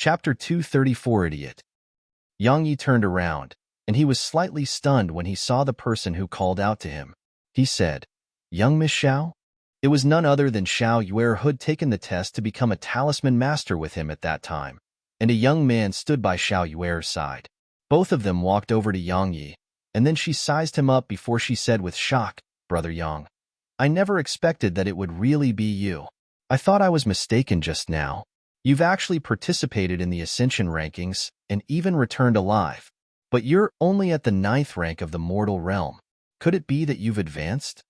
Chapter 234 Idiot. Yang Yi turned around, and he was slightly stunned when he saw the person who called out to him. He said, "Young Miss Xiao?" It was none other than Xiao Yuer, who had taken the test to become a talisman master with him at that time, and a young man stood by Xiao Yuer's side. Both of them walked over to Yang Yi, and then she sized him up before she said with shock, "Brother Yang, I never expected that it would really be you. I thought I was mistaken just now. You've actually participated in the Ascension rankings and even returned alive, but you're only at the 9th rank of the mortal realm. Could it be that you've advanced?"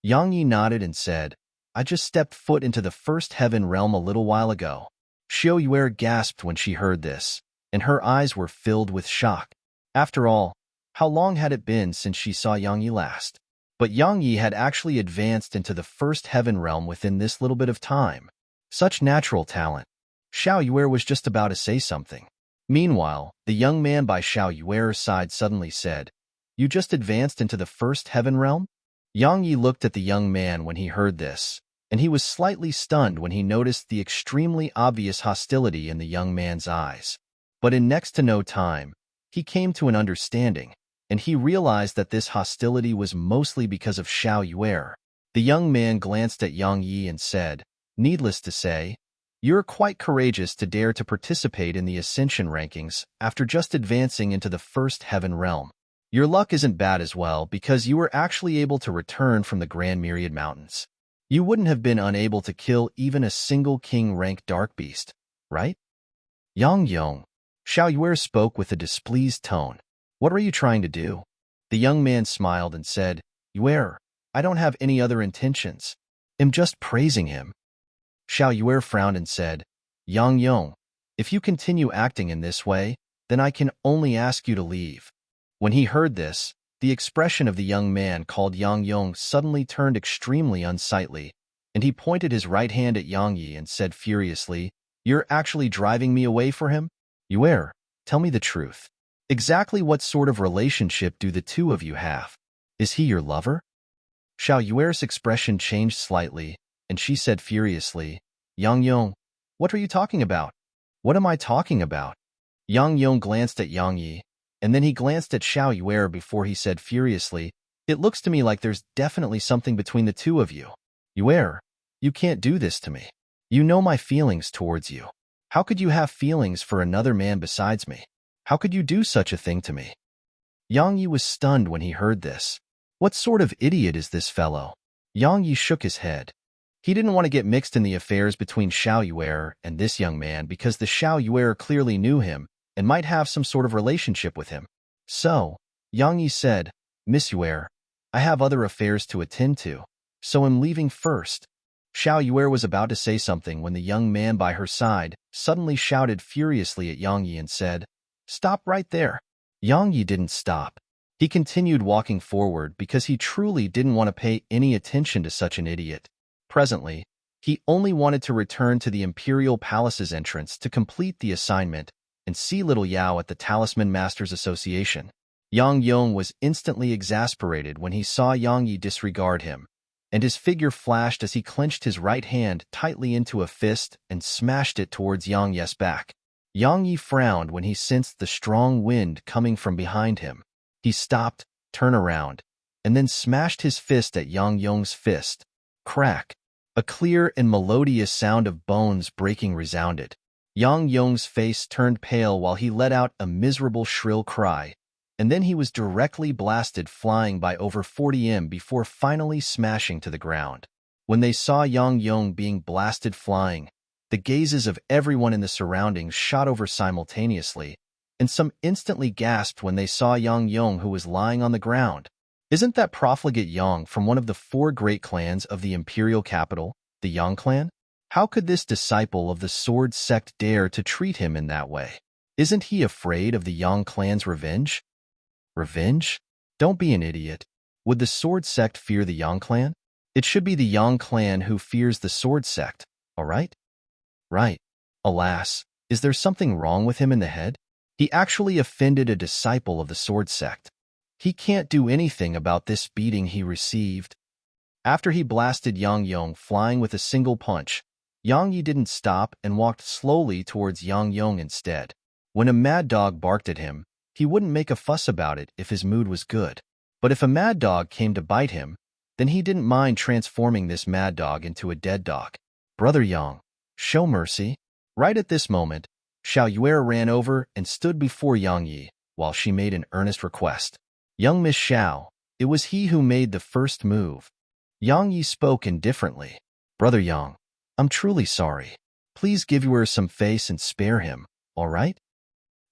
Yang Yi nodded and said, "I just stepped foot into the first heaven realm a little while ago." Xiao Yuer gasped when she heard this, and her eyes were filled with shock. After all, how long had it been since she saw Yang Yi last? But Yang Yi had actually advanced into the first heaven realm within this little bit of time. Such natural talent. Xiao Yuer was just about to say something. Meanwhile, the young man by Xiao Yuer's side suddenly said, "You just advanced into the first heaven realm?" Yang Yi looked at the young man when he heard this, and he was slightly stunned when he noticed the extremely obvious hostility in the young man's eyes. But in next to no time, he came to an understanding, and he realized that this hostility was mostly because of Xiao Yuer. The young man glanced at Yang Yi and said, "Needless to say, you're quite courageous to dare to participate in the Ascension rankings after just advancing into the first heaven realm. Your luck isn't bad as well because you were actually able to return from the Grand Myriad Mountains. You wouldn't have been unable to kill even a single king-rank dark beast, right?" "Yang Yong," Xiao Yuer spoke with a displeased tone. "What are you trying to do?" The young man smiled and said, "Yuer, I don't have any other intentions. I'm just praising him." Xiao Yuer frowned and said, "Yang Yong, if you continue acting in this way, then I can only ask you to leave." When he heard this, the expression of the young man called Yang Yong suddenly turned extremely unsightly, and he pointed his right hand at Yang Yi and said furiously, "You're actually driving me away for him? Yuer, tell me the truth. Exactly what sort of relationship do the two of you have? Is he your lover?" Xiao Yuer's expression changed slightly, and she said furiously, "Yang Yong, what are you talking about?" "What am I talking about?" Yang Yong glanced at Yang Yi, and then he glanced at Xiao Yuer before he said furiously, "It looks to me like there's definitely something between the two of you. Yuer, you can't do this to me. You know my feelings towards you. How could you have feelings for another man besides me? How could you do such a thing to me?" Yang Yi was stunned when he heard this. What sort of idiot is this fellow? Yang Yi shook his head. He didn't want to get mixed in the affairs between Xiao Yuer and this young man because the Xiao Yuer clearly knew him and might have some sort of relationship with him. So, Yang Yi said, "Miss Yuer, I have other affairs to attend to, so I'm leaving first." Xiao Yuer was about to say something when the young man by her side suddenly shouted furiously at Yang Yi and said, "Stop right there." Yang Yi didn't stop. He continued walking forward because he truly didn't want to pay any attention to such an idiot. Presently, he only wanted to return to the Imperial Palace's entrance to complete the assignment and see little Yao at the Talisman Masters Association. Yang Yong was instantly exasperated when he saw Yang Yi disregard him, and his figure flashed as he clenched his right hand tightly into a fist and smashed it towards Yang Yi's back. Yang Yi frowned when he sensed the strong wind coming from behind him. He stopped, turned around, and then smashed his fist at Yang Yong's fist. Crack! A clear and melodious sound of bones breaking resounded. Yang Yong's face turned pale while he let out a miserable shrill cry, and then he was directly blasted flying by over 40 m before finally smashing to the ground. When they saw Yang Yong being blasted flying, the gazes of everyone in the surroundings shot over simultaneously, and some instantly gasped when they saw Yang Yong, who was lying on the ground. Isn't that profligate Yang from one of the 4 great clans of the imperial capital, the Yang clan? How could this disciple of the sword sect dare to treat him in that way? Isn't he afraid of the Yang clan's revenge? Revenge? Don't be an idiot. Would the sword sect fear the Yang clan? It should be the Yang clan who fears the sword sect, all right? Right. Alas, is there something wrong with him in the head? He actually offended a disciple of the sword sect. He can't do anything about this beating he received. After he blasted Yang Yong flying with a single punch, Yang Yi didn't stop and walked slowly towards Yang Yong instead. When a mad dog barked at him, he wouldn't make a fuss about it if his mood was good. But if a mad dog came to bite him, then he didn't mind transforming this mad dog into a dead dog. Brother Yang, show mercy. Right at this moment, Xiao Yuer ran over and stood before Yang Yi while she made an earnest request. Young Miss Xiao, it was he who made the first move. Yang Yi spoke indifferently. Brother Yang, I'm truly sorry. Please give Yuer some face and spare him, all right?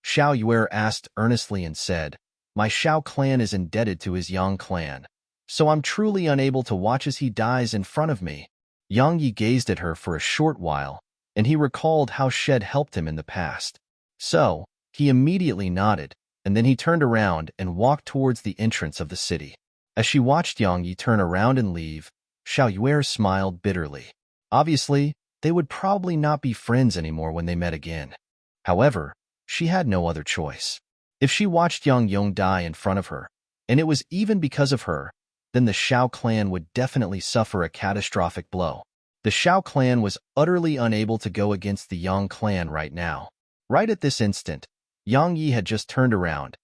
Xiao Yuer asked earnestly and said, my Xiao clan is indebted to his Yang clan, so I'm truly unable to watch as he dies in front of me. Yang Yi gazed at her for a short while, and he recalled how Shed helped him in the past. So, he immediately nodded, and then he turned around and walked towards the entrance of the city. As she watched Yang Yi turn around and leave, Xiao Yuer smiled bitterly. Obviously, they would probably not be friends anymore when they met again. However, she had no other choice. If she watched Yang Yong die in front of her, and it was even because of her, then the Xiao clan would definitely suffer a catastrophic blow. The Xiao clan was utterly unable to go against the Yang clan right now. Right at this instant, Yang Yi had just turned around.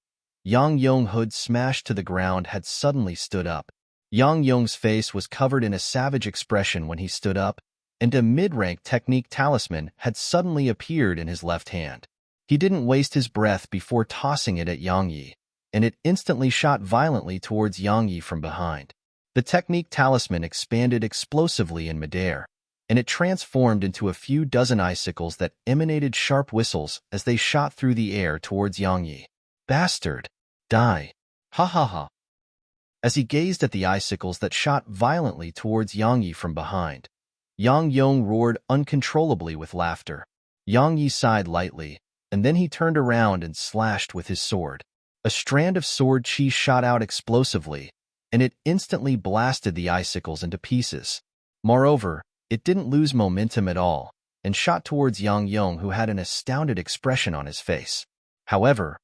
Yang Yong hood smashed to the ground had suddenly stood up. Yang Yong's face was covered in a savage expression when he stood up, and a mid-rank technique talisman had suddenly appeared in his left hand. He didn't waste his breath before tossing it at Yang Yi, and it instantly shot violently towards Yang Yi from behind. The technique talisman expanded explosively in midair, and it transformed into a few dozen icicles that emanated sharp whistles as they shot through the air towards Yang Yi. Bastard! Die! Ha ha ha! As he gazed at the icicles that shot violently towards Yang Yi from behind, Yang Yong roared uncontrollably with laughter. Yang Yi sighed lightly, and then he turned around and slashed with his sword. A strand of sword chi shot out explosively, and it instantly blasted the icicles into pieces. Moreover, it didn't lose momentum at all, and shot towards Yang Yong, who had an astounded expression on his face. However,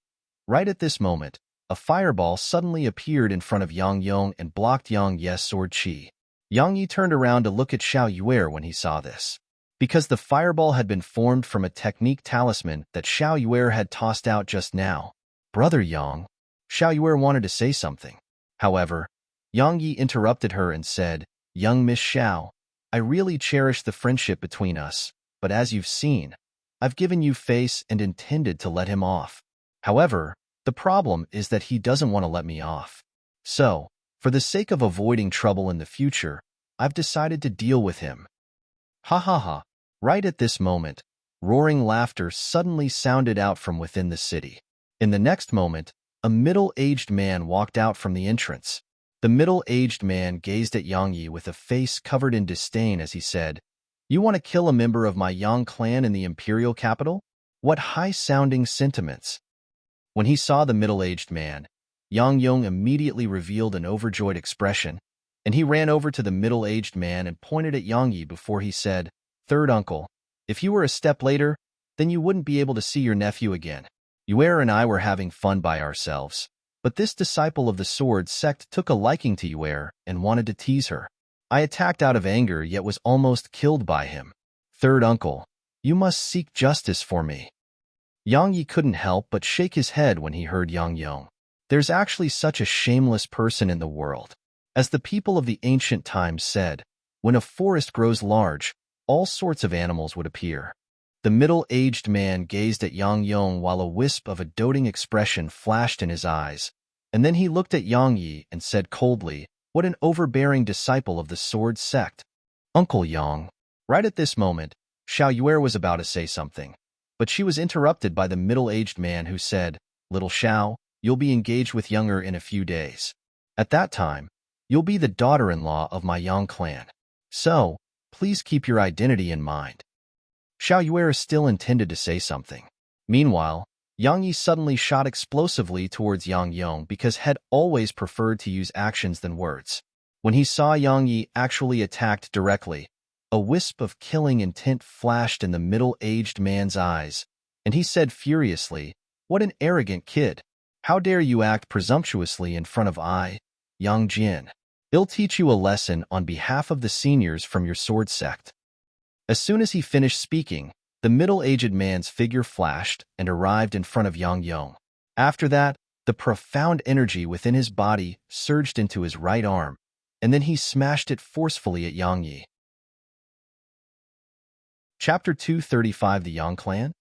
right at this moment, a fireball suddenly appeared in front of Yang Yong and blocked Yang Ye's sword chi. Yang Yi turned around to look at Xiao Yuer when he saw this. Because the fireball had been formed from a technique talisman that Xiao Yuer had tossed out just now. Brother Yang, Xiao Yuer wanted to say something. However, Yang Yi interrupted her and said, Young Miss Xiao, I really cherish the friendship between us, but as you've seen, I've given you face and intended to let him off. However, the problem is that he doesn't want to let me off. So, for the sake of avoiding trouble in the future, I've decided to deal with him. Ha ha ha. Right at this moment, roaring laughter suddenly sounded out from within the city. In the next moment, a middle-aged man walked out from the entrance. The middle-aged man gazed at Yang Yi with a face covered in disdain as he said, You want to kill a member of my Yang clan in the imperial capital? What high-sounding sentiments! When he saw the middle-aged man, Yang Yong immediately revealed an overjoyed expression, and he ran over to the middle-aged man and pointed at Yang Yi before he said, Third uncle, if you were a step later, then you wouldn't be able to see your nephew again. Yuer and I were having fun by ourselves, but this disciple of the sword sect took a liking to Yuer and wanted to tease her. I attacked out of anger yet was almost killed by him. Third uncle, you must seek justice for me. Yang Yi couldn't help but shake his head when he heard Yang Yong. There's actually such a shameless person in the world. As the people of the ancient times said, when a forest grows large, all sorts of animals would appear. The middle-aged man gazed at Yang Yong while a wisp of a doting expression flashed in his eyes, and then he looked at Yang Yi and said coldly, What an overbearing disciple of the sword sect. Uncle Yang. Right at this moment, Xiao Yuer was about to say something, but she was interrupted by the middle-aged man who said, Little Xiao, you'll be engaged with Younger in a few days. At that time, you'll be the daughter-in-law of my Yang clan. So, please keep your identity in mind. Xiao Yuer still intended to say something. Meanwhile, Yang Yi suddenly shot explosively towards Yang Yong because had always preferred to use actions than words. When he saw Yang Yi actually attacked directly, a wisp of killing intent flashed in the middle-aged man's eyes, and he said furiously, What an arrogant kid! How dare you act presumptuously in front of Yang Jin? I'll teach you a lesson on behalf of the seniors from your sword sect. As soon as he finished speaking, the middle-aged man's figure flashed and arrived in front of Yang Yong. After that, the profound energy within his body surged into his right arm, and then he smashed it forcefully at Yang Yi. Chapter 235 The Yang Clan.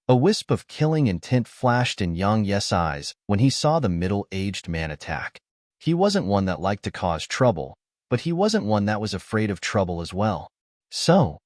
A wisp of killing intent flashed in Yang Yi's eyes when he saw the middle-aged man attack. He wasn't one that liked to cause trouble, but he wasn't one that was afraid of trouble as well. So,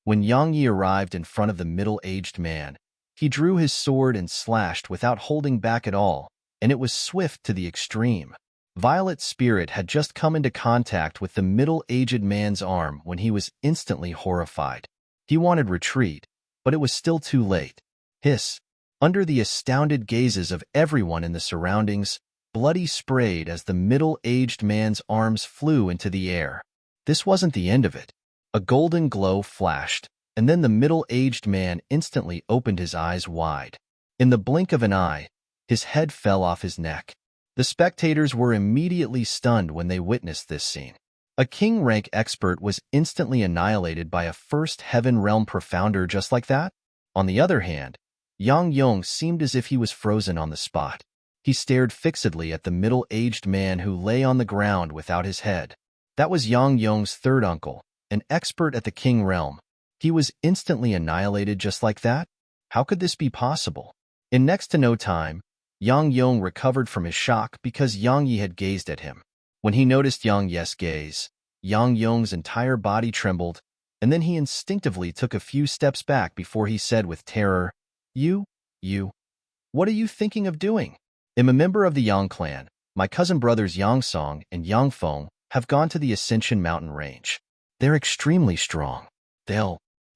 when Yang Yi arrived in front of the middle-aged man, he drew his sword and slashed without holding back at all, and it was swift to the extreme. Violet's spirit had just come into contact with the middle-aged man's arm when he was instantly horrified. He wanted retreat, but it was still too late. Hiss! Under the astounded gazes of everyone in the surroundings, bloody sprayed as the middle-aged man's arms flew into the air. This wasn't the end of it. A golden glow flashed, and then the middle-aged man instantly opened his eyes wide. In the blink of an eye, his head fell off his neck. The spectators were immediately stunned when they witnessed this scene. A king-rank expert was instantly annihilated by a first heaven realm profounder just like that. On the other hand, Yang Yong seemed as if he was frozen on the spot. He stared fixedly at the middle-aged man who lay on the ground without his head. That was Yang Yong's third uncle, an expert at the king realm. He was instantly annihilated just like that? How could this be possible? In next to no time, Yang Yong recovered from his shock because Yang Yi had gazed at him. When he noticed Yang Yi's gaze, Yang Yong's entire body trembled, and then he instinctively took a few steps back before he said with terror, You, what are you thinking of doing? I'm a member of the Yang clan. My cousin brothers Yang Song and Yang Feng have gone to the Ascension mountain range. They're extremely strong.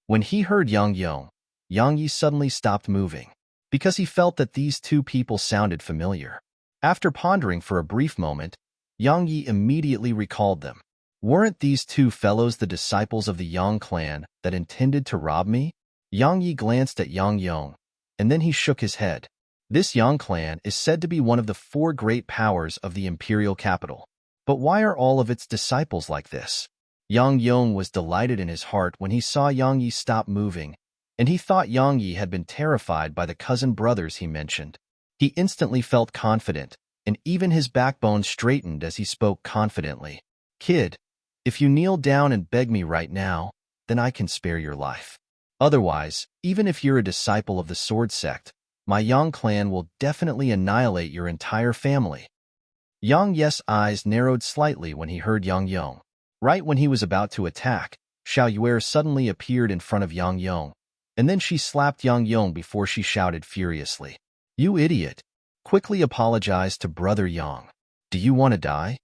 When he heard Yang Yong, Yang Yi suddenly stopped moving, because he felt that these two people sounded familiar. After pondering for a brief moment, Yang Yi immediately recalled them. Weren't these two fellows the disciples of the Yang clan that intended to rob me? Yang Yi glanced at Yang Yong, and then he shook his head. This Yang clan is said to be one of the 4 great powers of the imperial capital. But why are all of its disciples like this? Yang Yong was delighted in his heart when he saw Yang Yi stop moving, and he thought Yang Yi had been terrified by the cousin brothers he mentioned. He instantly felt confident, and even his backbone straightened as he spoke confidently. Kid, if you kneel down and beg me right now, then I can spare your life. Otherwise, even if you're a disciple of the sword sect, my Yang clan will definitely annihilate your entire family. Yang Yi's eyes narrowed slightly when he heard Yang Yong. Right when he was about to attack, Xiao Yuer suddenly appeared in front of Yang Yong, and then she slapped Yang Yong before she shouted furiously, You idiot! Quickly apologize to Brother Yang. Do you want to die?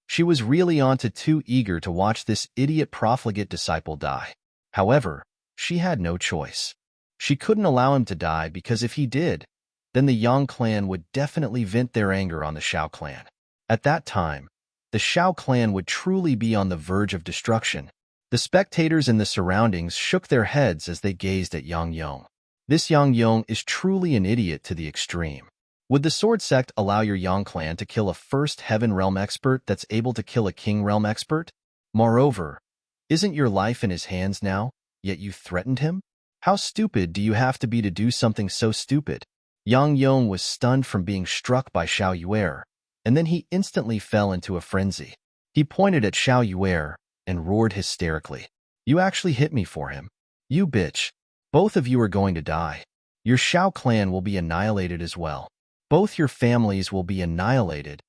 She was really too eager to watch this idiot profligate disciple die. However, she had no choice. She couldn't allow him to die because if he did, then the Yang clan would definitely vent their anger on the Xiao clan. At that time, the Xiao clan would truly be on the verge of destruction. The spectators in the surroundings shook their heads as they gazed at Yang Yong. This Yang Yong is truly an idiot to the extreme. Would the sword sect allow your Yang clan to kill a first heaven realm expert that's able to kill a king realm expert? Moreover, isn't your life in his hands now, yet you threatened him? How stupid do you have to be to do something so stupid? Yang Yong was stunned from being struck by Xiao Yuer, and then he instantly fell into a frenzy. He pointed at Xiao Yuer and roared hysterically. You actually hit me for him. You bitch. Both of you are going to die. Your Xiao clan will be annihilated as well. Both your families will be annihilated.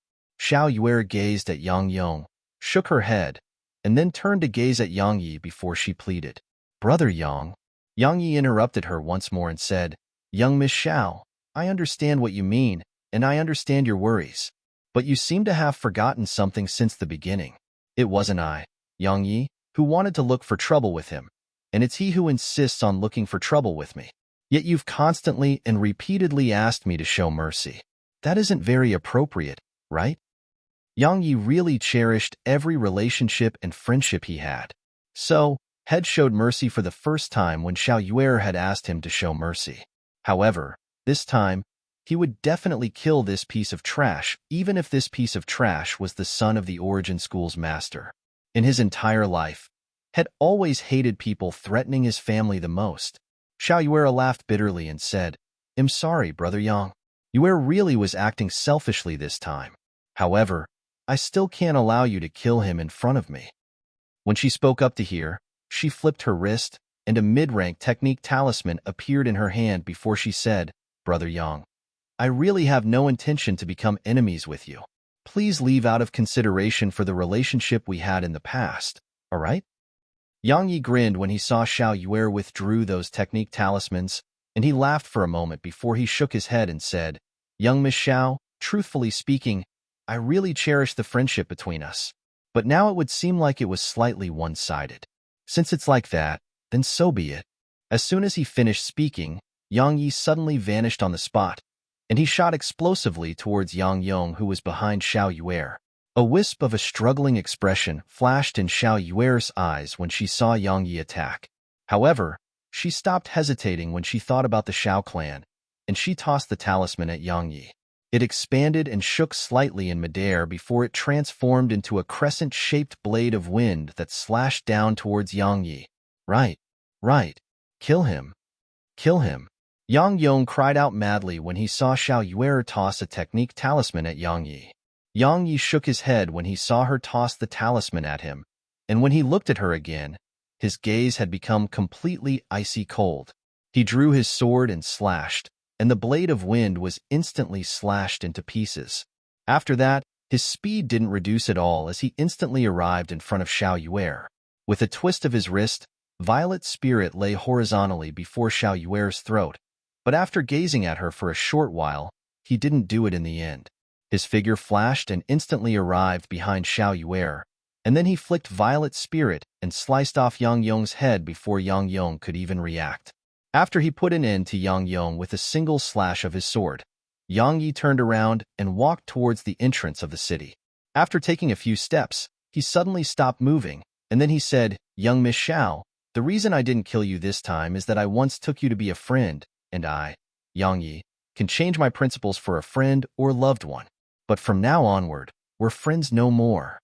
Xiao Yuer gazed at Yang Yong, shook her head, and then turned to gaze at Yang Yi before she pleaded. Brother Yang. Yang Yi interrupted her once more and said, Young Miss Xiao, I understand what you mean, and I understand your worries. But you seem to have forgotten something since the beginning. It wasn't I, Yang Yi, who wanted to look for trouble with him, and it's he who insists on looking for trouble with me. Yet you've constantly and repeatedly asked me to show mercy. That isn't very appropriate, right? Yang Yi really cherished every relationship and friendship he had. So, Head showed mercy for the first time when Xiao Yuer had asked him to show mercy. However, this time, he would definitely kill this piece of trash, even if this piece of trash was the son of the Origin School's master. In his entire life, had always hated people threatening his family the most. Xiao Yue laughed bitterly and said, "I'm sorry, Brother Yang. Yue really was acting selfishly this time. However, I still can't allow you to kill him in front of me." When she spoke up to hear, she flipped her wrist, and a mid-rank technique talisman appeared in her hand before she said, "Brother Yang, I really have no intention to become enemies with you. Please leave out of consideration for the relationship we had in the past, all right?" Yang Yi grinned when he saw Xiao Yue withdrew those technique talismans, and he laughed for a moment before he shook his head and said, "Young Miss Xiao, truthfully speaking, I really cherish the friendship between us. But now it would seem like it was slightly one-sided. Since it's like that, then so be it." As soon as he finished speaking, Yang Yi suddenly vanished on the spot, and he shot explosively towards Yang Yong, who was behind Xiao Yue. A wisp of a struggling expression flashed in Xiao Yue's eyes when she saw Yang Yi attack. However, she stopped hesitating when she thought about the Xiao clan, and she tossed the talisman at Yang Yi. It expanded and shook slightly in midair before it transformed into a crescent-shaped blade of wind that slashed down towards Yang Yi. Right. Kill him. Kill him. Yang Yong cried out madly when he saw Xiao Yue toss a technique talisman at Yang Yi. Yang Yi shook his head when he saw her toss the talisman at him, and when he looked at her again, his gaze had become completely icy cold. He drew his sword and slashed, and the blade of wind was instantly slashed into pieces. After that, his speed didn't reduce at all as he instantly arrived in front of Xiao Yue. With a twist of his wrist, Violet Spirit lay horizontally before Xiao Yue's throat, but after gazing at her for a short while, he didn't do it in the end. His figure flashed and instantly arrived behind Xiao Yue, and then he flicked Violet Spirit and sliced off Yang Yong's head before Yang Yong could even react. After he put an end to Yang Yong with a single slash of his sword, Yang Yi turned around and walked towards the entrance of the city. After taking a few steps, he suddenly stopped moving, and then he said, "Young Miss Xiao, the reason I didn't kill you this time is that I once took you to be a friend, and I, Yang Yi, can change my principles for a friend or loved one. But from now onward, we're friends no more."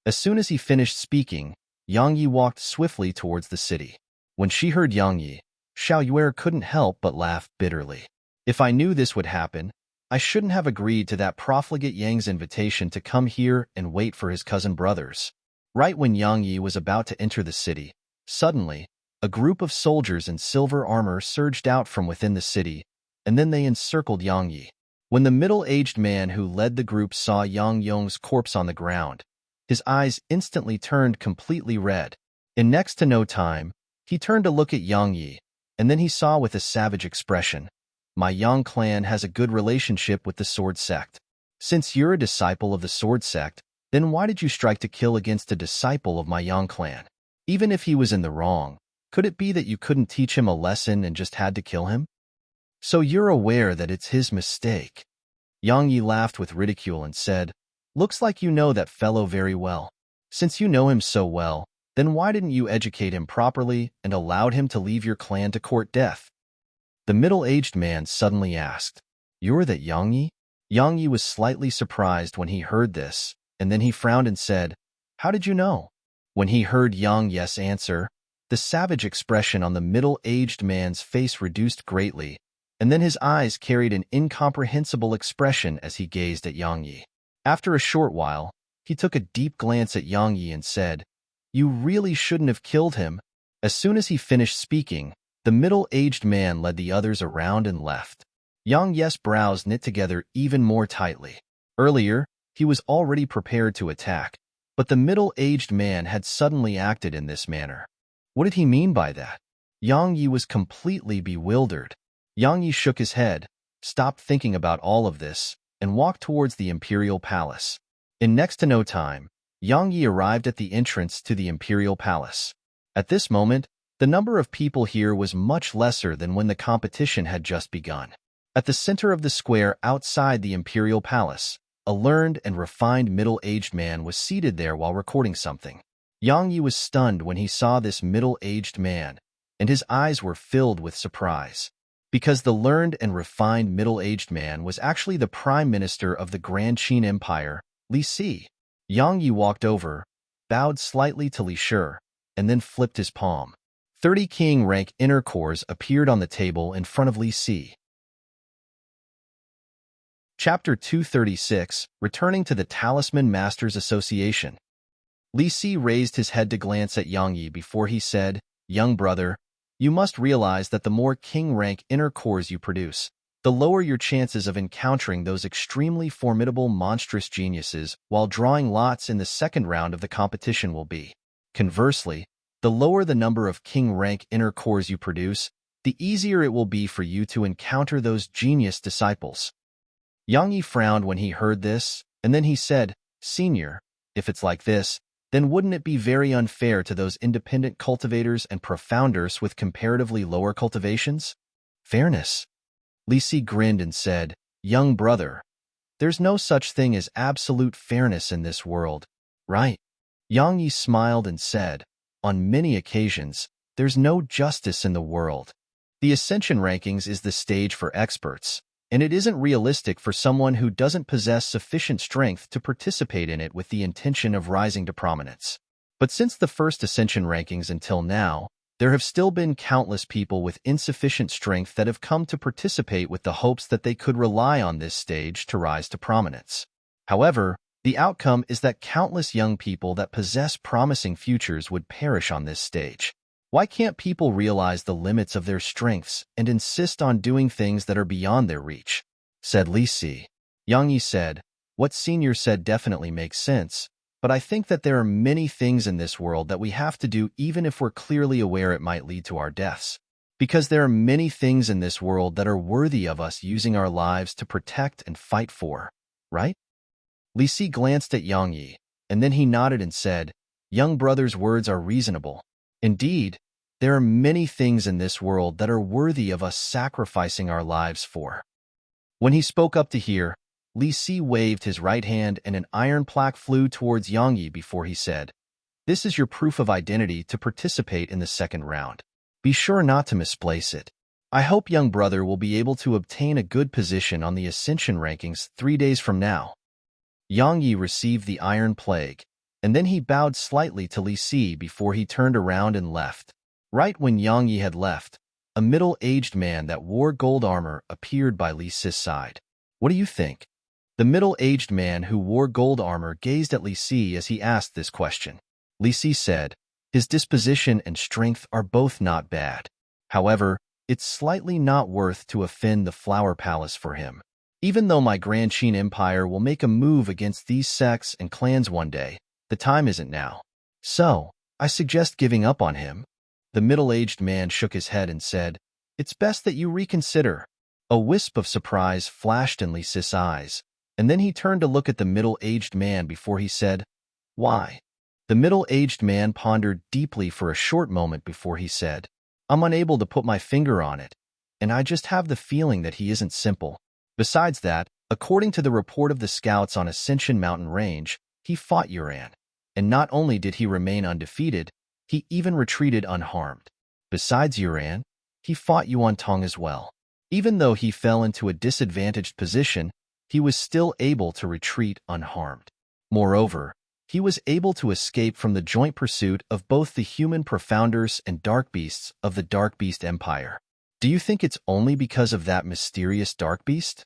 As soon as he finished speaking, Yang Yi walked swiftly towards the city. When she heard Yang Yi, Xiao Yue couldn't help but laugh bitterly. "If I knew this would happen, I shouldn't have agreed to that profligate Yang's invitation to come here and wait for his cousin brothers." Right when Yang Yi was about to enter the city, suddenly, a group of soldiers in silver armor surged out from within the city, and then they encircled Yang Yi. When the middle-aged man who led the group saw Yang Yong's corpse on the ground, his eyes instantly turned completely red. In next to no time, he turned to look at Yang Yi, and then he saw with a savage expression, "My Yang clan has a good relationship with the Sword Sect. Since you're a disciple of the Sword Sect, then why did you strike to kill against a disciple of my Yang clan? Even if he was in the wrong, could it be that you couldn't teach him a lesson and just had to kill him? So you're aware that it's his mistake." Yang Yi laughed with ridicule and said, "Looks like you know that fellow very well. Since you know him so well, then why didn't you educate him properly and allowed him to leave your clan to court death?" The middle-aged man suddenly asked, "You're that Yang Yi?" Yang Yi was slightly surprised when he heard this, and then he frowned and said, "How did you know?" When he heard Yang Yi's answer, the savage expression on the middle-aged man's face reduced greatly, and then his eyes carried an incomprehensible expression as he gazed at Yang Yi. After a short while, he took a deep glance at Yang Yi and said, "You really shouldn't have killed him." As soon as he finished speaking, the middle-aged man led the others around and left. Yang Yi's brows knit together even more tightly. Earlier, he was already prepared to attack, but the middle-aged man had suddenly acted in this manner. What did he mean by that? Yang Yi was completely bewildered. Yang Yi shook his head, stopped thinking about all of this, and walked towards the imperial palace. In next to no time, Yang Yi arrived at the entrance to the imperial palace. At this moment, the number of people here was much lesser than when the competition had just begun. At the center of the square outside the imperial palace, a learned and refined middle-aged man was seated there while recording something. Yang Yi was stunned when he saw this middle-aged man, and his eyes were filled with surprise. Because the learned and refined middle-aged man was actually the Prime Minister of the Grand Qin Empire, Li Si. Yang Yi walked over, bowed slightly to Li Shi, and then flipped his palm. 30 king rank inner cores appeared on the table in front of Li Si. Chapter 236, Returning to the Talisman Masters Association. Li Si raised his head to glance at Yang Yi before he said, "Young brother, you must realize that the more king rank inner cores you produce, the lower your chances of encountering those extremely formidable monstrous geniuses while drawing lots in the second round of the competition will be. Conversely, the lower the number of king rank inner cores you produce, the easier it will be for you to encounter those genius disciples." Yang Yi frowned when he heard this, and then he said, "Senior, if it's like this, then wouldn't it be very unfair to those independent cultivators and profounders with comparatively lower cultivations?" "Fairness?" Li Si grinned and said, "Young brother, there's no such thing as absolute fairness in this world, right?" Yang Yi smiled and said, "On many occasions, there's no justice in the world. The Ascension Rankings is the stage for experts, and it isn't realistic for someone who doesn't possess sufficient strength to participate in it with the intention of rising to prominence. But since the first Ascension Rankings until now, there have still been countless people with insufficient strength that have come to participate with the hopes that they could rely on this stage to rise to prominence. However, the outcome is that countless young people that possess promising futures would perish on this stage. Why can't people realize the limits of their strengths and insist on doing things that are beyond their reach?" said Li Si. Yang Yi said, "What Senior said definitely makes sense, but I think that there are many things in this world that we have to do even if we're clearly aware it might lead to our deaths. Because there are many things in this world that are worthy of us using our lives to protect and fight for, right?" Li Si glanced at Yang Yi, and then he nodded and said, "Young brother's words are reasonable. Indeed, there are many things in this world that are worthy of us sacrificing our lives for." When he spoke up to hear, Li Si waved his right hand and an iron plaque flew towards Yang Yi before he said, "This is your proof of identity to participate in the second round. Be sure not to misplace it. I hope young brother will be able to obtain a good position on the Ascension Rankings 3 days from now." Yang Yi received the iron plague, and then he bowed slightly to Li Si before he turned around and left. Right when Yang Yi had left, a middle-aged man that wore gold armor appeared by Li Si's side. "What do you think?" The middle-aged man who wore gold armor gazed at Li Si as he asked this question. Li Si said, "His disposition and strength are both not bad. However, it's slightly not worth to offend the Flower Palace for him. Even though my Grand Qin Empire will make a move against these sects and clans one day, the time isn't now. So, I suggest giving up on him." The middle-aged man shook his head and said, "It's best that you reconsider." A wisp of surprise flashed in Li Si's eyes, and then he turned to look at the middle-aged man before he said, "Why?" The middle-aged man pondered deeply for a short moment before he said, "I'm unable to put my finger on it, and I just have the feeling that he isn't simple. Besides that, according to the report of the scouts on Ascension Mountain Range, he fought Yuran, and not only did he remain undefeated, he even retreated unharmed. Besides Yuran, he fought Yuantong as well. Even though he fell into a disadvantaged position, he was still able to retreat unharmed. Moreover, he was able to escape from the joint pursuit of both the human profounders and dark beasts of the Dark Beast Empire. Do you think it's only because of that mysterious dark beast?"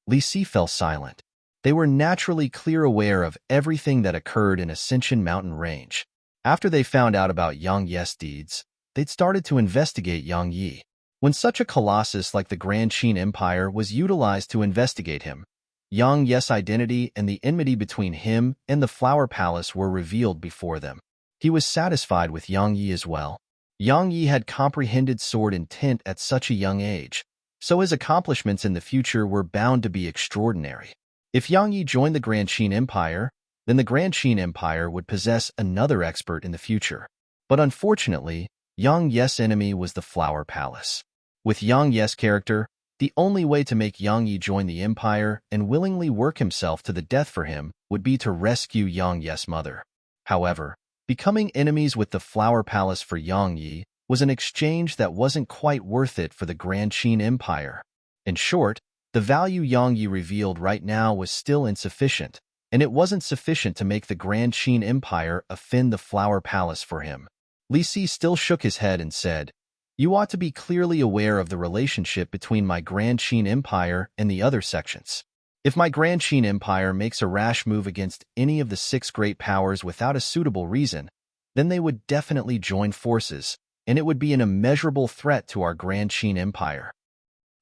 Li Si fell silent. They were naturally clear aware of everything that occurred in Ascension Mountain Range. After they found out about Yang Yi's deeds, they'd started to investigate Yang Yi. When such a colossus like the Grand Qin Empire was utilized to investigate him, Yang Yi's identity and the enmity between him and the Flower Palace were revealed before them. He was satisfied with Yang Yi as well. Yang Yi had comprehended sword intent at such a young age, so his accomplishments in the future were bound to be extraordinary. If Yang Yi joined the Grand Qin Empire, then the Grand Qin Empire would possess another expert in the future. But unfortunately, Yang Yi's enemy was the Flower Palace. With Yang Yi's character, the only way to make Yang Yi join the Empire and willingly work himself to the death for him would be to rescue Yang Yi's mother. However, becoming enemies with the Flower Palace for Yang Yi was an exchange that wasn't quite worth it for the Grand Qin Empire. In short, the value Yang Yi revealed right now was still insufficient, and it wasn't sufficient to make the Grand Qin Empire offend the Flower Palace for him. Li Si still shook his head and said, "You ought to be clearly aware of the relationship between my Grand Qin Empire and the other sections. If my Grand Qin Empire makes a rash move against any of the six great powers without a suitable reason, then they would definitely join forces, and it would be an immeasurable threat to our Grand Qin Empire."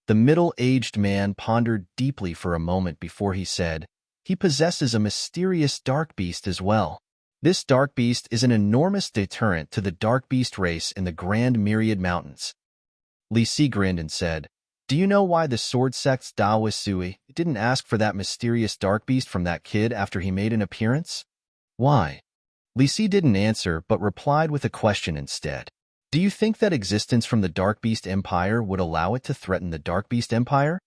The middle-aged man pondered deeply for a moment before he said, "He possesses a mysterious dark beast as well. This dark beast is an enormous deterrent to the dark beast race in the Grand Myriad Mountains." Li Si grinned and said, "Do you know why the sword sect's Daoist Sui didn't ask for that mysterious dark beast from that kid after he made an appearance?" "Why?" Li Si didn't answer but replied with a question instead. "Do you think that existence from the Dark Beast Empire would allow it to threaten the Dark Beast Empire?"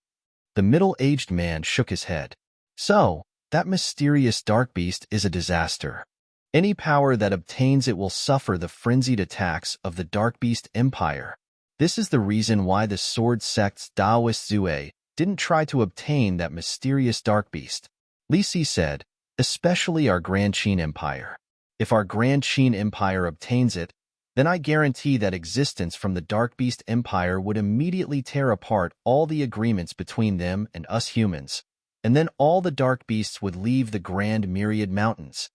The middle-aged man shook his head. "So, that mysterious Dark Beast is a disaster. Any power that obtains it will suffer the frenzied attacks of the Dark Beast Empire. This is the reason why the Sword Sect's Daoist Zue didn't try to obtain that mysterious Dark Beast," Li Si said, "especially our Grand Qin Empire. If our Grand Qin Empire obtains it, then I guarantee that existence from the Dark Beast Empire would immediately tear apart all the agreements between them and us humans, and then all the Dark Beasts would leave the Grand Myriad Mountains."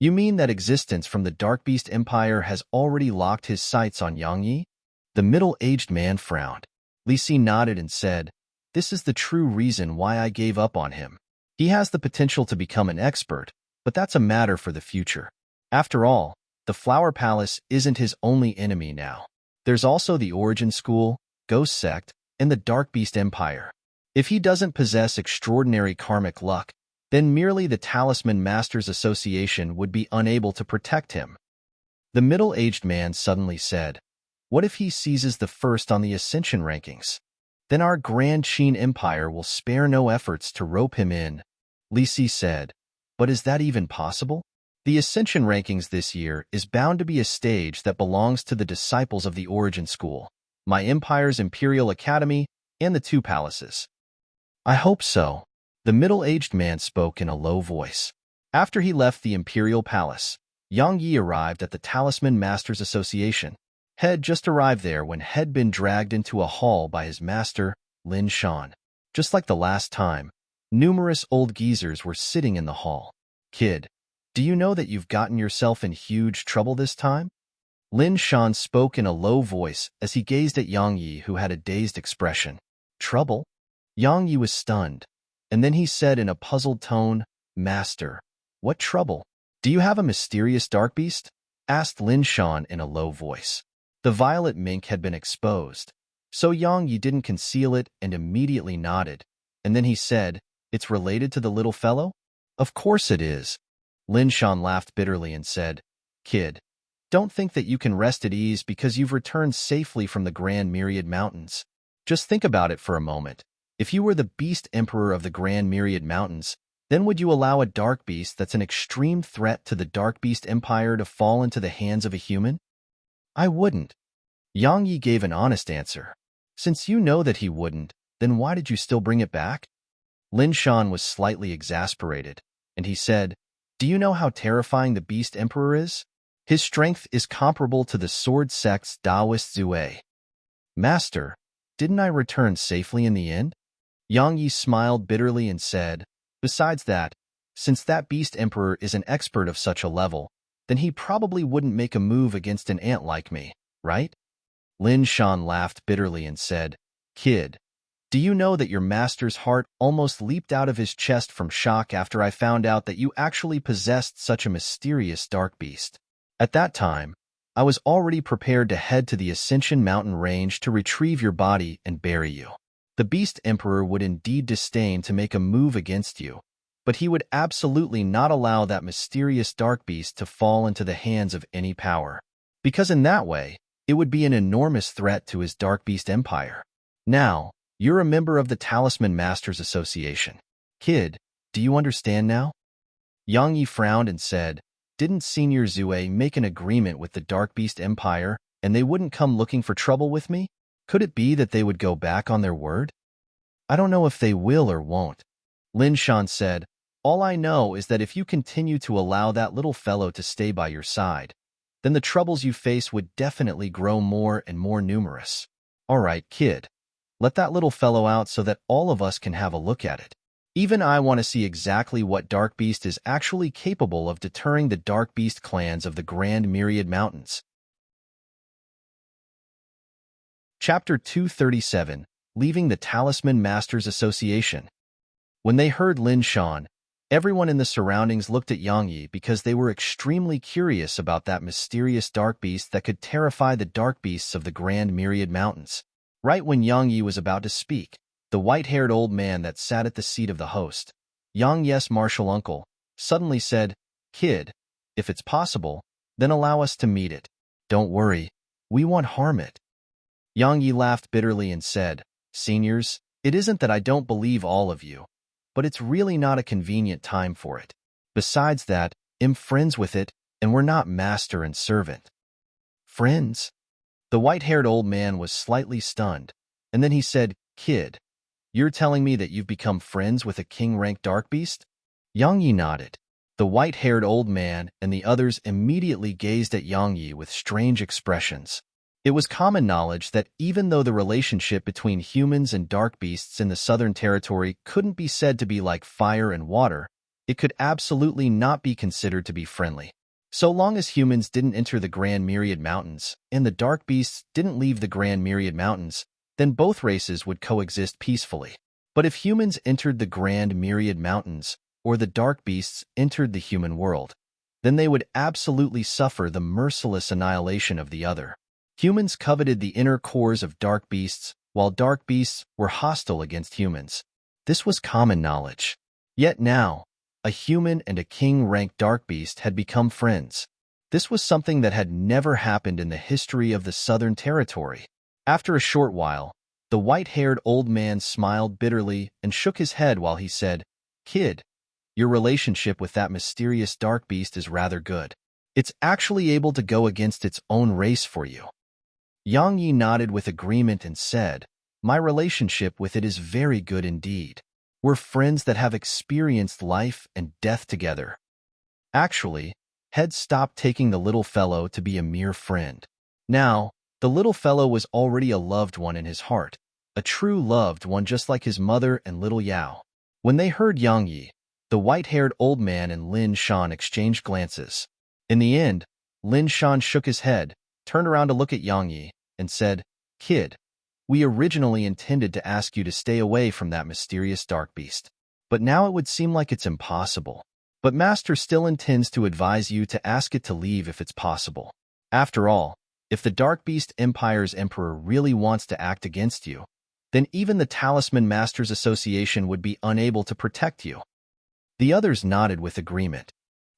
"You mean that existence from the Dark Beast Empire has already locked his sights on Yangyi?" The middle-aged man frowned. Li Si nodded and said, "This is the true reason why I gave up on him. He has the potential to become an expert, but that's a matter for the future. After all, the Flower Palace isn't his only enemy now. There's also the Origin School, Ghost Sect, and the Dark Beast Empire. If he doesn't possess extraordinary karmic luck, then merely the Talisman Masters Association would be unable to protect him." The middle-aged man suddenly said, "What if he seizes the first on the Ascension rankings? Then our Grand Qin Empire will spare no efforts to rope him in." Li Si said, "But is that even possible? The Ascension rankings this year is bound to be a stage that belongs to the disciples of the Origin School, my empire's Imperial Academy, and the two palaces." "I hope so." The middle-aged man spoke in a low voice. After he left the Imperial Palace, Yang Yi arrived at the Talisman Masters Association. Had just arrived there when had been dragged into a hall by his master, Lin Shan. Just like the last time, numerous old geezers were sitting in the hall. "Kid, do you know that you've gotten yourself in huge trouble this time?" Lin Shan spoke in a low voice as he gazed at Yang Yi, who had a dazed expression. "Trouble?" Yang Yi was stunned, and then he said in a puzzled tone, "Master, what trouble? Do you have a mysterious dark beast?" asked Lin Shan in a low voice. The violet mink had been exposed, so Yang Yi didn't conceal it and immediately nodded, and then he said, "It's related to the little fellow?" "Of course it is." Lin Shan laughed bitterly and said, "Kid, don't think that you can rest at ease because you've returned safely from the Grand Myriad Mountains. Just think about it for a moment. If you were the Beast Emperor of the Grand Myriad Mountains, then would you allow a dark beast that's an extreme threat to the Dark Beast Empire to fall into the hands of a human?" "I wouldn't." Yang Yi gave an honest answer. "Since you know that he wouldn't, then why did you still bring it back?" Lin Shan was slightly exasperated, and he said, "Do you know how terrifying the Beast Emperor is? His strength is comparable to the Sword Sect's Daoist Zue." "Master, didn't I return safely in the end?" Yang Yi smiled bitterly and said, "Besides that, since that Beast Emperor is an expert of such a level, then he probably wouldn't make a move against an ant like me, right?" Lin Shan laughed bitterly and said, "Kid, do you know that your master's heart almost leaped out of his chest from shock after I found out that you actually possessed such a mysterious dark beast? At that time, I was already prepared to head to the Ascension Mountain Range to retrieve your body and bury you. The Beast Emperor would indeed disdain to make a move against you, but he would absolutely not allow that mysterious dark beast to fall into the hands of any power, because in that way, it would be an enormous threat to his Dark Beast Empire. Now, you're a member of the Talisman Masters Association. Kid, do you understand now?" Yang Yi frowned and said, "Didn't Senior Zue make an agreement with the Dark Beast Empire and they wouldn't come looking for trouble with me? Could it be that they would go back on their word?" "I don't know if they will or won't." Lin Shan said, "All I know is that if you continue to allow that little fellow to stay by your side, then the troubles you face would definitely grow more and more numerous. All right, kid. Let that little fellow out so that all of us can have a look at it. Even I want to see exactly what Dark Beast is actually capable of deterring the Dark Beast clans of the Grand Myriad Mountains. Chapter 237, Leaving the Talisman Masters Association. When they heard Lin Shan, everyone in the surroundings looked at Yang Yi because they were extremely curious about that mysterious dark beast that could terrify the dark beasts of the Grand Myriad Mountains. Right when Yang Yi was about to speak, the white-haired old man that sat at the seat of the host, Yang Yi's martial uncle, suddenly said, "Kid, if it's possible, then allow us to meet it. Don't worry, we won't harm it." Yang Yi laughed bitterly and said, "Seniors, it isn't that I don't believe all of you, but it's really not a convenient time for it. Besides that, I'm friends with it, and we're not master and servant." "Friends?" The white-haired old man was slightly stunned, and then he said, "Kid, you're telling me that you've become friends with a king-ranked dark beast?" Yang Yi nodded. The white-haired old man and the others immediately gazed at Yang Yi with strange expressions. It was common knowledge that even though the relationship between humans and dark beasts in the Southern Territory couldn't be said to be like fire and water, it could absolutely not be considered to be friendly. So long as humans didn't enter the Grand Myriad Mountains and the dark beasts didn't leave the Grand Myriad Mountains, then both races would coexist peacefully. But if humans entered the Grand Myriad Mountains, or the dark beasts entered the human world, then they would absolutely suffer the merciless annihilation of the other. Humans coveted the inner cores of dark beasts, while dark beasts were hostile against humans. This was common knowledge. Yet now, a human and a king-ranked dark beast had become friends. This was something that had never happened in the history of the Southern Territory. After a short while, the white-haired old man smiled bitterly and shook his head while he said, "Kid, your relationship with that mysterious dark beast is rather good. It's actually able to go against its own race for you." Yang Yi nodded with agreement and said, "My relationship with it is very good indeed. We're friends that have experienced life and death together." Actually, Head stopped taking the little fellow to be a mere friend. Now, the little fellow was already a loved one in his heart, a true loved one just like his mother and little Yao. When they heard Yang Yi, the white-haired old man and Lin Shan exchanged glances. In the end, Lin Shan shook his head, turned around to look at Yang Yi, and said, "Kid, we originally intended to ask you to stay away from that mysterious dark beast. But now it would seem like it's impossible. But Master still intends to advise you to ask it to leave if it's possible. After all, if the Dark Beast Empire's Emperor really wants to act against you, then even the Talisman Masters Association would be unable to protect you." The others nodded with agreement.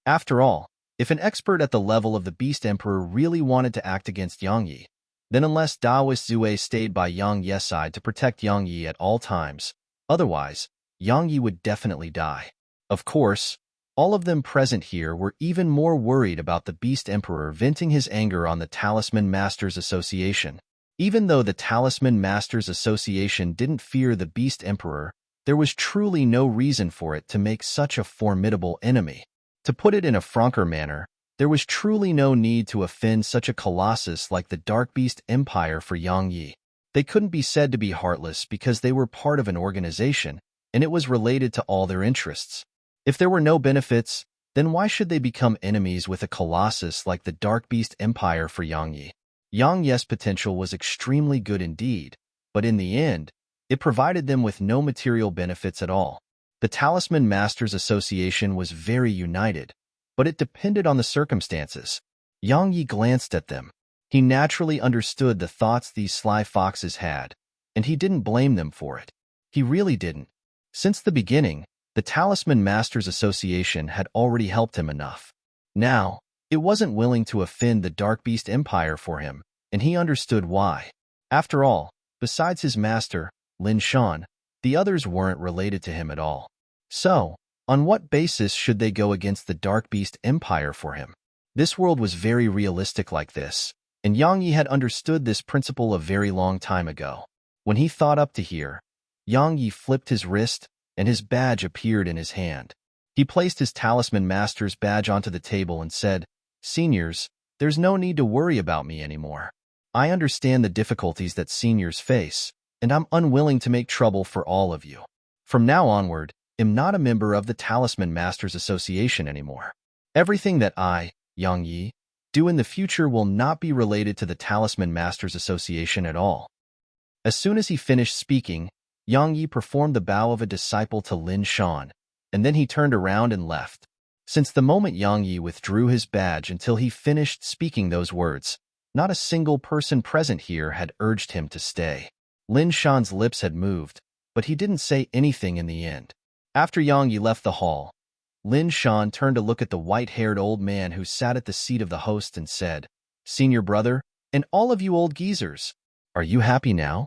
After all, if an expert at the level of the Beast Emperor really wanted to act against Yang Yi, then unless Daoist Zue stayed by Yang Yi's side to protect Yang Yi at all times, otherwise, Yang Yi would definitely die. Of course, all of them present here were even more worried about the Beast Emperor venting his anger on the Talisman Masters Association. Even though the Talisman Masters Association didn't fear the Beast Emperor, there was truly no reason for it to make such a formidable enemy. To put it in a franker manner, there was truly no need to offend such a colossus like the Dark Beast Empire for Yang Yi. They couldn't be said to be heartless because they were part of an organization, and it was related to all their interests. If there were no benefits, then why should they become enemies with a colossus like the Dark Beast Empire for Yang Yi? Yang Yi's potential was extremely good indeed, but in the end, it provided them with no material benefits at all. The Talisman Masters Association was very united, but it depended on the circumstances. Yang Yi glanced at them. He naturally understood the thoughts these sly foxes had, and he didn't blame them for it. He really didn't. Since the beginning, the Talisman Masters Association had already helped him enough. Now, it wasn't willing to offend the Dark Beast Empire for him, and he understood why. After all, besides his master, Lin Shan, the others weren't related to him at all. So, on what basis should they go against the Dark Beast Empire for him? This world was very realistic like this, and Yang Yi had understood this principle a very long time ago. When he thought up to here, Yang Yi flipped his wrist, and his badge appeared in his hand. He placed his Talisman Master's badge onto the table and said, "Seniors, there's no need to worry about me anymore. I understand the difficulties that seniors face, and I'm unwilling to make trouble for all of you. From now onward, I'm not a member of the Talisman Masters Association anymore. Everything that I, Yang Yi, do in the future will not be related to the Talisman Masters Association at all. As soon as he finished speaking, Yang Yi performed the bow of a disciple to Lin Shan, and then he turned around and left. Since the moment Yang Yi withdrew his badge until he finished speaking those words, not a single person present here had urged him to stay. Lin Shan's lips had moved, but he didn't say anything in the end. After Yang Yi left the hall, Lin Shan turned to look at the white-haired old man who sat at the seat of the host and said, "Senior brother, and all of you old geezers, are you happy now?"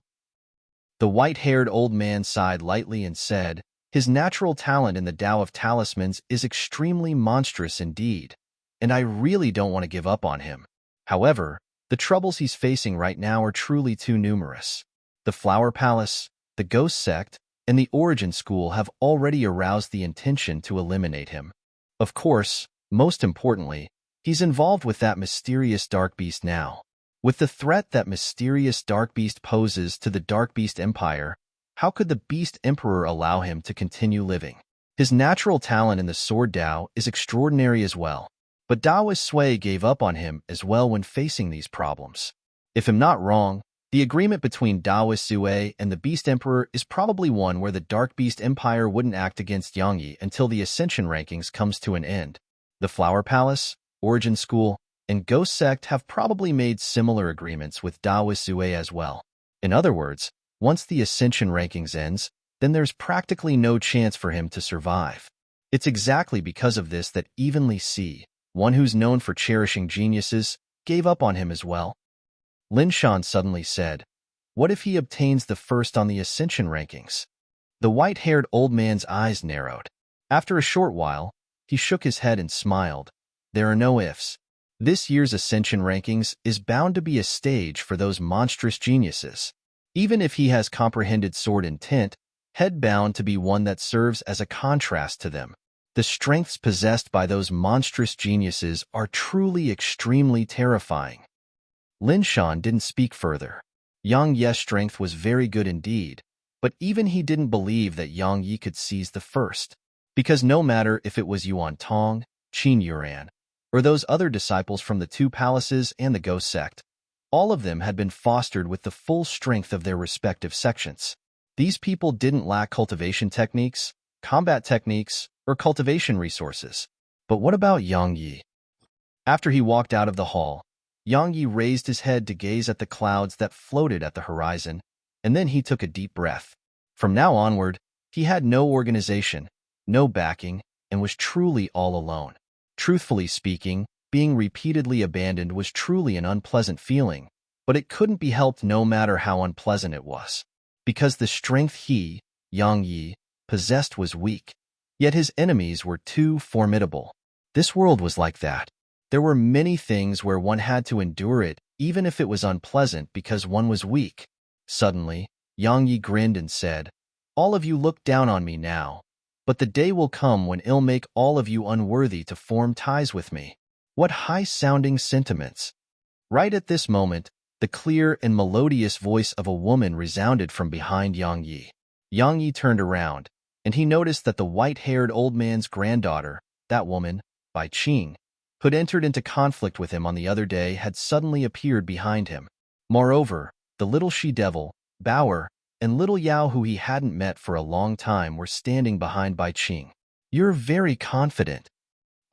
The white-haired old man sighed lightly and said, "His natural talent in the Tao of Talismans is extremely monstrous indeed, and I really don't want to give up on him. However, the troubles he's facing right now are truly too numerous. The Flower Palace, the Ghost Sect, and the Origin School have already aroused the intention to eliminate him. Of course, most importantly, he's involved with that mysterious Dark Beast now. With the threat that mysterious Dark Beast poses to the Dark Beast Empire, how could the Beast Emperor allow him to continue living? His natural talent in the Sword Dao is extraordinary as well, but Daoist Sui gave up on him as well when facing these problems. If I'm not wrong, the agreement between Daoist Sui and the Beast Emperor is probably one where the Dark Beast Empire wouldn't act against Yang Yi until the Ascension rankings comes to an end. The Flower Palace, Origin School, and Ghost Sect have probably made similar agreements with Daoist Sui as well. In other words, once the Ascension rankings ends, then there's practically no chance for him to survive. It's exactly because of this that even Li Si, one who's known for cherishing geniuses, gave up on him as well. Lin Shan suddenly said, "What if he obtains the first on the Ascension rankings?" The white-haired old man's eyes narrowed. After a short while, he shook his head and smiled. "There are no ifs. This year's Ascension rankings is bound to be a stage for those monstrous geniuses. Even if he has comprehended sword intent, head bound to be one that serves as a contrast to them. The strengths possessed by those monstrous geniuses are truly extremely terrifying." Lin Shan didn't speak further. Yang Yi's strength was very good indeed, but even he didn't believe that Yang Yi could seize the first, because no matter if it was Yuan Tong, Qin Yuran, or those other disciples from the two palaces and the Ghost Sect, all of them had been fostered with the full strength of their respective sections. These people didn't lack cultivation techniques, combat techniques, or cultivation resources. But what about Yang Yi? After he walked out of the hall, Yang Yi raised his head to gaze at the clouds that floated at the horizon, and then he took a deep breath. From now onward, he had no organization, no backing, and was truly all alone. Truthfully speaking, being repeatedly abandoned was truly an unpleasant feeling, but it couldn't be helped no matter how unpleasant it was, because the strength he, Yang Yi, possessed was weak, yet his enemies were too formidable. This world was like that. There were many things where one had to endure it, even if it was unpleasant because one was weak. Suddenly, Yang Yi grinned and said, "All of you look down on me now, but the day will come when I'll make all of you unworthy to form ties with me." What high-sounding sentiments! Right at this moment, the clear and melodious voice of a woman resounded from behind Yang Yi. Yang Yi turned around, and he noticed that the white-haired old man's granddaughter, that woman, Bai Qing, who'd entered into conflict with him on the other day, had suddenly appeared behind him. Moreover, the little she-devil, Bauer, and little Yao, who he hadn't met for a long time, were standing behind Bai Qing. "You're very confident."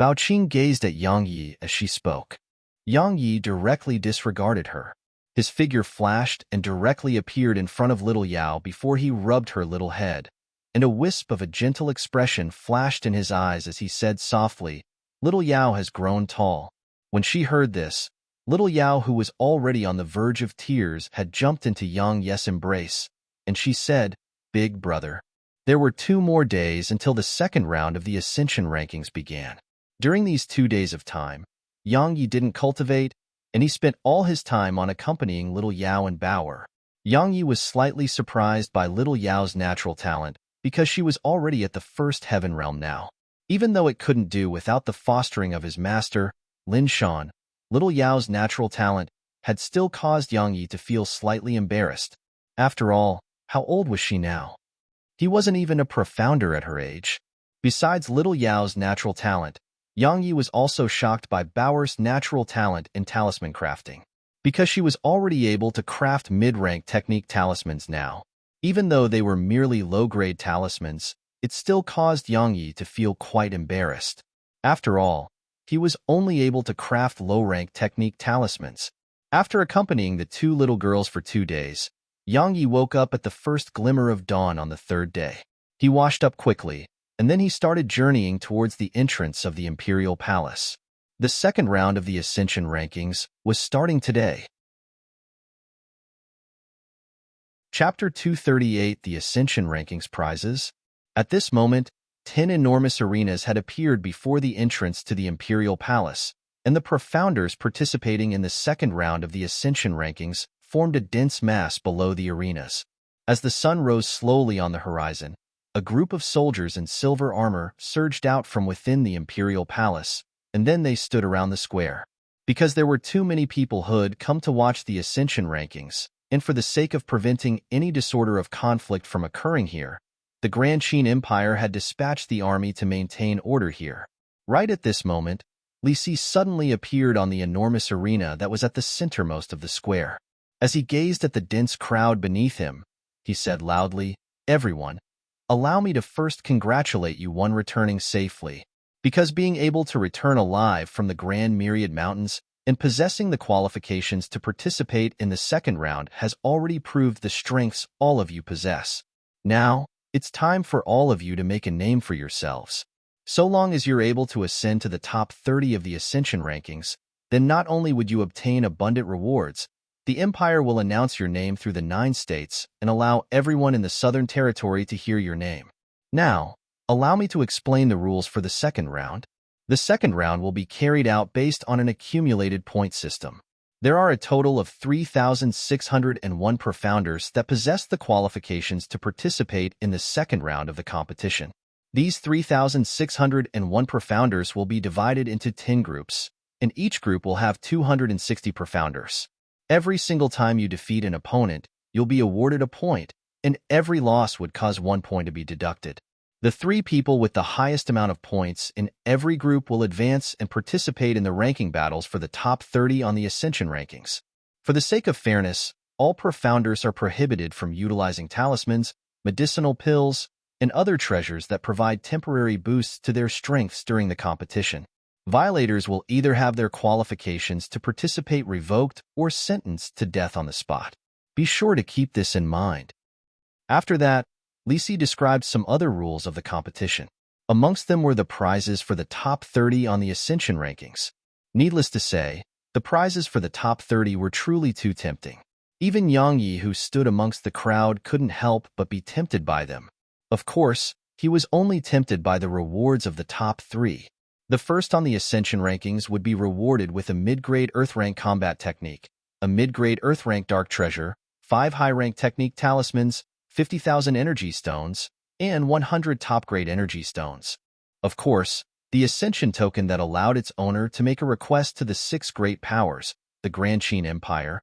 Bao Qing gazed at Yang Yi as she spoke. Yang Yi directly disregarded her. His figure flashed and directly appeared in front of little Yao before he rubbed her little head, and a wisp of a gentle expression flashed in his eyes as he said softly, "Little Yao has grown tall." When she heard this, little Yao, who was already on the verge of tears, had jumped into Yang Yi's embrace, and she said, "Big brother." There were 2 more days until the second round of the Ascension rankings began. During these 2 days of time, Yang Yi didn't cultivate, and he spent all his time on accompanying little Yao and Bauer. Yang Yi was slightly surprised by little Yao's natural talent because she was already at the first heaven realm now. Even though it couldn't do without the fostering of his master, Lin Shan, Little Yao's natural talent had still caused Yang Yi to feel slightly embarrassed. After all, how old was she now? He wasn't even a profounder at her age. Besides Little Yao's natural talent, Yang Yi was also shocked by Bao'er's natural talent in talisman crafting, because she was already able to craft mid-rank technique talismans now. Even though they were merely low-grade talismans, it still caused Yang Yi to feel quite embarrassed. After all, he was only able to craft low-rank technique talismans. After accompanying the two little girls for 2 days, Yang Yi woke up at the first glimmer of dawn on the third day. He washed up quickly, and then he started journeying towards the entrance of the Imperial Palace. The second round of the Ascension rankings was starting today. Chapter 238, The Ascension Rankings Prizes. At this moment, 10 enormous arenas had appeared before the entrance to the Imperial Palace, and the profounders participating in the second round of the Ascension rankings formed a dense mass below the arenas. As the sun rose slowly on the horizon, a group of soldiers in silver armor surged out from within the Imperial Palace, and then they stood around the square. Because there were too many people who had come to watch the Ascension rankings, and for the sake of preventing any disorder of conflict from occurring here, the Grand Qin Empire had dispatched the army to maintain order here. Right at this moment, Li Si suddenly appeared on the enormous arena that was at the centermost of the square. As he gazed at the dense crowd beneath him, he said loudly, "Everyone, allow me to first congratulate you on returning safely, because being able to return alive from the Grand Myriad Mountains and possessing the qualifications to participate in the second round has already proved the strengths all of you possess. Now, it's time for all of you to make a name for yourselves. So long as you're able to ascend to the top 30 of the Ascension rankings, then not only would you obtain abundant rewards, the Empire will announce your name through the 9 states and allow everyone in the Southern Territory to hear your name. Now, allow me to explain the rules for the second round. The second round will be carried out based on an accumulated point system. There are a total of 3,601 profounders that possess the qualifications to participate in the second round of the competition. These 3,601 profounders will be divided into 10 groups, and each group will have 260 profounders. Every single time you defeat an opponent, you'll be awarded a point, and every loss would cause 1 point to be deducted. The 3 people with the highest amount of points in every group will advance and participate in the ranking battles for the top 30 on the Ascension rankings. For the sake of fairness, all profounders are prohibited from utilizing talismans, medicinal pills, and other treasures that provide temporary boosts to their strengths during the competition. Violators will either have their qualifications to participate revoked or sentenced to death on the spot. Be sure to keep this in mind. After that, Li Si described some other rules of the competition. Amongst them were the prizes for the top 30 on the Ascension rankings. Needless to say, the prizes for the top 30 were truly too tempting. Even Yang Yi, who stood amongst the crowd, couldn't help but be tempted by them. Of course, he was only tempted by the rewards of the top 3. The first on the Ascension rankings would be rewarded with a mid-grade Earth-rank combat technique, a mid-grade Earth-rank dark treasure, 5 high-rank technique talismans, 50,000 energy stones, and 100 top-grade energy stones. Of course, the Ascension token that allowed its owner to make a request to the 6 great powers, the Grand Qin Empire,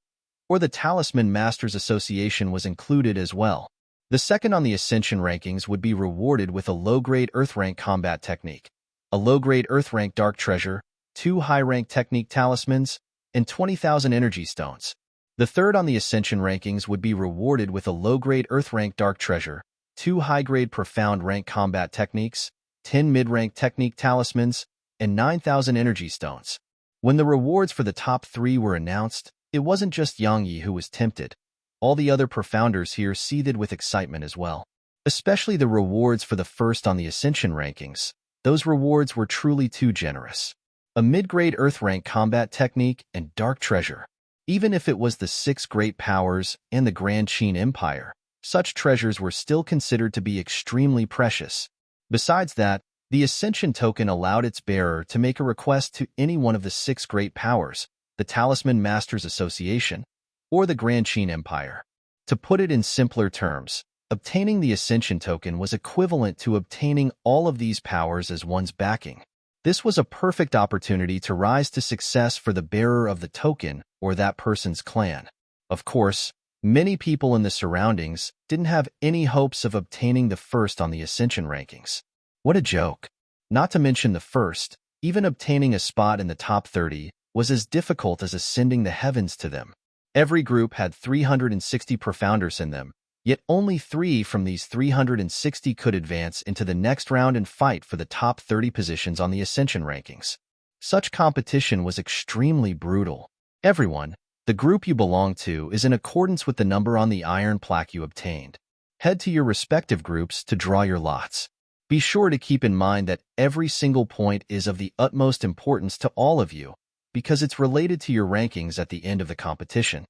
or the Talisman Masters Association was included as well. The second on the Ascension rankings would be rewarded with a low-grade Earth-rank combat technique, a low-grade Earth-rank dark treasure, 2 high-rank technique talismans, and 20,000 energy stones. The third on the Ascension rankings would be rewarded with a low-grade Earth-rank dark treasure, 2 high-grade profound rank combat techniques, 10 mid-rank technique talismans, and 9,000 energy stones. When the rewards for the top 3 were announced, it wasn't just Yang Yi who was tempted. All the other profounders here seethed with excitement as well. Especially the rewards for the first on the Ascension rankings. Those rewards were truly too generous. A mid-grade Earth-rank combat technique and dark treasure. Even if it was the 6 great powers and the Grand Qin Empire, such treasures were still considered to be extremely precious. Besides that, the Ascension token allowed its bearer to make a request to any one of the 6 great powers, the Talisman Masters Association, or the Grand Qin Empire. To put it in simpler terms, obtaining the Ascension token was equivalent to obtaining all of these powers as one's backing. This was a perfect opportunity to rise to success for the bearer of the token or that person's clan. Of course, many people in the surroundings didn't have any hopes of obtaining the first on the ascension rankings. What a joke. Not to mention the first, even obtaining a spot in the top 30 was as difficult as ascending the heavens to them. Every group had 360 profounders in them, yet only 3 from these 360 could advance into the next round and fight for the top 30 positions on the ascension rankings. Such competition was extremely brutal. Everyone, the group you belong to, is in accordance with the number on the iron plaque you obtained. Head to your respective groups to draw your lots. Be sure to keep in mind that every single point is of the utmost importance to all of you, because it's related to your rankings at the end of the competition.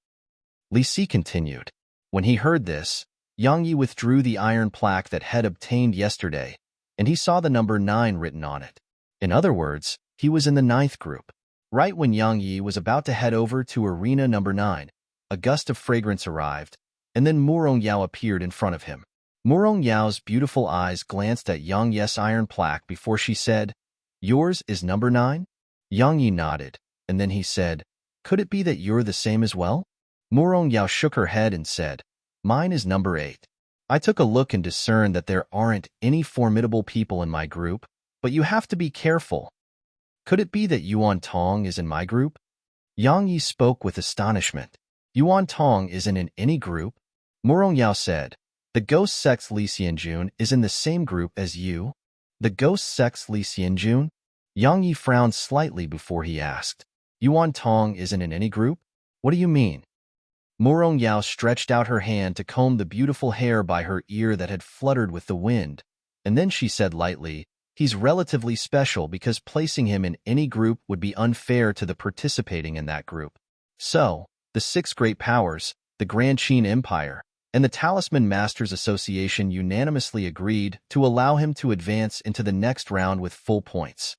Li Si continued. When he heard this, Yang Yi withdrew the iron plaque that had obtained yesterday, and he saw the number 9 written on it. In other words, he was in the 9th group. Right when Yang Yi was about to head over to arena number 9, a gust of fragrance arrived, and then Murong Yao appeared in front of him. Murong Yao's beautiful eyes glanced at Yang Yi's iron plaque before she said, "Yours is number 9? Yang Yi nodded, and then he said, "Could it be that you're the same as well?" Murong Yao shook her head and said, "Mine is number 8. I took a look and discerned that there aren't any formidable people in my group, but you have to be careful. Could it be that Yuan Tong is in my group?" Yang Yi spoke with astonishment. "Yuan Tong isn't in any group?" Murong Yao said, "The ghost sect's Li Xianjun is in the same group as you." "The ghost sect's Li Xianjun?" Yang Yi frowned slightly before he asked, "Yuan Tong isn't in any group? What do you mean?" Murong Yao stretched out her hand to comb the beautiful hair by her ear that had fluttered with the wind, and then she said lightly, "He's relatively special because placing him in any group would be unfair to the participating in that group. So, the 6 great powers, the Grand Qin Empire, and the Talisman Masters Association unanimously agreed to allow him to advance into the next round with full points."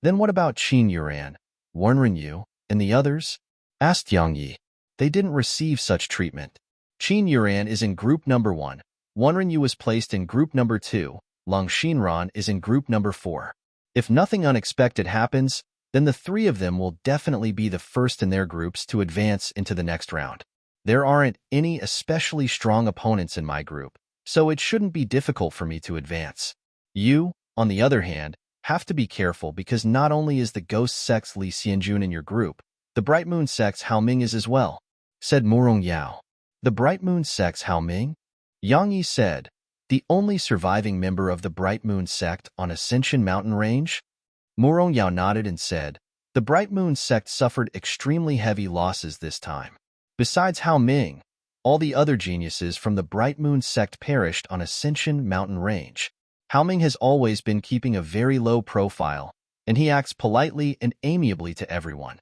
"Then what about Qin Yuan, Wen Yu, and the others?" asked Yang Yi. "They didn't receive such treatment. Qin Yuan is in group number 1, Wen Yu was placed in group number 2, Long Xinran is in group number 4. If nothing unexpected happens, then the 3 of them will definitely be the first in their groups to advance into the next round. There aren't any especially strong opponents in my group, so it shouldn't be difficult for me to advance. You, on the other hand, have to be careful because not only is the ghost sect's Li Xianjun in your group, the Bright Moon sect's Hao Ming is as well," said Murong Yao. "The Bright Moon sect's Hao Ming?" Yang Yi said, "The only surviving member of the Bright Moon sect on Ascension Mountain Range?" Murong Yao nodded and said, "The Bright Moon sect suffered extremely heavy losses this time. Besides Hao Ming, all the other geniuses from the Bright Moon sect perished on Ascension Mountain Range. Hao Ming has always been keeping a very low profile, and he acts politely and amiably to everyone.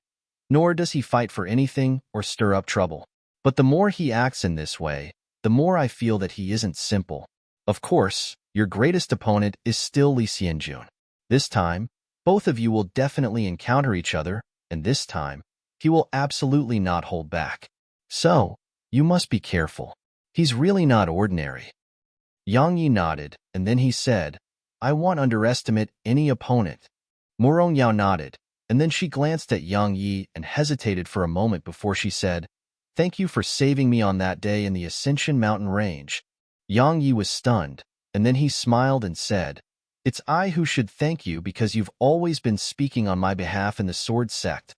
Nor does he fight for anything or stir up trouble. But the more he acts in this way, the more I feel that he isn't simple. Of course, your greatest opponent is still Li Xianjun. This time, both of you will definitely encounter each other, and this time, he will absolutely not hold back. So, you must be careful. He's really not ordinary." Yang Yi nodded, and then he said, "I won't underestimate any opponent." Murong Yao nodded, and then she glanced at Yang Yi and hesitated for a moment before she said, "Thank you for saving me on that day in the Ascension Mountain Range." Yang Yi was stunned, and then he smiled and said, "It's I who should thank you because you've always been speaking on my behalf in the Sword Sect."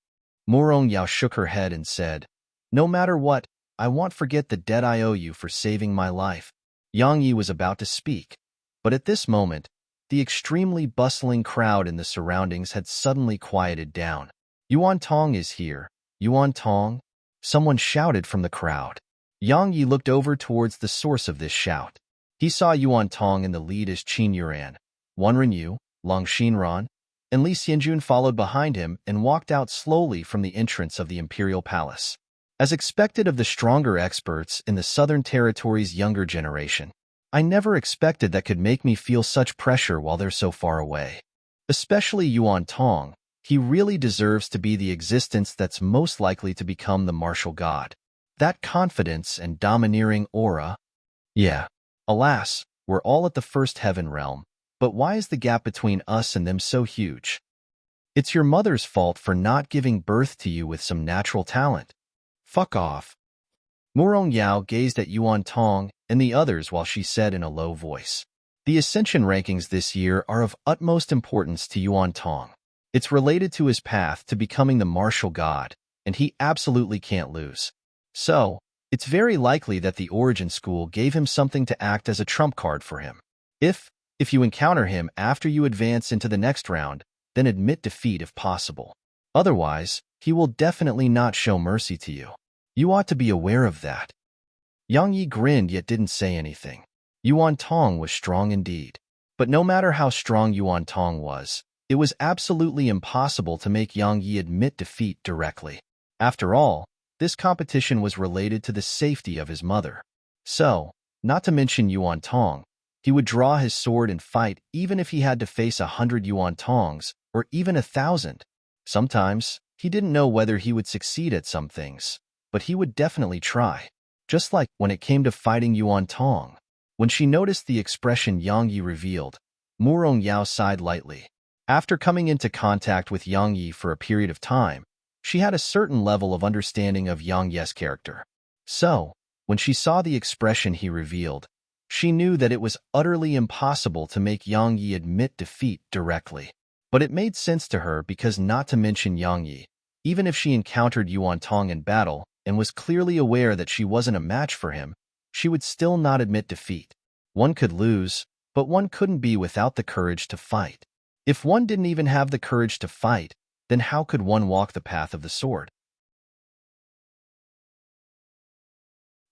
Murong Yao shook her head and said, "No matter what, I won't forget the debt I owe you for saving my life." Yang Yi was about to speak, but at this moment, the extremely bustling crowd in the surroundings had suddenly quieted down. "Yuan Tong is here. Yuan Tong?" someone shouted from the crowd. Yang Yi looked over towards the source of this shout. He saw Yuan Tong in the lead as Qin Yuan, Wen Yu, Long Xinran, and Li Xianjun followed behind him and walked out slowly from the entrance of the Imperial Palace. As expected of the stronger experts in the Southern Territory's younger generation, I never expected that could make me feel such pressure while they're so far away. Especially Yuan Tong, he really deserves to be the existence that's most likely to become the martial god. That confidence and domineering aura. Yeah. Alas, we're all at the first heaven realm, but why is the gap between us and them so huge? It's your mother's fault for not giving birth to you with some natural talent. Fuck off. Murong Yao gazed at Yuan Tong and the others while she said in a low voice, "The ascension rankings this year are of utmost importance to Yuan Tong. It's related to his path to becoming the martial god, and he absolutely can't lose. So, it's very likely that the Origin School gave him something to act as a trump card for him. If you encounter him after you advance into the next round, then admit defeat if possible. Otherwise, he will definitely not show mercy to you. You ought to be aware of that." Yang Yi grinned yet didn't say anything. Yuan Tong was strong indeed. But no matter how strong Yuan Tong was, it was absolutely impossible to make Yang Yi admit defeat directly. After all, this competition was related to the safety of his mother. So, not to mention Yuan Tong, he would draw his sword and fight even if he had to face 100 Yuan Tongs, or even 1,000. Sometimes, he didn't know whether he would succeed at some things, but he would definitely try. Just like when it came to fighting Yuan Tong. When she noticed the expression Yang Yi revealed, Murong Yao sighed lightly. After coming into contact with Yang Yi for a period of time, she had a certain level of understanding of Yang Yi's character. So, when she saw the expression he revealed, she knew that it was utterly impossible to make Yang Yi admit defeat directly. But it made sense to her because not to mention Yang Yi, even if she encountered Yuan Tong in battle and was clearly aware that she wasn't a match for him, she would still not admit defeat. One could lose, but one couldn't be without the courage to fight. If one didn't even have the courage to fight, then how could one walk the path of the sword?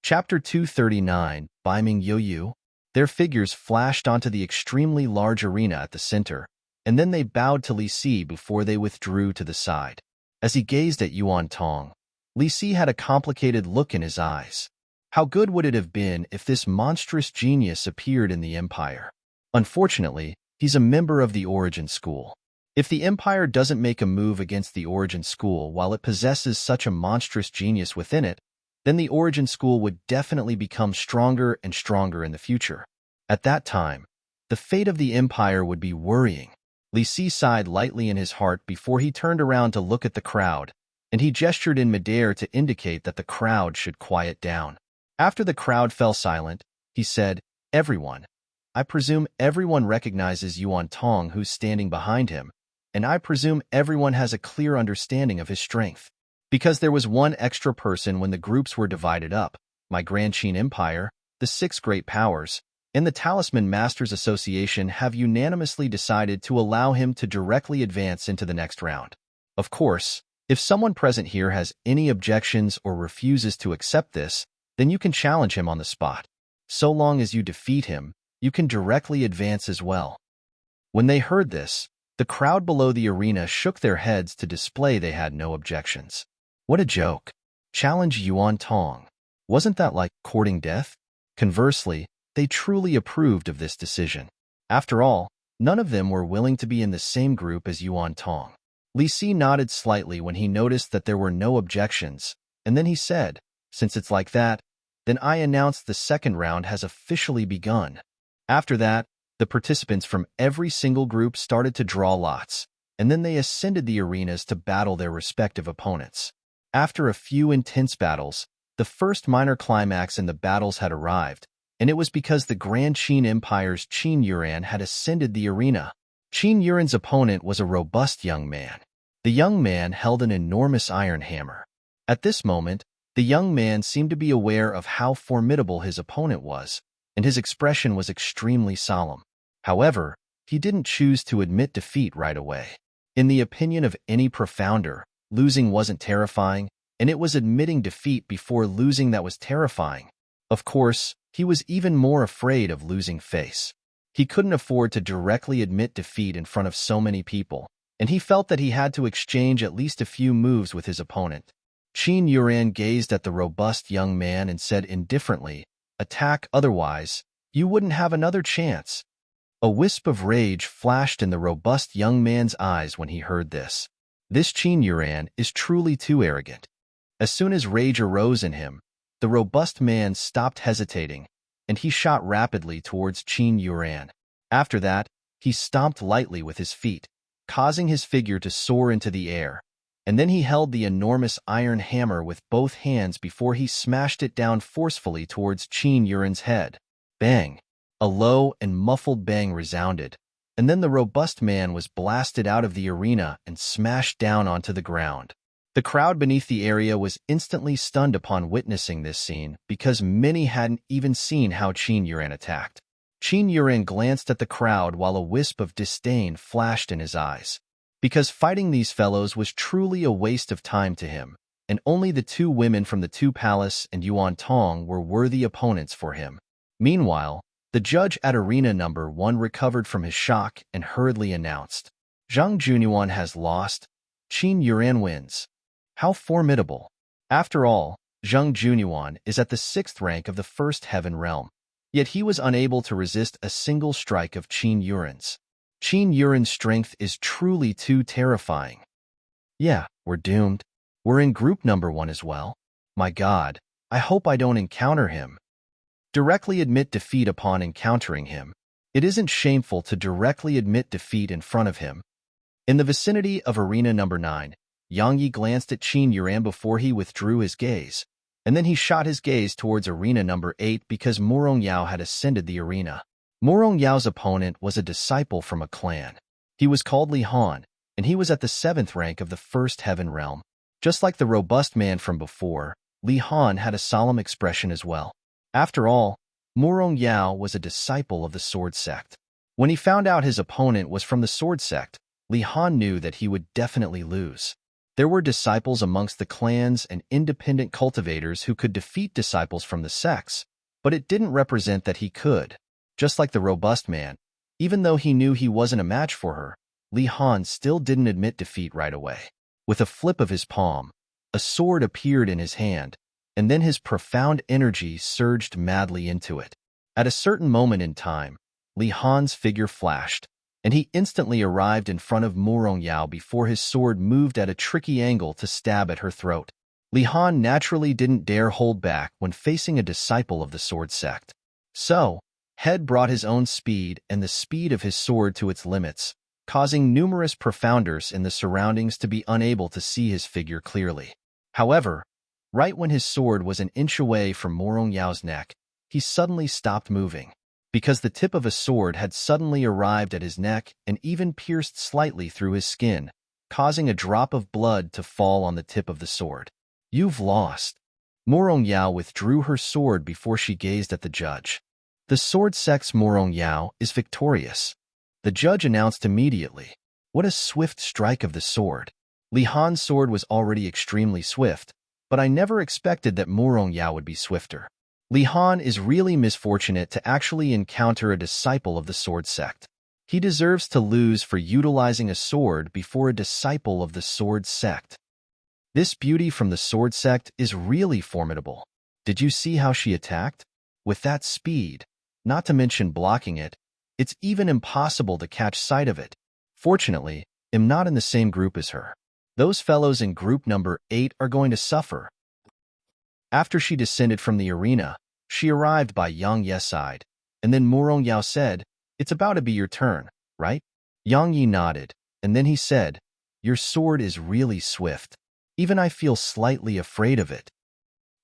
Chapter 239, Biming Yoyu. Their figures flashed onto the extremely large arena at the center, and then they bowed to Li Si before they withdrew to the side. As he gazed at Yuan Tong, Li Si had a complicated look in his eyes. How good would it have been if this monstrous genius appeared in the Empire? Unfortunately, he's a member of the Origin School. If the Empire doesn't make a move against the Origin School while it possesses such a monstrous genius within it, then the Origin School would definitely become stronger and stronger in the future. At that time, the fate of the Empire would be worrying. Li Si sighed lightly in his heart before he turned around to look at the crowd, and he gestured in midair to indicate that the crowd should quiet down. After the crowd fell silent, he said, "Everyone, I presume everyone recognizes Yuan Tong who's standing behind him, and I presume everyone has a clear understanding of his strength. Because there was one extra person when the groups were divided up, my Grand Qin Empire, the 6 Great Powers, and the Talisman Masters Association have unanimously decided to allow him to directly advance into the next round. Of course, if someone present here has any objections or refuses to accept this, then you can challenge him on the spot. So long as you defeat him, you can directly advance as well." When they heard this, the crowd below the arena shook their heads to display they had no objections. What a joke. Challenge Yuan Tong. Wasn't that like courting death? Conversely, they truly approved of this decision. After all, none of them were willing to be in the same group as Yuan Tong. Li Si nodded slightly when he noticed that there were no objections, and then he said, "Since it's like that, then I announce the second round has officially begun." After that, the participants from every single group started to draw lots, and then they ascended the arenas to battle their respective opponents. After a few intense battles, the first minor climax in the battles had arrived, and it was because the Grand Qin Empire's Qin Yuan had ascended the arena. Qin Yuan's opponent was a robust young man. The young man held an enormous iron hammer. At this moment, the young man seemed to be aware of how formidable his opponent was, and his expression was extremely solemn. However, he didn't choose to admit defeat right away. In the opinion of any profounder, losing wasn't terrifying, and it was admitting defeat before losing that was terrifying. Of course, he was even more afraid of losing face. He couldn't afford to directly admit defeat in front of so many people, and he felt that he had to exchange at least a few moves with his opponent. Qin Yuan gazed at the robust young man and said indifferently, "Attack, otherwise, you wouldn't have another chance." A wisp of rage flashed in the robust young man's eyes when he heard this. This Qin Yuan is truly too arrogant. As soon as rage arose in him, the robust man stopped hesitating, and he shot rapidly towards Qin Yuan. After that, he stomped lightly with his feet, causing his figure to soar into the air, and then he held the enormous iron hammer with both hands before he smashed it down forcefully towards Qin Yuren's head. Bang! A low and muffled bang resounded, and then the robust man was blasted out of the arena and smashed down onto the ground. The crowd beneath the area was instantly stunned upon witnessing this scene because many hadn't even seen how Qin Yuren attacked. Qin Yuren glanced at the crowd while a wisp of disdain flashed in his eyes. Because fighting these fellows was truly a waste of time to him, and only the two women from the Two Palace and Yuan Tong were worthy opponents for him. Meanwhile, the judge at Arena Number 1 recovered from his shock and hurriedly announced, "Zhang Junyuan has lost. Qin Yuren wins." How formidable! After all, Zhang Junyuan is at the 6th rank of the First Heaven Realm. Yet he was unable to resist a single strike of Qin Yuren's. Qin Yuren's strength is truly too terrifying. Yeah, we're doomed. We're in group number 1 as well. My God, I hope I don't encounter him. Directly admit defeat upon encountering him. It isn't shameful to directly admit defeat in front of him. In the vicinity of Arena Number 9, Yang Yi glanced at Qin Yuren before he withdrew his gaze, and then he shot his gaze towards Arena Number 8 because Murong Yao had ascended the arena. Murong Yao's opponent was a disciple from a clan. He was called Li Han, and he was at the 7th rank of the First Heaven Realm. Just like the robust man from before, Li Han had a solemn expression as well. After all, Murong Yao was a disciple of the Sword Sect. When he found out his opponent was from the Sword Sect, Li Han knew that he would definitely lose. There were disciples amongst the clans and independent cultivators who could defeat disciples from the sects, but it didn't represent that he could. Just like the robust man, even though he knew he wasn't a match for her, Li Han still didn't admit defeat right away. With a flip of his palm, a sword appeared in his hand, and then his profound energy surged madly into it. At a certain moment in time, Li Han's figure flashed, and he instantly arrived in front of Murong Yao before his sword moved at a tricky angle to stab at her throat. Li Han naturally didn't dare hold back when facing a disciple of the Sword Sect. So, Head brought his own speed and the speed of his sword to its limits, causing numerous profounders in the surroundings to be unable to see his figure clearly. However, right when his sword was an inch away from Murong Yao's neck, he suddenly stopped moving, because the tip of a sword had suddenly arrived at his neck and even pierced slightly through his skin, causing a drop of blood to fall on the tip of the sword. "You've lost." Murong Yao withdrew her sword before she gazed at the judge. "The Sword Sect's Murong Yao is victorious," the judge announced immediately. What a swift strike of the sword. Li Han's sword was already extremely swift, but I never expected that Murong Yao would be swifter. Li Han is really misfortunate to actually encounter a disciple of the Sword Sect. He deserves to lose for utilizing a sword before a disciple of the Sword Sect. This beauty from the Sword Sect is really formidable. Did you see how she attacked? With that speed, not to mention blocking it, it's even impossible to catch sight of it. Fortunately, I'm not in the same group as her. Those fellows in group number 8 are going to suffer. After she descended from the arena, she arrived by Yang Ye's side, and then Murong Yao said, "It's about to be your turn, right?" Yang Yi nodded, and then he said, "Your sword is really swift. Even I feel slightly afraid of it."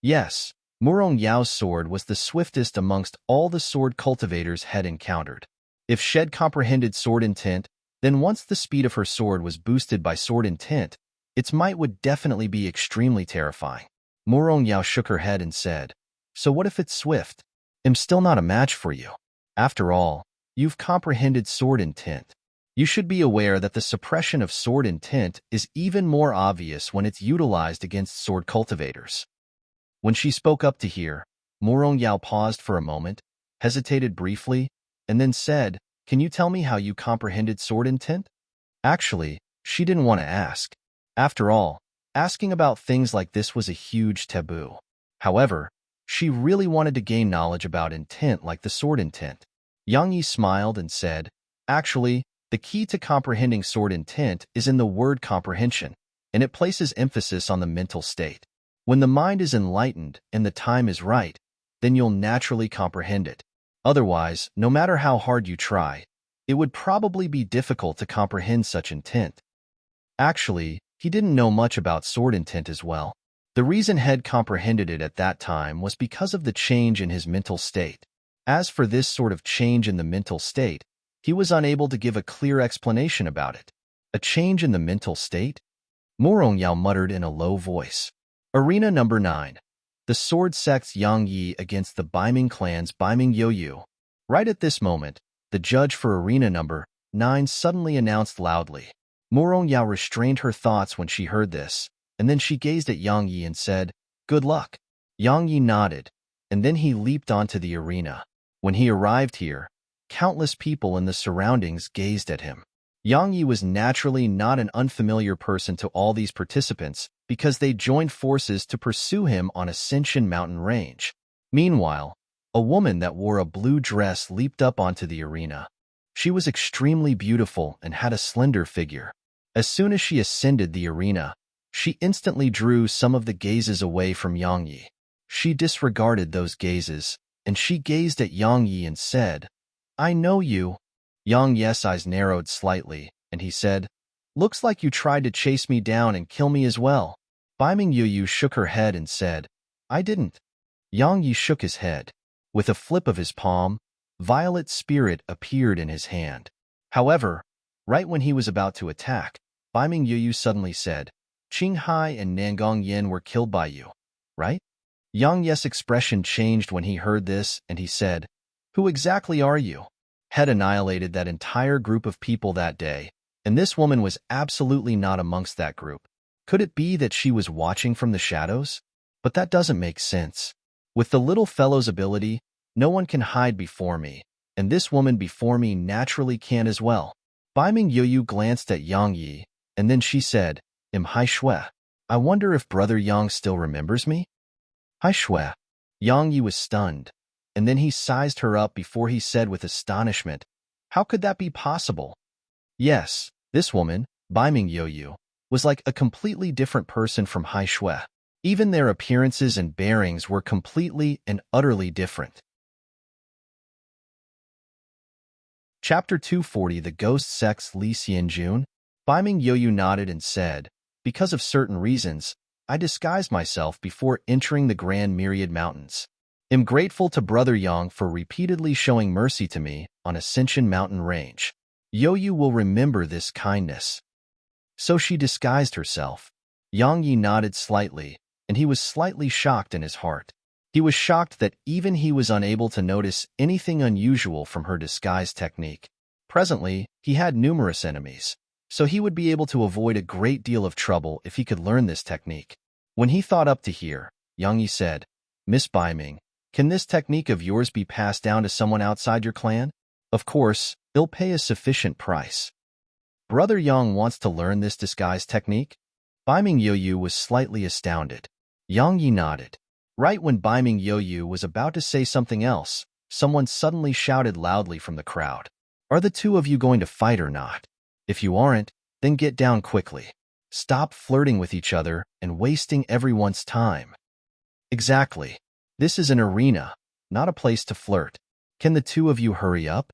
Yes, Murong Yao's sword was the swiftest amongst all the sword cultivators had encountered. If Shed comprehended sword intent, then once the speed of her sword was boosted by sword intent, its might would definitely be extremely terrifying. Murong Yao shook her head and said, "So what if it's swift? I'm still not a match for you. After all, you've comprehended sword intent. You should be aware that the suppression of sword intent is even more obvious when it's utilized against sword cultivators." When she spoke up to hear, Murong Yao paused for a moment, hesitated briefly, and then said, "Can you tell me how you comprehended sword intent?" Actually, she didn't want to ask. After all, asking about things like this was a huge taboo. However, she really wanted to gain knowledge about intent like the sword intent. Yang Yi smiled and said, "Actually, the key to comprehending sword intent is in the word comprehension, and it places emphasis on the mental state. When the mind is enlightened and the time is right, then you'll naturally comprehend it. Otherwise, no matter how hard you try, it would probably be difficult to comprehend such intent. Actually, he didn't know much about sword intent as well. The reason Head comprehended it at that time was because of the change in his mental state. As for this sort of change in the mental state, he was unable to give a clear explanation about it. A change in the mental state? Morong Yao muttered in a low voice. Arena number 9. The sword sect's Yang Yi against the Baiming clan's Baiming Yoyu. Right at this moment, the judge for arena number 9 suddenly announced loudly. Morong Yao restrained her thoughts when she heard this, and then she gazed at Yang Yi and said, "Good luck." Yang Yi nodded, and then he leaped onto the arena. When he arrived here, countless people in the surroundings gazed at him. Yang Yi was naturally not an unfamiliar person to all these participants because they joined forces to pursue him on Ascension Mountain Range. Meanwhile, a woman that wore a blue dress leaped up onto the arena. She was extremely beautiful and had a slender figure. As soon as she ascended the arena, she instantly drew some of the gazes away from Yang Yi. She disregarded those gazes, and she gazed at Yang Yi and said, "I know you." Yang Yi's eyes narrowed slightly, and he said, "Looks like you tried to chase me down and kill me as well." Baiming Yoyu shook her head and said, "I didn't." Yang Yi shook his head. With a flip of his palm, Violet Spirit appeared in his hand. However, right when he was about to attack, Baiming Yoyu suddenly said, "Qinghai and Nangong Yin were killed by you, right?" Yang Yi's expression changed when he heard this, and he said, "Who exactly are you?" Had annihilated that entire group of people that day, and this woman was absolutely not amongst that group. Could it be that she was watching from the shadows? But that doesn't make sense. With the little fellow's ability, no one can hide before me, and this woman before me naturally can as well. Baiming Yoyu glanced at Yang Yi, and then she said, Hai Shui. I wonder if Brother Yang still remembers me? Hai Shui. Yang Yi was stunned, and then he sized her up before he said with astonishment, "How could that be possible?" Yes, this woman, Baiming Yoyu, was like a completely different person from Hai Shui. Even their appearances and bearings were completely and utterly different. Chapter 240 The Ghost Sect's Li Xianjun. Baiming Yoyu nodded and said, "Because of certain reasons, I disguised myself before entering the Grand Myriad Mountains. Am grateful to Brother Yang for repeatedly showing mercy to me on Ascension Mountain Range. Yoyu will remember this kindness." So she disguised herself. Yang Yi nodded slightly, and he was slightly shocked in his heart. He was shocked that even he was unable to notice anything unusual from her disguise technique. Presently, he had numerous enemies, so he would be able to avoid a great deal of trouble if he could learn this technique. When he thought up to here, Yang Yi said, "Miss Baiming, can this technique of yours be passed down to someone outside your clan? Of course, they'll pay a sufficient price." Brother Yang wants to learn this disguise technique? Baiming Yoyu was slightly astounded. Yang Yi nodded. Right when Baiming Yoyu was about to say something else, someone suddenly shouted loudly from the crowd, "Are the two of you going to fight or not? If you aren't, then get down quickly. Stop flirting with each other and wasting everyone's time." Exactly. This is an arena, not a place to flirt. Can the two of you hurry up?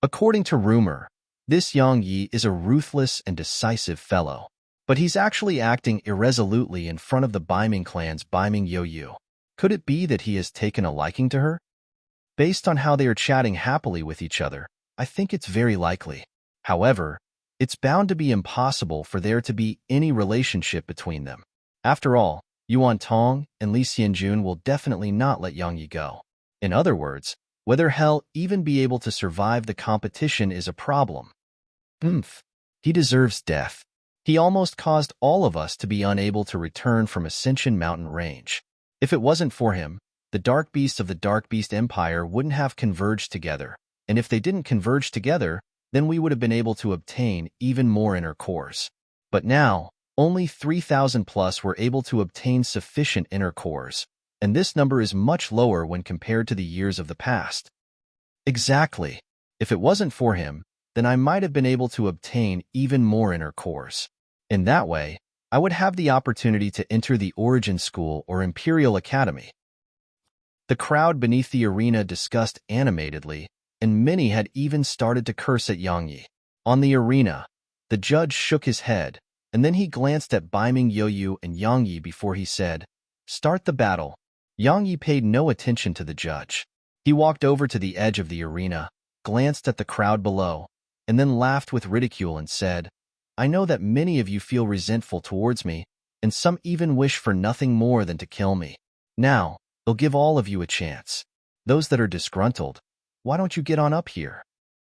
According to rumor, this Yang Yi is a ruthless and decisive fellow. But he's actually acting irresolutely in front of the Baiming clan's Baiming Yoyu. Could it be that he has taken a liking to her? Based on how they are chatting happily with each other, I think it's very likely. However, it's bound to be impossible for there to be any relationship between them. After all, Yuan Tong and Li Xianjun will definitely not let Yang Yi go. In other words, whether he'll even be able to survive the competition is a problem. He deserves death. He almost caused all of us to be unable to return from Ascension Mountain Range. If it wasn't for him, the Dark Beasts of the Dark Beast Empire wouldn't have converged together, and if they didn't converge together, then we would have been able to obtain even more inner cores. But now, only 3,000 plus were able to obtain sufficient inner cores, and this number is much lower when compared to the years of the past. Exactly. If it wasn't for him, then I might have been able to obtain even more inner cores. In that way, I would have the opportunity to enter the Origin School or Imperial Academy. The crowd beneath the arena discussed animatedly, and many had even started to curse at Yang Yi. On the arena, the judge shook his head, and then he glanced at Baiming Yoyu and Yang Yi before he said, "Start the battle." Yang Yi paid no attention to the judge. He walked over to the edge of the arena, glanced at the crowd below, and then laughed with ridicule and said, "I know that many of you feel resentful towards me, and some even wish for nothing more than to kill me. Now, I'll give all of you a chance. Those that are disgruntled, why don't you get on up here?"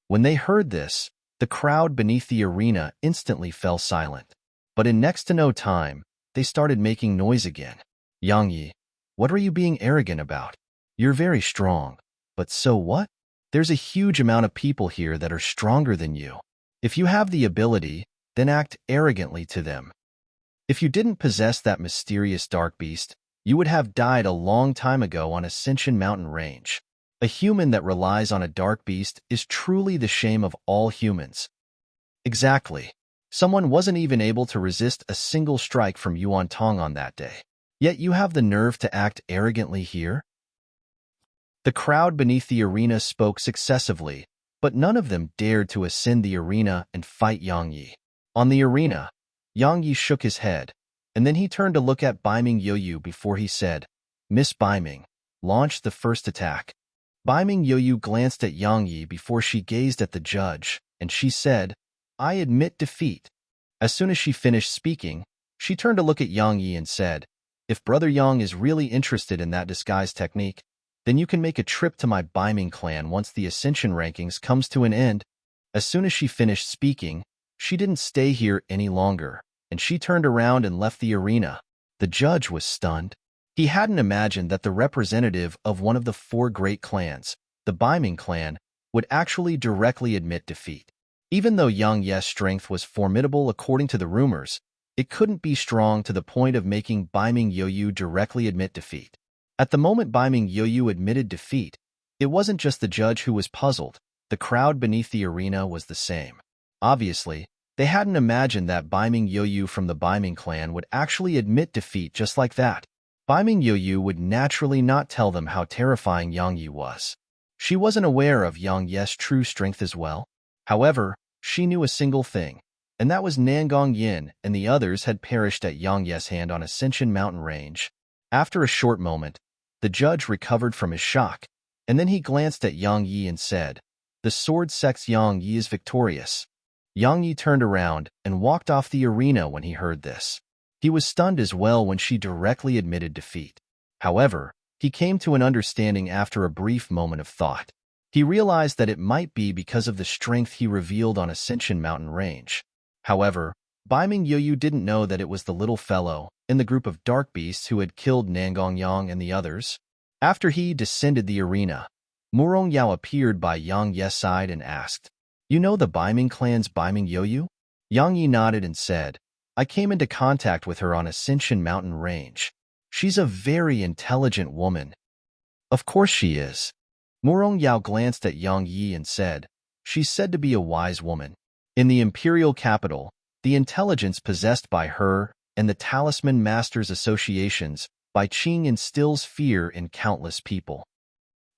When they heard this, the crowd beneath the arena instantly fell silent. But in next to no time, they started making noise again. "Yang Yi, what are you being arrogant about? You're very strong. But so what? There's a huge amount of people here that are stronger than you. If you have the ability, then act arrogantly to them. If you didn't possess that mysterious dark beast, you would have died a long time ago on Ascension Mountain Range. A human that relies on a dark beast is truly the shame of all humans." Exactly. Someone wasn't even able to resist a single strike from Yuan Tong on that day. Yet you have the nerve to act arrogantly here? The crowd beneath the arena spoke successively, but none of them dared to ascend the arena and fight Yang Yi. On the arena, Yang Yi shook his head, and then he turned to look at Baiming Yoyu before he said, "Miss Baiming, launch the first attack." Baiming Yoyu glanced at Yang Yi before she gazed at the judge, and she said, "I admit defeat." As soon as she finished speaking, she turned to look at Yang Yi and said, "If Brother Yang is really interested in that disguise technique, then you can make a trip to my Baiming clan once the Ascension rankings comes to an end." As soon as she finished speaking, she didn't stay here any longer, and she turned around and left the arena. The judge was stunned. He hadn't imagined that the representative of one of the four great clans, the Baiming clan, would actually directly admit defeat. Even though Yang Ye's strength was formidable according to the rumors, it couldn't be strong to the point of making Baiming Yoyu directly admit defeat. At the moment Baiming Yoyu admitted defeat, it wasn't just the judge who was puzzled. The crowd beneath the arena was the same. Obviously, they hadn't imagined that Baiming Yoyu from the Baiming clan would actually admit defeat just like that. Baiming Yoyu would naturally not tell them how terrifying Yang Yi was. She wasn't aware of Yang Ye's true strength as well. However, she knew a single thing, and that was Nangong Yin and the others had perished at Yang Ye's hand on Ascension Mountain Range. After a short moment, the judge recovered from his shock, and then he glanced at Yang Yi and said, "The sword sect's Yang Yi is victorious." Yang Yi turned around and walked off the arena when he heard this. He was stunned as well when she directly admitted defeat. However, he came to an understanding after a brief moment of thought. He realized that it might be because of the strength he revealed on Ascension Mountain Range. However, Baiming Yoyu didn't know that it was the little fellow in the group of dark beasts who had killed Nangong Yang and the others. After he descended the arena, Murong Yao appeared by Yang Ye's side and asked, "You know the Baiming clan's Baiming Yoyu?" Yang Yi nodded and said, "I came into contact with her on Ascension Mountain Range. She's a very intelligent woman." "Of course she is." Murong Yao glanced at Yang Yi and said, "She's said to be a wise woman. In the imperial capital, the intelligence possessed by her and the Talisman Masters Associations by Qing instills fear in countless people."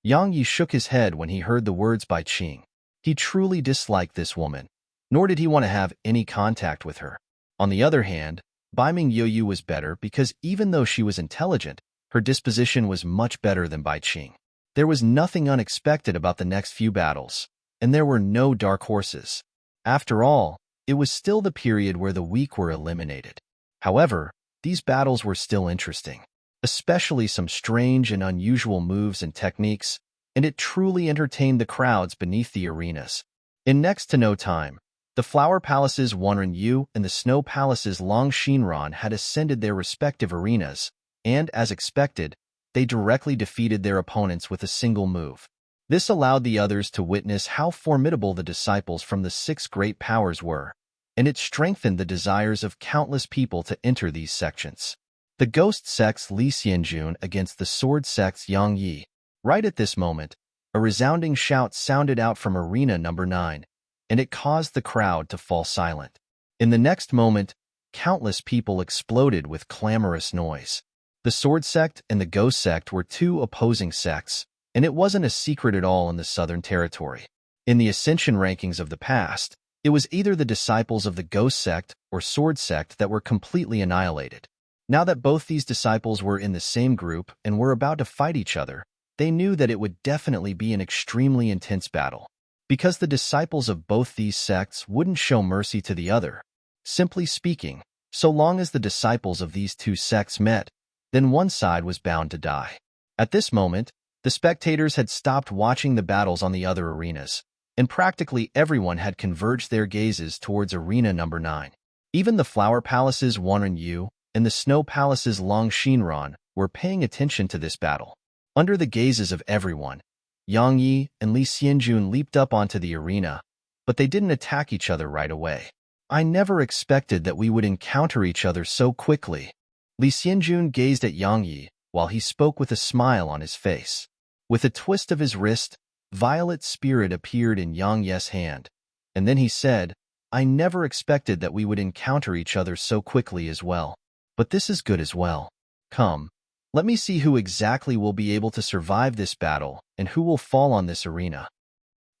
Yang Yi shook his head when he heard the words by Qing. He truly disliked this woman, nor did he want to have any contact with her. On the other hand, Baiming Yoyu was better because even though she was intelligent, her disposition was much better than Bai Qing. There was nothing unexpected about the next few battles, and there were no dark horses. After all, it was still the period where the weak were eliminated. However, these battles were still interesting, especially some strange and unusual moves and techniques, and it truly entertained the crowds beneath the arenas. In next to no time, the Flower Palaces Wanren-Yu and the Snow Palaces Long-Shinran had ascended their respective arenas, and, as expected, they directly defeated their opponents with a single move. This allowed the others to witness how formidable the disciples from the six great powers were, and it strengthened the desires of countless people to enter these sections. The Ghost sect's Li Xianjun against the Sword sect's Yang Yi. Right at this moment, a resounding shout sounded out from Arena Number 9, and it caused the crowd to fall silent. In the next moment, countless people exploded with clamorous noise. The Sword sect and the Ghost sect were two opposing sects, and it wasn't a secret at all in the Southern Territory. In the ascension rankings of the past, it was either the disciples of the Ghost Sect or Sword Sect that were completely annihilated. Now that both these disciples were in the same group and were about to fight each other, they knew that it would definitely be an extremely intense battle. Because the disciples of both these sects wouldn't show mercy to the other. Simply speaking, so long as the disciples of these two sects met, then one side was bound to die. At this moment, the spectators had stopped watching the battles on the other arenas, and practically everyone had converged their gazes towards arena number 9. Even the Flower Palace's Wanren-yu and the Snow Palace's Long Shinran were paying attention to this battle. Under the gazes of everyone, Yang Yi and Li Xianjun leaped up onto the arena, but they didn't attack each other right away. I never expected that we would encounter each other so quickly. Li Xianjun gazed at Yang Yi while he spoke with a smile on his face. With a twist of his wrist, Violet Spirit appeared in Yang Yi's hand, and then he said, I never expected that we would encounter each other so quickly as well. But this is good as well. Come, let me see who exactly will be able to survive this battle and who will fall on this arena.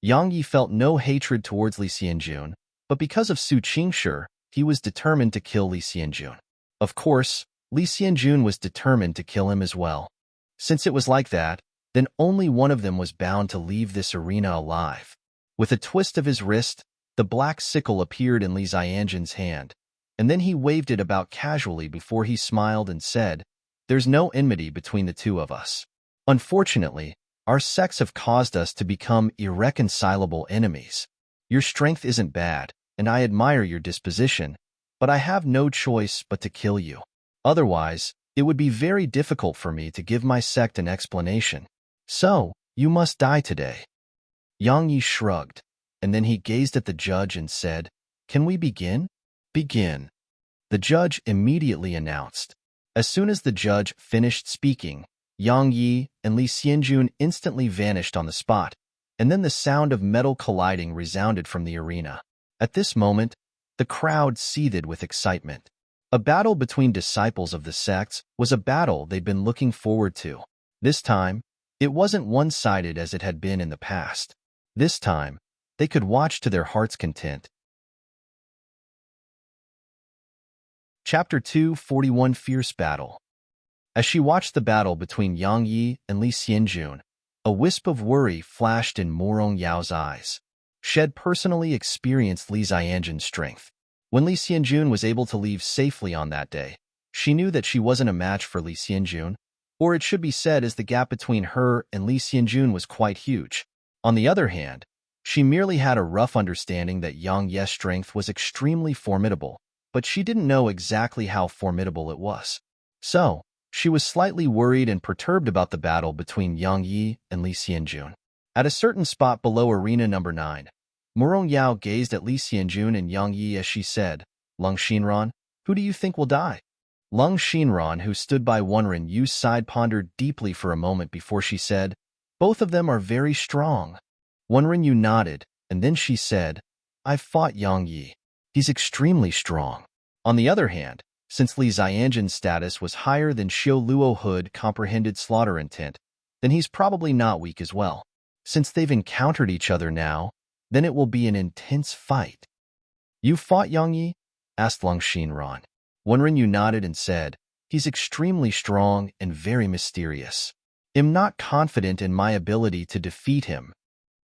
Yang Yi felt no hatred towards Li Xianjun, but because of Su Qingshi, he was determined to kill Li Xianjun. Of course, Li Xianjun was determined to kill him as well. Since it was like that, then only one of them was bound to leave this arena alive. With a twist of his wrist, the black sickle appeared in Li Xianjun's hand, and then he waved it about casually before he smiled and said, There's no enmity between the two of us. Unfortunately, our sects have caused us to become irreconcilable enemies. Your strength isn't bad, and I admire your disposition, but I have no choice but to kill you. Otherwise, it would be very difficult for me to give my sect an explanation. So, you must die today. Yang Yi shrugged, and then he gazed at the judge and said, Can we begin? Begin. The judge immediately announced. As soon as the judge finished speaking, Yang Yi and Li Xianjun instantly vanished on the spot, and then the sound of metal colliding resounded from the arena. At this moment, the crowd seethed with excitement. A battle between disciples of the sects was a battle they'd been looking forward to. This time, it wasn't one-sided as it had been in the past. This time, they could watch to their heart's content. Chapter 241 Fierce Battle. As she watched the battle between Yang Yi and Li Xianjun, a wisp of worry flashed in Morong Yao's eyes. She had personally experienced Li Xianjun's strength. When Li Xianjun was able to leave safely on that day, she knew that she wasn't a match for Li Xianjun, or it should be said as the gap between her and Li Xianjun was quite huge. On the other hand, she merely had a rough understanding that Yang Yi's strength was extremely formidable, but she didn't know exactly how formidable it was. So, she was slightly worried and perturbed about the battle between Yang Yi and Li Xianjun. At a certain spot below arena number 9, Morong Yao gazed at Li Xianjun and Yang Yi as she said, Long Shinran, who do you think will die? Long Shinran, who stood by Wanren-yu's side, pondered deeply for a moment before she said, Both of them are very strong. Wanren-yu nodded, and then she said, I've fought Yang Yi. He's extremely strong. On the other hand, since Li Xianjun's status was higher than Xiao Luo Hood comprehended slaughter intent, then he's probably not weak as well. Since they've encountered each other now, then it will be an intense fight. You fought Yang Yi? Asked Long Shinran. Wanren-yu nodded and said, He's extremely strong and very mysterious. I'm not confident in my ability to defeat him.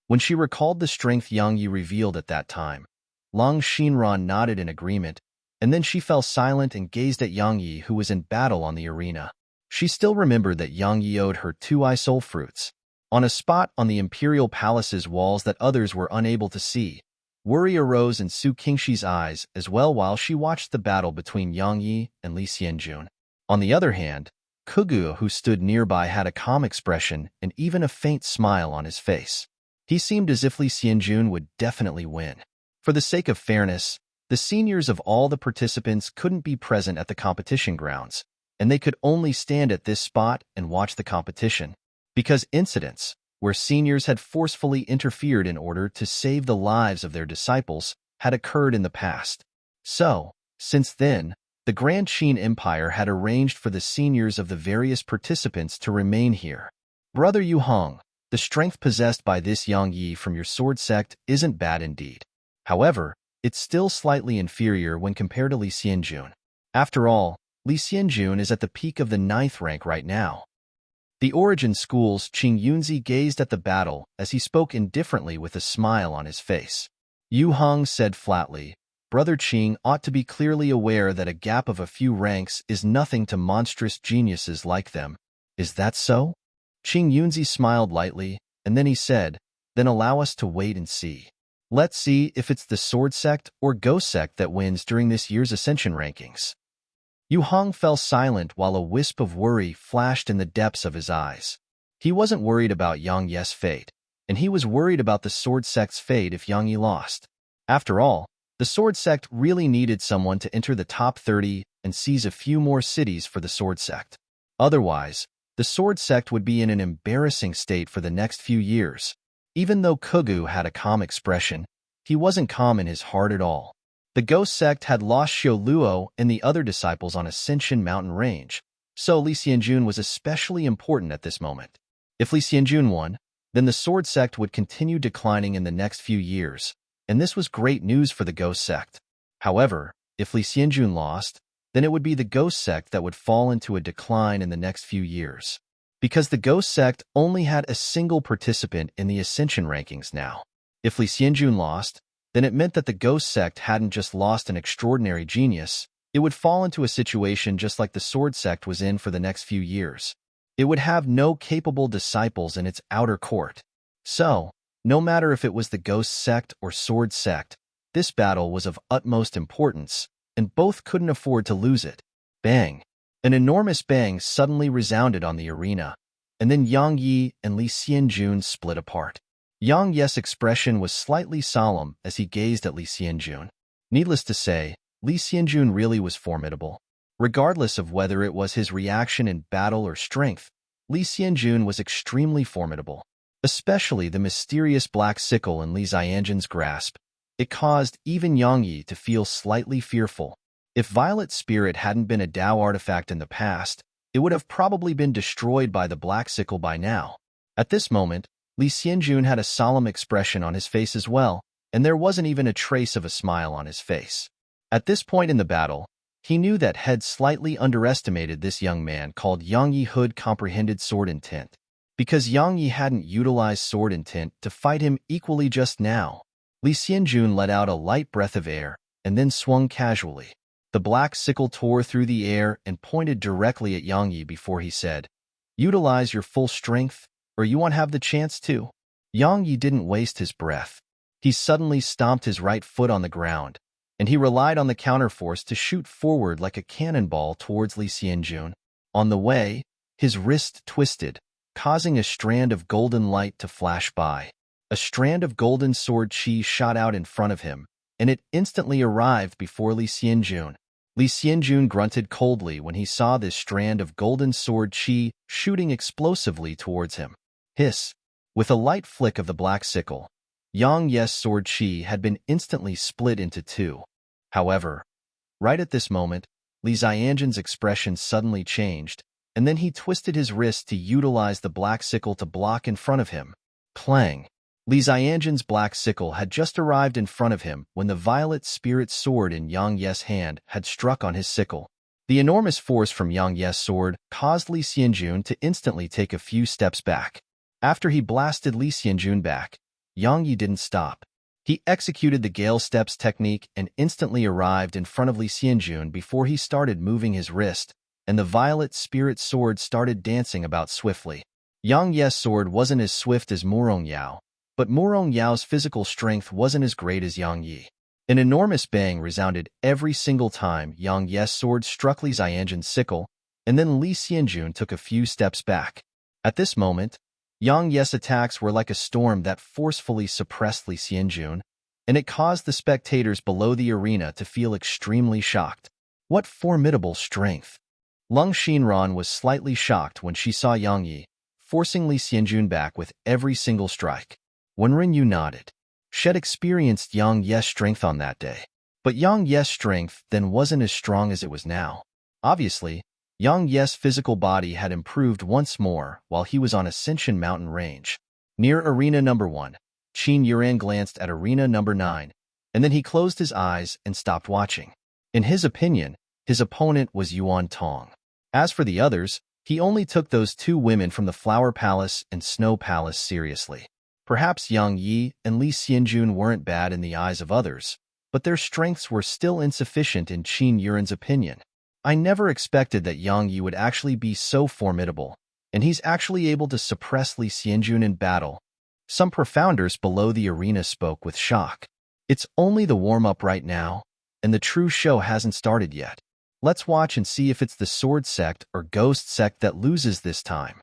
When she recalled the strength Yang Yi revealed at that time, Long Shinran nodded in agreement, and then she fell silent and gazed at Yang Yi, who was in battle on the arena. She still remembered that Yang Yi owed her 2 eye soul fruits. On a spot on the Imperial Palace's walls that others were unable to see, worry arose in Su Qingshi's eyes as well while she watched the battle between Yang Yi and Li Xianjun. On the other hand, Kugu, who stood nearby, had a calm expression and even a faint smile on his face. He seemed as if Li Xianjun would definitely win. For the sake of fairness, the seniors of all the participants couldn't be present at the competition grounds, and they could only stand at this spot and watch the competition, because incidents where seniors had forcefully interfered in order to save the lives of their disciples had occurred in the past. So, since then, the Grand Qin Empire had arranged for the seniors of the various participants to remain here. Brother Yu Hong, the strength possessed by this Yang Yi from your sword sect isn't bad indeed. However, it's still slightly inferior when compared to Li Xianjun. After all, Li Xianjun is at the peak of the 9th rank right now. The Origin School's Qing Yunzi gazed at the battle as he spoke indifferently with a smile on his face. Yu Hong said flatly, Brother Qing ought to be clearly aware that a gap of a few ranks is nothing to monstrous geniuses like them. Is that so? Qing Yunzi smiled lightly, and then he said, then allow us to wait and see. Let's see if it's the Sword Sect or Ghost Sect that wins during this year's Ascension rankings. Yu Hong fell silent while a wisp of worry flashed in the depths of his eyes. He wasn't worried about Yang Ye's fate, and he was worried about the Sword Sect's fate if Yang Yi lost. After all, the Sword Sect really needed someone to enter the top 30 and seize a few more cities for the Sword Sect. Otherwise, the Sword Sect would be in an embarrassing state for the next few years. Even though Kugu had a calm expression, he wasn't calm in his heart at all. The Ghost Sect had lost Xiao Luo and the other disciples on Ascension Mountain Range, so Li Xianjun was especially important at this moment. If Li Xianjun won, then the Sword Sect would continue declining in the next few years, and this was great news for the Ghost Sect. However, if Li Xianjun lost, then it would be the Ghost Sect that would fall into a decline in the next few years. Because the Ghost Sect only had a single participant in the Ascension rankings now. If Li Xianjun lost, then it meant that the Ghost Sect hadn't just lost an extraordinary genius, it would fall into a situation just like the Sword Sect was in for the next few years. It would have no capable disciples in its outer court. So, no matter if it was the Ghost Sect or Sword Sect, this battle was of utmost importance, and both couldn't afford to lose it. Bang! An enormous bang suddenly resounded on the arena, and then Yang Yi and Li Xianjun split apart. Yang Ye's expression was slightly solemn as he gazed at Li Xianjun. Needless to say, Li Xianjun really was formidable. Regardless of whether it was his reaction in battle or strength, Li Xianjun was extremely formidable. Especially the mysterious black sickle in Li Xianjun's grasp. It caused even Yang Yi to feel slightly fearful. If Violet Spirit hadn't been a Dao artifact in the past, it would have probably been destroyed by the black sickle by now. At this moment, Li Xianjun had a solemn expression on his face as well, and there wasn't even a trace of a smile on his face. At this point in the battle, he knew that had slightly underestimated this young man called Yang Yi Hood comprehended sword intent. Because Yang Yi hadn't utilized sword intent to fight him equally just now, Li Xianjun let out a light breath of air and then swung casually. The black sickle tore through the air and pointed directly at Yang Yi before he said, "Utilize your full strength, or you won't have the chance to." Yang Yi didn't waste his breath. He suddenly stomped his right foot on the ground, and he relied on the counterforce to shoot forward like a cannonball towards Li Xianjun. On the way, his wrist twisted, causing a strand of golden light to flash by. A strand of golden sword chi shot out in front of him, and it instantly arrived before Li Xianjun. Li Xianjun grunted coldly when he saw this strand of golden sword chi shooting explosively towards him. Hiss! With a light flick of the black sickle, Yang Ye's sword chi had been instantly split into two. However, right at this moment, Li Xianjun's expression suddenly changed, and then he twisted his wrist to utilize the black sickle to block in front of him. Clang! Li Xianjun's black sickle had just arrived in front of him when the violet spirit sword in Yang Ye's hand had struck on his sickle. The enormous force from Yang Ye's sword caused Li Xianjun to instantly take a few steps back. After he blasted Li Xianjun back, Yang Yi didn't stop. He executed the Gale Steps technique and instantly arrived in front of Li Xianjun before he started moving his wrist, and the violet spirit sword started dancing about swiftly. Yang Ye's sword wasn't as swift as Murong Yao, but Murong Yao's physical strength wasn't as great as Yang Yi. An enormous bang resounded every single time Yang Ye's sword struck Li Xianjun's sickle, and then Li Xianjun took a few steps back. At this moment, Yang Ye's attacks were like a storm that forcefully suppressed Li Xianjun, and it caused the spectators below the arena to feel extremely shocked. What formidable strength! Lung Xinran was slightly shocked when she saw Yang Yi, forcing Li Xianjun back with every single strike. Wenren Yu nodded. She had experienced Yang Ye's strength on that day. But Yang Ye's strength then wasn't as strong as it was now. Obviously, Yang Ye's physical body had improved once more while he was on Ascension Mountain Range. Near Arena Number 1, Qin Yuan glanced at Arena Number 9, and then he closed his eyes and stopped watching. In his opinion, his opponent was Yuan Tong. As for the others, he only took those two women from the Flower Palace and Snow Palace seriously. Perhaps Yang Yi and Li Xianjun weren't bad in the eyes of others, but their strengths were still insufficient in Qin Yuan's opinion. I never expected that Yang Yi would actually be so formidable, and he's actually able to suppress Li Xianjun in battle. Some profounders below the arena spoke with shock. It's only the warm-up right now, and the true show hasn't started yet. Let's watch and see if it's the Sword Sect or Ghost Sect that loses this time.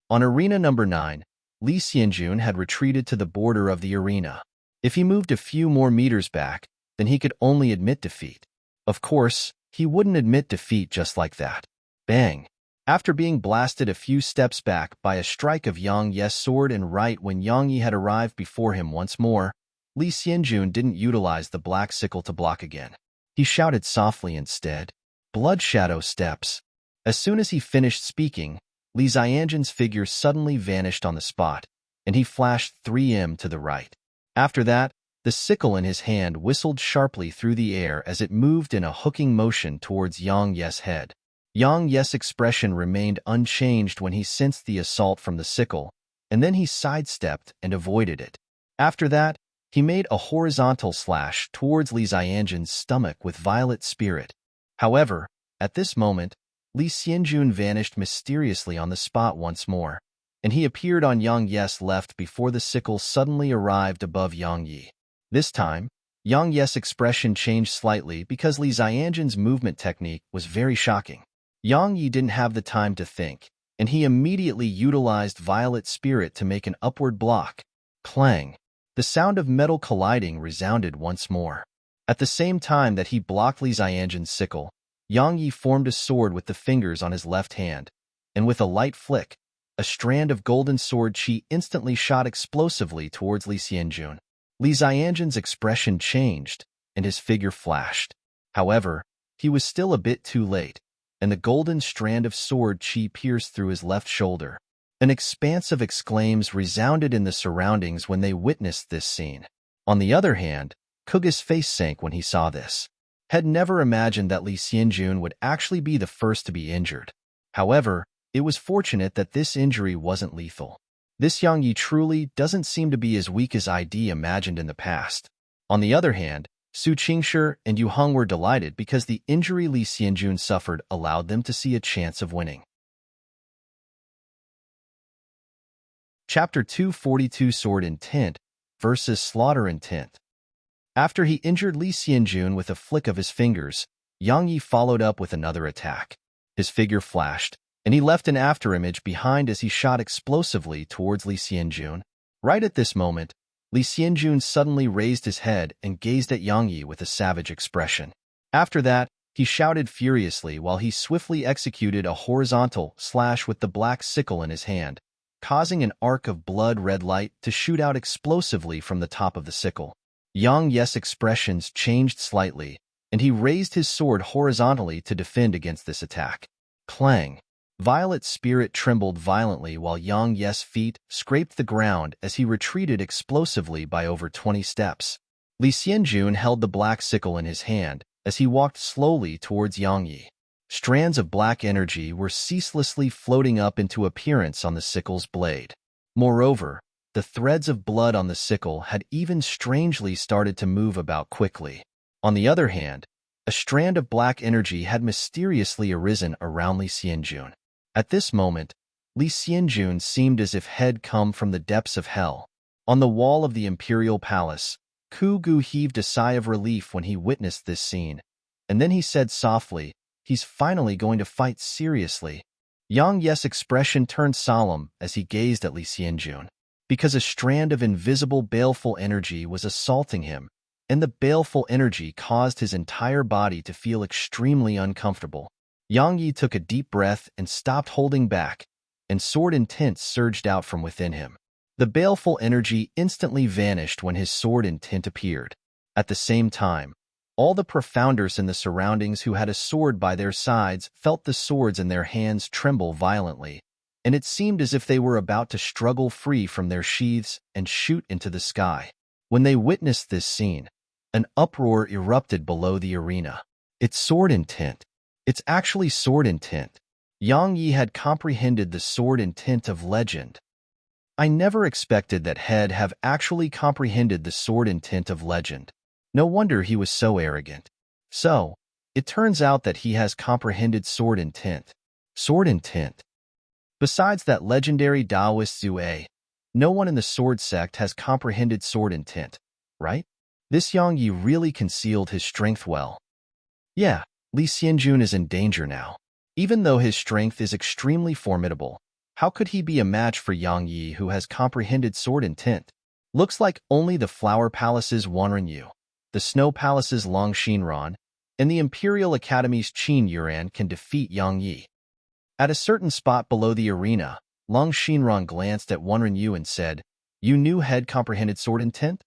On Arena Number 9, Li Xianjun had retreated to the border of the arena. If he moved a few more meters back, then he could only admit defeat. Of course, he wouldn't admit defeat just like that. Bang! After being blasted a few steps back by a strike of Yang Ye's sword and right when Yang Yi had arrived before him once more, Li Xianjun didn't utilize the black sickle to block again. He shouted softly instead, "Blood Shadow Steps." As soon as he finished speaking, Li Xianjun's figure suddenly vanished on the spot, and he flashed 3M to the right. After that, the sickle in his hand whistled sharply through the air as it moved in a hooking motion towards Yang Ye's head. Yang Ye's expression remained unchanged when he sensed the assault from the sickle, and then he sidestepped and avoided it. After that, he made a horizontal slash towards Li Xianjun's stomach with Violet Spirit. However, at this moment, Li Xianjun vanished mysteriously on the spot once more, and he appeared on Yang Ye's left before the sickle suddenly arrived above Yang Yi. This time, Yang Ye's expression changed slightly because Li Xianjun's movement technique was very shocking. Yang Yi didn't have the time to think, and he immediately utilized Violet Spirit to make an upward block. Clang! The sound of metal colliding resounded once more. At the same time that he blocked Li Xianjun's sickle, Yang Yi formed a sword with the fingers on his left hand, and with a light flick, a strand of golden sword chi instantly shot explosively towards Li Xianjun. Li Xianjun's expression changed, and his figure flashed. However, he was still a bit too late, and the golden strand of sword chi pierced through his left shoulder. An expanse of exclaims resounded in the surroundings when they witnessed this scene. On the other hand, Kuga's face sank when he saw this. Had never imagined that Li Xianjun would actually be the first to be injured. However, it was fortunate that this injury wasn't lethal. This Yang Yi truly doesn't seem to be as weak as ID imagined in the past. On the other hand, Su Qingshi and Yu Heng were delighted because the injury Li Xianjun suffered allowed them to see a chance of winning. Chapter 242 Sword Intent versus Slaughter Intent. After he injured Li Xianjun with a flick of his fingers, Yang Yi followed up with another attack. His figure flashed, and he left an afterimage behind as he shot explosively towards Li Xianjun. Right at this moment, Li Xianjun suddenly raised his head and gazed at Yang Yi with a savage expression. After that, he shouted furiously while he swiftly executed a horizontal slash with the black sickle in his hand, causing an arc of blood-red light to shoot out explosively from the top of the sickle. Yang Ye's expressions changed slightly, and he raised his sword horizontally to defend against this attack. Clang! Violet Spirit trembled violently while Yang Ye's feet scraped the ground as he retreated explosively by over 20 steps. Li Xianjun held the black sickle in his hand as he walked slowly towards Yang Yi. Strands of black energy were ceaselessly floating up into appearance on the sickle's blade. Moreover, the threads of blood on the sickle had even strangely started to move about quickly. On the other hand, a strand of black energy had mysteriously arisen around Li Xianjun. At this moment, Li Xianjun seemed as if had come from the depths of hell. On the wall of the Imperial Palace, Ku Gu heaved a sigh of relief when he witnessed this scene, and then he said softly, "He's finally going to fight seriously." Yang Ye's expression turned solemn as he gazed at Li Xianjun, because a strand of invisible baleful energy was assaulting him, and the baleful energy caused his entire body to feel extremely uncomfortable. Yang Yi took a deep breath and stopped holding back, and sword intent surged out from within him. The baleful energy instantly vanished when his sword intent appeared. At the same time, All the profounders in the surroundings who had a sword by their sides felt the swords in their hands tremble violently, and it seemed as if they were about to struggle free from their sheaths and shoot into the sky. When they witnessed this scene, an uproar erupted below the arena. It's sword intent. It's actually sword intent. Yang Yi had comprehended the sword intent of legend. I never expected that he'd have actually comprehended the sword intent of legend. No wonder he was so arrogant. So, it turns out that he has comprehended sword intent. Sword intent. Besides that legendary Taoist Zue, no one in the sword sect has comprehended sword intent, right? This Yang Yi really concealed his strength well. Yeah, Li Xianjun is in danger now. Even though his strength is extremely formidable, how could he be a match for Yang Yi who has comprehended sword intent? Looks like only the Flower Palace's Wanrenyu, the Snow Palace's Long Xinran, and the Imperial Academy's Qin Yuran can defeat Yang Yi. At a certain spot below the arena, Long Xinran glanced at Wanrenyu and said, "You knew head comprehended sword intent?"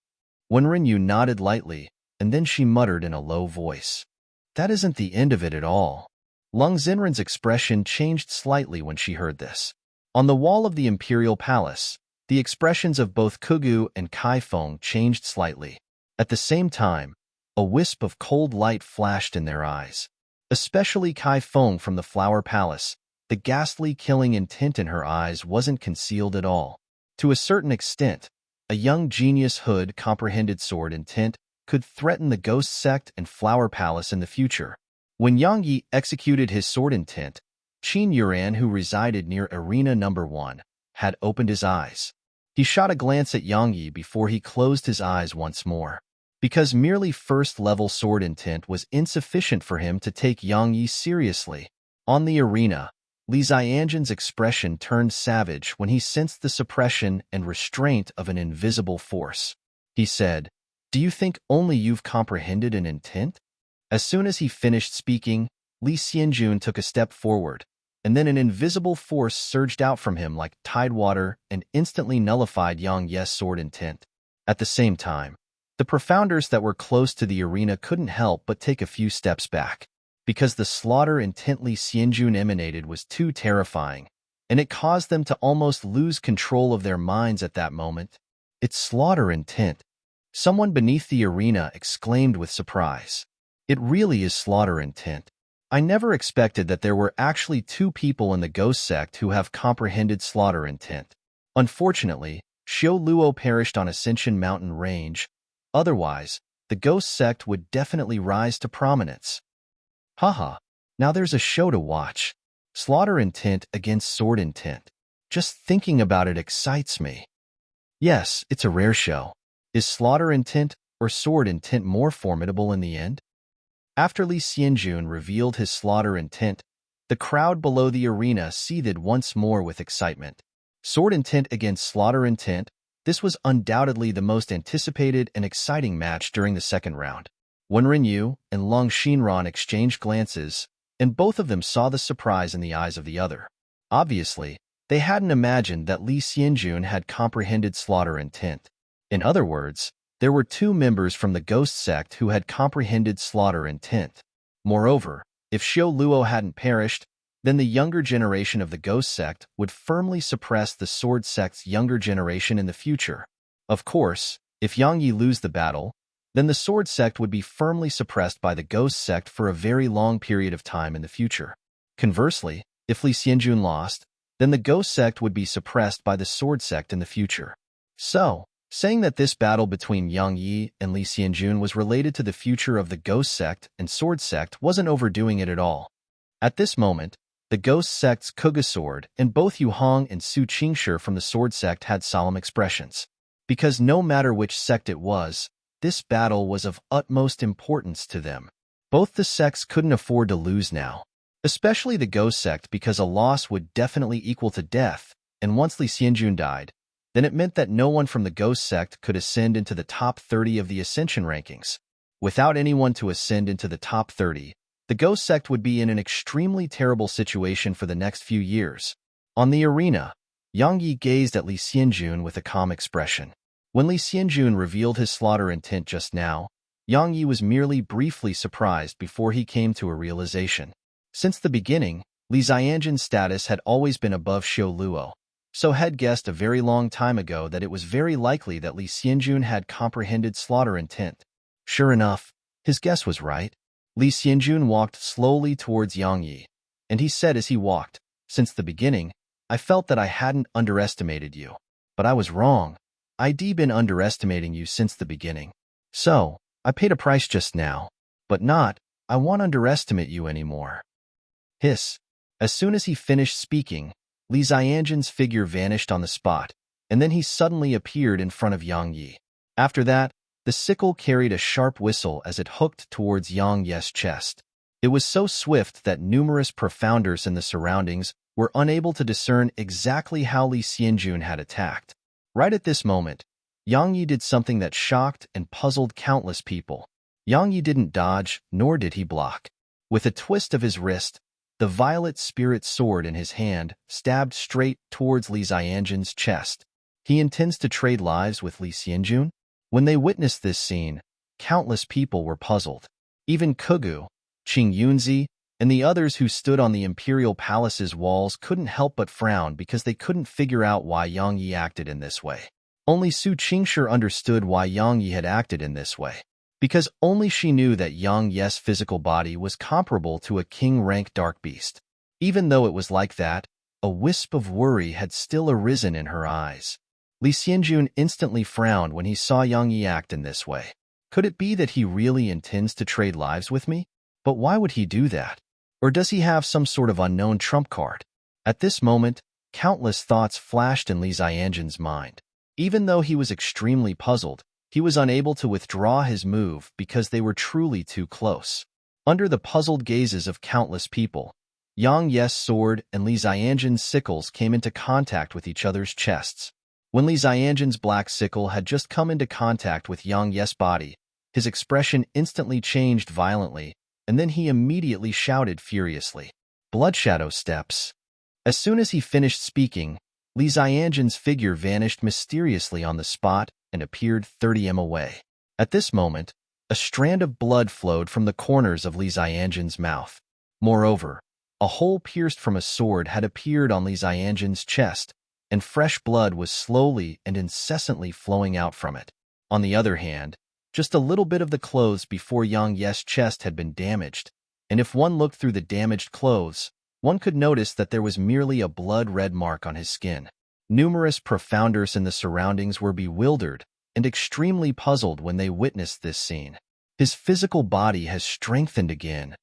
Wanrenyu nodded lightly, and then she muttered in a low voice, "That isn't the end of it at all." Lung Xinran's expression changed slightly when she heard this. On the wall of the Imperial Palace, the expressions of both Kugu and Kaifeng changed slightly. At the same time, a wisp of cold light flashed in their eyes. Especially Kaifeng from the Flower Palace, the ghastly killing intent in her eyes wasn't concealed at all. To a certain extent, a young genius who'd comprehended sword intent could threaten the Ghost Sect and Flower Palace in the future. When Yang Yi executed his sword intent, Qin Yuran, who resided near Arena No. 1, had opened his eyes. He shot a glance at Yang Yi before he closed his eyes once more. Because merely first-level sword intent was insufficient for him to take Yang Yi seriously. On the arena, Li Xianjun's expression turned savage when he sensed the suppression and restraint of an invisible force. He said, "Do you think only you've comprehended an intent?" As soon as he finished speaking, Li Xianjun took a step forward, and then an invisible force surged out from him like tidewater and instantly nullified Yang Yi's sword intent. At the same time, the profounders that were close to the arena couldn't help but take a few steps back, because the slaughter intent Li Xianjun emanated was too terrifying, and it caused them to almost lose control of their minds at that moment. "It's slaughter intent," someone beneath the arena exclaimed with surprise. "It really is slaughter intent. I never expected that there were actually two people in the Ghost Sect who have comprehended slaughter intent. Unfortunately, Xiao Luo perished on Ascension Mountain Range. Otherwise, the Ghost Sect would definitely rise to prominence." Haha, now there's a show to watch. Slaughter intent against sword intent. Just thinking about it excites me. Yes, it's a rare show. Is slaughter intent or sword intent more formidable in the end? After Li Xianjun revealed his slaughter intent, the crowd below the arena seethed once more with excitement. Sword intent against slaughter intent, this was undoubtedly the most anticipated and exciting match during the second round. Wanrenyu and Long Xinran exchanged glances, and both of them saw the surprise in the eyes of the other. Obviously, they hadn't imagined that Li Xianjun had comprehended slaughter intent. In other words, there were two members from the Ghost Sect who had comprehended slaughter intent. Moreover, if Xiao Luo hadn't perished, then the younger generation of the Ghost Sect would firmly suppress the Sword Sect's younger generation in the future. Of course, if Yang Yi lose the battle, then the Sword Sect would be firmly suppressed by the Ghost Sect for a very long period of time in the future. Conversely, if Li Xianjun lost, then the Ghost Sect would be suppressed by the Sword Sect in the future. So, saying that this battle between Yang Yi and Li Xianjun was related to the future of the Ghost Sect and Sword Sect wasn't overdoing it at all. At this moment, the Ghost Sect's Kuga Sword and both Yu Hong and Su Qingshi from the Sword Sect had solemn expressions. Because no matter which sect it was, this battle was of utmost importance to them. Both the sects couldn't afford to lose now, especially the Ghost Sect, because a loss would definitely equal to death, and once Li Xianjun died, then it meant that no one from the Ghost Sect could ascend into the top 30 of the Ascension rankings. Without anyone to ascend into the top 30, the Ghost Sect would be in an extremely terrible situation for the next few years. On the arena, Yang Yi gazed at Li Xianjun with a calm expression. When Li Xianjun revealed his slaughter intent just now, Yang Yi was merely briefly surprised before he came to a realization. Since the beginning, Li Xianjun's status had always been above Xiao Luo, so had guessed a very long time ago that it was very likely that Li Xianjun had comprehended slaughter intent. Sure enough, his guess was right. Li Xianjun walked slowly towards Yang Yi, and he said as he walked, "Since the beginning, I felt that I hadn't underestimated you. But I was wrong. I'd been underestimating you since the beginning. So, I paid a price just now, but I won't underestimate you anymore." Hiss. As soon as he finished speaking, Li Xianjun's figure vanished on the spot, and then he suddenly appeared in front of Yang Yi. After that, the sickle carried a sharp whistle as it hooked towards Yang Yi's chest. It was so swift that numerous profounders in the surroundings were unable to discern exactly how Li Xianjun had attacked. Right at this moment, Yang Yi did something that shocked and puzzled countless people. Yang Yi didn't dodge, nor did he block. With a twist of his wrist, the violet spirit sword in his hand stabbed straight towards Li Xianjun's chest. He intends to trade lives with Li Xianjun? When they witnessed this scene, countless people were puzzled. Even Kugu, Qing Yunzi, and the others who stood on the imperial palace's walls couldn't help but frown because they couldn't figure out why Yang Yi acted in this way. Only Su Qingshi understood why Yang Yi had acted in this way, because only she knew that Yang Yi's physical body was comparable to a king-rank dark beast. Even though it was like that, a wisp of worry had still arisen in her eyes. Li Xianjun instantly frowned when he saw Yang Yi act in this way. Could it be that he really intends to trade lives with me? But why would he do that? Or does he have some sort of unknown trump card? At this moment, countless thoughts flashed in Li Xianjun's mind. Even though he was extremely puzzled, he was unable to withdraw his move because they were truly too close. Under the puzzled gazes of countless people, Yang Yi's sword and Li Xianjun's sickles came into contact with each other's chests. When Li Xianjun's black sickle had just come into contact with Yang Yi's body, his expression instantly changed violently, and then he immediately shouted furiously, "Blood shadow steps!" As soon as he finished speaking, Li Xianjun's figure vanished mysteriously on the spot and appeared 30 m away. At this moment, a strand of blood flowed from the corners of Li Xianjun's mouth. Moreover, a hole pierced from a sword had appeared on Li Xianjun's chest, and fresh blood was slowly and incessantly flowing out from it. On the other hand, just a little bit of the clothes before Yang Yi's chest had been damaged, and if one looked through the damaged clothes, one could notice that there was merely a blood-red mark on his skin. Numerous profounders in the surroundings were bewildered and extremely puzzled when they witnessed this scene. His physical body has strengthened again.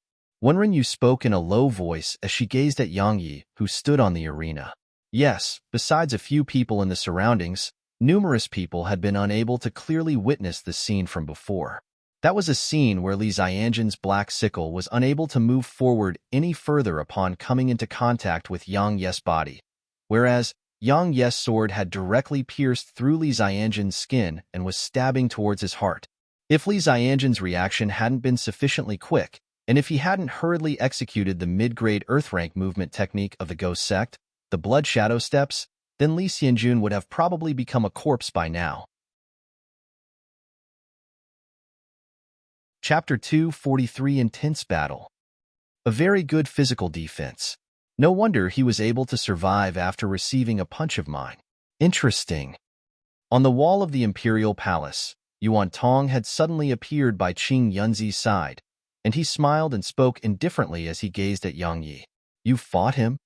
Wenren spoke in a low voice as she gazed at Yang Yi, who stood on the arena. Yes, besides a few people in the surroundings, numerous people had been unable to clearly witness the scene from before. That was a scene where Li Xianjun's black sickle was unable to move forward any further upon coming into contact with Yang Yi's body, whereas Yang Yi's sword had directly pierced through Li Xianjun's skin and was stabbing towards his heart. If Li Xianjun's reaction hadn't been sufficiently quick, and if he hadn't hurriedly executed the mid-grade Earth-rank movement technique of the Ghost Sect, the Blood Shadow Steps, then Li Xianjun would have probably become a corpse by now. Chapter 243 Intense Battle. A very good physical defense. No wonder he was able to survive after receiving a punch of mine. Interesting. On the wall of the Imperial Palace, Yuan Tong had suddenly appeared by Qing Yunzi's side, and he smiled and spoke indifferently as he gazed at Yang Yi. "You fought him?"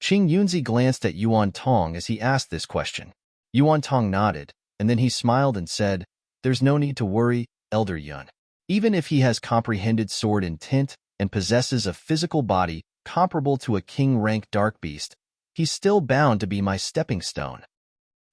Qing Yunzi glanced at Yuan Tong as he asked this question. Yuan Tong nodded, and then he smiled and said, "There's no need to worry, Elder Yun. Even if he has comprehended sword intent and possesses a physical body comparable to a king-rank dark beast, he's still bound to be my stepping stone."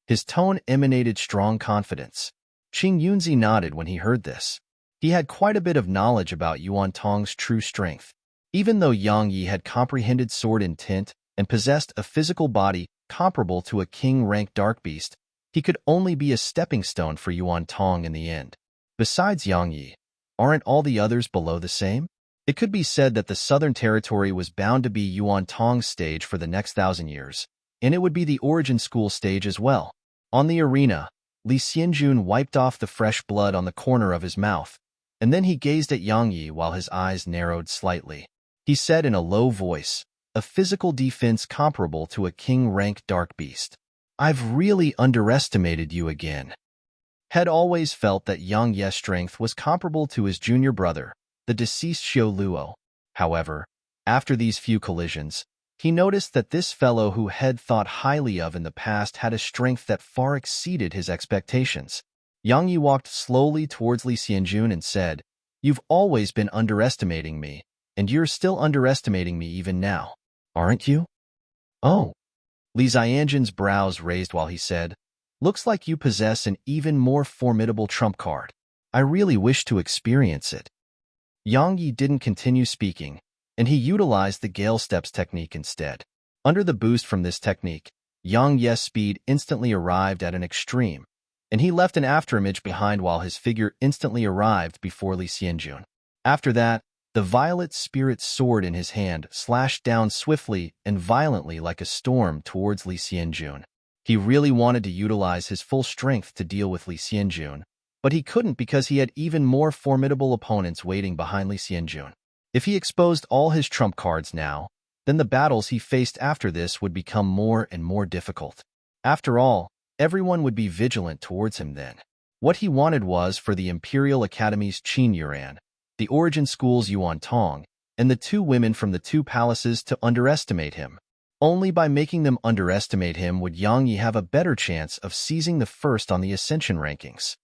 His tone emanated strong confidence. Qing Yunzi nodded when he heard this. He had quite a bit of knowledge about Yuan Tong's true strength. Even though Yang Yi had comprehended sword intent and possessed a physical body comparable to a king-rank dark beast, he could only be a stepping stone for Yuan Tong in the end. Besides Yang Yi, aren't all the others below the same? It could be said that the Southern Territory was bound to be Yuan Tong's stage for the next 1,000 years, and it would be the origin school stage as well. On the arena, Li Xianjun wiped off the fresh blood on the corner of his mouth, and then he gazed at Yang Yi while his eyes narrowed slightly. He said in a low voice, a physical defense comparable to a king-rank dark beast. I've really underestimated you again. Had always felt that Yang Ye's strength was comparable to his junior brother, the deceased Xiao Luo. However, after these few collisions, he noticed that this fellow who Head thought highly of in the past had a strength that far exceeded his expectations. Yang Yi walked slowly towards Li Xianjun and said, You've always been underestimating me, and you're still underestimating me even now, aren't you? Oh. Li Xianjun's brows raised while he said, Looks like you possess an even more formidable trump card. I really wish to experience it. Yang Yi didn't continue speaking, and he utilized the Gale Steps technique instead. Under the boost from this technique, Yang Ye's speed instantly arrived at an extreme, and he left an afterimage behind while his figure instantly arrived before Li Xianjun. After that, the violet spirit sword in his hand slashed down swiftly and violently like a storm towards Li Xianjun. He really wanted to utilize his full strength to deal with Li Xianjun, but he couldn't because he had even more formidable opponents waiting behind Li Xianjun. If he exposed all his trump cards now, then the battles he faced after this would become more and more difficult. After all, everyone would be vigilant towards him then. What he wanted was for the Imperial Academy's Qin Yuan, the Origin School's Yuan Tong, and the two women from the two palaces to underestimate him. Only by making them underestimate him would Yang Yi have a better chance of seizing the first on the Ascension rankings.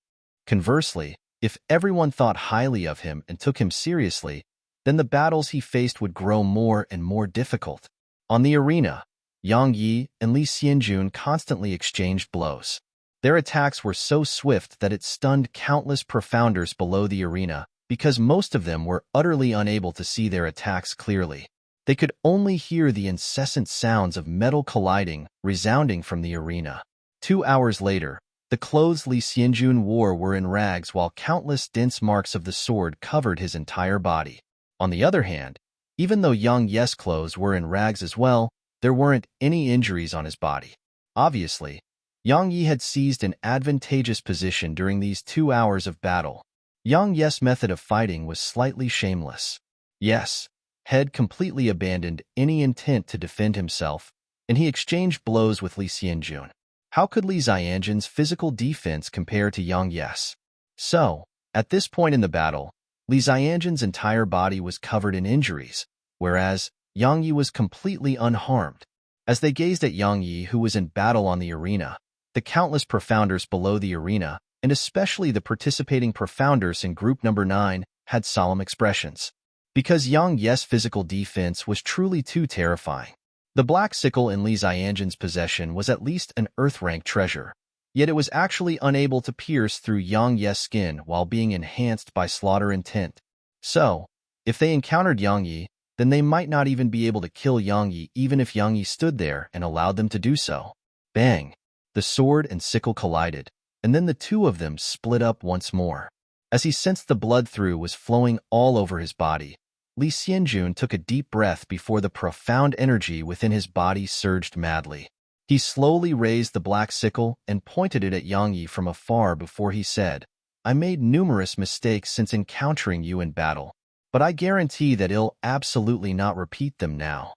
Conversely, if everyone thought highly of him and took him seriously, then the battles he faced would grow more and more difficult. On the arena, Yang Yi and Li Xianjun constantly exchanged blows. Their attacks were so swift that it stunned countless profounders below the arena because most of them were utterly unable to see their attacks clearly. They could only hear the incessant sounds of metal colliding resounding from the arena. 2 hours later, the clothes Li Xianjun wore were in rags while countless dense marks of the sword covered his entire body. On the other hand, even though Yang Ye's clothes were in rags as well, there weren't any injuries on his body. Obviously, Yang Yi had seized an advantageous position during these 2 hours of battle. Yang Ye's method of fighting was slightly shameless. Yes, Head completely abandoned any intent to defend himself, and he exchanged blows with Li Xianjun. How could Li Xianjun's physical defense compare to Yang Ye's? So, at this point in the battle, Li Xianjun's entire body was covered in injuries, whereas Yang Yi was completely unharmed. As they gazed at Yang Yi, who was in battle on the arena, the countless profounders below the arena, and especially the participating profounders in group number 9, had solemn expressions. Because Yang Ye's physical defense was truly too terrifying. The black sickle in Li Xianjun's possession was at least an earth-rank treasure, yet it was actually unable to pierce through Yang Ye's skin while being enhanced by slaughter intent. So, if they encountered Yang Yi, then they might not even be able to kill Yang Yi even if Yang Yi stood there and allowed them to do so. Bang! The sword and sickle collided, and then the two of them split up once more. As he sensed the blood through was flowing all over his body, Li Xianjun took a deep breath before the profound energy within his body surged madly. He slowly raised the black sickle and pointed it at Yang Yi from afar before he said, I made numerous mistakes since encountering you in battle, but I guarantee that I'll absolutely not repeat them now.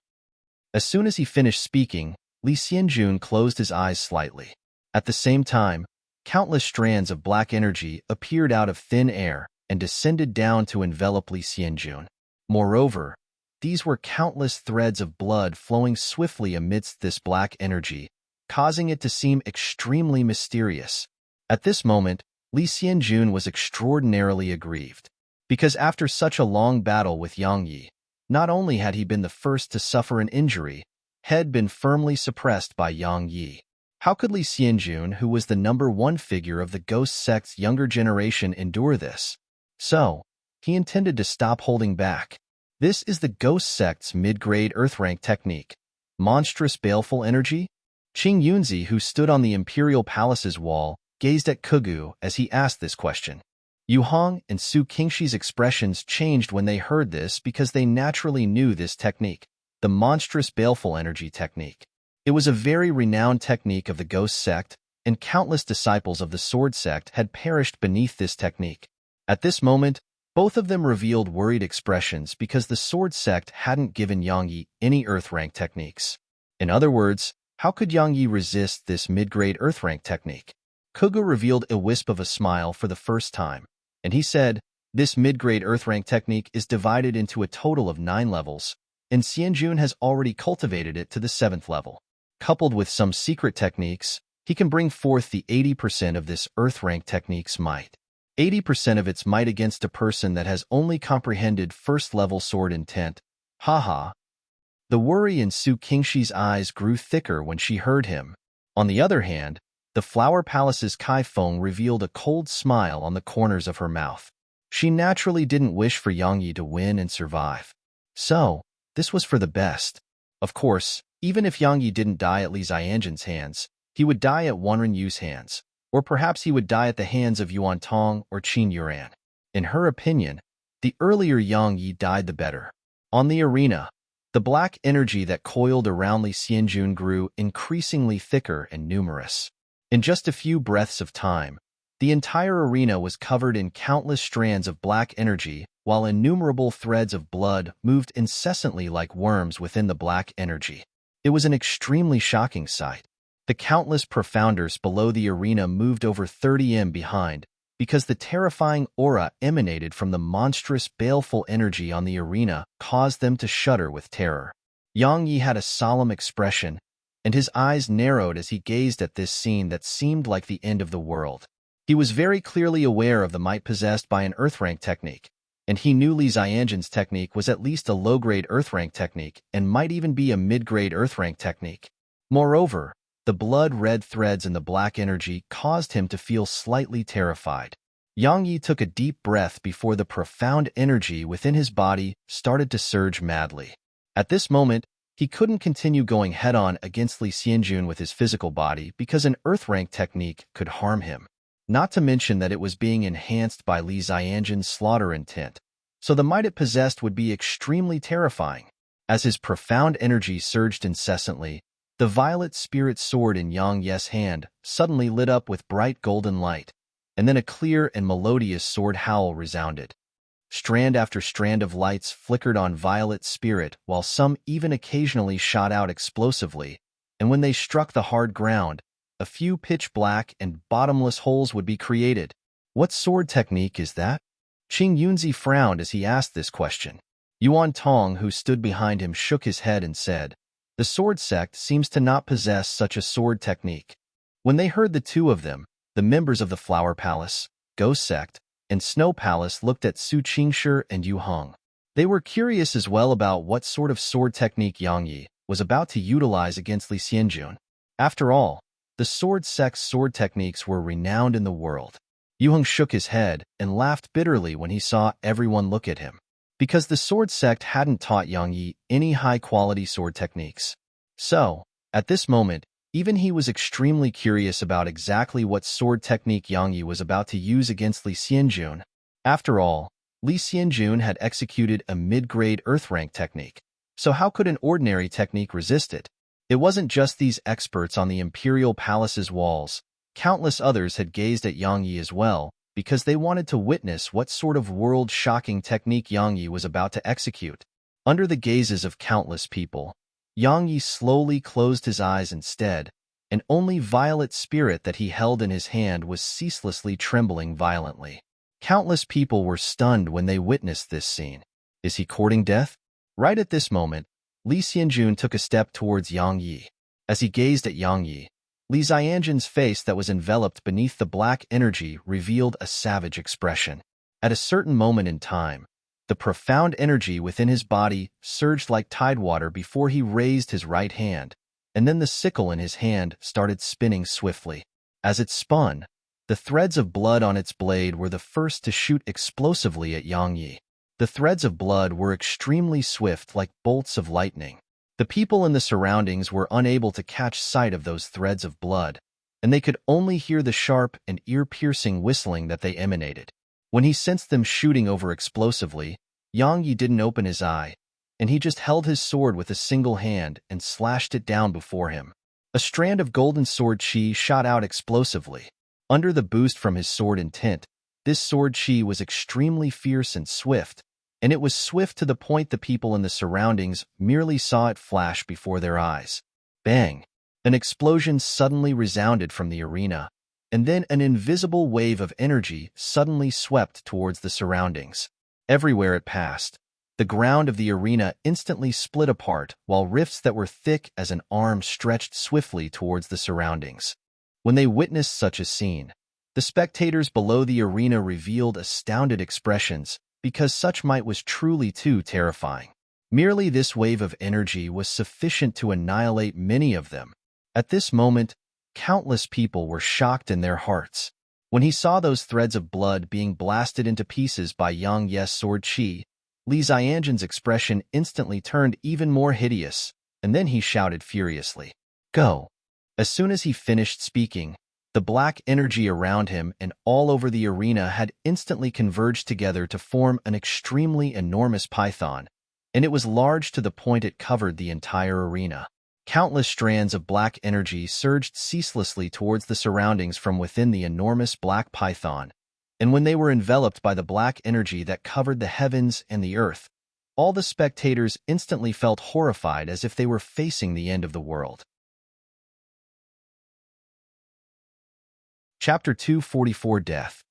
As soon as he finished speaking, Li Xianjun closed his eyes slightly. At the same time, countless strands of black energy appeared out of thin air and descended down to envelop Li Xianjun. Moreover, these were countless threads of blood flowing swiftly amidst this black energy, causing it to seem extremely mysterious. At this moment, Li Xianjun was extraordinarily aggrieved, because after such a long battle with Yang Yi, not only had he been the first to suffer an injury, had been firmly suppressed by Yang Yi. How could Li Xianjun, who was the #1 figure of the Ghost Sect's younger generation, endure this? So, he intended to stop holding back. This is the Ghost Sect's mid-grade Earth-rank technique. Monstrous baleful energy? Qing Yunzi, who stood on the Imperial Palace's wall, gazed at Kugu as he asked this question. Yu Hong and Su Qingshi's expressions changed when they heard this because they naturally knew this technique, the monstrous baleful energy technique. It was a very renowned technique of the Ghost Sect, and countless disciples of the Sword Sect had perished beneath this technique. At this moment, Both of them revealed worried expressions because the sword sect hadn't given Yang Yi any Earth rank techniques. In other words, how could Yang Yi resist this mid-grade Earth rank technique? Kuga revealed a wisp of a smile for the first time, and he said, this mid-grade Earth rank technique is divided into a total of 9 levels, and Xianjun has already cultivated it to the 7th level. Coupled with some secret techniques, he can bring forth the 80% of this Earth rank technique's might. 80% of its might against a person that has only comprehended first-level sword intent. Haha. The worry in Su Qingxi's eyes grew thicker when she heard him. On the other hand, the Flower Palace's Kai Feng revealed a cold smile on the corners of her mouth. She naturally didn't wish for Yang Yi to win and survive. So, this was for the best. Of course, even if Yang Yi didn't die at Li Xianjun's hands, he would die at Wanren Yu's hands. Or perhaps he would die at the hands of Yuan Tong or Qin Yuran. In her opinion, the earlier Yang Yi died the better. On the arena, the black energy that coiled around Li Xianjun grew increasingly thicker and numerous. In just a few breaths of time, the entire arena was covered in countless strands of black energy, while innumerable threads of blood moved incessantly like worms within the black energy. It was an extremely shocking sight. The countless profounders below the arena moved over 30 m behind, because the terrifying aura emanated from the monstrous, baleful energy on the arena caused them to shudder with terror. Yang Yi had a solemn expression, and his eyes narrowed as he gazed at this scene that seemed like the end of the world. He was very clearly aware of the might possessed by an Earth rank technique, and he knew Li Xianjun's technique was at least a low-grade Earth rank technique and might even be a mid-grade Earth rank technique. Moreover, the blood-red threads in the black energy caused him to feel slightly terrified. Yang Yi took a deep breath before the profound energy within his body started to surge madly. At this moment, he couldn't continue going head-on against Li Xianjun with his physical body because an Earth-rank technique could harm him. Not to mention that it was being enhanced by Li Xianjun's slaughter intent, so the might it possessed would be extremely terrifying. As his profound energy surged incessantly, the violet spirit sword in Yang Yi's hand suddenly lit up with bright golden light, and then a clear and melodious sword howl resounded. Strand after strand of lights flickered on violet spirit, while some even occasionally shot out explosively, and when they struck the hard ground, a few pitch-black and bottomless holes would be created. What sword technique is that? Qing Yunzi frowned as he asked this question. Yuan Tong, who stood behind him, shook his head and said, "The sword sect seems to not possess such a sword technique." When they heard the two of them, the members of the Flower Palace, Ghost Sect, and Snow Palace looked at Su Qingshi and Yu Heng. They were curious as well about what sort of sword technique Yang Yi was about to utilize against Li Xianjun. After all, the sword sect's sword techniques were renowned in the world. Yu Heng shook his head and laughed bitterly when he saw everyone look at him, because the sword sect hadn't taught Yang Yi any high-quality sword techniques. So, at this moment, even he was extremely curious about exactly what sword technique Yang Yi was about to use against Li Xianjun. After all, Li Xianjun had executed a mid-grade Earth-rank technique, so how could an ordinary technique resist it? It wasn't just these experts on the Imperial Palace's walls. Countless others had gazed at Yang Yi as well, because they wanted to witness what sort of world-shocking technique Yang Yi was about to execute. Under the gazes of countless people, Yang Yi slowly closed his eyes instead, and only violet spirit that he held in his hand was ceaselessly trembling violently. Countless people were stunned when they witnessed this scene. Is he courting death? Right at this moment, Li Xianjun took a step towards Yang Yi. As he gazed at Yang Yi, Li Xianjun's face that was enveloped beneath the black energy revealed a savage expression. At a certain moment in time, the profound energy within his body surged like tidewater before he raised his right hand, and then the sickle in his hand started spinning swiftly. As it spun, the threads of blood on its blade were the first to shoot explosively at Yang Yi. The threads of blood were extremely swift like bolts of lightning. The people in the surroundings were unable to catch sight of those threads of blood, and they could only hear the sharp and ear-piercing whistling that they emanated. When he sensed them shooting over explosively, Yang Yi didn't open his eye, and he just held his sword with a single hand and slashed it down before him. A strand of golden sword chi shot out explosively. Under the boost from his sword intent, This sword chi was extremely fierce and swift, and it was swift to the point the people in the surroundings merely saw it flash before their eyes. Bang! An explosion suddenly resounded from the arena, and then an invisible wave of energy suddenly swept towards the surroundings. Everywhere it passed, the ground of the arena instantly split apart, while rifts that were thick as an arm stretched swiftly towards the surroundings. When they witnessed such a scene, the spectators below the arena revealed astounded expressions, because such might was truly too terrifying. Merely this wave of energy was sufficient to annihilate many of them. At this moment, countless people were shocked in their hearts. When he saw those threads of blood being blasted into pieces by Yang Ye's sword chi, Li Ziyanjan's expression instantly turned even more hideous, and then he shouted furiously, "Go!" As soon as he finished speaking, the black energy around him and all over the arena had instantly converged together to form an extremely enormous python, and it was large to the point it covered the entire arena. Countless strands of black energy surged ceaselessly towards the surroundings from within the enormous black python, and when they were enveloped by the black energy that covered the heavens and the earth, all the spectators instantly felt horrified as if they were facing the end of the world. Chapter 244 Death.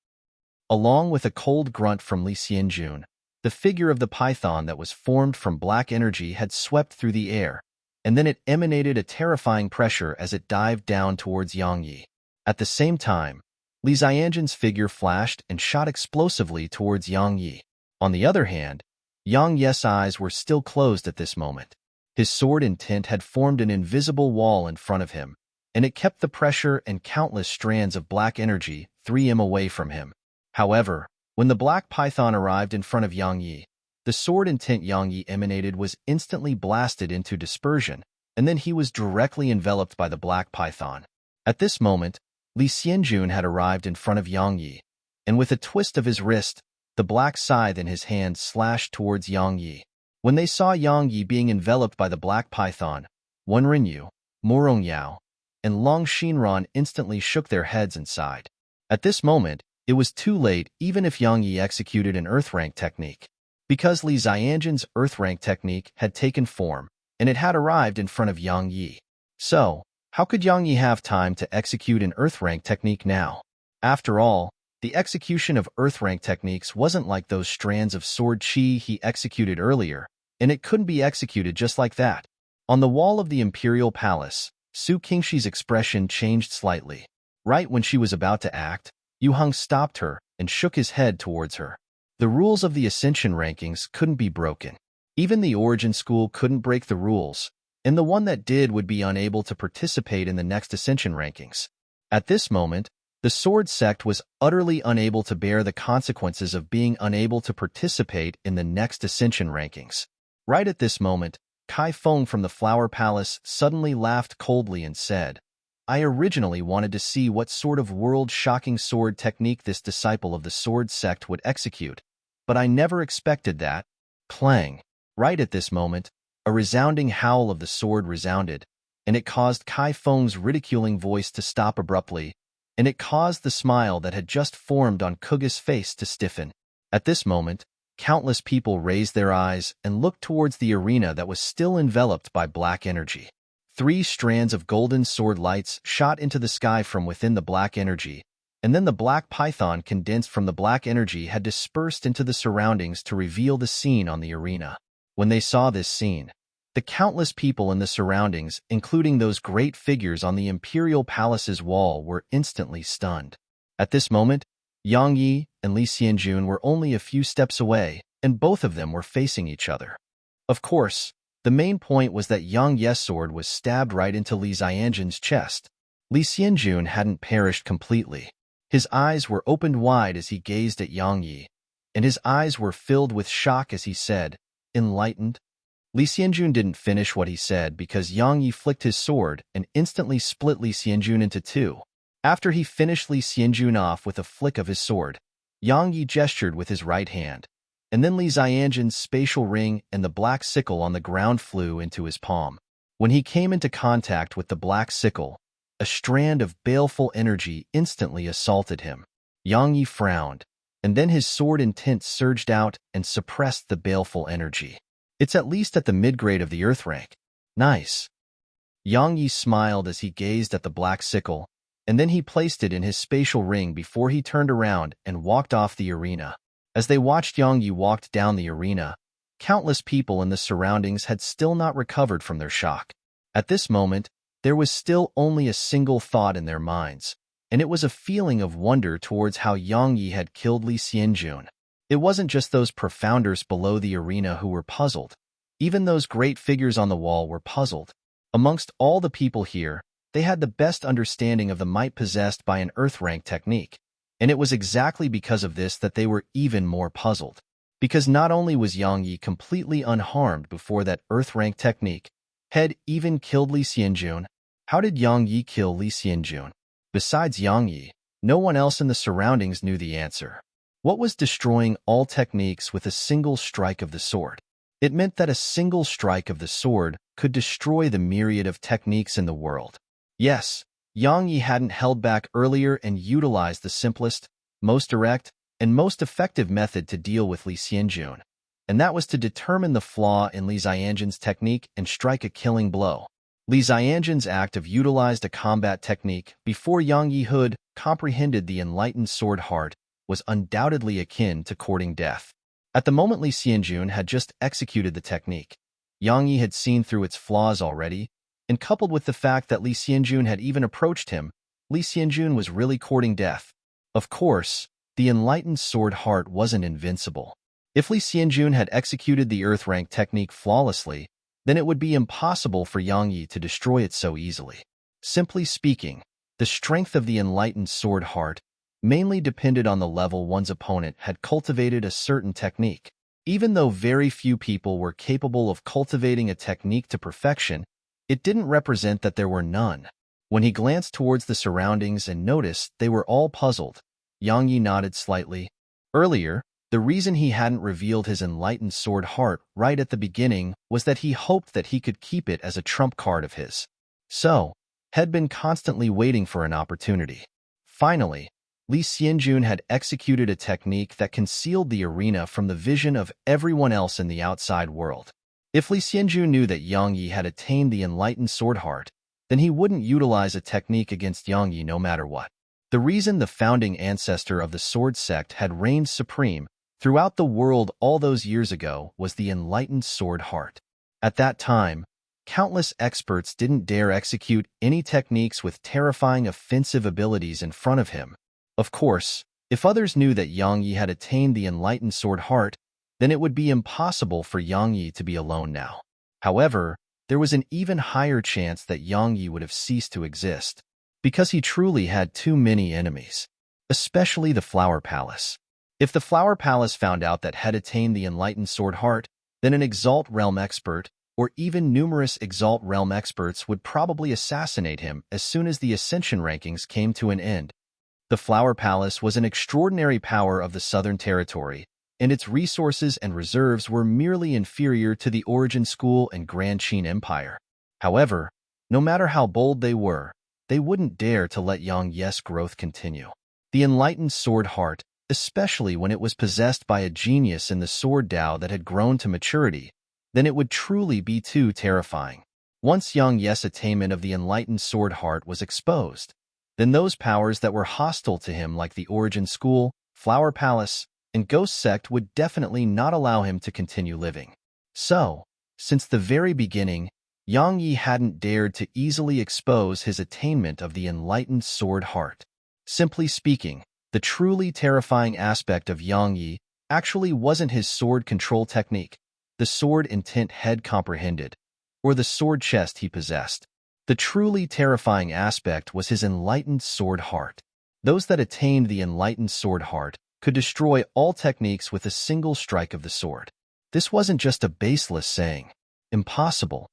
Along with a cold grunt from Li Xianjun, the figure of the python that was formed from black energy had swept through the air, and then it emanated a terrifying pressure as it dived down towards Yang Yi. At the same time, Li Ziyanjan's figure flashed and shot explosively towards Yang Yi. On the other hand, Yang Yi's eyes were still closed at this moment. His sword intent had formed an invisible wall in front of him, and it kept the pressure and countless strands of black energy 3m away from him. However, when the black python arrived in front of Yang Yi, the sword intent Yang Yi emanated was instantly blasted into dispersion, and then he was directly enveloped by the black python. At this moment, Li Xianjun had arrived in front of Yang Yi, and with a twist of his wrist, the black scythe in his hand slashed towards Yang Yi. When they saw Yang Yi being enveloped by the black python, Wen Rinyu, Morong Yao, and Long Xinran instantly shook their heads and sighed. At this moment, it was too late even if Yang Yi executed an earth rank technique, because Li Ziyanjan's earth rank technique had taken form, and it had arrived in front of Yang Yi. So, how could Yang Yi have time to execute an earth rank technique now? After all, the execution of earth rank techniques wasn't like those strands of sword chi he executed earlier, and it couldn't be executed just like that. On the wall of the Imperial Palace, Su Qingshi's expression changed slightly. Right when she was about to act, Yu Heng stopped her and shook his head towards her. The rules of the Ascension rankings couldn't be broken. Even the Origin School couldn't break the rules, and the one that did would be unable to participate in the next Ascension rankings. At this moment, the Sword Sect was utterly unable to bear the consequences of being unable to participate in the next Ascension rankings. Right at this moment, Kai Feng from the Flower Palace suddenly laughed coldly and said, "I originally wanted to see what sort of world-shocking sword technique this disciple of the Sword Sect would execute, but I never expected that." Clang! Right at this moment, a resounding howl of the sword resounded, and it caused Kai Feng's ridiculing voice to stop abruptly, and it caused the smile that had just formed on Kuga's face to stiffen. At this moment, countless people raised their eyes and looked towards the arena that was still enveloped by black energy. 3 strands of golden sword lights shot into the sky from within the black energy, and then the black python condensed from the black energy had dispersed into the surroundings to reveal the scene on the arena. When they saw this scene, the countless people in the surroundings, including those great figures on the Imperial Palace's wall, were instantly stunned. At this moment, Yang Yi and Li Xianjun were only a few steps away, and both of them were facing each other. Of course, the main point was that Yang Ye's sword was stabbed right into Li Ziyanjan's chest. Li Xianjun hadn't perished completely. His eyes were opened wide as he gazed at Yang Yi, and his eyes were filled with shock as he said, "Enlightened?" Li Xianjun didn't finish what he said because Yang Yi flicked his sword and instantly split Li Xianjun into 2. After he finished Li Xianjun off with a flick of his sword, Yang Yi gestured with his right hand, and then Li Ziyanjan's spatial ring and the black sickle on the ground flew into his palm. When he came into contact with the black sickle, a strand of baleful energy instantly assaulted him. Yang Yi frowned, and then his sword intent surged out and suppressed the baleful energy. It's at least at the mid-grade of the earth rank. Nice. Yang Yi smiled as he gazed at the black sickle, and then he placed it in his spatial ring before he turned around and walked off the arena. As they watched Yang Yi walk down the arena, countless people in the surroundings had still not recovered from their shock. At this moment, there was still only a single thought in their minds, and it was a feeling of wonder towards how Yang Yi had killed Li Xianjun. It wasn't just those profounders below the arena who were puzzled. Even those great figures on the wall were puzzled. Amongst all the people here, they had the best understanding of the might possessed by an earth rank technique, and it was exactly because of this that they were even more puzzled. Because not only was Yang Yi completely unharmed before that earth rank technique had even killed Li Xianjun, how did Yang Yi kill Li Xianjun? Besides Yang Yi, no one else in the surroundings knew the answer. What was destroying all techniques with a single strike of the sword? It meant that a single strike of the sword could destroy the myriad of techniques in the world. Yes, Yang Yi hadn't held back earlier and utilized the simplest, most direct, and most effective method to deal with Li Xianjun, and that was to determine the flaw in Li Xianjun's technique and strike a killing blow. Li Xianjun's act of utilized a combat technique before Yang Yi Hood comprehended the enlightened sword heart was undoubtedly akin to courting death. At the moment Li Xianjun had just executed the technique, Yang Yi had seen through its flaws already, and coupled with the fact that Li Xianjun had even approached him, Li Xianjun was really courting death. Of course, the enlightened sword heart wasn't invincible. If Li Xianjun had executed the earth rank technique flawlessly, then it would be impossible for Yang Yi to destroy it so easily. Simply speaking, the strength of the enlightened sword heart mainly depended on the level one's opponent had cultivated a certain technique. Even though very few people were capable of cultivating a technique to perfection, it didn't represent that there were none. When he glanced towards the surroundings and noticed they were all puzzled, Yang Yi nodded slightly. Earlier, the reason he hadn't revealed his enlightened sword heart right at the beginning was that he hoped that he could keep it as a trump card of his. So, had been constantly waiting for an opportunity. Finally, Li Xianjun had executed a technique that concealed the arena from the vision of everyone else in the outside world. If Li Xianjun knew that Yang Yi had attained the enlightened sword heart, then he wouldn't utilize a technique against Yang Yi no matter what. The reason the founding ancestor of the sword sect had reigned supreme throughout the world all those years ago was the enlightened sword heart. At that time, countless experts didn't dare execute any techniques with terrifying offensive abilities in front of him. Of course, if others knew that Yang Yi had attained the enlightened sword heart, then it would be impossible for Yang Yi to be alone now. However, there was an even higher chance that Yang Yi would have ceased to exist, because he truly had too many enemies, especially the Flower Palace. If the Flower Palace found out that had attained the enlightened sword heart, then an Exalt Realm expert, or even numerous Exalt Realm experts would probably assassinate him as soon as the Ascension rankings came to an end. The Flower Palace was an extraordinary power of the Southern Territory, and its resources and reserves were merely inferior to the Origin School and Grand Qin Empire. However, no matter how bold they were, they wouldn't dare to let Yang Yi's growth continue. The enlightened sword heart, especially when it was possessed by a genius in the sword Tao that had grown to maturity, then it would truly be too terrifying. Once Yang Yi's attainment of the enlightened sword heart was exposed, then those powers that were hostile to him like the Origin School, Flower Palace, and Ghost Sect would definitely not allow him to continue living. So, since the very beginning, Yang Yi hadn't dared to easily expose his attainment of the enlightened sword heart. Simply speaking, the truly terrifying aspect of Yang Yi actually wasn't his sword control technique, the sword intent head comprehended, or the sword chest he possessed. The truly terrifying aspect was his enlightened sword heart. Those that attained the enlightened sword heart could destroy all techniques with a single strike of the sword. This wasn't just a baseless saying. Impossible.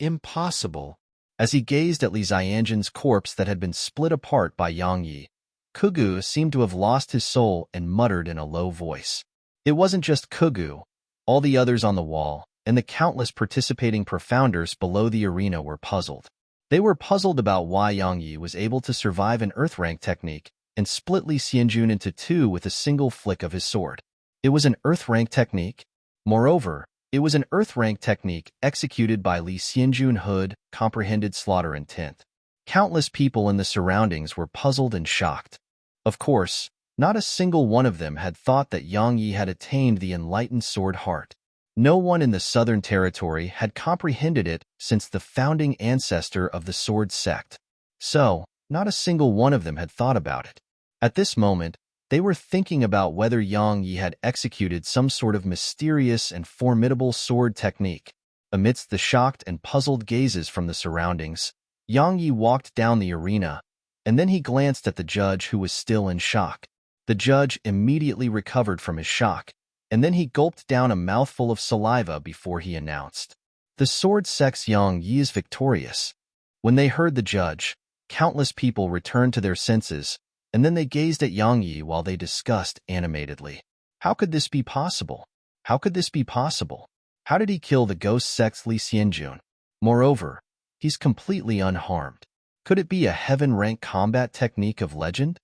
Impossible. As he gazed at Li Xianjun's corpse that had been split apart by Yang Yi, Kugu seemed to have lost his soul and muttered in a low voice. It wasn't just Kugu. All the others on the wall, and the countless participating profounders below the arena were puzzled. They were puzzled about why Yang Yi was able to survive an earth rank technique and split Li Xianjun into two with a single flick of his sword. It was an earth rank technique. Moreover, it was an earth rank technique executed by Li Xianjun Hood, comprehended slaughter intent. Countless people in the surroundings were puzzled and shocked. Of course, not a single one of them had thought that Yang Yi had attained the enlightened sword heart. No one in the Southern Territory had comprehended it since the founding ancestor of the sword sect. So, not a single one of them had thought about it. At this moment, they were thinking about whether Yang Yi had executed some sort of mysterious and formidable sword technique. Amidst the shocked and puzzled gazes from the surroundings, Yang Yi walked down the arena, and then he glanced at the judge who was still in shock. The judge immediately recovered from his shock, and then he gulped down a mouthful of saliva before he announced, "The sword sect's Yang Yi is victorious." When they heard the judge, countless people returned to their senses, and then they gazed at Yang Yi while they discussed animatedly. How could this be possible? How could this be possible? How did he kill the ghost sect's Li Xianjun? Moreover, he's completely unharmed. Could it be a heaven-rank combat technique of legend?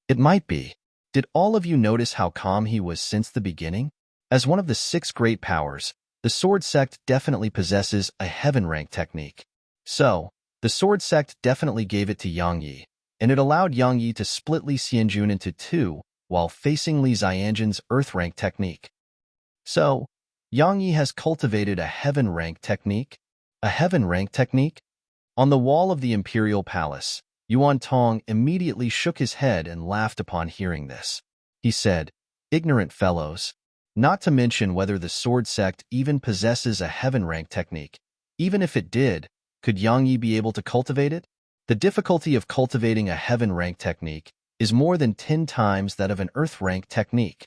It might be. Did all of you notice how calm he was since the beginning? As one of the 6 great powers, the sword sect definitely possesses a heaven-rank technique. So, the sword sect definitely gave it to Yang Yi, and it allowed Yang Yi to split Li Xianjun into two while facing Li Xianjun's earth-rank technique. So, Yang Yi has cultivated a heaven-rank technique? A heaven-rank technique? On the wall of the Imperial Palace, Yuan Tong immediately shook his head and laughed upon hearing this. He said, "Ignorant fellows, not to mention whether the sword sect even possesses a heaven-rank technique. Even if it did, could Yang Yi be able to cultivate it? The difficulty of cultivating a heaven-rank technique is more than 10 times that of an earth-rank technique."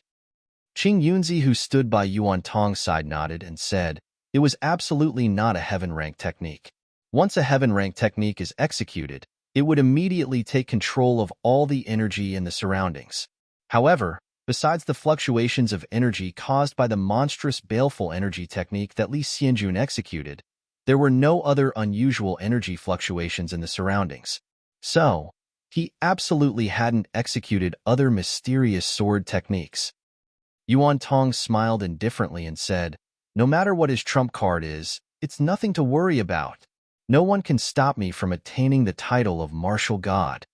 Qing Yunzi, who stood by Yuan Tong's side, nodded and said, "It was absolutely not a heaven-rank technique. Once a heaven-rank technique is executed, it would immediately take control of all the energy in the surroundings. However, besides the fluctuations of energy caused by the monstrous baleful energy technique that Li Xianjun executed, there were no other unusual energy fluctuations in the surroundings. So, he absolutely hadn't executed other mysterious sword techniques." Yuan Tong smiled indifferently and said, "No matter what his trump card is, it's nothing to worry about. No one can stop me from attaining the title of martial god."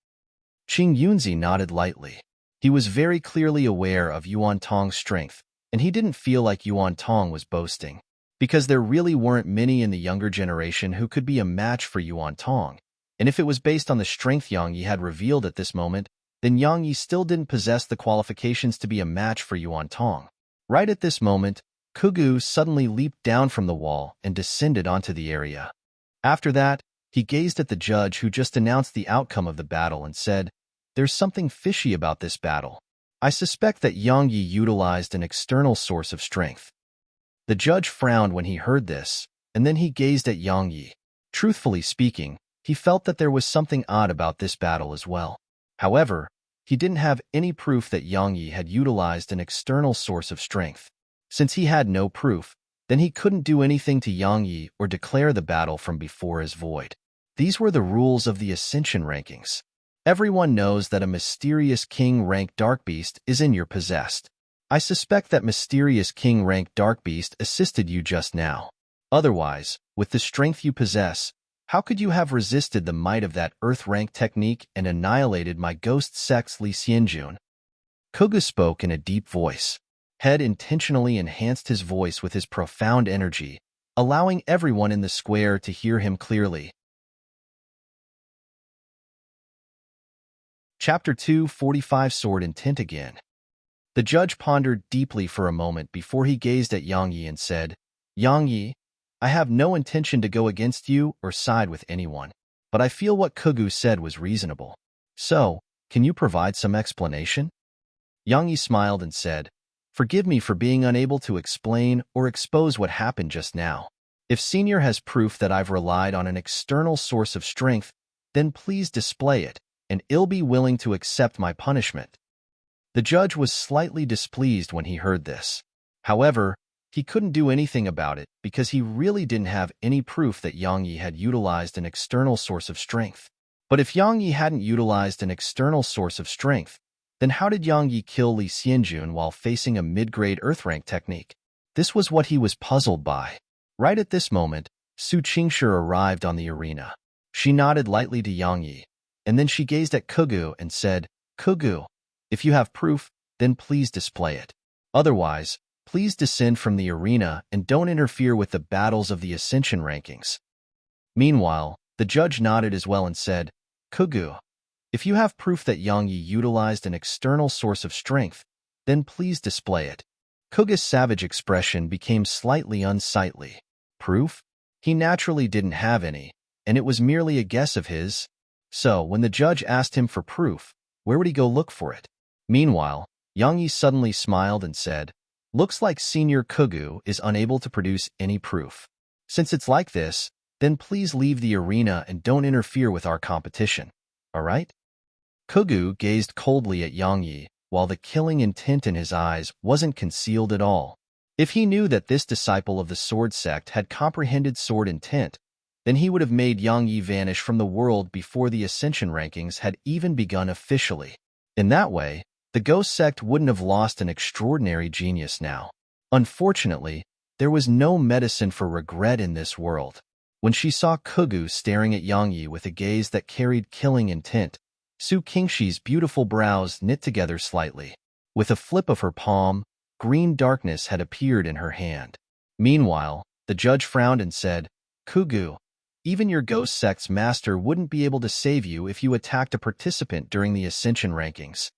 Qing Yunzi nodded lightly. He was very clearly aware of Yuan Tong's strength, and he didn't feel like Yuan Tong was boasting, because there really weren't many in the younger generation who could be a match for Yuan Tong, and if it was based on the strength Yang Yi had revealed at this moment, then Yang Yi still didn't possess the qualifications to be a match for Yuan Tong. Right at this moment, Kugu suddenly leaped down from the wall and descended onto the area. After that, he gazed at the judge who just announced the outcome of the battle and said, "There's something fishy about this battle. I suspect that Yang Yi utilized an external source of strength." The judge frowned when he heard this, and then he gazed at Yang Yi. Truthfully speaking, he felt that there was something odd about this battle as well. However, he didn't have any proof that Yang Yi had utilized an external source of strength. Since he had no proof, then he couldn't do anything to Yang Yi or declare the battle from before as void. These were the rules of the Ascension rankings. Everyone knows that a mysterious king-ranked Dark Beast is in your possessed. I suspect that mysterious king-ranked Dark Beast assisted you just now. Otherwise, with the strength you possess, how could you have resisted the might of that earth-rank technique and annihilated my ghost sect's Li Xianjun? Kuga spoke in a deep voice. Head intentionally enhanced his voice with his profound energy, allowing everyone in the square to hear him clearly. Chapter 2:45 Sword Intent Again. The judge pondered deeply for a moment before he gazed at Yang Yi and said, "Yang Yi, I have no intention to go against you or side with anyone, but I feel what Kugu said was reasonable. So, can you provide some explanation?" Yang Yi smiled and said, "Forgive me for being unable to explain or expose what happened just now. If Senior has proof that I've relied on an external source of strength, then please display it, and I'll be willing to accept my punishment." The judge was slightly displeased when he heard this. However, he couldn't do anything about it because he really didn't have any proof that Yang Yi had utilized an external source of strength. But if Yang Yi hadn't utilized an external source of strength, then how did Yang Yi kill Li Xianjun while facing a mid-grade Earth-rank technique? This was what he was puzzled by. Right at this moment, Su Qingshi arrived on the arena. She nodded lightly to Yang Yi, and then she gazed at Kugu and said, "Kugu, if you have proof, then please display it. Otherwise, please descend from the arena and don't interfere with the battles of the Ascension rankings." Meanwhile, the judge nodded as well and said, "Kugu, if you have proof that Yang Yi utilized an external source of strength, then please display it." Kugu's savage expression became slightly unsightly. Proof? He naturally didn't have any, and it was merely a guess of his. So, when the judge asked him for proof, where would he go look for it? Meanwhile, Yang Yi suddenly smiled and said, "Looks like Senior Kugu is unable to produce any proof. Since it's like this, then please leave the arena and don't interfere with our competition. All right?" Kugu gazed coldly at Yang Yi, while the killing intent in his eyes wasn't concealed at all. If he knew that this disciple of the sword sect had comprehended sword intent, then he would have made Yang Yi vanish from the world before the Ascension rankings had even begun officially. In that way, the ghost sect wouldn't have lost an extraordinary genius now. Unfortunately, there was no medicine for regret in this world. When she saw Kugu staring at Yang Yi with a gaze that carried killing intent, Su Qingshi's beautiful brows knit together slightly. With a flip of her palm, green darkness had appeared in her hand. Meanwhile, the judge frowned and said, "Kugu, even your ghost sect's master wouldn't be able to save you if you attacked a participant during the Ascension rankings."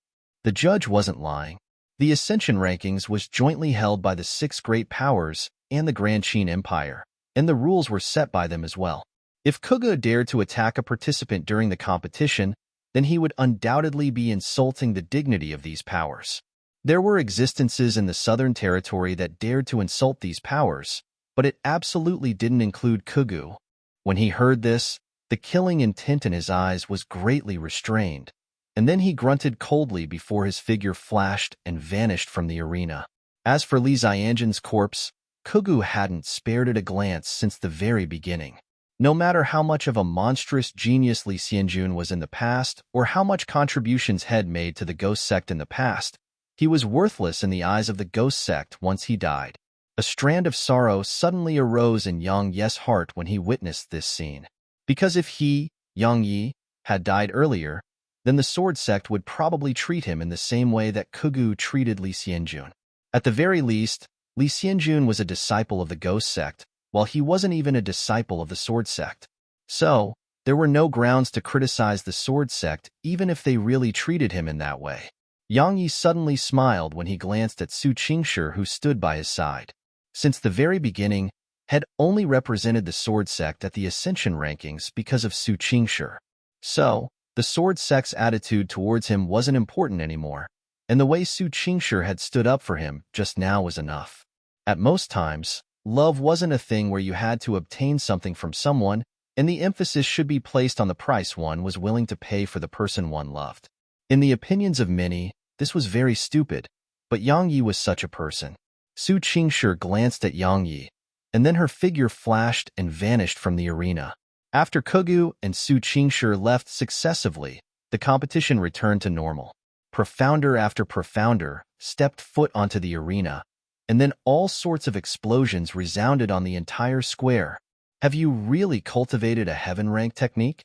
The judge wasn't lying. The Ascension rankings was jointly held by the 6 great powers and the Grand Qin Empire, and the rules were set by them as well. If Kugu dared to attack a participant during the competition, then he would undoubtedly be insulting the dignity of these powers. There were existences in the Southern Territory that dared to insult these powers, but it absolutely didn't include Kugu. When he heard this, the killing intent in his eyes was greatly restrained, and then he grunted coldly before his figure flashed and vanished from the arena. As for Li Xianjun's corpse, Kugu hadn't spared it a glance since the very beginning. No matter how much of a monstrous genius Li Xianjun was in the past, or how much contributions had made to the ghost sect in the past, he was worthless in the eyes of the ghost sect once he died. A strand of sorrow suddenly arose in Yang Yi's heart when he witnessed this scene. Because if he, Yang Yi, had died earlier, then the sword sect would probably treat him in the same way that Kugu treated Li Xianjun. At the very least, Li Xianjun was a disciple of the ghost sect, while he wasn't even a disciple of the sword sect. So, there were no grounds to criticize the sword sect even if they really treated him in that way. Yang Yi suddenly smiled when he glanced at Su Qingshi, who stood by his side. Since the very beginning, had only represented the sword sect at the Ascension rankings because of Su Qingshi. So, the sword sect's attitude towards him wasn't important anymore, and the way Su Qingshi had stood up for him just now was enough. At most times, love wasn't a thing where you had to obtain something from someone, and the emphasis should be placed on the price one was willing to pay for the person one loved. In the opinions of many, this was very stupid, but Yang Yi was such a person. Su Qingshi glanced at Yang Yi, and then her figure flashed and vanished from the arena. After Kugu and Su Qingshi left successively, the competition returned to normal. Profounder after profounder stepped foot onto the arena, and then all sorts of explosions resounded on the entire square. Have you really cultivated a heaven rank technique?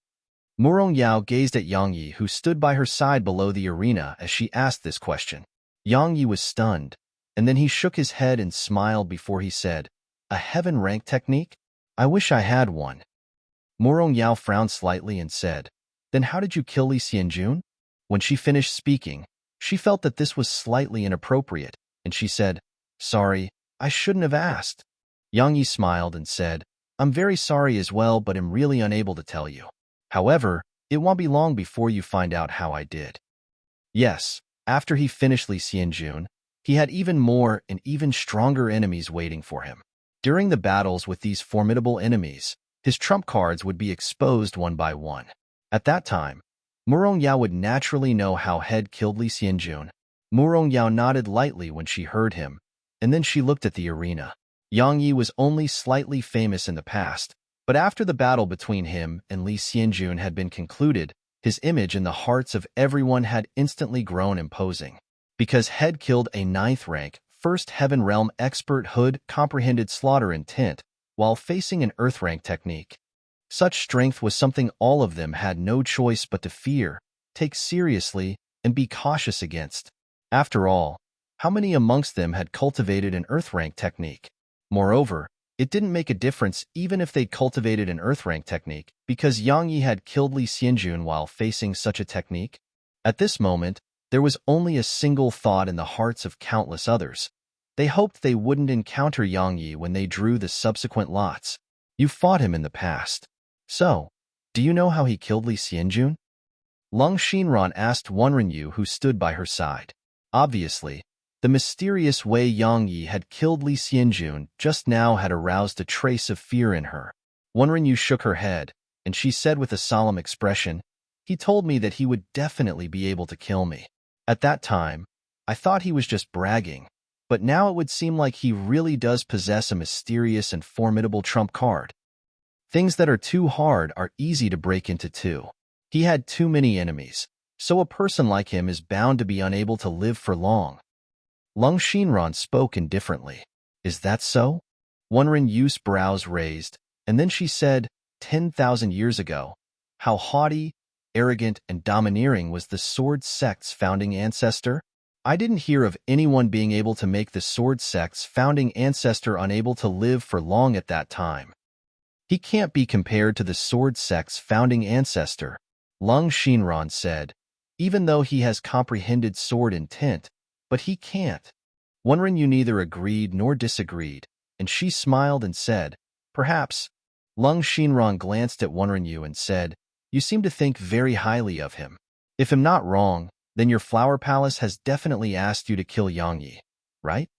Murong Yao gazed at Yang Yi, who stood by her side below the arena as she asked this question. Yang Yi was stunned, and then he shook his head and smiled before he said, "A heaven rank technique? I wish I had one." Murong Yao frowned slightly and said, "Then how did you kill Li Xianjun?" When she finished speaking, she felt that this was slightly inappropriate, and she said, "Sorry, I shouldn't have asked." Yang Yi smiled and said, "I'm very sorry as well, but am really unable to tell you. However, it won't be long before you find out how I did." Yes, after he finished Li Xianjun, he had even more and even stronger enemies waiting for him. During the battles with these formidable enemies, his trump cards would be exposed one by one. At that time, Murong Yao would naturally know how had killed Li Xianjun. Murong Yao nodded lightly when she heard him, and then she looked at the arena. Yang Yi was only slightly famous in the past, but after the battle between him and Li Xianjun had been concluded, His image in the hearts of everyone had instantly grown imposing. Because Head killed a 9th rank, First Heaven Realm expert, Hood comprehended slaughter intent while facing an Earth rank technique. Such strength was something all of them had no choice but to fear, take seriously, and be cautious against. After all, how many amongst them had cultivated an Earth rank technique? Moreover, it didn't make a difference even if they'd cultivated an Earth rank technique, because Yang Yi had killed Li Xianjun while facing such a technique. At this moment, there was only a single thought in the hearts of countless others. They hoped they wouldn't encounter Yang Yi when they drew the subsequent lots. You fought him in the past. So, do you know how he killed Li Xianjun? Lung Xinran asked Wenrenyu, who stood by her side. Obviously, the mysterious way Yang Yi had killed Li Xianjun just now had aroused a trace of fear in her. Wenrenyu shook her head, and she said with a solemn expression, "He told me that he would definitely be able to kill me. At that time, I thought he was just bragging, but now it would seem like he really does possess a mysterious and formidable trump card. Things that are too hard are easy to break into too. He had too many enemies, so a person like him is bound to be unable to live for long." Lung Xinran spoke indifferently. "Is that so?" Wenrenyu's brows raised, and then she said, 10,000 years ago, how haughty, arrogant, and domineering was the Sword Sect's founding ancestor? I didn't hear of anyone being able to make the Sword Sect's founding ancestor unable to live for long at that time. He can't be compared to the Sword Sect's founding ancestor, Lung Xinran said, even though he has comprehended sword intent, but he can't. Wenrenyu neither agreed nor disagreed, and she smiled and said, "Perhaps." Lung Xinran glanced at Wenrenyu and said, "You seem to think very highly of him. If I'm not wrong, then your flower palace has definitely asked you to kill Yang Yi, right?"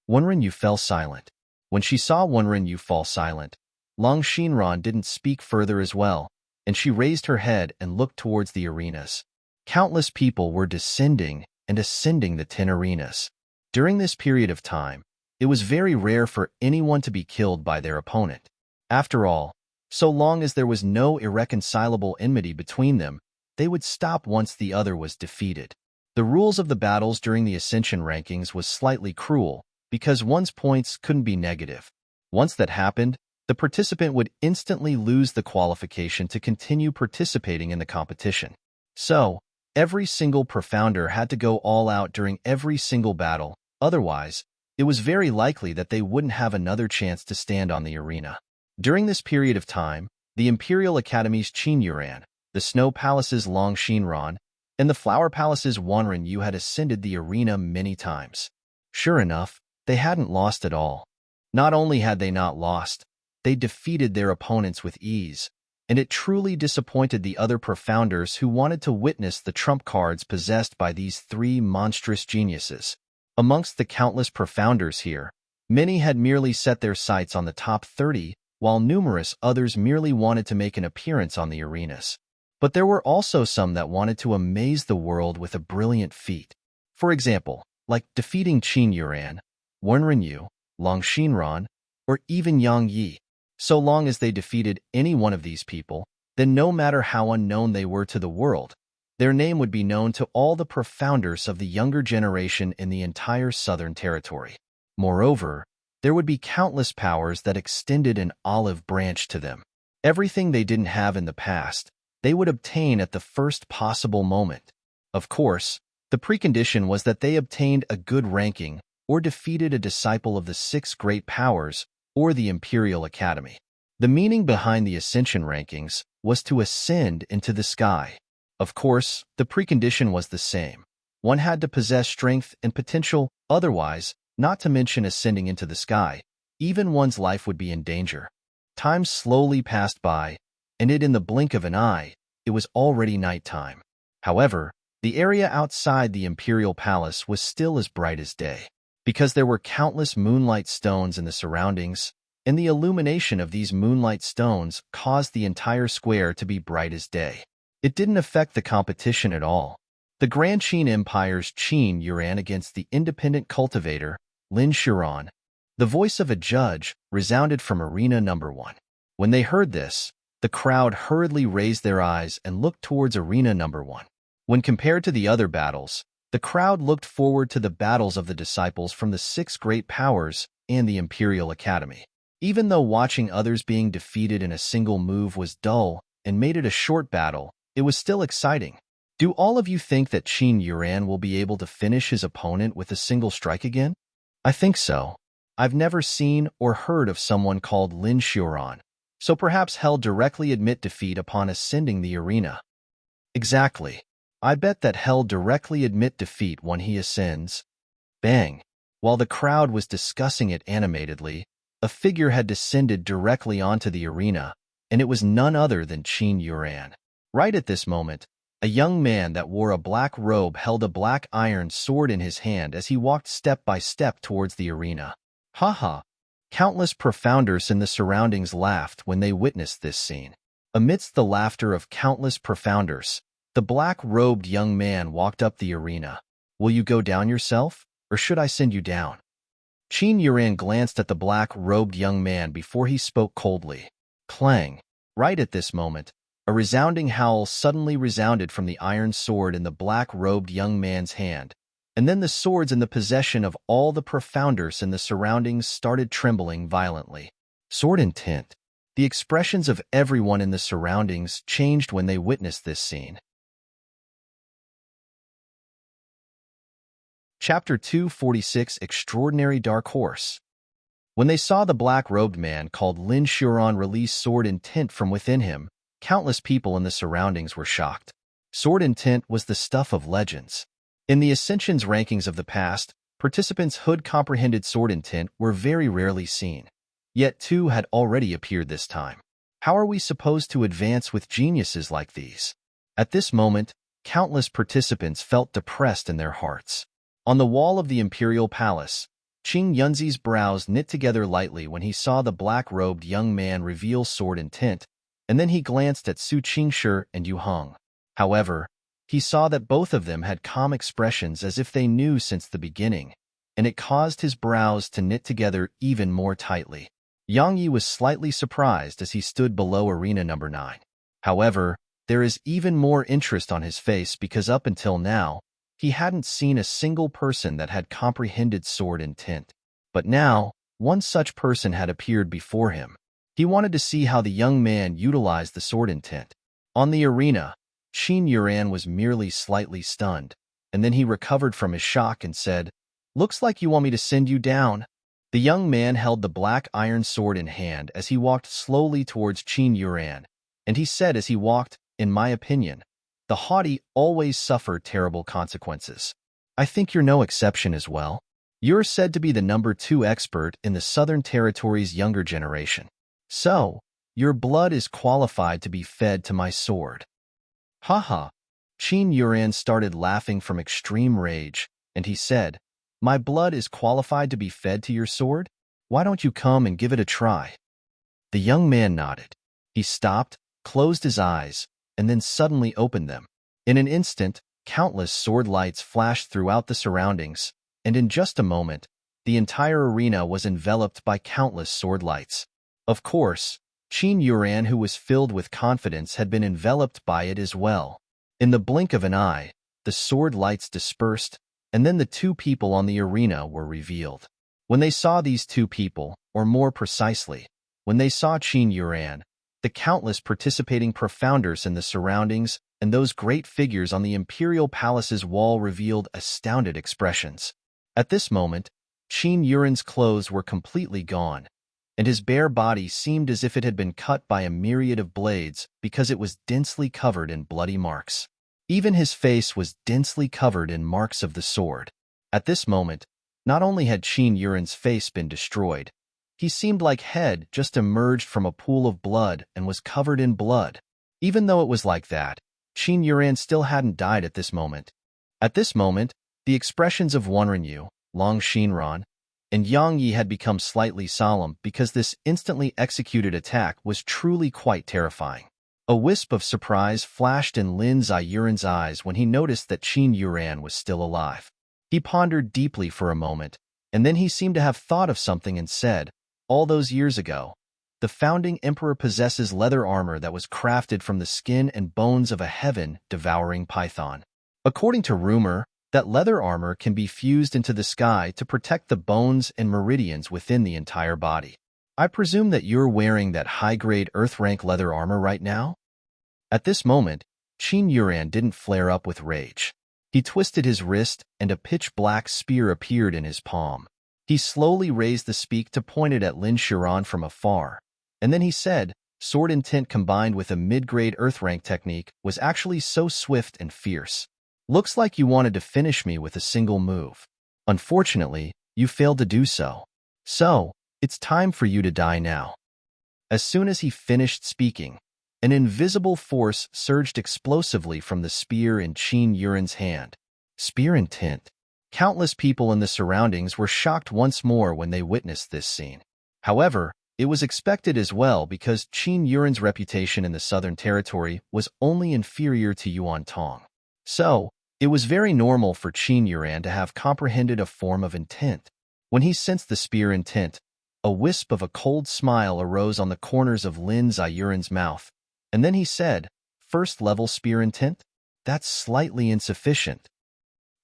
Wenrenyu fell silent. When she saw Wenrenyu fall silent, Lung Xinran didn't speak further as well, and she raised her head and looked towards the arenas. Countless people were descending and ascending the 10 arenas. During this period of time, it was very rare for anyone to be killed by their opponent. After all, so long as there was no irreconcilable enmity between them, they would stop once the other was defeated. The rules of the battles during the Ascension rankings was slightly cruel, because one's points couldn't be negative. Once that happened, the participant would instantly lose the qualification to continue participating in the competition. So, every single profounder had to go all out during every single battle, otherwise, it was very likely that they wouldn't have another chance to stand on the arena. During this period of time, the Imperial Academy's Qin Yuran, the Snow Palace's Long Xinran, and the Flower Palace's Wenrenyu had ascended the arena many times. Sure enough, they hadn't lost at all. Not only had they not lost, they defeated their opponents with ease, and it truly disappointed the other profounders who wanted to witness the trump cards possessed by these 3 monstrous geniuses. Amongst the countless profounders here, many had merely set their sights on the top 30, while numerous others merely wanted to make an appearance on the arenas. But there were also some that wanted to amaze the world with a brilliant feat. For example, like defeating Qin Yuran, Wenrenyu, Long Xinran, or even Yang Yi. So long as they defeated any one of these people, then no matter how unknown they were to the world, their name would be known to all the profounders of the younger generation in the entire Southern Territory. Moreover, there would be countless powers that extended an olive branch to them. Everything they didn't have in the past, they would obtain at the first possible moment. Of course, the precondition was that they obtained a good ranking or defeated a disciple of the 6 great powers or the Imperial Academy. The meaning behind the Ascension rankings was to ascend into the sky. Of course, the precondition was the same. One had to possess strength and potential, otherwise, not to mention ascending into the sky, even one's life would be in danger. Time slowly passed by, and in the blink of an eye, it was already nighttime. However, the area outside the Imperial Palace was still as bright as day, because there were countless moonlight stones in the surroundings, and the illumination of these moonlight stones caused the entire square to be bright as day. It didn't affect the competition at all. The Grand Qin Empire's Qin Yuran against the independent cultivator, Lin Shiran. The voice of a judge resounded from arena number 1. When they heard this, The crowd hurriedly raised their eyes and looked towards arena number 1. When compared to the other battles, the crowd looked forward to the battles of the disciples from the 6 great powers and the Imperial Academy. Even though watching others being defeated in a single move was dull and made it a short battle, it was still exciting. Do all of you think that Qin Yuan will be able to finish his opponent with a single strike again? I think so. I've never seen or heard of someone called Lin Xiuran, so perhaps he'll directly admit defeat upon ascending the arena. Exactly. I bet that he'll directly admit defeat when he ascends. Bang! While the crowd was discussing it animatedly, a figure had descended directly onto the arena, and it was none other than Qin Yuan. Right at this moment, a young man that wore a black robe held a black iron sword in his hand as he walked step by step towards the arena. Haha! Countless profounders in the surroundings laughed when they witnessed this scene. Amidst the laughter of countless profounders, the black-robed young man walked up the arena. Will you go down yourself, or should I send you down? Qin Yuan glanced at the black-robed young man before he spoke coldly. Clang! Right at this moment, a resounding howl suddenly resounded from the iron sword in the black-robed young man's hand, and then the swords in the possession of all the profounders in the surroundings started trembling violently. Sword intent. The expressions of everyone in the surroundings changed when they witnessed this scene. Chapter 246 Extraordinary Dark Horse. When they saw the black-robed man called Lin Xiuran release sword intent from within him, countless people in the surroundings were shocked. Sword intent was the stuff of legends. In the Ascension's rankings of the past, participants who'd comprehended sword intent were very rarely seen. Yet 2 had already appeared this time. How are we supposed to advance with geniuses like these? At this moment, countless participants felt depressed in their hearts. On the wall of the Imperial Palace, Qing Yunzi's brows knit together lightly when he saw the black-robed young man reveal sword intent, and then he glanced at Su Qingshi and Yu Heng. However, he saw that both of them had calm expressions as if they knew since the beginning, and it caused his brows to knit together even more tightly. Yang Yi was slightly surprised as he stood below arena number 9. However, there is even more interest on his face because up until now, he hadn't seen a single person that had comprehended sword intent. But now, one such person had appeared before him. He wanted to see how the young man utilized the sword intent. On the arena, Qin Yuan was merely slightly stunned, and then he recovered from his shock and said, "Looks like you want me to send you down." The young man held the black iron sword in hand as he walked slowly towards Qin Yuan, and he said as he walked, "In my opinion, the haughty always suffer terrible consequences. I think you're no exception as well. You're said to be the number 2 expert in the Southern Territory's younger generation. So, your blood is qualified to be fed to my sword." Haha. Qin Yuan started laughing from extreme rage, and he said, "My blood is qualified to be fed to your sword? Why don't you come and give it a try?" The young man nodded. He stopped, closed his eyes, and then suddenly opened them. In an instant, countless sword lights flashed throughout the surroundings, and in just a moment, the entire arena was enveloped by countless sword lights. Of course, Qin Yuan, who was filled with confidence, had been enveloped by it as well. In the blink of an eye, the sword lights dispersed, and then the 2 people on the arena were revealed. When they saw these 2 people, or more precisely, when they saw Qin Yuan, the countless participating profounders in the surroundings and those great figures on the Imperial Palace's wall revealed astounded expressions. At this moment, Qin Yuan's clothes were completely gone, and his bare body seemed as if it had been cut by a myriad of blades because it was densely covered in bloody marks. Even his face was densely covered in marks of the sword. At this moment, not only had Qin Yuan's face been destroyed, he seemed like head just emerged from a pool of blood and was covered in blood. Even though it was like that, Qin Yuan still hadn't died at this moment. At this moment, the expressions of Wanrenyu, Long Xinran, and Yang Yi had become slightly solemn because this instantly executed attack was truly quite terrifying. A wisp of surprise flashed in Lin Ziyuan's eyes when he noticed that Qin Yuan was still alive. He pondered deeply for a moment, and then he seemed to have thought of something and said, "All those years ago, the founding emperor possesses leather armor that was crafted from the skin and bones of a heaven-devouring python. According to rumor, that leather armor can be fused into the sky to protect the bones and meridians within the entire body. I presume that you're wearing that high-grade Earth-rank leather armor right now? At this moment, Qin Yuran didn't flare up with rage. He twisted his wrist, and a pitch-black spear appeared in his palm. He slowly raised the spear to point it at Lin Xiran from afar, and then he said, sword intent combined with a mid-grade Earth-rank technique was actually so swift and fierce. Looks like you wanted to finish me with a single move. Unfortunately, you failed to do so. So, it's time for you to die now. As soon as he finished speaking, an invisible force surged explosively from the spear in Qin Yuran's hand. Spear intent. Countless people in the surroundings were shocked once more when they witnessed this scene. However, it was expected as well because Qin Yuran's reputation in the Southern Territory was only inferior to Yuan Tong. So, it was very normal for Qin Yuran to have comprehended a form of intent. When he sensed the spear intent, a wisp of a cold smile arose on the corners of Lin Ziyuran's mouth, and then he said, "First-level spear intent? That's slightly insufficient."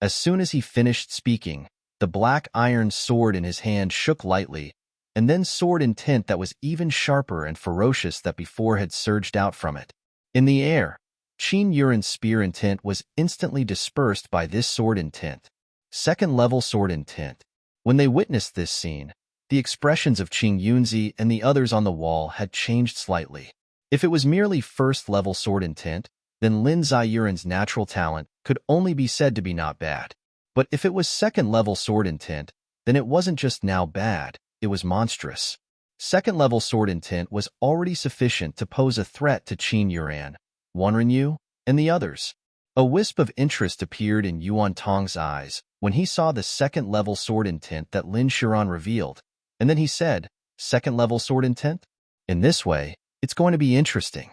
As soon as he finished speaking, the black iron sword in his hand shook lightly, and then sword intent that was even sharper and ferocious than before had surged out from it. In the air, Qin Yuran's spear intent was instantly dispersed by this sword intent. Second-level sword intent. When they witnessed this scene, the expressions of Qing Yunzi and the others on the wall had changed slightly. If it was merely first-level sword intent, then Lin Ziyuran's natural talent could only be said to be not bad. But if it was second-level sword intent, then it wasn't just now bad, it was monstrous. Second-level sword intent was already sufficient to pose a threat to Qin Yuran, Wanrenyu, and the others. A wisp of interest appeared in Yuan Tong's eyes when he saw the second-level sword intent that Lin Xiran revealed, and then he said, "Second-level sword intent? In this way, it's going to be interesting."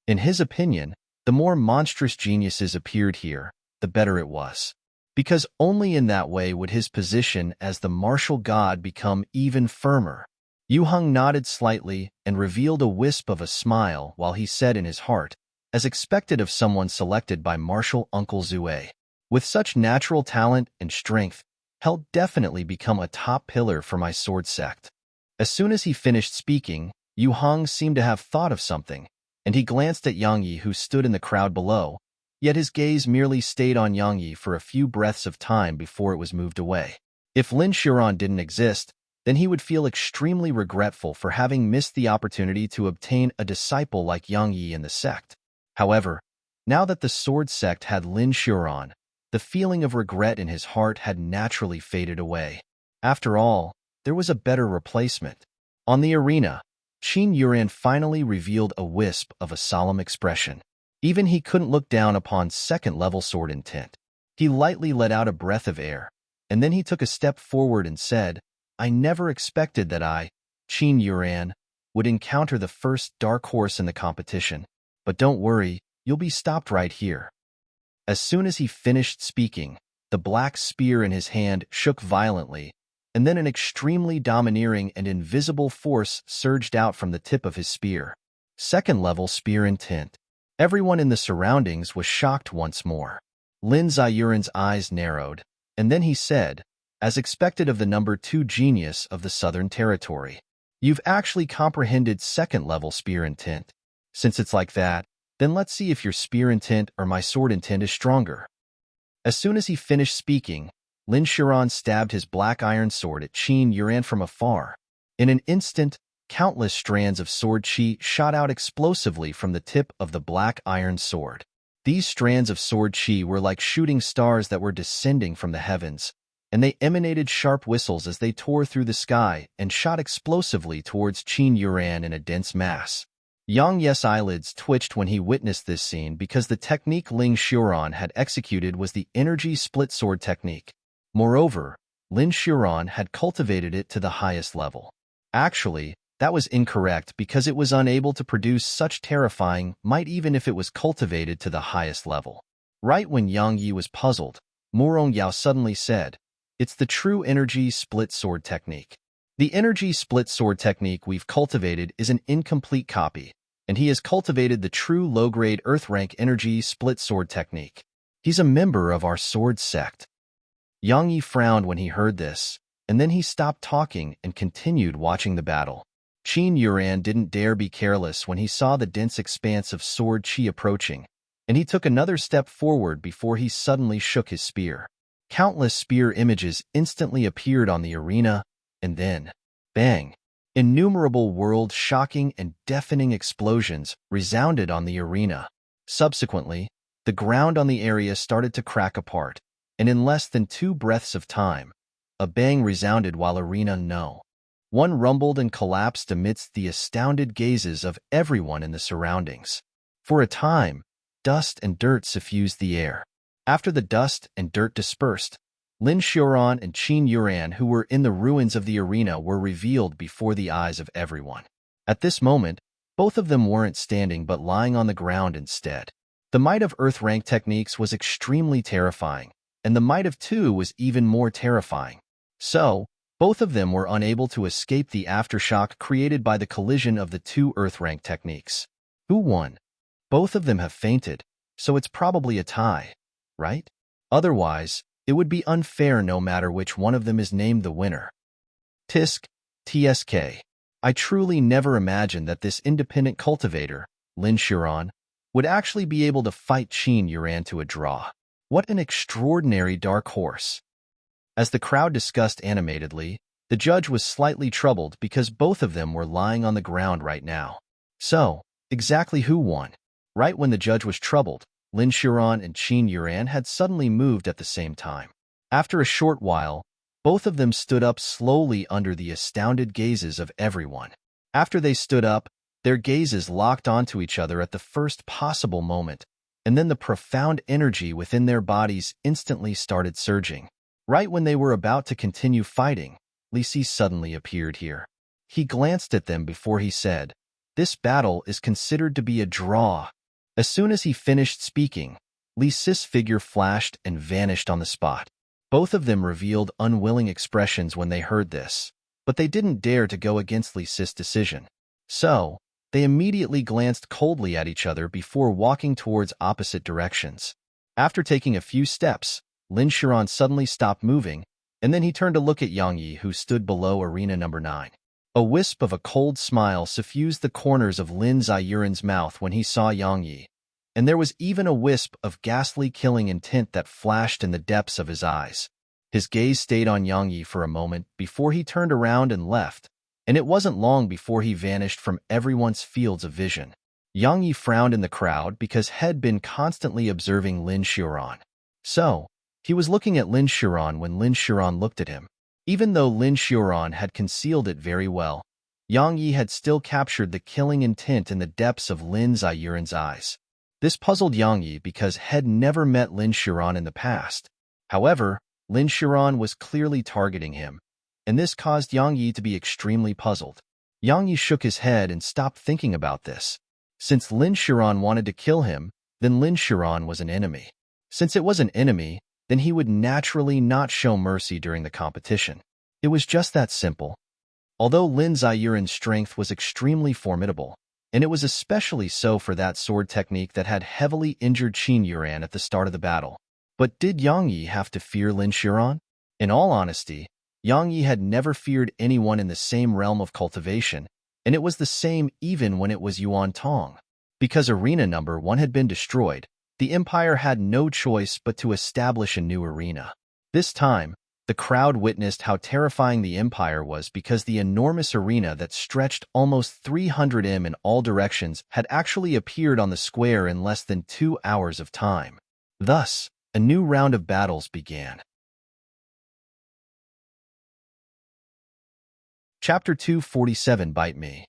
In his opinion, the more monstrous geniuses appeared here, the better it was. Because only in that way would his position as the martial god become even firmer. Yu Heng nodded slightly and revealed a wisp of a smile while he said in his heart, as expected of someone selected by martial Uncle Zue. With such natural talent and strength, he'll definitely become a top pillar for my sword sect. As soon as he finished speaking, Yu Heng seemed to have thought of something, and he glanced at Yang Yi who stood in the crowd below, yet his gaze merely stayed on Yang Yi for a few breaths of time before it was moved away. If Lin Xiran didn't exist, then he would feel extremely regretful for having missed the opportunity to obtain a disciple like Yang Yi in the sect. However, now that the sword sect had Lin Xiran, the feeling of regret in his heart had naturally faded away. After all, there was a better replacement. On the arena, Qin Yuran finally revealed a wisp of a solemn expression. Even he couldn't look down upon second-level sword intent. He lightly let out a breath of air, and then he took a step forward and said, "I never expected that I, Qin Yuran, would encounter the first dark horse in the competition. But don't worry, you'll be stopped right here." As soon as he finished speaking, the black spear in his hand shook violently, and then an extremely domineering and invisible force surged out from the tip of his spear. Second-level spear intent. Everyone in the surroundings was shocked once more. Lin Ziyuran's eyes narrowed, and then he said, as expected of the number 2 genius of the Southern Territory, "You've actually comprehended second-level spear intent. Since it's like that, then let's see if your spear intent or my sword intent is stronger." As soon as he finished speaking, Lin Xiran stabbed his black iron sword at Qin Yuran from afar. In an instant, countless strands of sword qi shot out explosively from the tip of the black iron sword. These strands of sword qi were like shooting stars that were descending from the heavens, and they emanated sharp whistles as they tore through the sky and shot explosively towards Qin Yuran in a dense mass. Yang Yi's eyelids twitched when he witnessed this scene because the technique Lin Xiran had executed was the energy split sword technique. Moreover, Lin Xiran had cultivated it to the highest level. Actually, that was incorrect because it was unable to produce such terrifying might even if it was cultivated to the highest level. Right when Yang Yi was puzzled, Morong Yao suddenly said, "It's the true energy split sword technique." The energy split sword technique we've cultivated is an incomplete copy, and he has cultivated the true low-grade Earth rank energy split sword technique. He's a member of our sword sect. Yang Yi frowned when he heard this, and then he stopped talking and continued watching the battle. Qin Yuran didn't dare be careless when he saw the dense expanse of sword chi approaching, and he took another step forward before he suddenly shook his spear. Countless spear images instantly appeared on the arena, and then, bang! Innumerable world-shocking and deafening explosions resounded on the arena. Subsequently, the ground on the area started to crack apart, and in less than 2 breaths of time, a bang resounded while arena one rumbled and collapsed amidst the astounded gazes of everyone in the surroundings. For a time, dust and dirt suffused the air. After the dust and dirt dispersed, Lin Xiaoran and Qin Yuran, who were in the ruins of the arena, were revealed before the eyes of everyone. At this moment, both of them weren't standing but lying on the ground instead. The might of Earth rank techniques was extremely terrifying, and the might of 2 was even more terrifying. So, both of them were unable to escape the aftershock created by the collision of the 2 Earth rank techniques. Who won? Both of them have fainted, so it's probably a tie, right? Otherwise, it would be unfair no matter which one of them is named the winner. TSK. I truly never imagined that this independent cultivator, Lin Xiaoran, would actually be able to fight Qin Yuran to a draw. What an extraordinary dark horse. As the crowd discussed animatedly, the judge was slightly troubled because both of them were lying on the ground right now. So, exactly who won? Right when the judge was troubled, Lin Xiaoran and Qin Yuran had suddenly moved at the same time. After a short while, both of them stood up slowly under the astounded gazes of everyone. After they stood up, their gazes locked onto each other at the first possible moment, and then the profound energy within their bodies instantly started surging. Right when they were about to continue fighting, Li Si suddenly appeared here. He glanced at them before he said, "This battle is considered to be a draw." As soon as he finished speaking, Li Si's figure flashed and vanished on the spot. Both of them revealed unwilling expressions when they heard this, but they didn't dare to go against Li Si's decision. So, they immediately glanced coldly at each other before walking towards opposite directions. After taking a few steps, Lin Xiaoran suddenly stopped moving, and then he turned to look at Yang Yi, who stood below arena number 9. A wisp of a cold smile suffused the corners of Lin Ziyuran's mouth when he saw Yang Yi, and there was even a wisp of ghastly killing intent that flashed in the depths of his eyes. His gaze stayed on Yang Yi for a moment before he turned around and left, and it wasn't long before he vanished from everyone's fields of vision. Yang Yi frowned in the crowd because he had been constantly observing Lin Xiaoran. So, he was looking at Lin Xiaoran when Lin Xiaoran looked at him. Even though Lin Xiaoran had concealed it very well, Yang Yi had still captured the killing intent in the depths of Lin Ziyuran's eyes. This puzzled Yang Yi because he had never met Lin Xiaoran in the past. However, Lin Xiaoran was clearly targeting him, and this caused Yang Yi to be extremely puzzled. Yang Yi shook his head and stopped thinking about this. Since Lin Xiaoran wanted to kill him, then Lin Xiaoran was an enemy. Since it was an enemy, then he would naturally not show mercy during the competition. It was just that simple. Although Lin Ziyuran's strength was extremely formidable, and it was especially so for that sword technique that had heavily injured Qin Yuran at the start of the battle. But did Yang Yi have to fear Lin Xiaoran? In all honesty, Yang Yi had never feared anyone in the same realm of cultivation, and it was the same even when it was Yuan Tong. Because arena number 1 had been destroyed, the Empire had no choice but to establish a new arena. This time, the crowd witnessed how terrifying the Empire was because the enormous arena that stretched almost 300 m in all directions had actually appeared on the square in less than 2 hours of time. Thus, a new round of battles began. Chapter 247 Bite Me.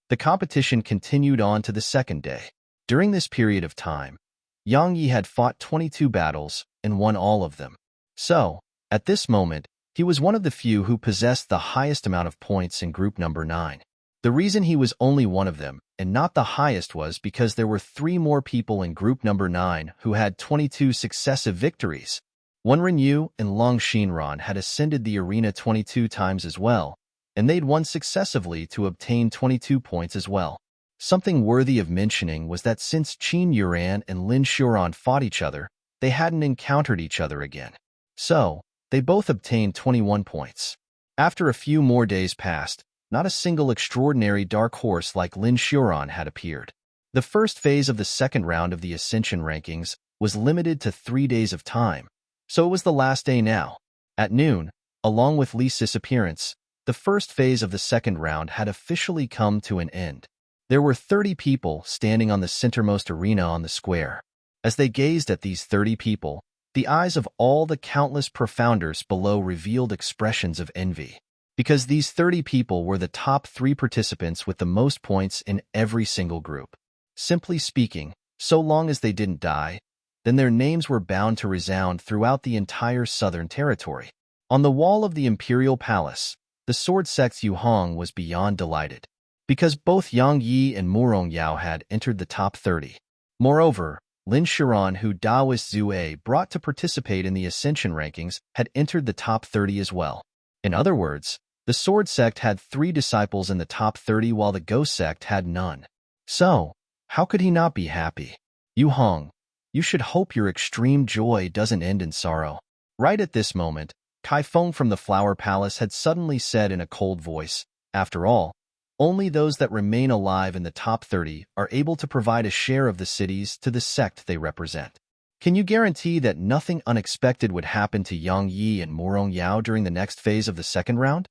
The competition continued on to the second day. During this period of time, Yang Yi had fought 22 battles and won all of them. So, at this moment, he was one of the few who possessed the highest amount of points in group number 9. The reason he was only one of them, and not the highest, was because there were 3 more people in group number 9 who had 22 successive victories. Wen Renyu and Long Xinran had ascended the arena 22 times as well, and they'd won successively to obtain 22 points as well. Something worthy of mentioning was that since Qin Yuran and Lin Shuran fought each other, they hadn't encountered each other again. So, they both obtained 21 points. After a few more days passed, not a single extraordinary dark horse like Lin Shuran had appeared. The first phase of the second round of the Ascension rankings was limited to 3 days of time, so it was the last day now. At noon, along with Li's disappearance, the first phase of the second round had officially come to an end. There were 30 people standing on the centermost arena on the square. As they gazed at these 30 people, the eyes of all the countless profounders below revealed expressions of envy. Because these 30 people were the top 3 participants with the most points in every single group. Simply speaking, so long as they didn't die, then their names were bound to resound throughout the entire southern territory. On the wall of the imperial palace, the sword sect's Yu Hong was beyond delighted, because both Yang Yi and Murong Yao had entered the top 30. Moreover, Lin Shuran, who Daoist Zue brought to participate in the Ascension rankings, had entered the top 30 as well. In other words, the sword sect had 3 disciples in the top 30 while the ghost sect had none. So, how could he not be happy? Yu Hong, you should hope your extreme joy doesn't end in sorrow. Right at this moment, Kai Feng from the Flower Palace had suddenly said in a cold voice, after all, only those that remain alive in the top 30 are able to provide a share of the cities to the sect they represent. Can you guarantee that nothing unexpected would happen to Yang Yi and Murong Yao during the next phase of the second round?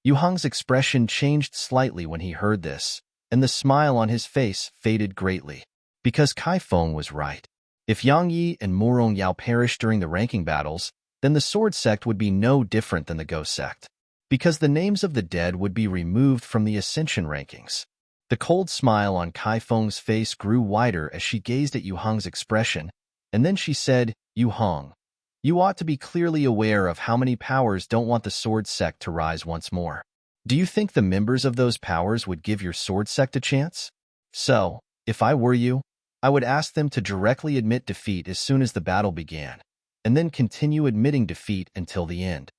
Yu Hong's expression changed slightly when he heard this, and the smile on his face faded greatly. Because Kai Feng was right. If Yang Yi and Murong Yao perished during the ranking battles, then the sword sect would be no different than the ghost sect. Because the names of the dead would be removed from the Ascension rankings. The cold smile on Kai Feng's face grew wider as she gazed at Yu Hong's expression, and then she said, Yu Hong, you ought to be clearly aware of how many powers don't want the sword sect to rise once more. Do you think the members of those powers would give your sword sect a chance? So, if I were you, I would ask them to directly admit defeat as soon as the battle began, and then continue admitting defeat until the end.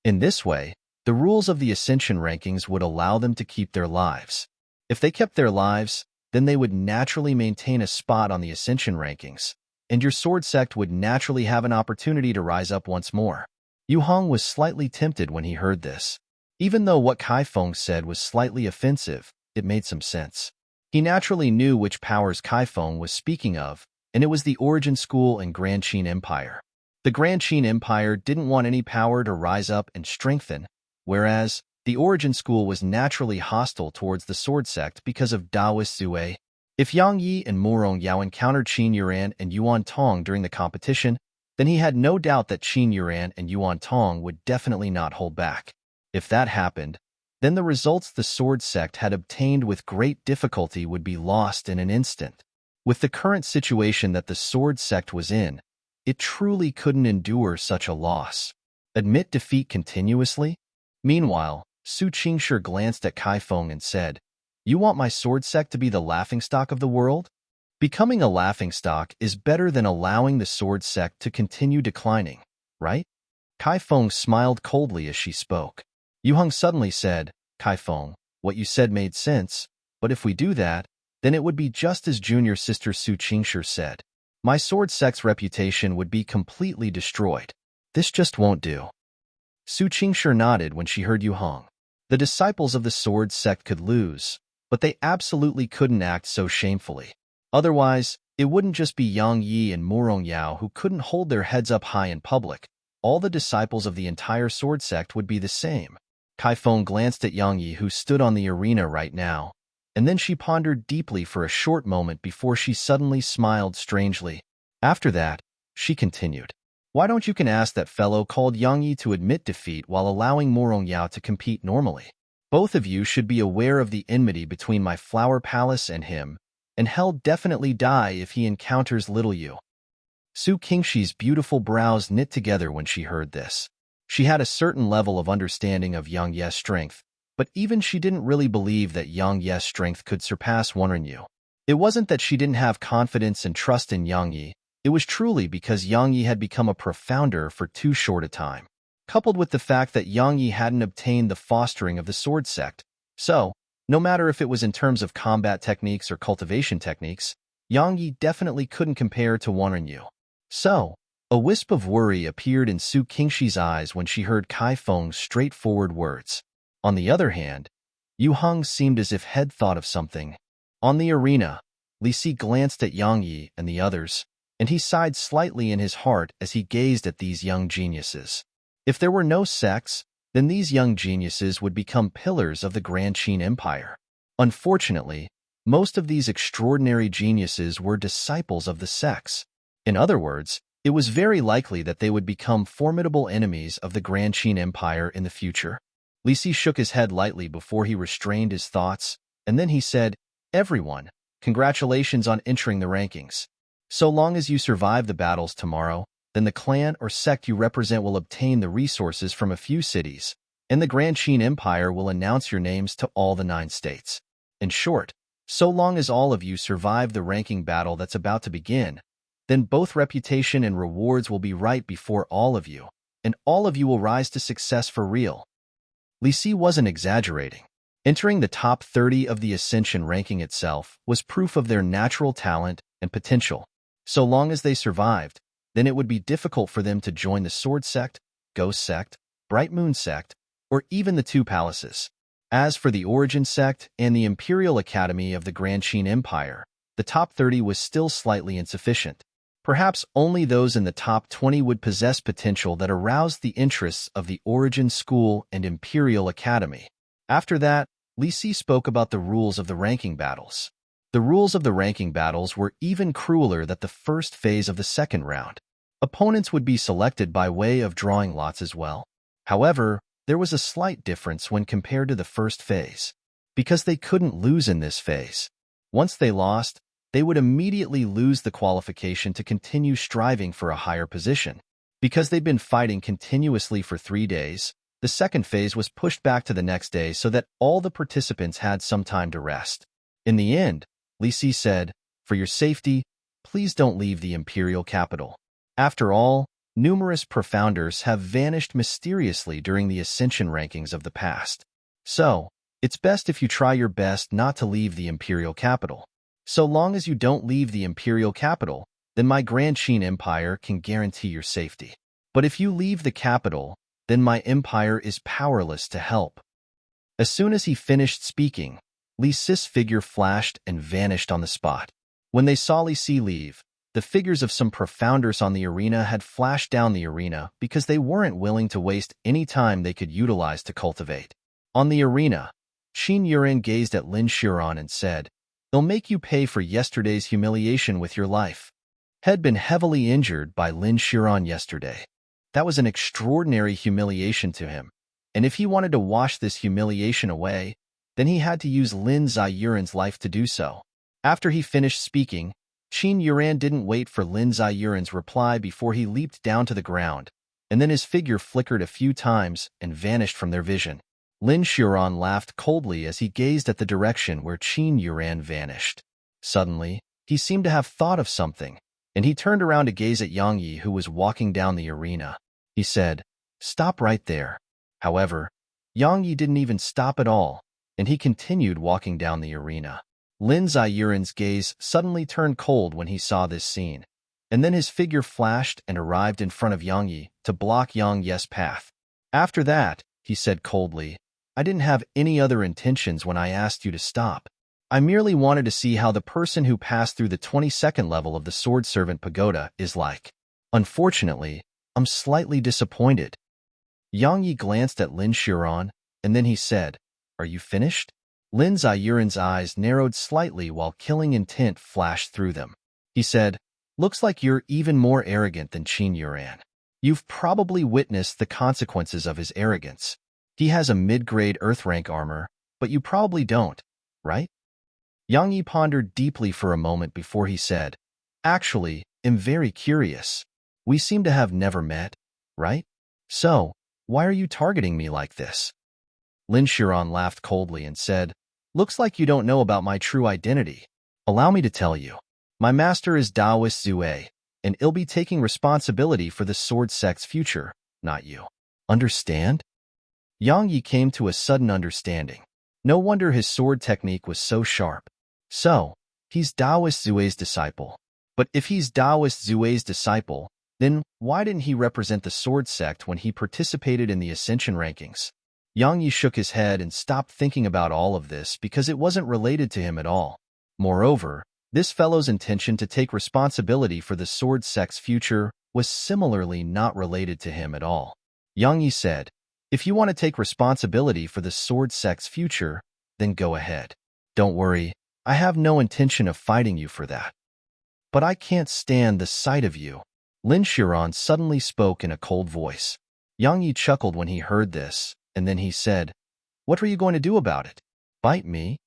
In this way, the rules of the Ascension rankings would allow them to keep their lives. If they kept their lives, then they would naturally maintain a spot on the Ascension rankings, and your sword sect would naturally have an opportunity to rise up once more. Yu Hong was slightly tempted when he heard this. Even though what Kai Feng said was slightly offensive, it made some sense. He naturally knew which powers Kai Feng was speaking of, and it was the Origin School and Grand Qin Empire. The Grand Qin Empire didn't want any power to rise up and strengthen, whereas the Origin School was naturally hostile towards the sword sect because of Daoist Zue. If Yang Yi and Murong Yao encountered Qin Yuran and Yuan Tong during the competition, then he had no doubt that Qin Yuran and Yuan Tong would definitely not hold back. If that happened, then the results the sword sect had obtained with great difficulty would be lost in an instant. With the current situation that the sword sect was in, it truly couldn't endure such a loss. Admit defeat continuously? Meanwhile, Su Qingshi glanced at Kai Feng and said, You want my sword sect to be the laughingstock of the world? Becoming a laughingstock is better than allowing the sword sect to continue declining, right? Kai Feng smiled coldly as she spoke. Yu Hong suddenly said, Kai Feng, what you said made sense, but if we do that, then it would be just as junior sister Su Qingshi said. My sword sect's reputation would be completely destroyed. This just won't do. Su Qingshi nodded when she heard Yu Hong. The disciples of the sword sect could lose, but they absolutely couldn't act so shamefully. Otherwise, it wouldn't just be Yang Yi and Murong Yao who couldn't hold their heads up high in public. All the disciples of the entire sword sect would be the same. Kai Feng glanced at Yang Yi, who stood on the arena right now, and then she pondered deeply for a short moment before she suddenly smiled strangely. After that, she continued, Why don't you can ask that fellow called Yang Yi to admit defeat while allowing Murong Yao to compete normally? Both of you should be aware of the enmity between my Flower Palace and him, and he'll definitely die if he encounters little you. Su Qingshi's beautiful brows knit together when she heard this. She had a certain level of understanding of Yang Ye's strength, but even she didn't really believe that Yang Ye's strength could surpass Wanren. It wasn't that she didn't have confidence and trust in Yang Yi, it was truly because Yang Yi had become a profounder for too short a time. coupled with the fact that Yang Yi hadn't obtained the fostering of the sword sect. So, no matter if it was in terms of combat techniques or cultivation techniques, Yang Yi definitely couldn't compare to Wan Yu. So, a wisp of worry appeared in Su Qingshi's eyes when she heard Kai Feng's straightforward words. On the other hand, Yu Heng seemed as if had thought of something. On the arena, Li Si glanced at Yang Yi and the others, and he sighed slightly in his heart as he gazed at these young geniuses. If there were no sects, then these young geniuses would become pillars of the Grand Qin Empire. Unfortunately, most of these extraordinary geniuses were disciples of the sects. In other words, it was very likely that they would become formidable enemies of the Grand Qin Empire in the future. Li Si shook his head lightly before he restrained his thoughts, and then he said, "Everyone, congratulations on entering the rankings. So long as you survive the battles tomorrow, then the clan or sect you represent will obtain the resources from a few cities, and the Grand Qin Empire will announce your names to all the 9 states. In short, so long as all of you survive the ranking battle that's about to begin, then both reputation and rewards will be right before all of you, and all of you will rise to success for real." Li Si wasn't exaggerating. Entering the top 30 of the Ascension ranking itself was proof of their natural talent and potential. So long as they survived, then it would be difficult for them to join the Sword Sect, Ghost Sect, Bright Moon Sect, or even the Two Palaces. As for the Origin Sect and the Imperial Academy of the Grand Qin Empire, the top 30 was still slightly insufficient. Perhaps only those in the top 20 would possess potential that aroused the interests of the Origin School and Imperial Academy. After that, Li Si spoke about the rules of the ranking battles. The rules of the ranking battles were even crueler than the first phase of the second round. Opponents would be selected by way of drawing lots as well. However, there was a slight difference when compared to the first phase, because they couldn't lose in this phase. Once they lost, they would immediately lose the qualification to continue striving for a higher position. Because they'd been fighting continuously for 3 days, the second phase was pushed back to the next day so that all the participants had some time to rest. In the end, Li Si said, "For your safety, please don't leave the imperial capital." After all, numerous profounders have vanished mysteriously during the ascension rankings of the past. So, it's best if you try your best not to leave the imperial capital. So long as you don't leave the imperial capital, then my Grand Qin Empire can guarantee your safety. But if you leave the capital, then my empire is powerless to help. As soon as he finished speaking, Li Si's figure flashed and vanished on the spot. When they saw Li Si leave, the figures of some profounders on the arena had flashed down the arena because they weren't willing to waste any time they could utilize to cultivate. On the arena, Qin Yuan gazed at Lin Shiran and said, "They'll make you pay for yesterday's humiliation with your life." Had been heavily injured by Lin Shiran yesterday. That was an extraordinary humiliation to him, and if he wanted to wash this humiliation away, then he had to use Lin Ziyuan's life to do so. After he finished speaking, Qin Yuan didn't wait for Lin Ziyuan's reply before he leaped down to the ground, and then his figure flickered a few times and vanished from their vision. Lin Shiran laughed coldly as he gazed at the direction where Qin Yuan vanished. Suddenly, he seemed to have thought of something, and he turned around to gaze at Yang Yi, who was walking down the arena. He said, "Stop right there." However, Yang Yi didn't even stop at all, and he continued walking down the arena. Lin Ziyuan's gaze suddenly turned cold when he saw this scene, and then his figure flashed and arrived in front of Yang Yi to block Yang Yi's path. After that, he said coldly, "I didn't have any other intentions when I asked you to stop. I merely wanted to see how the person who passed through the 22nd level of the Sword Servant Pagoda is like. Unfortunately, I'm slightly disappointed." Yang Yi glanced at Lin Shiran, and then he said, "Are you finished?" Lin Ziyuan's eyes narrowed slightly while killing intent flashed through them. He said, "Looks like you're even more arrogant than Qin Yuan. You've probably witnessed the consequences of his arrogance. He has a mid-grade Earth rank armor, but you probably don't, right?" Yang Yi pondered deeply for a moment before he said, "Actually, I'm very curious. We seem to have never met, right? So, why are you targeting me like this?" Lin Shiran laughed coldly and said, "Looks like you don't know about my true identity. Allow me to tell you. My master is Taoist Zue, and he'll be taking responsibility for the Sword Sect's future, not you." Understand? Yang Yi came to a sudden understanding. No wonder his sword technique was so sharp. So, he's Taoist Zue's disciple. But if he's Taoist Zue's disciple, then why didn't he represent the sword sect when he participated in the ascension rankings? Yang Yi shook his head and stopped thinking about all of this because it wasn't related to him at all. Moreover, this fellow's intention to take responsibility for the sword sect's future was similarly not related to him at all. Yang Yi said, "If you want to take responsibility for the sword sect's future, then go ahead. Don't worry, I have no intention of fighting you for that. But I can't stand the sight of you." Lin Xiran suddenly spoke in a cold voice. Yang Yi chuckled when he heard this, and then he said, "What are you going to do about it? Bite me?"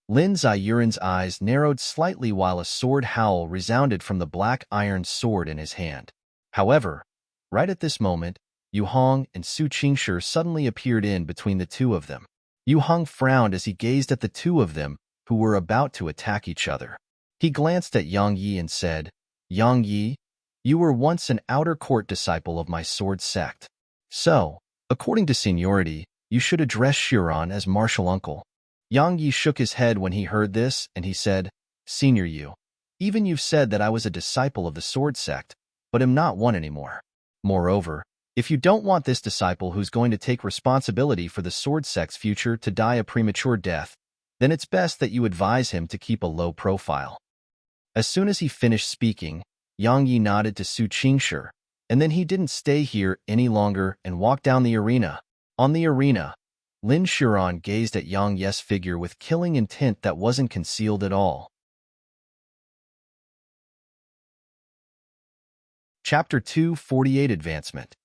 Lin Ziyuren's eyes narrowed slightly while a sword howl resounded from the black iron sword in his hand. However, right at this moment, Yu Hong and Su Qingshi suddenly appeared in between the two of them. Yu Hong frowned as he gazed at the two of them, who were about to attack each other. He glanced at Yang Yi and said, "Yang Yi, you were once an outer court disciple of my sword sect. So, according to seniority, you should address Xiran as martial uncle." Yang Yi shook his head when he heard this, and he said, "Senior Yu, even you've said that I was a disciple of the sword sect, but am not one anymore. Moreover, if you don't want this disciple who's going to take responsibility for the sword sect's future to die a premature death, then it's best that you advise him to keep a low profile." As soon as he finished speaking, Yang Yi nodded to Su Qingshi, and then he didn't stay here any longer and walked down the arena. On the arena, Lin Xiran gazed at Yang Yi's figure with killing intent that wasn't concealed at all. Chapter 248 Advancement.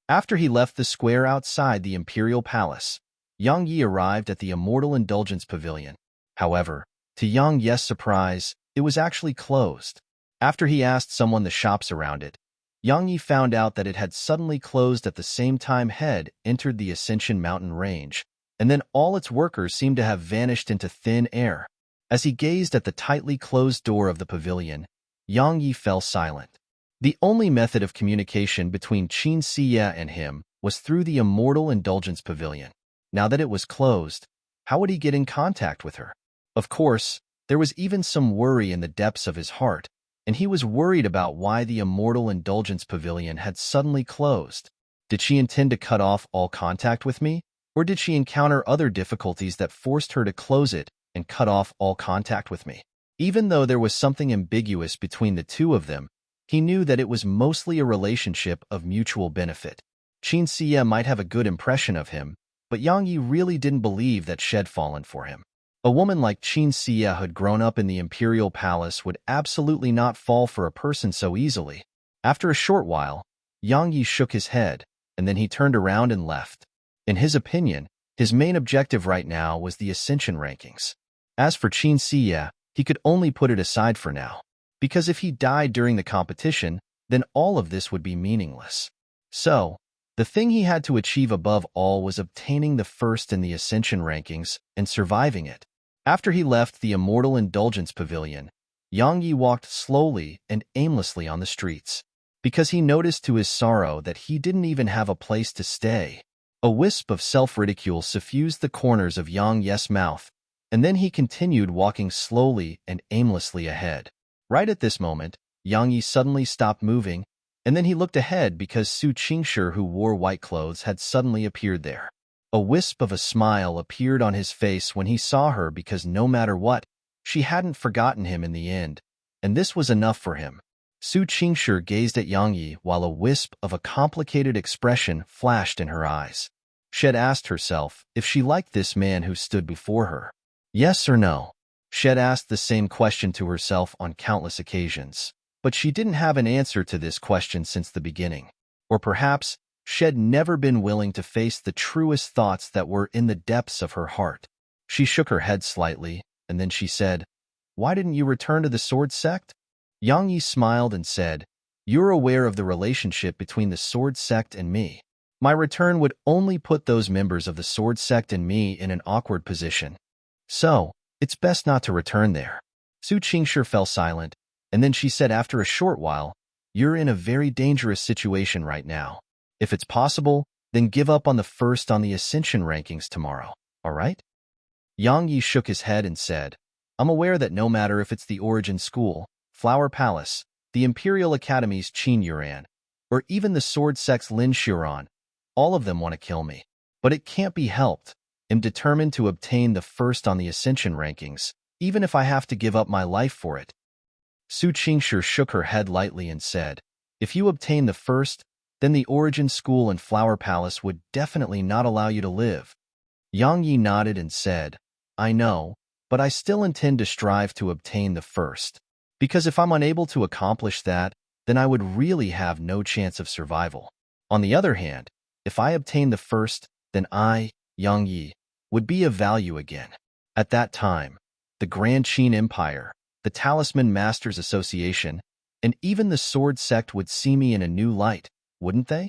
After he left the square outside the Imperial Palace, Yang Yi arrived at the Immortal Indulgence Pavilion. However, to Yang Yi's surprise, it was actually closed. After he asked someone the shops around it, Yang Yi found out that it had suddenly closed at the same time Head entered the Ascension Mountain range, and then all its workers seemed to have vanished into thin air. As he gazed at the tightly closed door of the pavilion, Yang Yi fell silent. The only method of communication between Qin Siya and him was through the Immortal Indulgence Pavilion. Now that it was closed, how would he get in contact with her? Of course, there was even some worry in the depths of his heart, and he was worried about why the Immortal Indulgence Pavilion had suddenly closed. Did she intend to cut off all contact with me, or did she encounter other difficulties that forced her to close it and cut off all contact with me? Even though there was something ambiguous between the two of them, he knew that it was mostly a relationship of mutual benefit. Qin Siya might have a good impression of him, but Yang Yi really didn't believe that she had fallen for him. A woman like Qin Siya who had grown up in the Imperial Palace would absolutely not fall for a person so easily. After a short while, Yang Yi shook his head, and then he turned around and left. In his opinion, his main objective right now was the Ascension rankings. As for Qin Siya, he could only put it aside for now, because if he died during the competition, then all of this would be meaningless. So, the thing he had to achieve above all was obtaining the first in the Ascension rankings and surviving it. After he left the Immortal Indulgence Pavilion, Yang Yi walked slowly and aimlessly on the streets, because he noticed to his sorrow that he didn't even have a place to stay. A wisp of self-ridicule suffused the corners of Yang Yi's mouth, and then he continued walking slowly and aimlessly ahead. Right at this moment, Yang Yi suddenly stopped moving, and then he looked ahead because Su Qingshi, who wore white clothes, had suddenly appeared there. A wisp of a smile appeared on his face when he saw her because no matter what, she hadn't forgotten him in the end, and this was enough for him. Su Qingshi gazed at Yang Yi while a wisp of a complicated expression flashed in her eyes. She had asked herself if she liked this man who stood before her. Yes or no? She had asked the same question to herself on countless occasions, but she didn't have an answer to this question since the beginning. Or perhaps she had never been willing to face the truest thoughts that were in the depths of her heart. She shook her head slightly, and then she said, "Why didn't you return to the sword sect?" Yang Yi smiled and said, "You're aware of the relationship between the sword sect and me. My return would only put those members of the sword sect and me in an awkward position. So, it's best not to return there." Su Qingshi fell silent, and then she said after a short while, "You're in a very dangerous situation right now. If it's possible, then give up on the first on the Ascension rankings tomorrow, all right? Yang Yi shook his head and said, I'm aware that no matter if it's the Origin School, Flower Palace, the Imperial Academy's Qin Yuran, or even the Sword Sect's Lin Xiran, all of them want to kill me. But it can't be helped. I'm determined to obtain the first on the Ascension rankings, even if I have to give up my life for it. Su Qingshi shook her head lightly and said, if you obtain the first, then the Origin School and Flower Palace would definitely not allow you to live. Yang Yi nodded and said, I know, but I still intend to strive to obtain the first. Because if I'm unable to accomplish that, then I would really have no chance of survival. On the other hand, if I obtain the first, then I, Yang Yi, would be of value again. At that time, the Grand Qin Empire, the Talisman Masters Association, and even the Sword Sect would see me in a new light, wouldn't they?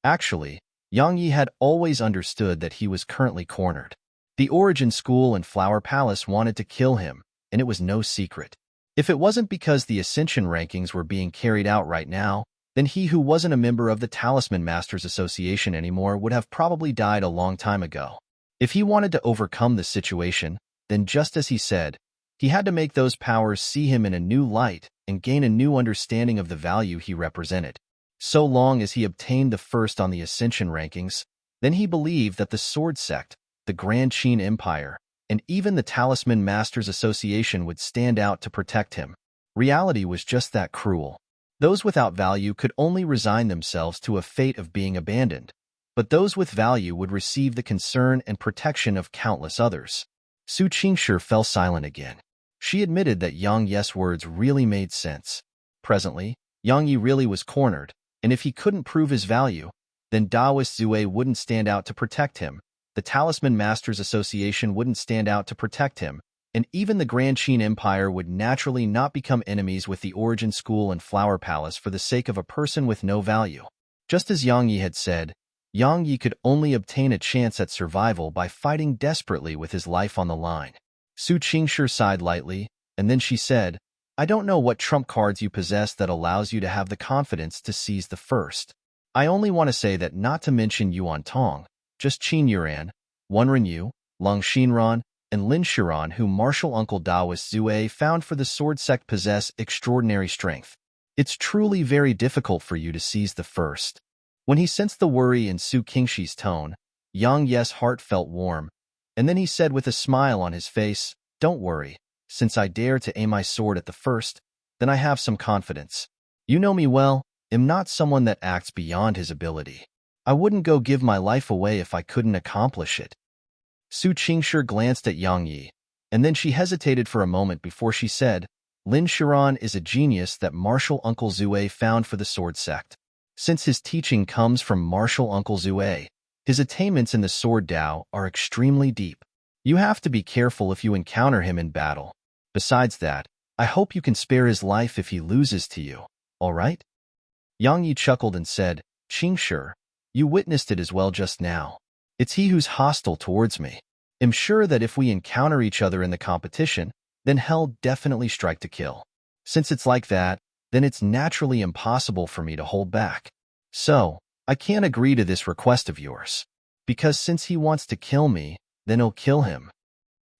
Actually, Yang Yi had always understood that he was currently cornered. The Origin School and Flower Palace wanted to kill him, and it was no secret. If it wasn't because the Ascension rankings were being carried out right now, then he who wasn't a member of the Talisman Masters Association anymore would have probably died a long time ago. If he wanted to overcome the situation, then just as he said, he had to make those powers see him in a new light and gain a new understanding of the value he represented. So long as he obtained the first on the Ascension rankings, then he believed that the Sword Sect, the Grand Qin Empire, and even the Talisman Masters Association would stand out to protect him. Reality was just that cruel. Those without value could only resign themselves to a fate of being abandoned, but those with value would receive the concern and protection of countless others. Su Qingshi fell silent again. She admitted that Yang Yi's words really made sense. Presently, Yang Yi really was cornered, and if he couldn't prove his value, then Taoist Zue wouldn't stand out to protect him, the Talisman Masters Association wouldn't stand out to protect him, and even the Grand Qin Empire would naturally not become enemies with the Origin School and Flower Palace for the sake of a person with no value. Just as Yang Yi had said, Yang Yi could only obtain a chance at survival by fighting desperately with his life on the line. Su Qingshi sighed lightly, and then she said, I don't know what trump cards you possess that allows you to have the confidence to seize the first. I only want to say that not to mention Yuan Tong, just Qin Yuran, Wenren Yu, Long Xinran, and Lin Xiran, who martial uncle Taoist Zue found for the Sword Sect possess extraordinary strength. It's truly very difficult for you to seize the first. When he sensed the worry in Su Qingshi's tone, Yang Yi's heart felt warm, and then he said with a smile on his face, Don't worry, since I dare to aim my sword at the first, then I have some confidence. You know me well, am not someone that acts beyond his ability. I wouldn't go give my life away if I couldn't accomplish it. Su Qingshi glanced at Yang Yi, and then she hesitated for a moment before she said, Lin Xiran is a genius that martial uncle Zue found for the Sword Sect. Since his teaching comes from martial uncle Zue, his attainments in the Sword Dao are extremely deep. You have to be careful if you encounter him in battle. Besides that, I hope you can spare his life if he loses to you, all right? Yang Yi chuckled and said, Qingshi, you witnessed it as well just now. It's he who's hostile towards me. I'm sure that if we encounter each other in the competition, then he'll definitely strike to kill. Since it's like that, then it's naturally impossible for me to hold back. So, I can't agree to this request of yours. Because since he wants to kill me, then I'll kill him.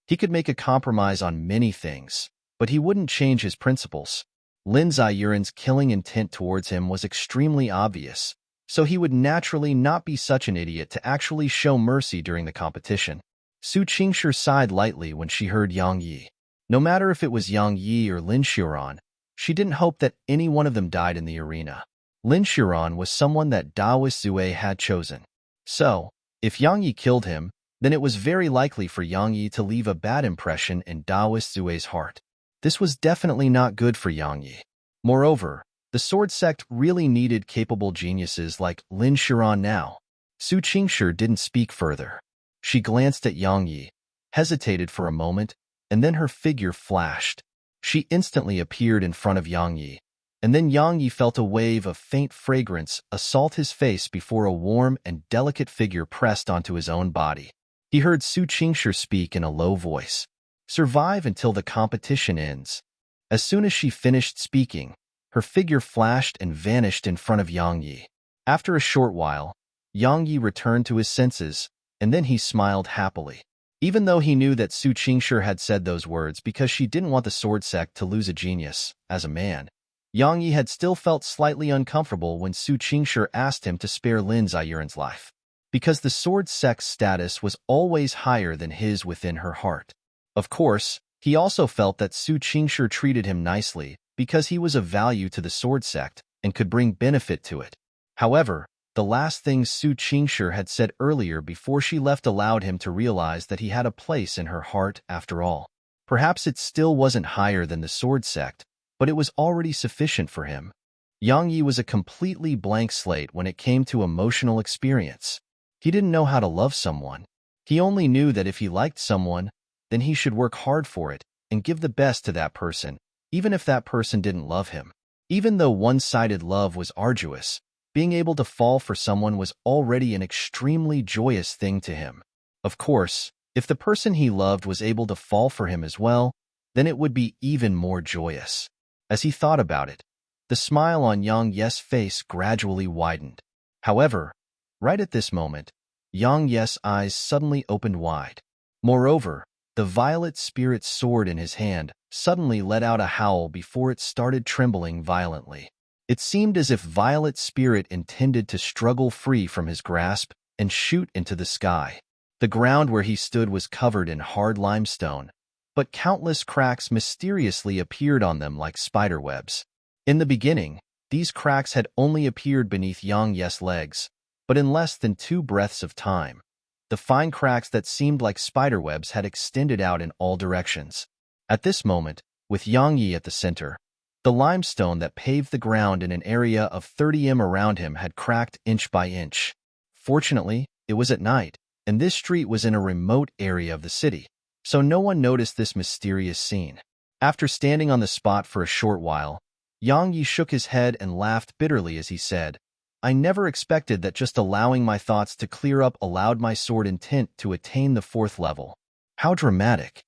He could make a compromise on many things, but he wouldn't change his principles. Lin Ziyuran's killing intent towards him was extremely obvious, so he would naturally not be such an idiot to actually show mercy during the competition. Su Qingshi sighed lightly when she heard Yang Yi. No matter if it was Yang Yi or Lin Xiran, she didn't hope that any one of them died in the arena. Lin Xiran was someone that Taoist Zue had chosen. So, if Yang Yi killed him, then it was very likely for Yang Yi to leave a bad impression in Taoist Zue's heart. This was definitely not good for Yang Yi. Moreover, the Sword Sect really needed capable geniuses like Lin Xiran now. Su Qingshi didn't speak further. She glanced at Yang Yi, hesitated for a moment, and then her figure flashed. She instantly appeared in front of Yang Yi, and then Yang Yi felt a wave of faint fragrance assault his face before a warm and delicate figure pressed onto his own body. He heard Su Qingshi speak in a low voice. Survive until the competition ends. As soon as she finished speaking, her figure flashed and vanished in front of Yang Yi. After a short while, Yang Yi returned to his senses, and then he smiled happily. Even though he knew that Su Qingshi had said those words because she didn't want the sword sect to lose a genius, as a man, Yang Yi had still felt slightly uncomfortable when Su Qingshi asked him to spare Lin Ziyuan's life, because the sword sect's status was always higher than his within her heart. Of course, he also felt that Su Qingshi treated him nicely because he was of value to the sword sect and could bring benefit to it. However, the last thing Su Qingshi had said earlier before she left allowed him to realize that he had a place in her heart after all. Perhaps it still wasn't higher than the sword sect, but it was already sufficient for him. Yang Yi was a completely blank slate when it came to emotional experience. He didn't know how to love someone. He only knew that if he liked someone, then he should work hard for it and give the best to that person, even if that person didn't love him. Even though one-sided love was arduous, being able to fall for someone was already an extremely joyous thing to him. Of course, if the person he loved was able to fall for him as well, then it would be even more joyous. As he thought about it, the smile on Yang Yi's face gradually widened. However, right at this moment, Yang Yi's eyes suddenly opened wide. Moreover, the violet spirit sword in his hand suddenly let out a howl before it started trembling violently. It seemed as if violet spirit intended to struggle free from his grasp and shoot into the sky. The ground where he stood was covered in hard limestone, but countless cracks mysteriously appeared on them like spiderwebs. In the beginning, these cracks had only appeared beneath Yang Yi's legs, but in less than 2 breaths of time, the fine cracks that seemed like spiderwebs had extended out in all directions. At this moment, with Yang Yi at the center, the limestone that paved the ground in an area of 30 m around him had cracked inch by inch. Fortunately, it was at night, and this street was in a remote area of the city, so no one noticed this mysterious scene. After standing on the spot for a short while, Yang Yi shook his head and laughed bitterly as he said, "I never expected that just allowing my thoughts to clear up allowed my sword intent to attain the 4th level. How dramatic."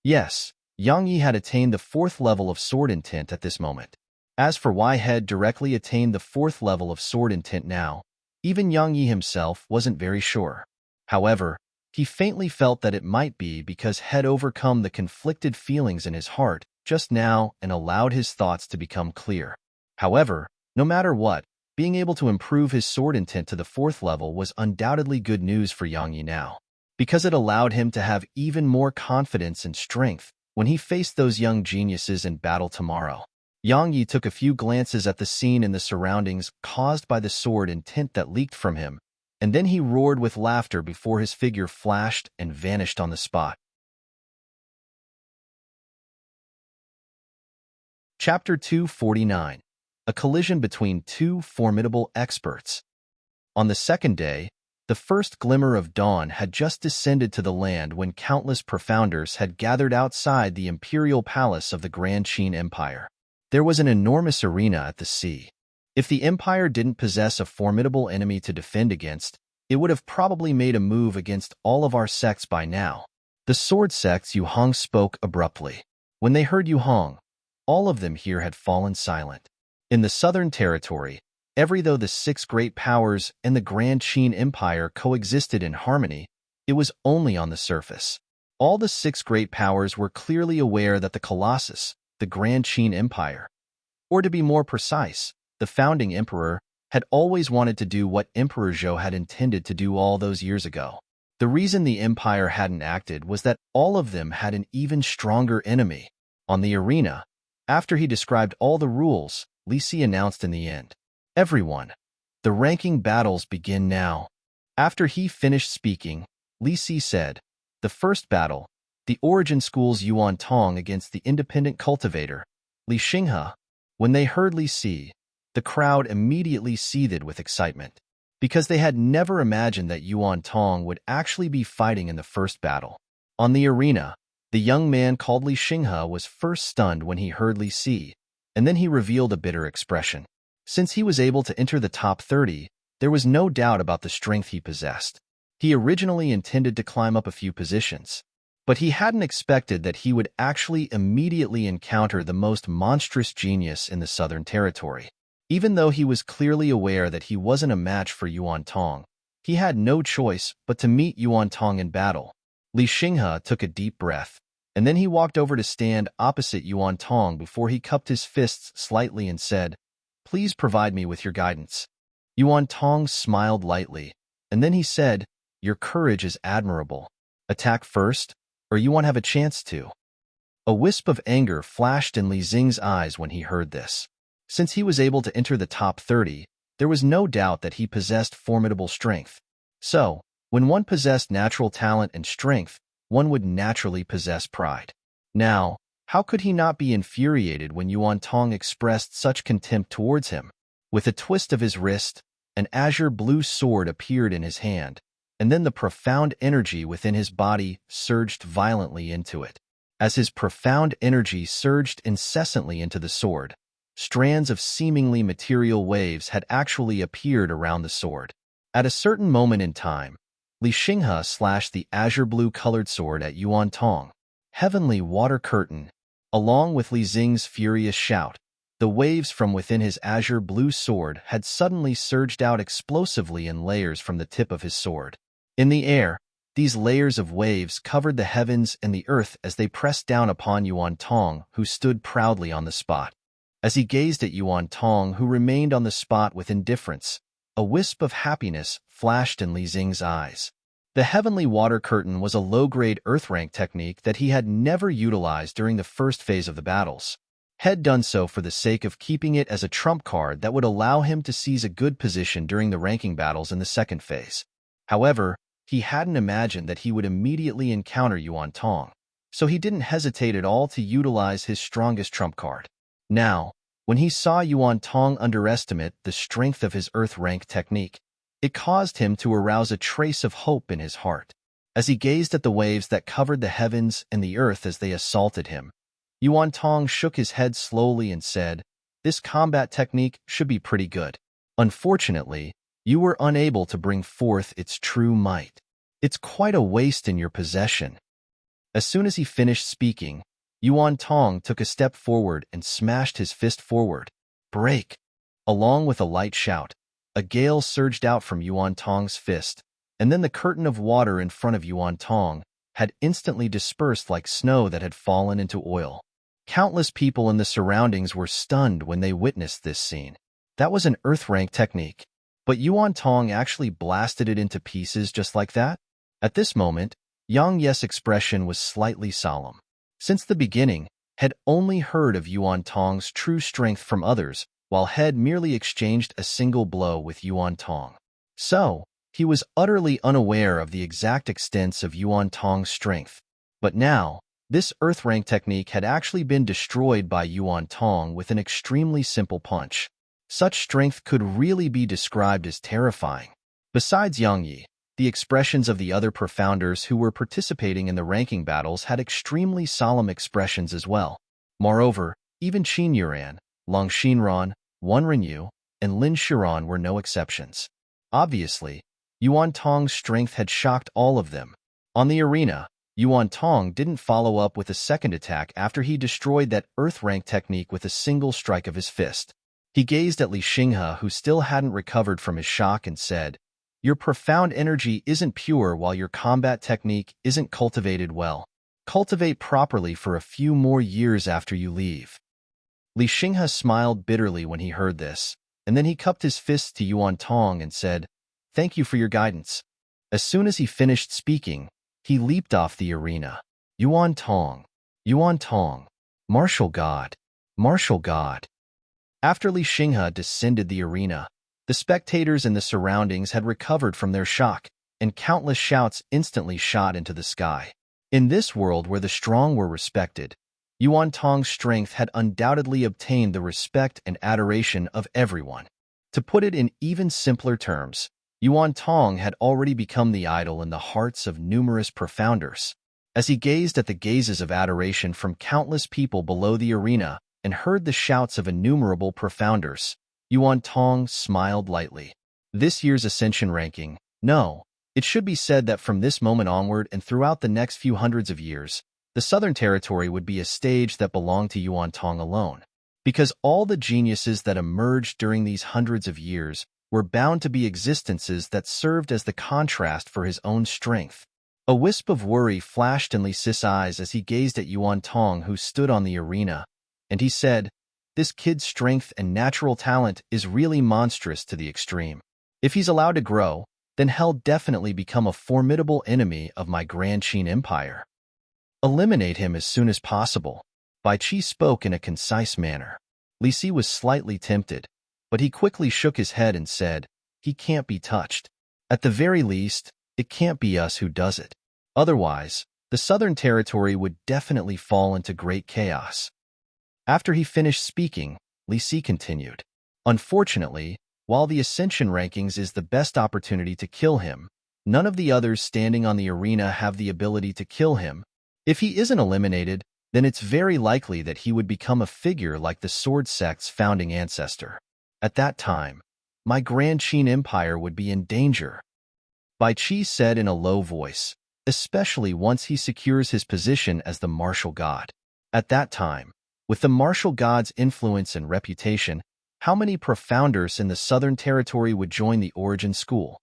Yes, Yang Yi had attained the 4th level of sword intent at this moment. As for why had directly attained the 4th level of sword intent now, even Yang Yi himself wasn't very sure. However, he faintly felt that it might be because had overcome the conflicted feelings in his heart just now and allowed his thoughts to become clear. However, no matter what, being able to improve his sword intent to the 4th level was undoubtedly good news for Yang Yi now, because it allowed him to have even more confidence and strength when he faced those young geniuses in battle tomorrow. Yang Yi took a few glances at the scene and the surroundings caused by the sword intent that leaked from him, and then he roared with laughter before his figure flashed and vanished on the spot. Chapter 249. A collision between 2 formidable experts. On the 2nd day, the first glimmer of dawn had just descended to the land when countless profounders had gathered outside the imperial palace of the Grand Qin Empire. There was an enormous arena at the sea. If the empire didn't possess a formidable enemy to defend against, it would have probably made a move against all of our sects by now. The sword sects Yu Hong spoke abruptly. When they heard Yu Hong, all of them here had fallen silent. In the southern territory, though the 6 great powers and the Grand Qin Empire coexisted in harmony, it was only on the surface. All the 6 great powers were clearly aware that the Colossus, the Grand Qin Empire, or to be more precise, the founding emperor, had always wanted to do what Emperor Zhou had intended to do all those years ago. The reason the empire hadn't acted was that all of them had an even stronger enemy. On the arena, after he described all the rules, Li Si announced in the end, "Everyone, the ranking battles begin now." After he finished speaking, Li Si said, "The first battle, the Origin School's Yuan Tong against the independent cultivator, Li Xinghe." When they heard Li Si, the crowd immediately seethed with excitement, because they had never imagined that Yuan Tong would actually be fighting in the first battle. On the arena, the young man called Li Xinghe was first stunned when he heard Li Si, and then he revealed a bitter expression. Since he was able to enter the top 30, there was no doubt about the strength he possessed. He originally intended to climb up a few positions, but he hadn't expected that he would actually immediately encounter the most monstrous genius in the Southern Territory. Even though he was clearly aware that he wasn't a match for Yuan Tong, he had no choice but to meet Yuan Tong in battle. Li Xinghe took a deep breath, and then he walked over to stand opposite Yuan Tong before he cupped his fists slightly and said, "Please provide me with your guidance." Yuan Tong smiled lightly, and then he said, "Your courage is admirable. Attack first, or you won't have a chance to." A wisp of anger flashed in Li Xing's eyes when he heard this. Since he was able to enter the top 30, there was no doubt that he possessed formidable strength. So, when one possessed natural talent and strength, one would naturally possess pride. Now, how could he not be infuriated when Yuan Tong expressed such contempt towards him? With a twist of his wrist, an azure blue sword appeared in his hand, and then the profound energy within his body surged violently into it. As his profound energy surged incessantly into the sword, strands of seemingly material waves had actually appeared around the sword. At a certain moment in time, Li Xinghe slashed the azure blue-colored sword at Yuan Tong. Heavenly water curtain. Along with Li Xing's furious shout, the waves from within his azure blue sword had suddenly surged out explosively in layers from the tip of his sword. In the air, these layers of waves covered the heavens and the earth as they pressed down upon Yuan Tong, who stood proudly on the spot. As he gazed at Yuan Tong, who remained on the spot with indifference, a wisp of happiness flashed in Li Xing's eyes. The heavenly water curtain was a low-grade earth rank technique that he had never utilized during the first phase of the battles. Had done so for the sake of keeping it as a trump card that would allow him to seize a good position during the ranking battles in the second phase. However, he hadn't imagined that he would immediately encounter Yuan Tong, so he didn't hesitate at all to utilize his strongest trump card. Now, when he saw Yuan Tong underestimate the strength of his earth rank technique, it caused him to arouse a trace of hope in his heart. As he gazed at the waves that covered the heavens and the earth as they assaulted him, Yuan Tong shook his head slowly and said, "This combat technique should be pretty good. Unfortunately, you were unable to bring forth its true might. It's quite a waste in your possession." As soon as he finished speaking, Yuan Tong took a step forward and smashed his fist forward. "Break!" Along with a light shout, a gale surged out from Yuan Tong's fist, and then the curtain of water in front of Yuan Tong had instantly dispersed like snow that had fallen into oil. Countless people in the surroundings were stunned when they witnessed this scene. That was an earth rank technique, but Yuan Tong actually blasted it into pieces just like that? At this moment, Yang Ye's expression was slightly solemn. Since the beginning, had only heard of Yuan Tong's true strength from others, while had merely exchanged a single blow with Yuan Tong. So, he was utterly unaware of the exact extents of Yuan Tong's strength. But now, this earth rank technique had actually been destroyed by Yuan Tong with an extremely simple punch. Such strength could really be described as terrifying. Besides Yang Yi, the expressions of the other profounders who were participating in the ranking battles had extremely solemn expressions as well. Moreover, even Qin Yuran, Long Xinran, Wen Renyu, and Lin Shiran were no exceptions. Obviously, Yuan Tong's strength had shocked all of them. On the arena, Yuan Tong didn't follow up with a second attack after he destroyed that earth rank technique with a single strike of his fist. He gazed at Li Xinghe, who still hadn't recovered from his shock, and said, "Your profound energy isn't pure while your combat technique isn't cultivated well. Cultivate properly for a few more years after you leave." Li Xinghe smiled bitterly when he heard this, and then he cupped his fists to Yuan Tong and said, "Thank you for your guidance." As soon as he finished speaking, he leaped off the arena. Yuan Tong, Yuan Tong, martial god, martial god. After Li Xinghe descended the arena, the spectators in the surroundings had recovered from their shock, and countless shouts instantly shot into the sky. In this world where the strong were respected, Yuan Tong's strength had undoubtedly obtained the respect and adoration of everyone. To put it in even simpler terms, Yuan Tong had already become the idol in the hearts of numerous profounders. As he gazed at the gazes of adoration from countless people below the arena and heard the shouts of innumerable profounders, Yuan Tong smiled lightly. This year's Ascension ranking, no, it should be said that from this moment onward and throughout the next few hundreds of years, the Southern Territory would be a stage that belonged to Yuan Tong alone. because all the geniuses that emerged during these hundreds of years were bound to be existences that served as the contrast for his own strength. A wisp of worry flashed in Li Si's eyes as he gazed at Yuan Tong, who stood on the arena, and he said, "This kid's strength and natural talent is really monstrous to the extreme. If he's allowed to grow, then he'll definitely become a formidable enemy of my Grand Qin Empire. Eliminate him as soon as possible." Bai Qi spoke in a concise manner. Li Si was slightly tempted, but he quickly shook his head and said, "He can't be touched. At the very least, it can't be us who does it. Otherwise, the Southern Territory would definitely fall into great chaos." After he finished speaking, Li Si continued, "Unfortunately, while the Ascension rankings is the best opportunity to kill him, none of the others standing on the arena have the ability to kill him. If he isn't eliminated, then it's very likely that he would become a figure like the Sword Sect's founding ancestor. At that time, my Grand Qin Empire would be in danger." Bai Qi said in a low voice, "especially once he secures his position as the martial god. At that time, with the martial god's influence and reputation, how many profounders in the Southern Territory would join the Origin School?"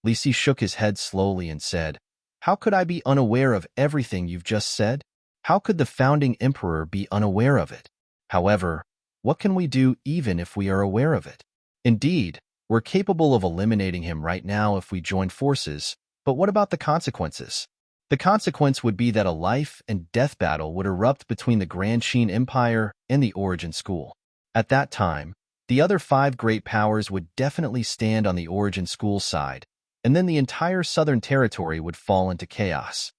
Li Si shook his head slowly and said, "How could I be unaware of everything you've just said? How could the founding emperor be unaware of it? However, what can we do even if we are aware of it? Indeed, we're capable of eliminating him right now if we join forces, but what about the consequences? The consequence would be that a life and death battle would erupt between the Grand Qin Empire and the Origin School. At that time, the other 5 great powers would definitely stand on the Origin School side, and then the entire Southern Territory would fall into chaos."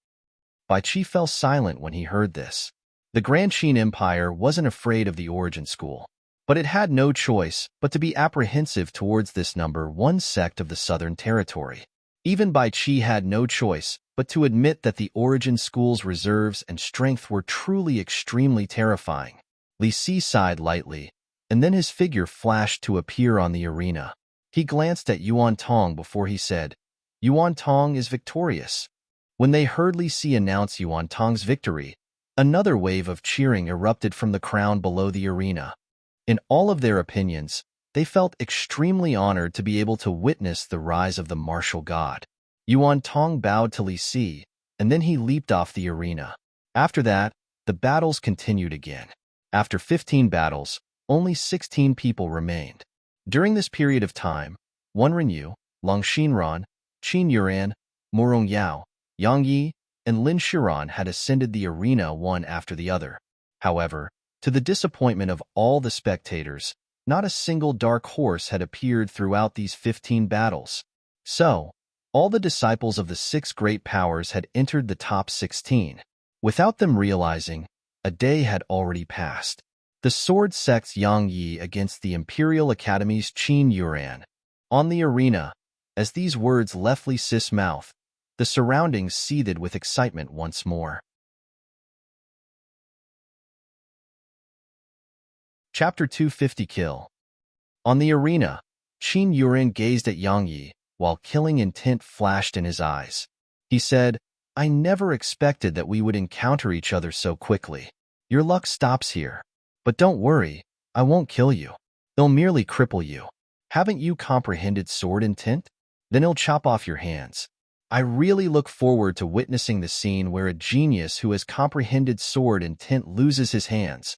Bai Qi fell silent when he heard this. The Grand Qin Empire wasn't afraid of the Origin School, but it had no choice but to be apprehensive towards this number 1 sect of the Southern Territory. Even Bai Qi had no choice but to admit that the Origin School's reserves and strength were truly extremely terrifying. Li Si sighed lightly, and then his figure flashed to appear on the arena. He glanced at Yuan Tong before he said, "Yuan Tong is victorious." When they heard Li Si announce Yuan Tong's victory, another wave of cheering erupted from the crowd below the arena. In all of their opinions, they felt extremely honored to be able to witness the rise of the martial god. Yuan Tong bowed to Li Si, and then he leaped off the arena. After that, the battles continued again. After 15 battles, only 16 people remained. During this period of time, Wan Renyu, Long Xinran, Qin Yuran, Murong Yao, Yang Yi, and Lin Shiran had ascended the arena one after the other. However, to the disappointment of all the spectators, not a single dark horse had appeared throughout these 15 battles. So, all the disciples of the 6 great powers had entered the top 16. Without them realizing, a day had already passed. The Sword Sect's Yang Yi against the Imperial Academy's Qin Yuran. On the arena, as these words left Li Si's mouth, the surroundings seethed with excitement once more. Chapter 250 Kill. On the arena, Qin Yuran gazed at Yang Yi, while killing intent flashed in his eyes. He said, "I never expected that we would encounter each other so quickly. Your luck stops here. But don't worry, I won't kill you. It'll merely cripple you. Haven't you comprehended sword intent? Then it'll chop off your hands." I really look forward to witnessing the scene where a genius who has comprehended sword intent loses his hands.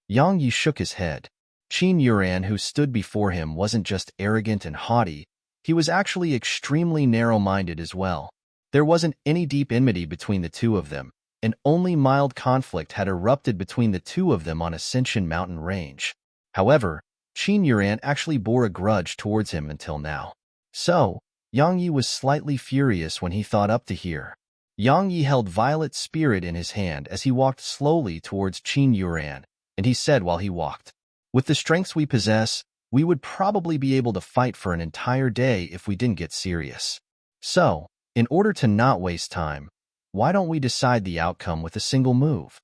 Yang Yi shook his head. Qin Yuran, who stood before him, wasn't just arrogant and haughty, he was actually extremely narrow-minded as well. There wasn't any deep enmity between the two of them, and only mild conflict had erupted between the two of them on Ascension Mountain Range. However, Qin Yuran actually bore a grudge towards him until now. So, Yang Yi was slightly furious when he thought up to here. Yang Yi held Violet Spirit in his hand as he walked slowly towards Qin Yuran, and he said while he walked, "With the strengths we possess, we would probably be able to fight for an entire day if we didn't get serious. So, in order to not waste time, why don't we decide the outcome with a single move?"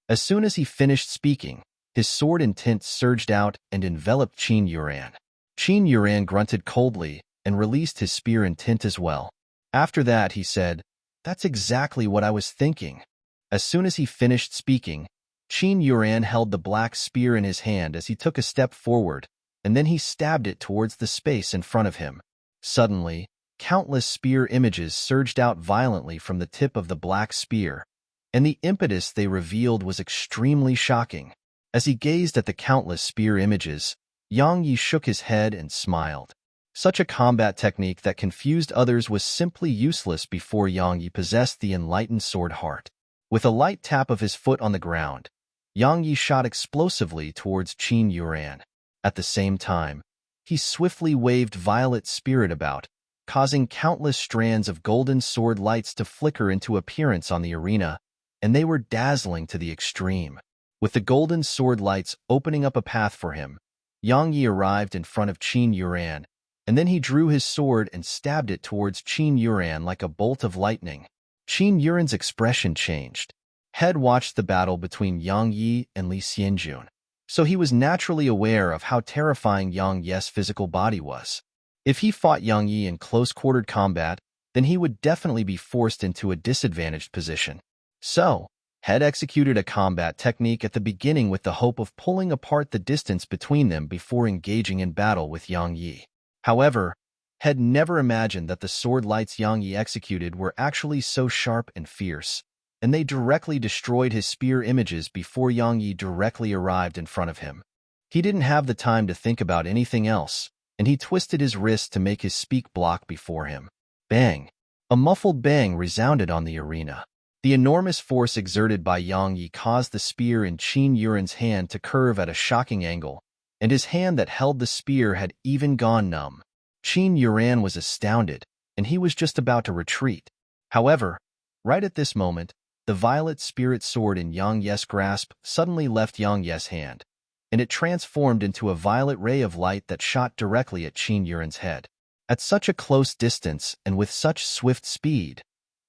As soon as he finished speaking, his sword intent surged out and enveloped Qin Yuran. Qin Yuran grunted coldly and released his spear intent as well. After that, he said, "That's exactly what I was thinking." As soon as he finished speaking, Qin Yuran held the black spear in his hand as he took a step forward, and then he stabbed it towards the space in front of him. Suddenly, countless spear images surged out violently from the tip of the black spear, and the impetus they revealed was extremely shocking. As he gazed at the countless spear images, Yang Yi shook his head and smiled. Such a combat technique that confused others was simply useless before Yang Yi possessed the enlightened sword heart. With a light tap of his foot on the ground, Yang Yi shot explosively towards Qin Yuran. At the same time, he swiftly waved violet spirit about, causing countless strands of golden sword lights to flicker into appearance on the arena, and they were dazzling to the extreme. With the golden sword lights opening up a path for him, Yang Yi arrived in front of Qin Yuran, and then he drew his sword and stabbed it towards Qin Yuran like a bolt of lightning. Qin Yuran's expression changed. Head watched the battle between Yang Yi and Li Xianjun, so he was naturally aware of how terrifying Yang Yi's physical body was. If he fought Yang Yi in close-quartered combat, then he would definitely be forced into a disadvantaged position. So, Head executed a combat technique at the beginning with the hope of pulling apart the distance between them before engaging in battle with Yang Yi. However, Head never imagined that the sword lights Yang Yi executed were actually so sharp and fierce, and they directly destroyed his spear images before Yang Yi directly arrived in front of him. He didn't have the time to think about anything else, and he twisted his wrist to make his speak block before him. Bang! A muffled bang resounded on the arena. The enormous force exerted by Yang Yi caused the spear in Qin Yuran's hand to curve at a shocking angle, and his hand that held the spear had even gone numb. Qin Yuran was astounded, and he was just about to retreat. However, right at this moment, the violet spirit sword in Yang Yi's grasp suddenly left Yang Yi's hand, and it transformed into a violet ray of light that shot directly at Qin Yuran's head. At such a close distance and with such swift speed,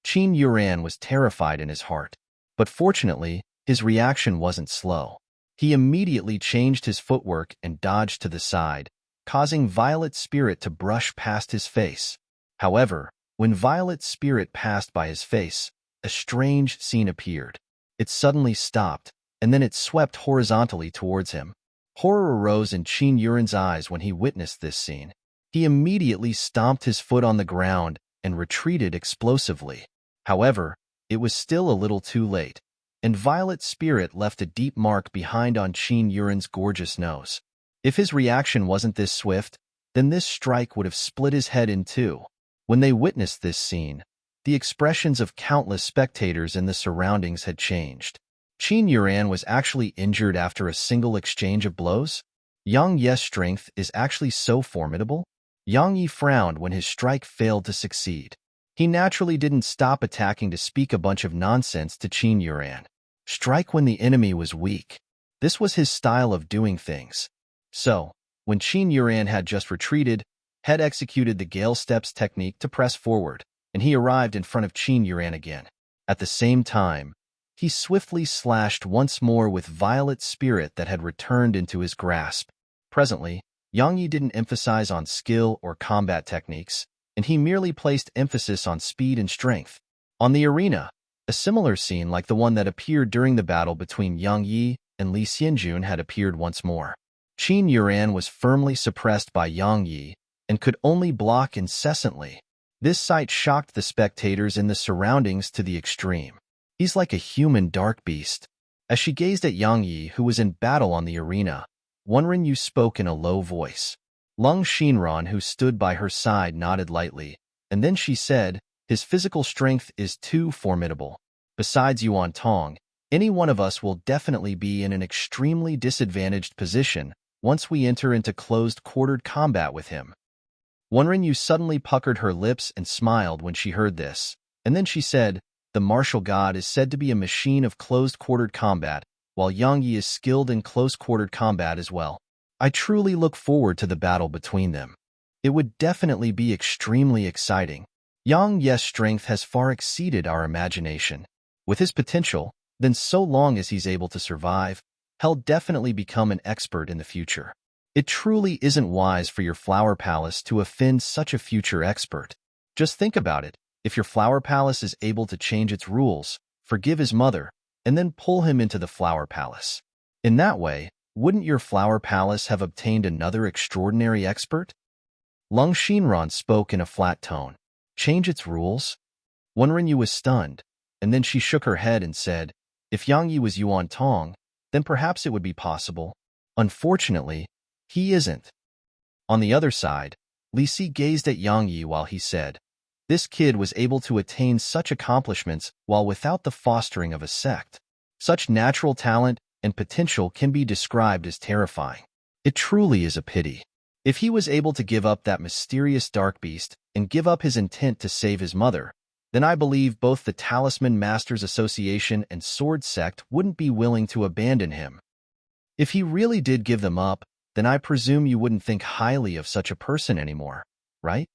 Qin Yuran was terrified in his heart. But fortunately, his reaction wasn't slow. He immediately changed his footwork and dodged to the side, causing Violet Spirit to brush past his face. However, when Violet Spirit passed by his face, a strange scene appeared. It suddenly stopped, and then it swept horizontally towards him. Horror arose in Qin Yuran's eyes when he witnessed this scene. He immediately stomped his foot on the ground and retreated explosively. However, it was still a little too late, and Violet Spirit left a deep mark behind on Qin Yuran's gorgeous nose. If his reaction wasn't this swift, then this strike would have split his head in two. When they witnessed this scene, the expressions of countless spectators in the surroundings had changed. Qin Yuran was actually injured after a single exchange of blows? Yang Yi's strength is actually so formidable? Yang Yi frowned when his strike failed to succeed. He naturally didn't stop attacking to speak a bunch of nonsense to Qin Yuran. Strike when the enemy was weak. This was his style of doing things. So, when Qin Yuran had just retreated, Head executed the Gale Steps technique to press forward, and he arrived in front of Qin Yuran again. At the same time, he swiftly slashed once more with Violet Spirit that had returned into his grasp. Presently, Yang Yi didn't emphasize on skill or combat techniques, and he merely placed emphasis on speed and strength. On the arena, a similar scene like the one that appeared during the battle between Yang Yi and Li Xianjun had appeared once more. Qin Yuran was firmly suppressed by Yang Yi and could only block incessantly. This sight shocked the spectators in the surroundings to the extreme. He's like a human dark beast. As she gazed at Yang Yi, who was in battle on the arena, Wenren spoke in a low voice. Lung Xinran, who stood by her side, nodded lightly, and then she said, "His physical strength is too formidable. Besides Yuan Tong, any one of us will definitely be in an extremely disadvantaged position once we enter into closed-quartered combat with him." Wenren suddenly puckered her lips and smiled when she heard this, and then she said, "The martial god is said to be a machine of closed-quartered combat, while Yang Yi is skilled in close-quartered combat as well. I truly look forward to the battle between them. It would definitely be extremely exciting. Yang Yi's strength has far exceeded our imagination. With his potential, then so long as he's able to survive, he'll definitely become an expert in the future. It truly isn't wise for your flower palace to offend such a future expert. Just think about it. If your flower palace is able to change its rules, forgive his mother, and then pull him into the flower palace. In that way, wouldn't your flower palace have obtained another extraordinary expert? Lung Xinran spoke in a flat tone. Change its rules? Wenrenyu was stunned, and then she shook her head and said, if Yang Yi was Yuan Tong, then perhaps it would be possible. Unfortunately, he isn't. On the other side, Li Si gazed at Yang Yi while he said, this kid was able to attain such accomplishments while without the fostering of a sect. Such natural talent and potential can be described as terrifying. It truly is a pity. If he was able to give up that mysterious dark beast and give up his intent to save his mother, then I believe both the Talisman Masters Association and Sword Sect wouldn't be willing to abandon him. If he really did give them up, then I presume you wouldn't think highly of such a person anymore, right?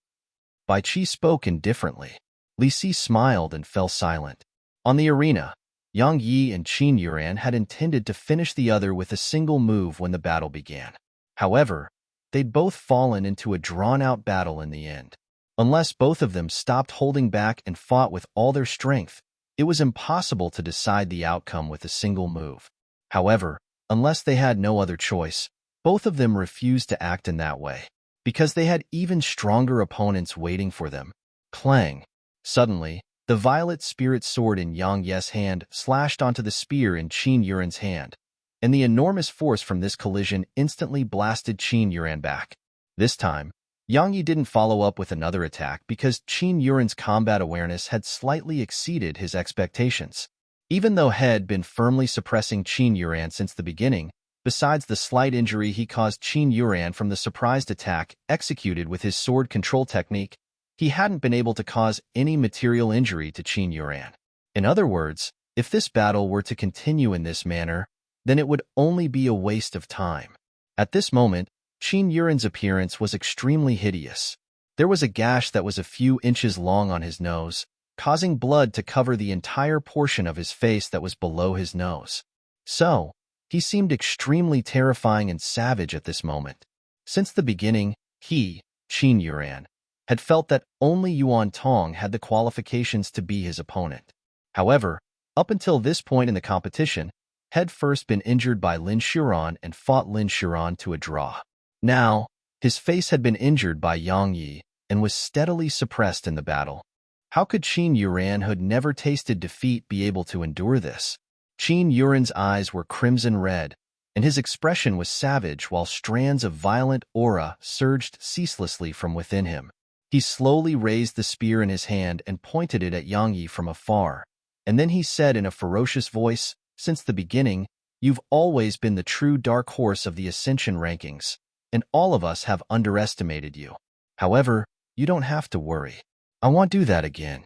Bai Qi spoke indifferently. Li Si smiled and fell silent. On the arena, Yang Yi and Qin Yuran had intended to finish the other with a single move when the battle began. However, they'd both fallen into a drawn-out battle in the end. Unless both of them stopped holding back and fought with all their strength, it was impossible to decide the outcome with a single move. However, unless they had no other choice, both of them refused to act in that way, because they had even stronger opponents waiting for them. Clang! Suddenly, the violet spirit sword in Yang Ye's hand slashed onto the spear in Qin Yuran's hand, and the enormous force from this collision instantly blasted Qin Yuran back. This time, Yang Yi didn't follow up with another attack because Qin Yuran's combat awareness had slightly exceeded his expectations. Even though He had been firmly suppressing Qin Yuran since the beginning, besides the slight injury he caused Qin Yuran from the surprised attack executed with his sword control technique, he hadn't been able to cause any material injury to Qin Yuran. In other words, if this battle were to continue in this manner, then it would only be a waste of time. At this moment, Qin Yuran's appearance was extremely hideous. There was a gash that was a few inches long on his nose, causing blood to cover the entire portion of his face that was below his nose. So, he seemed extremely terrifying and savage at this moment. Since the beginning, he, Qin Yuran, had felt that only Yuan Tong had the qualifications to be his opponent. However, up until this point in the competition, had first been injured by Lin Shiran and fought Lin Shiran to a draw. Now, his face had been injured by Yang Yi and was steadily suppressed in the battle. How could Qin Yuran, who had never tasted defeat, be able to endure this? Qin Yuran's eyes were crimson red, and his expression was savage while strands of violent aura surged ceaselessly from within him. He slowly raised the spear in his hand and pointed it at Yang Yi from afar, and then he said in a ferocious voice, since the beginning, you've always been the true dark horse of the Ascension rankings, and all of us have underestimated you. However, you don't have to worry. I won't do that again.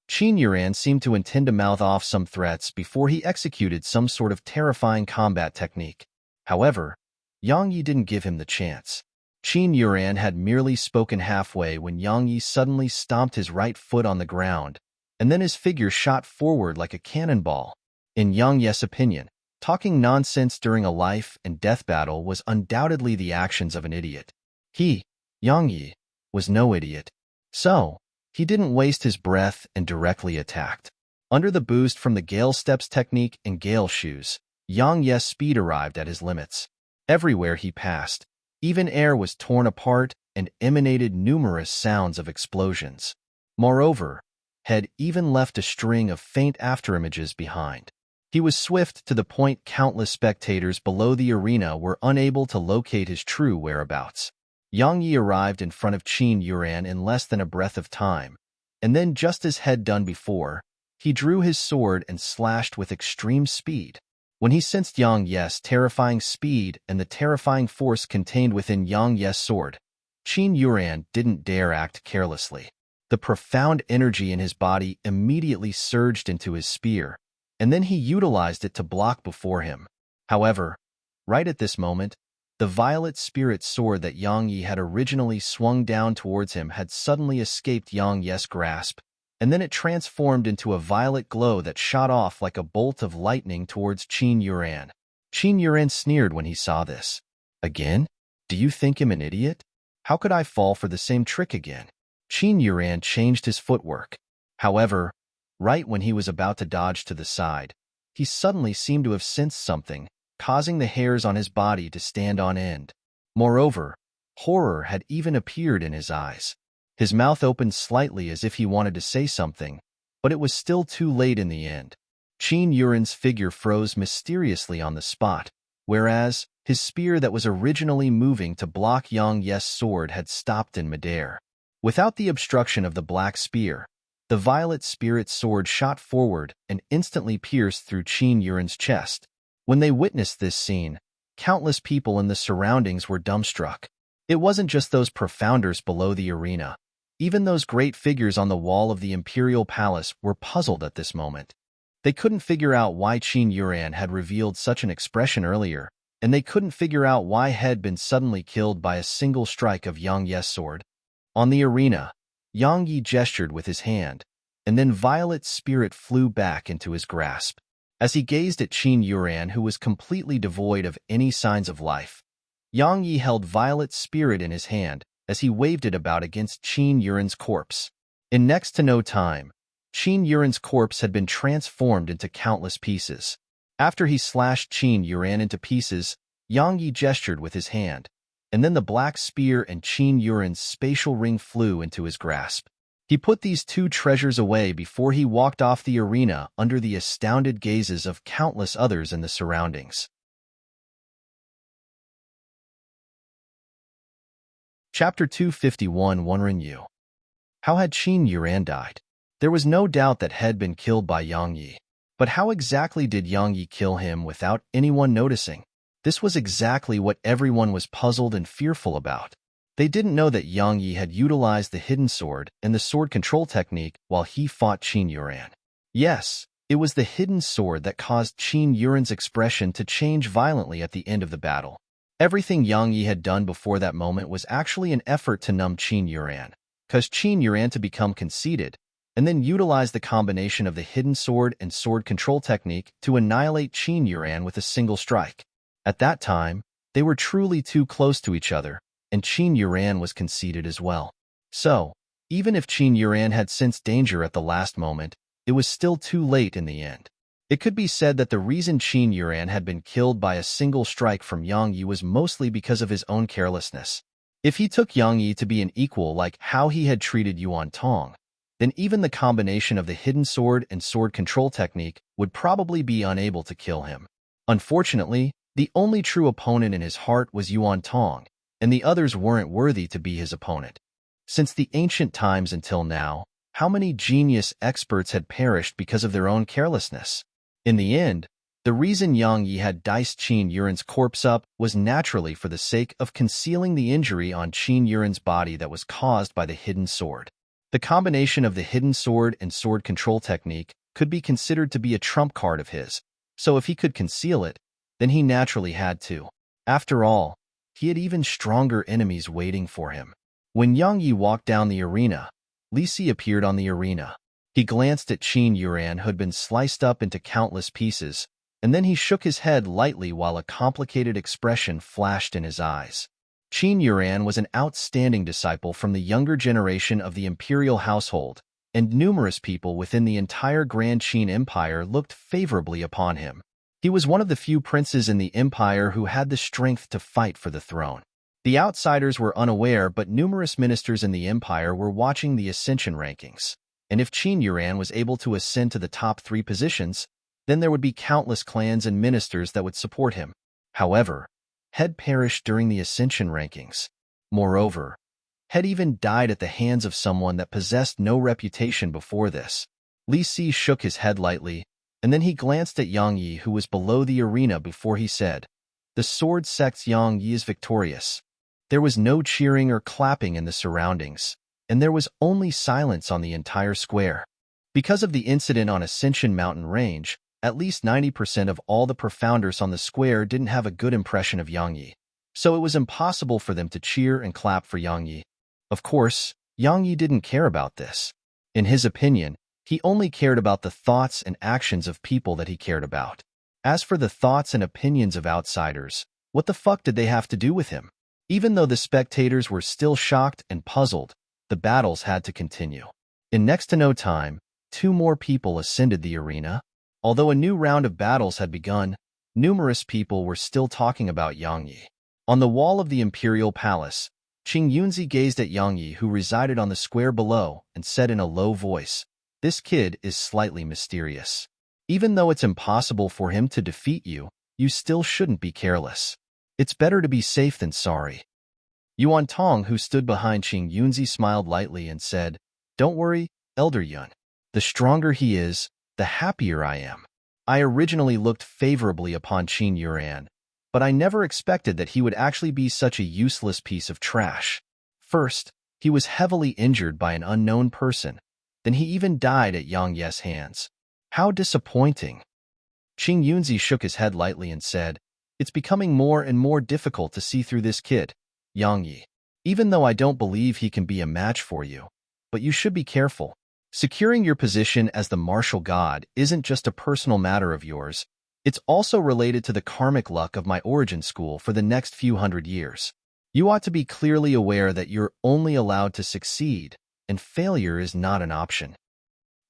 Qin Yuran seemed to intend to mouth off some threats before he executed some sort of terrifying combat technique. However, Yang Yi didn't give him the chance. Qin Yuran had merely spoken halfway when Yang Yi suddenly stomped his right foot on the ground, and then his figure shot forward like a cannonball. In Yang Ye's opinion, talking nonsense during a life and death battle was undoubtedly the actions of an idiot. He, Yang Yi, was no idiot. So, he didn't waste his breath and directly attacked. Under the boost from the Gale Steps technique and Gale Shoes, Yang Ye's speed arrived at his limits. Everywhere he passed, even air was torn apart and emanated numerous sounds of explosions. Moreover, had even left a string of faint afterimages behind. He was swift to the point countless spectators below the arena were unable to locate his true whereabouts. Yang Yi arrived in front of Qin Yuran in less than a breath of time, and then just as had done before, he drew his sword and slashed with extreme speed. When he sensed Yang Ye's terrifying speed and the terrifying force contained within Yang Ye's sword, Qin Yuran didn't dare act carelessly. The profound energy in his body immediately surged into his spear, and then he utilized it to block before him. However, right at this moment, the violet spirit sword that Yang Yi had originally swung down towards him had suddenly escaped Yang Ye's grasp, and then it transformed into a violet glow that shot off like a bolt of lightning towards Qin Yuran. Qin Yuran sneered when he saw this. Again? Do you think him an idiot? How could I fall for the same trick again? Qin Yuran changed his footwork. However, right when he was about to dodge to the side, he suddenly seemed to have sensed something, causing the hairs on his body to stand on end. Moreover, horror had even appeared in his eyes. His mouth opened slightly as if he wanted to say something, but it was still too late in the end. Qin Yuren's figure froze mysteriously on the spot, whereas his spear that was originally moving to block Yang Ye's sword had stopped in midair. Without the obstruction of the black spear, the violet spirit sword shot forward and instantly pierced through Qin Yuren's chest. When they witnessed this scene, countless people in the surroundings were dumbstruck. It wasn't just those profounders below the arena. Even those great figures on the wall of the imperial palace were puzzled at this moment. They couldn't figure out why Qin Yuren had revealed such an expression earlier, and they couldn't figure out why he had been suddenly killed by a single strike of Yang Ye's sword. On the arena, Yang Yi gestured with his hand, and then Violet's spirit flew back into his grasp. As he gazed at Qin Yuren, who was completely devoid of any signs of life, Yang Yi held Violet's spirit in his hand as he waved it about against Qin Yuren's corpse. In next to no time, Qin Yuren's corpse had been transformed into countless pieces. After he slashed Qin Yuren into pieces, Yang Yi gestured with his hand, and then the black spear and Qin Yuren's spatial ring flew into his grasp. He put these two treasures away before he walked off the arena under the astounded gazes of countless others in the surroundings. Chapter 251 Wondering You. How had Qin Yuren died? There was no doubt that he had been killed by Yang Yi. But how exactly did Yang Yi kill him without anyone noticing? This was exactly what everyone was puzzled and fearful about. They didn't know that Yang Yi had utilized the hidden sword and the sword control technique while he fought Qin Yuren. Yes, it was the hidden sword that caused Qin Yuren's expression to change violently at the end of the battle. Everything Yang Yi had done before that moment was actually an effort to numb Qin Yuren, cause Qin Yuren to become conceited, and then utilize the combination of the hidden sword and sword control technique to annihilate Qin Yuren with a single strike. At that time, they were truly too close to each other, and Qin Yuren was conceited as well. So, even if Qin Yuren had sensed danger at the last moment, it was still too late in the end. It could be said that the reason Qin Yuren had been killed by a single strike from Yang Yi was mostly because of his own carelessness. If he took Yang Yi to be an equal like how he had treated Yuan Tong, then even the combination of the hidden sword and sword control technique would probably be unable to kill him. Unfortunately, the only true opponent in his heart was Yuan Tong, and the others weren't worthy to be his opponent. Since the ancient times until now, how many genius experts had perished because of their own carelessness? In the end, the reason Yang Yi had diced Qin Yuren's corpse up was naturally for the sake of concealing the injury on Qin Yuren's body that was caused by the hidden sword. The combination of the hidden sword and sword control technique could be considered to be a trump card of his, so if he could conceal it, then he naturally had to. After all, he had even stronger enemies waiting for him. When Yang Yi walked down the arena, Li Si appeared on the arena. He glanced at Qin Yuren, who had been sliced up into countless pieces, and then he shook his head lightly while a complicated expression flashed in his eyes. Qin Yuren was an outstanding disciple from the younger generation of the imperial household, and numerous people within the entire Grand Qin Empire looked favorably upon him. He was one of the few princes in the empire who had the strength to fight for the throne. The outsiders were unaware, but numerous ministers in the empire were watching the ascension rankings, and if Qin Yuren was able to ascend to the top 3 positions, then there would be countless clans and ministers that would support him. However, had perished during the ascension rankings. Moreover, had even died at the hands of someone that possessed no reputation before this. Li Si shook his head lightly, and then he glanced at Yang Yi, who was below the arena, before he said, "The sword sect's Yang Yi is victorious." There was no cheering or clapping in the surroundings, and there was only silence on the entire square. Because of the incident on Ascension Mountain Range, at least 90% of all the profounders on the square didn't have a good impression of Yang Yi, so it was impossible for them to cheer and clap for Yang Yi. Of course, Yang Yi didn't care about this. In his opinion, he only cared about the thoughts and actions of people that he cared about. As for the thoughts and opinions of outsiders, what the fuck did they have to do with him? Even though the spectators were still shocked and puzzled, the battles had to continue. In next to no time, 2 more people ascended the arena. Although a new round of battles had begun, numerous people were still talking about Yang Yi. On the wall of the imperial palace, Qing Yunzi gazed at Yang Yi, who resided on the square below, and said in a low voice, "This kid is slightly mysterious. Even though it's impossible for him to defeat you, you still shouldn't be careless. It's better to be safe than sorry." Yuan Tong, who stood behind Qing Yunzi, smiled lightly and said, "Don't worry, Elder Yun. The stronger he is, the happier I am. I originally looked favorably upon Qin Yuan, but I never expected that he would actually be such a useless piece of trash. First, he was heavily injured by an unknown person. Then he even died at Yang Ye's hands. How disappointing." Qing Yunzi shook his head lightly and said, "It's becoming more and more difficult to see through this kid, Yang Yi. Even though I don't believe he can be a match for you. But you should be careful. Securing your position as the martial god isn't just a personal matter of yours. It's also related to the karmic luck of my origin school for the next few hundred years. You ought to be clearly aware that you're only allowed to succeed, and failure is not an option."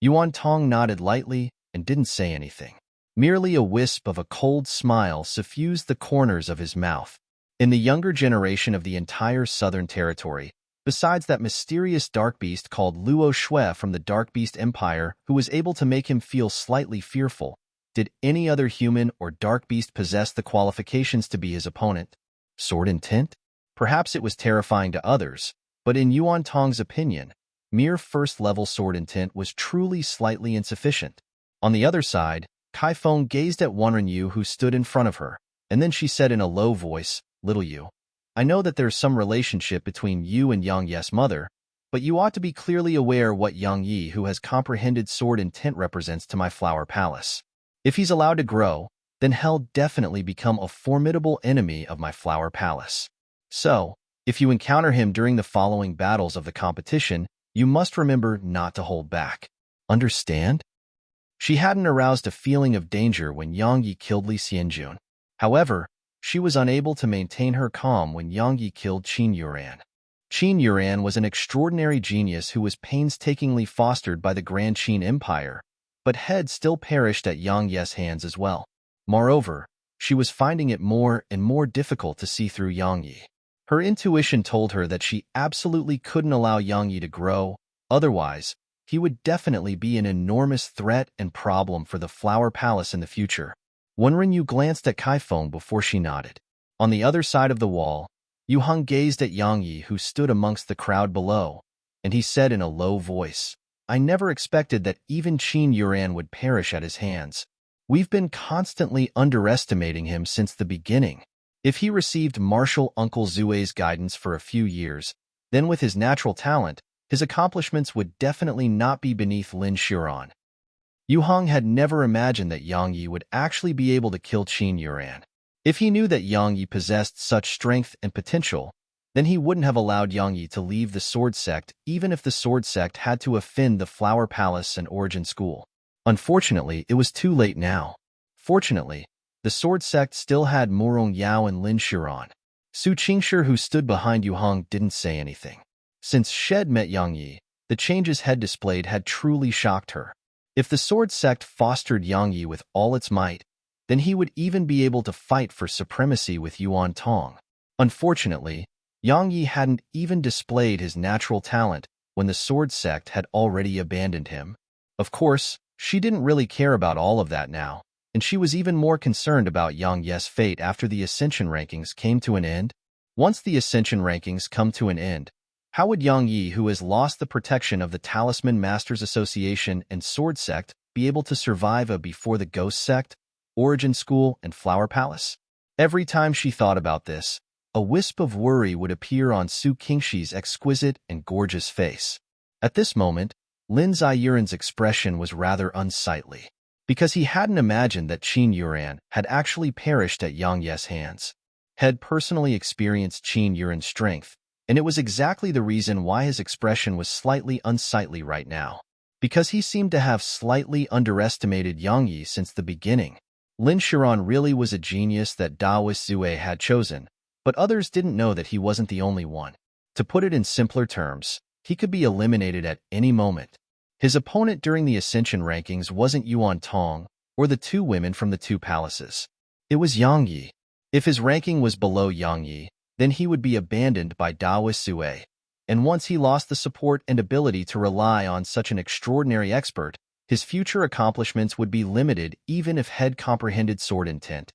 Yuan Tong nodded lightly and didn't say anything. Merely a wisp of a cold smile suffused the corners of his mouth. In the younger generation of the entire Southern Territory, besides that mysterious dark beast called Luo Shui from the Dark Beast Empire who was able to make him feel slightly fearful, did any other human or dark beast possess the qualifications to be his opponent? Sword intent? Perhaps it was terrifying to others, but in Yuan Tong's opinion, mere first-level sword intent was truly slightly insufficient. On the other side, Kai Feng gazed at Wanren Yu, who stood in front of her, and then she said in a low voice, "Little Yu, I know that there's some relationship between you and Yang Ye's mother, but you ought to be clearly aware what Yang Yi, who has comprehended sword intent, represents to my Flower Palace. If he's allowed to grow, then he'll definitely become a formidable enemy of my Flower Palace. So, if you encounter him during the following battles of the competition, you must remember not to hold back. Understand?" She hadn't aroused a feeling of danger when Yang Yi killed Li Xianjun. However, she was unable to maintain her calm when Yang Yi killed Qin Yuan. Qin Yuan was an extraordinary genius who was painstakingly fostered by the Grand Qin Empire, but had still perished at Yang Ye's hands as well. Moreover, she was finding it more and more difficult to see through Yang Yi. Her intuition told her that she absolutely couldn't allow Yang Yi to grow, otherwise, he would definitely be an enormous threat and problem for the Flower Palace in the future. Wenren Yu glanced at Kai Feng before she nodded. On the other side of the wall, Yu Heng gazed at Yang Yi, who stood amongst the crowd below, and he said in a low voice, "I never expected that even Qin Yuan would perish at his hands. We've been constantly underestimating him since the beginning. If he received Marshal Uncle Zue's guidance for a few years, then with his natural talent, his accomplishments would definitely not be beneath Lin Xiran." Yu Heng had never imagined that Yang Yi would actually be able to kill Qin Yuan. If he knew that Yang Yi possessed such strength and potential, then he wouldn't have allowed Yang Yi to leave the Sword Sect, even if the Sword Sect had to offend the Flower Palace and Origin School. Unfortunately, it was too late now. Fortunately, the Sword Sect still had Murong Yao and Lin Xiran. Su Qingshi, who stood behind Yu Heng, didn't say anything. Since Shed met Yang Yi, the changes Head displayed had truly shocked her. If the Sword Sect fostered Yang Yi with all its might, then he would even be able to fight for supremacy with Yuan Tong. Unfortunately, Yang Yi hadn't even displayed his natural talent when the Sword Sect had already abandoned him. Of course, she didn't really care about all of that now, and she was even more concerned about Yang Ye's fate after the Ascension rankings came to an end. Once the Ascension rankings come to an end, how would Yang Yi, who has lost the protection of the Talisman Masters Association and Sword Sect, be able to survive before the Ghost Sect, Origin School, and Flower Palace? Every time she thought about this, a wisp of worry would appear on Su Qingshi's exquisite and gorgeous face. At this moment, Lin Ziyuan's expression was rather unsightly, because he hadn't imagined that Qin Yuan had actually perished at Yang Ye's hands. Had personally experienced Qin Yuan's strength, and it was exactly the reason why his expression was slightly unsightly right now, because he seemed to have slightly underestimated Yang Yi since the beginning. Lin Xiran really was a genius that Daoist Zue had chosen, but others didn't know that he wasn't the only one. To put it in simpler terms, he could be eliminated at any moment. His opponent during the Ascension rankings wasn't Yuan Tong, or the two women from the two palaces? It was Yang Yi. If his ranking was below Yang Yi, then he would be abandoned by Dao Sue. And once he lost the support and ability to rely on such an extraordinary expert, his future accomplishments would be limited even if head comprehended sword intent.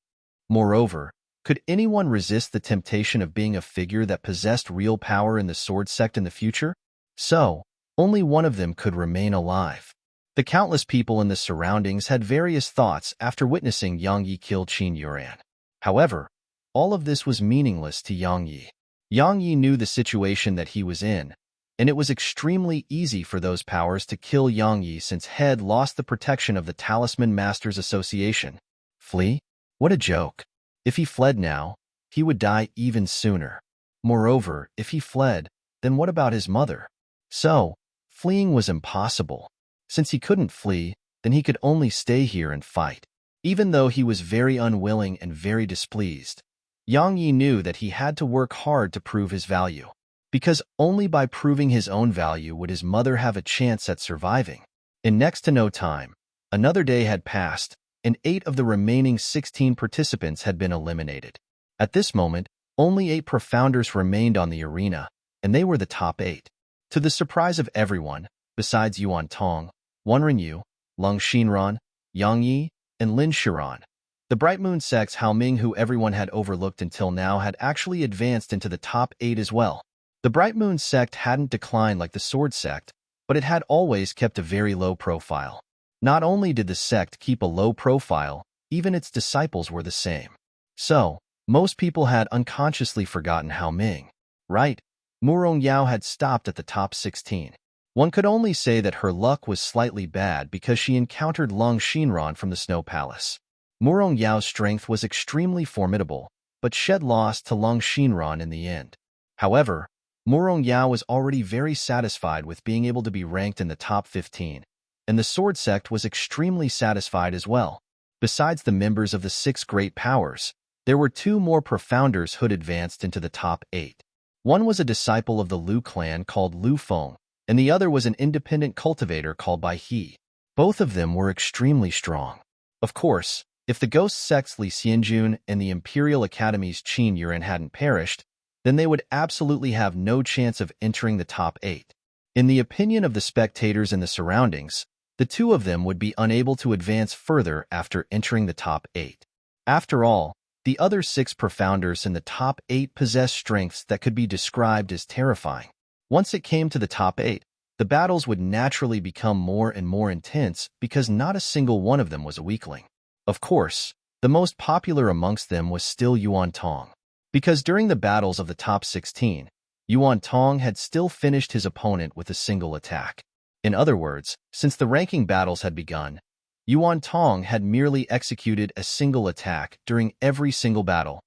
Moreover, could anyone resist the temptation of being a figure that possessed real power in the sword sect in the future? So, only one of them could remain alive. The countless people in the surroundings had various thoughts after witnessing Yang Yi kill Qin Yuan. However, all of this was meaningless to Yang Yi. Yang Yi knew the situation that he was in, and it was extremely easy for those powers to kill Yang Yi since Head lost the protection of the Talisman Masters Association. Flee? What a joke. If he fled now, he would die even sooner. Moreover, if he fled, then what about his mother? So, fleeing was impossible. Since he couldn't flee, then he could only stay here and fight. Even though he was very unwilling and very displeased, Yang Yi knew that he had to work hard to prove his value. Because only by proving his own value would his mother have a chance at surviving. In next to no time, another day had passed, and 8 of the remaining 16 participants had been eliminated. At this moment, only 8 profounders remained on the arena, and they were the top 8. To the surprise of everyone, besides Yuan Tong, Wenren, Lung Xinran, Yang Yi, and Lin Shiran, the Bright Moon sect's Hao Ming, who everyone had overlooked until now, had actually advanced into the top 8 as well. The Bright Moon sect hadn't declined like the Sword sect, but it had always kept a very low profile. Not only did the sect keep a low profile, even its disciples were the same. So, most people had unconsciously forgotten Hao Ming. Right? Murong Yao had stopped at the top 16. One could only say that her luck was slightly bad because she encountered Lung Xinran from the Snow Palace. Murong Yao's strength was extremely formidable, but Shed lost to Lung Xinran in the end. However, Murong Yao was already very satisfied with being able to be ranked in the top 15, and the Sword sect was extremely satisfied as well. Besides the members of the 6 great powers, there were 2 more profounders who had advanced into the top 8. One was a disciple of the Lu clan called Lu Feng, and the other was an independent cultivator called Bai He. Both of them were extremely strong. Of course, if the Ghost sect's Li Xianjun and the Imperial Academy's Qin Yuan hadn't perished, then they would absolutely have no chance of entering the top 8. In the opinion of the spectators and the surroundings, the 2 of them would be unable to advance further after entering the top 8. After all, the other 6 profounders in the top 8 possessed strengths that could be described as terrifying. Once it came to the top 8, the battles would naturally become more and more intense because not a single one of them was a weakling. Of course, the most popular amongst them was still Yuan Tong. Because during the battles of the top 16, Yuan Tong had still finished his opponent with a single attack. In other words, since the ranking battles had begun, Yuan Tong had merely executed a single attack during every single battle.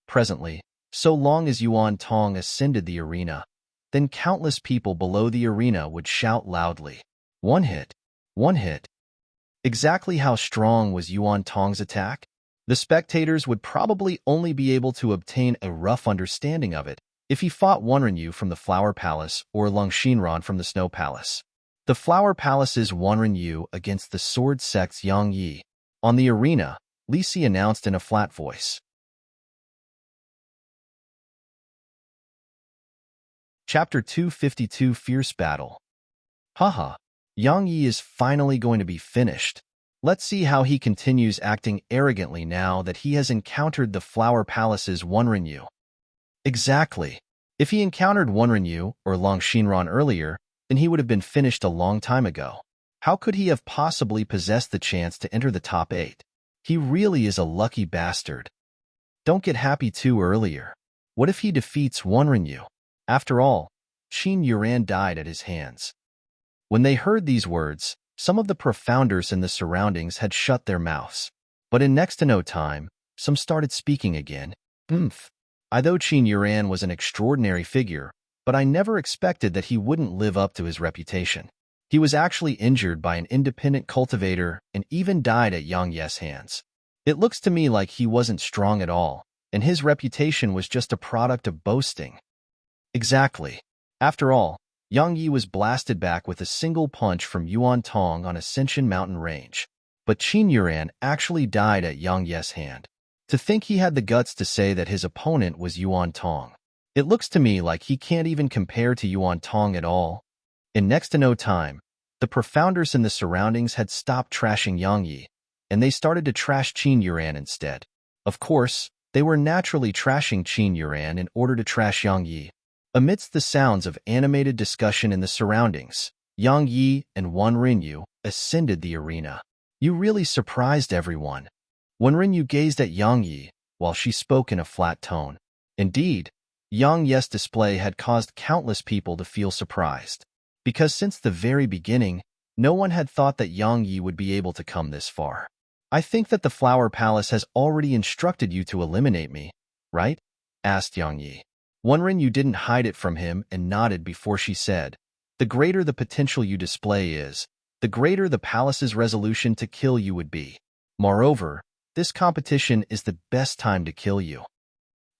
Presently, so long as Yuan Tong ascended the arena, then countless people below the arena would shout loudly, "One hit! One hit!" Exactly how strong was Yuan Tong's attack? The spectators would probably only be able to obtain a rough understanding of it if he fought Wenren from the Flower Palace or Lung Xinran from the Snow Palace. The Flower Palace's Wenren against the Sword sect's Yang Yi. On the arena, Li Si announced in a flat voice. Chapter 252 Fierce Battle. Haha, Yang Yi is finally going to be finished. Let's see how he continues acting arrogantly now that he has encountered the Flower Palace's Wenren. Exactly. If he encountered Wenren or Lung Xinran earlier, then he would have been finished a long time ago. How could he have possibly possessed the chance to enter the top 8? He really is a lucky bastard. Don't get happy too earlier. What if he defeats Wenren? After all, Qin Yuan died at his hands. When they heard these words, some of the profounders in the surroundings had shut their mouths. But in next to no time, some started speaking again. Although Qin Yuan was an extraordinary figure, but I never expected that he wouldn't live up to his reputation. He was actually injured by an independent cultivator and even died at Yang Ye's hands. It looks to me like he wasn't strong at all, and his reputation was just a product of boasting. Exactly. After all, Yang Yi was blasted back with a single punch from Yuan Tong on Ascension Mountain Range. but Qin Yuan actually died at Yang Ye's hand. To think he had the guts to say that his opponent was Yuan Tong. It looks to me like he can't even compare to Yuan Tong at all. In next to no time, the profounders in the surroundings had stopped trashing Yang Yi, and they started to trash Qin Yuan instead. Of course, they were naturally trashing Qin Yuan in order to trash Yang Yi. Amidst the sounds of animated discussion in the surroundings, Yang Yi and Wan Rinyu ascended the arena. You really surprised everyone. Wan Rinyu gazed at Yang Yi while she spoke in a flat tone. Indeed, Yang Yi's display had caused countless people to feel surprised, because since the very beginning, no one had thought that Yang Yi would be able to come this far. I think that the Flower Palace has already instructed you to eliminate me, right? Asked Yang Yi. Wan Rinyu didn't hide it from him and nodded before she said, the greater the potential you display is, the greater the palace's resolution to kill you would be. Moreover, this competition is the best time to kill you.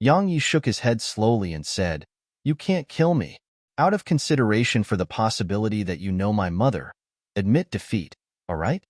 Yang Yi shook his head slowly and said, you can't kill me. Out of consideration for the possibility that you know my mother, admit defeat, all right?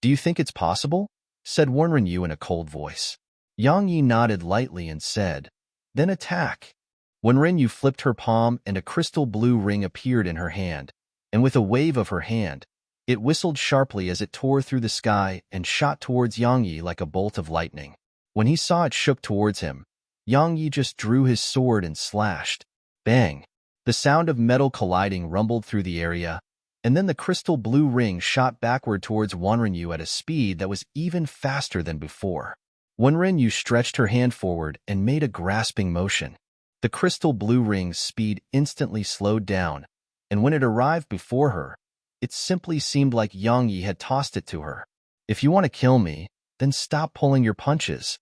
Do you think it's possible? Said Wan Rinyu in a cold voice. Yang Yi nodded lightly and said, then attack. Wan Rinyu flipped her palm and a crystal blue ring appeared in her hand, and with a wave of her hand, it whistled sharply as it tore through the sky and shot towards Yang Yi like a bolt of lightning. When he saw it shook towards him, Yang Yi just drew his sword and slashed. Bang! The sound of metal colliding rumbled through the area, and then the crystal blue ring shot backward towards Wan Rinyu at a speed that was even faster than before. Wan Rinyu stretched her hand forward and made a grasping motion. The crystal blue ring's speed instantly slowed down, and when it arrived before her, it simply seemed like Yang Yi had tossed it to her. If you want to kill me, then stop pulling your punches.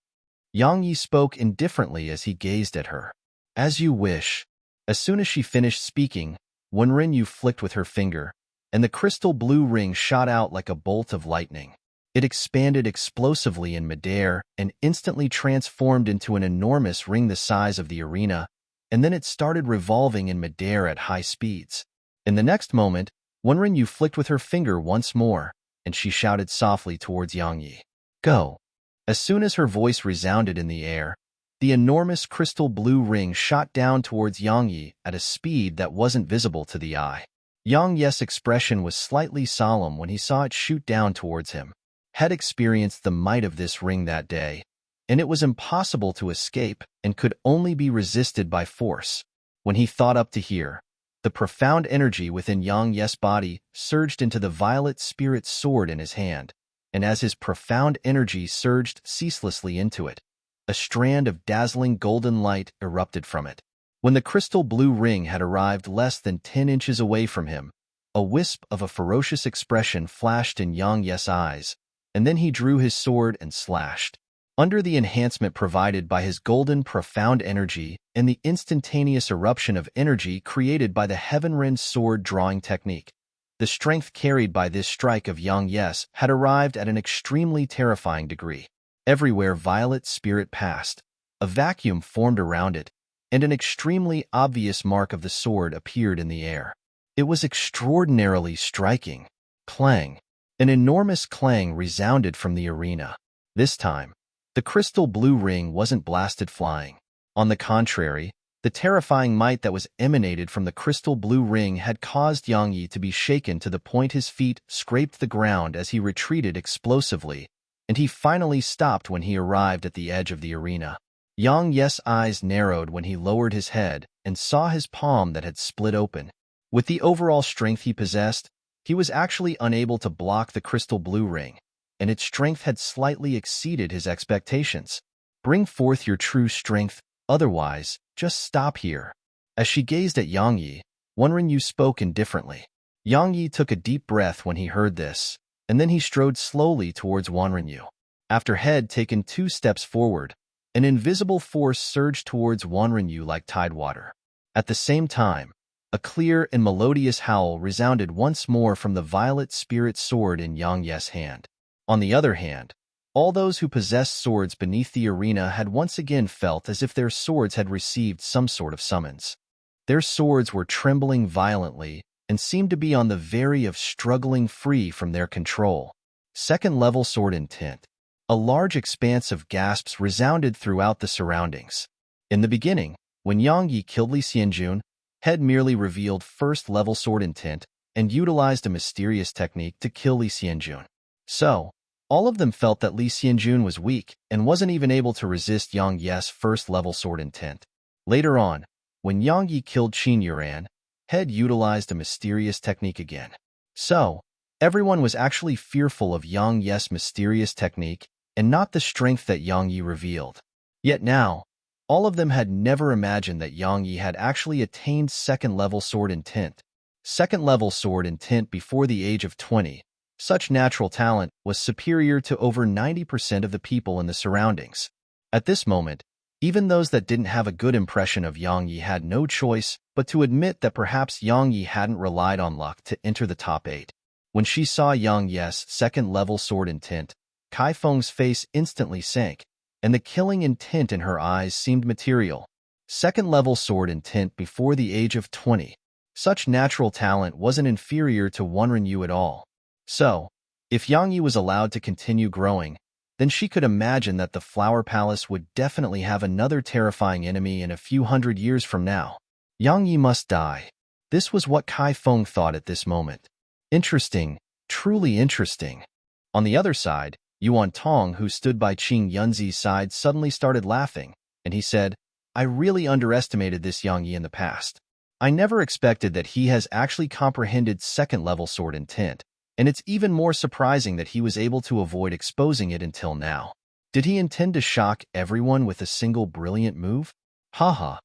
Yang Yi spoke indifferently as he gazed at her. As you wish. As soon as she finished speaking, Wan Rinyu flicked with her finger, and the crystal blue ring shot out like a bolt of lightning. It expanded explosively in midair and instantly transformed into an enormous ring the size of the arena, and then it started revolving in midair at high speeds. In the next moment, Wan Rinyu flicked with her finger once more, and she shouted softly towards Yang Yi. Go! As soon as her voice resounded in the air, the enormous crystal blue ring shot down towards Yang Yi at a speed that wasn't visible to the eye. Yang Yi's expression was slightly solemn when he saw it shoot down towards him. Had experienced the might of this ring that day, and it was impossible to escape and could only be resisted by force. When he thought up to here, the profound energy within Yang Yi's body surged into the violet spirit sword in his hand, and as his profound energy surged ceaselessly into it, a strand of dazzling golden light erupted from it. When the crystal blue ring had arrived less than 10 inches away from him, a wisp of a ferocious expression flashed in Yang Yi's eyes, and then he drew his sword and slashed. Under the enhancement provided by his golden profound energy and the instantaneous eruption of energy created by the Heaven-Rend sword drawing technique, the strength carried by this strike of Yang Yi's had arrived at an extremely terrifying degree. Everywhere violet spirit passed, a vacuum formed around it, and an extremely obvious mark of the sword appeared in the air. It was extraordinarily striking. Clang! An enormous clang resounded from the arena. This time, the crystal blue ring wasn't blasted flying. On the contrary, the terrifying might that was emanated from the crystal blue ring had caused Yang Yi to be shaken to the point his feet scraped the ground as he retreated explosively, and he finally stopped when he arrived at the edge of the arena. Yang Yi's eyes narrowed when he lowered his head and saw his palm that had split open. With the overall strength he possessed, he was actually unable to block the crystal blue ring, and its strength had slightly exceeded his expectations. Bring forth your true strength, otherwise, just stop here. As she gazed at Yang Yi, Wan Rinyu spoke indifferently. Yang Yi took a deep breath when he heard this, and then he strode slowly towards Wan Rinyu. After Head taken 2 steps forward, an invisible force surged towards Wan Rinyu like tidewater. At the same time, a clear and melodious howl resounded once more from the violet spirit sword in Yang Yi's hand. On the other hand, all those who possessed swords beneath the arena had once again felt as if their swords had received some sort of summons. Their swords were trembling violently and seemed to be on the verge of struggling free from their control. second-level sword intent. A large expanse of gasps resounded throughout the surroundings. In the beginning, when Yang Yi killed Li Xianjun, Head merely revealed first-level sword intent and utilized a mysterious technique to kill Li Xianjun. So, all of them felt that Li Xianjun was weak and wasn't even able to resist Yang Yi's first-level sword intent. Later on, when Yang Yi killed Qin Yuran, Head utilized a mysterious technique again. So, everyone was actually fearful of Yang Yi's mysterious technique and not the strength that Yang Yi revealed. Yet now, all of them had never imagined that Yang Yi had actually attained second-level sword intent. Second-level sword intent before the age of 20. Such natural talent was superior to over 90% of the people in the surroundings. At this moment, even those that didn't have a good impression of Yang Yi had no choice but to admit that perhaps Yang Yi hadn't relied on luck to enter the top 8. When she saw Yang Yi's second-level sword intent, Kai Feng's face instantly sank, and the killing intent in her eyes seemed material. Second-level sword intent before the age of 20. Such natural talent wasn't inferior to Wenren at all. So, if Yang Yi was allowed to continue growing, then she could imagine that the Flower Palace would definitely have another terrifying enemy in a few hundred years from now. Yang Yi must die. This was what Kai Feng thought at this moment. Interesting, truly interesting. On the other side, Yuan Tong, who stood by Qing Yunzi's side, suddenly started laughing, and he said, I really underestimated this Yang Yi in the past. I never expected that he has actually comprehended second-level sword intent, and it's even more surprising that he was able to avoid exposing it until now. Did he intend to shock everyone with a single brilliant move? Haha.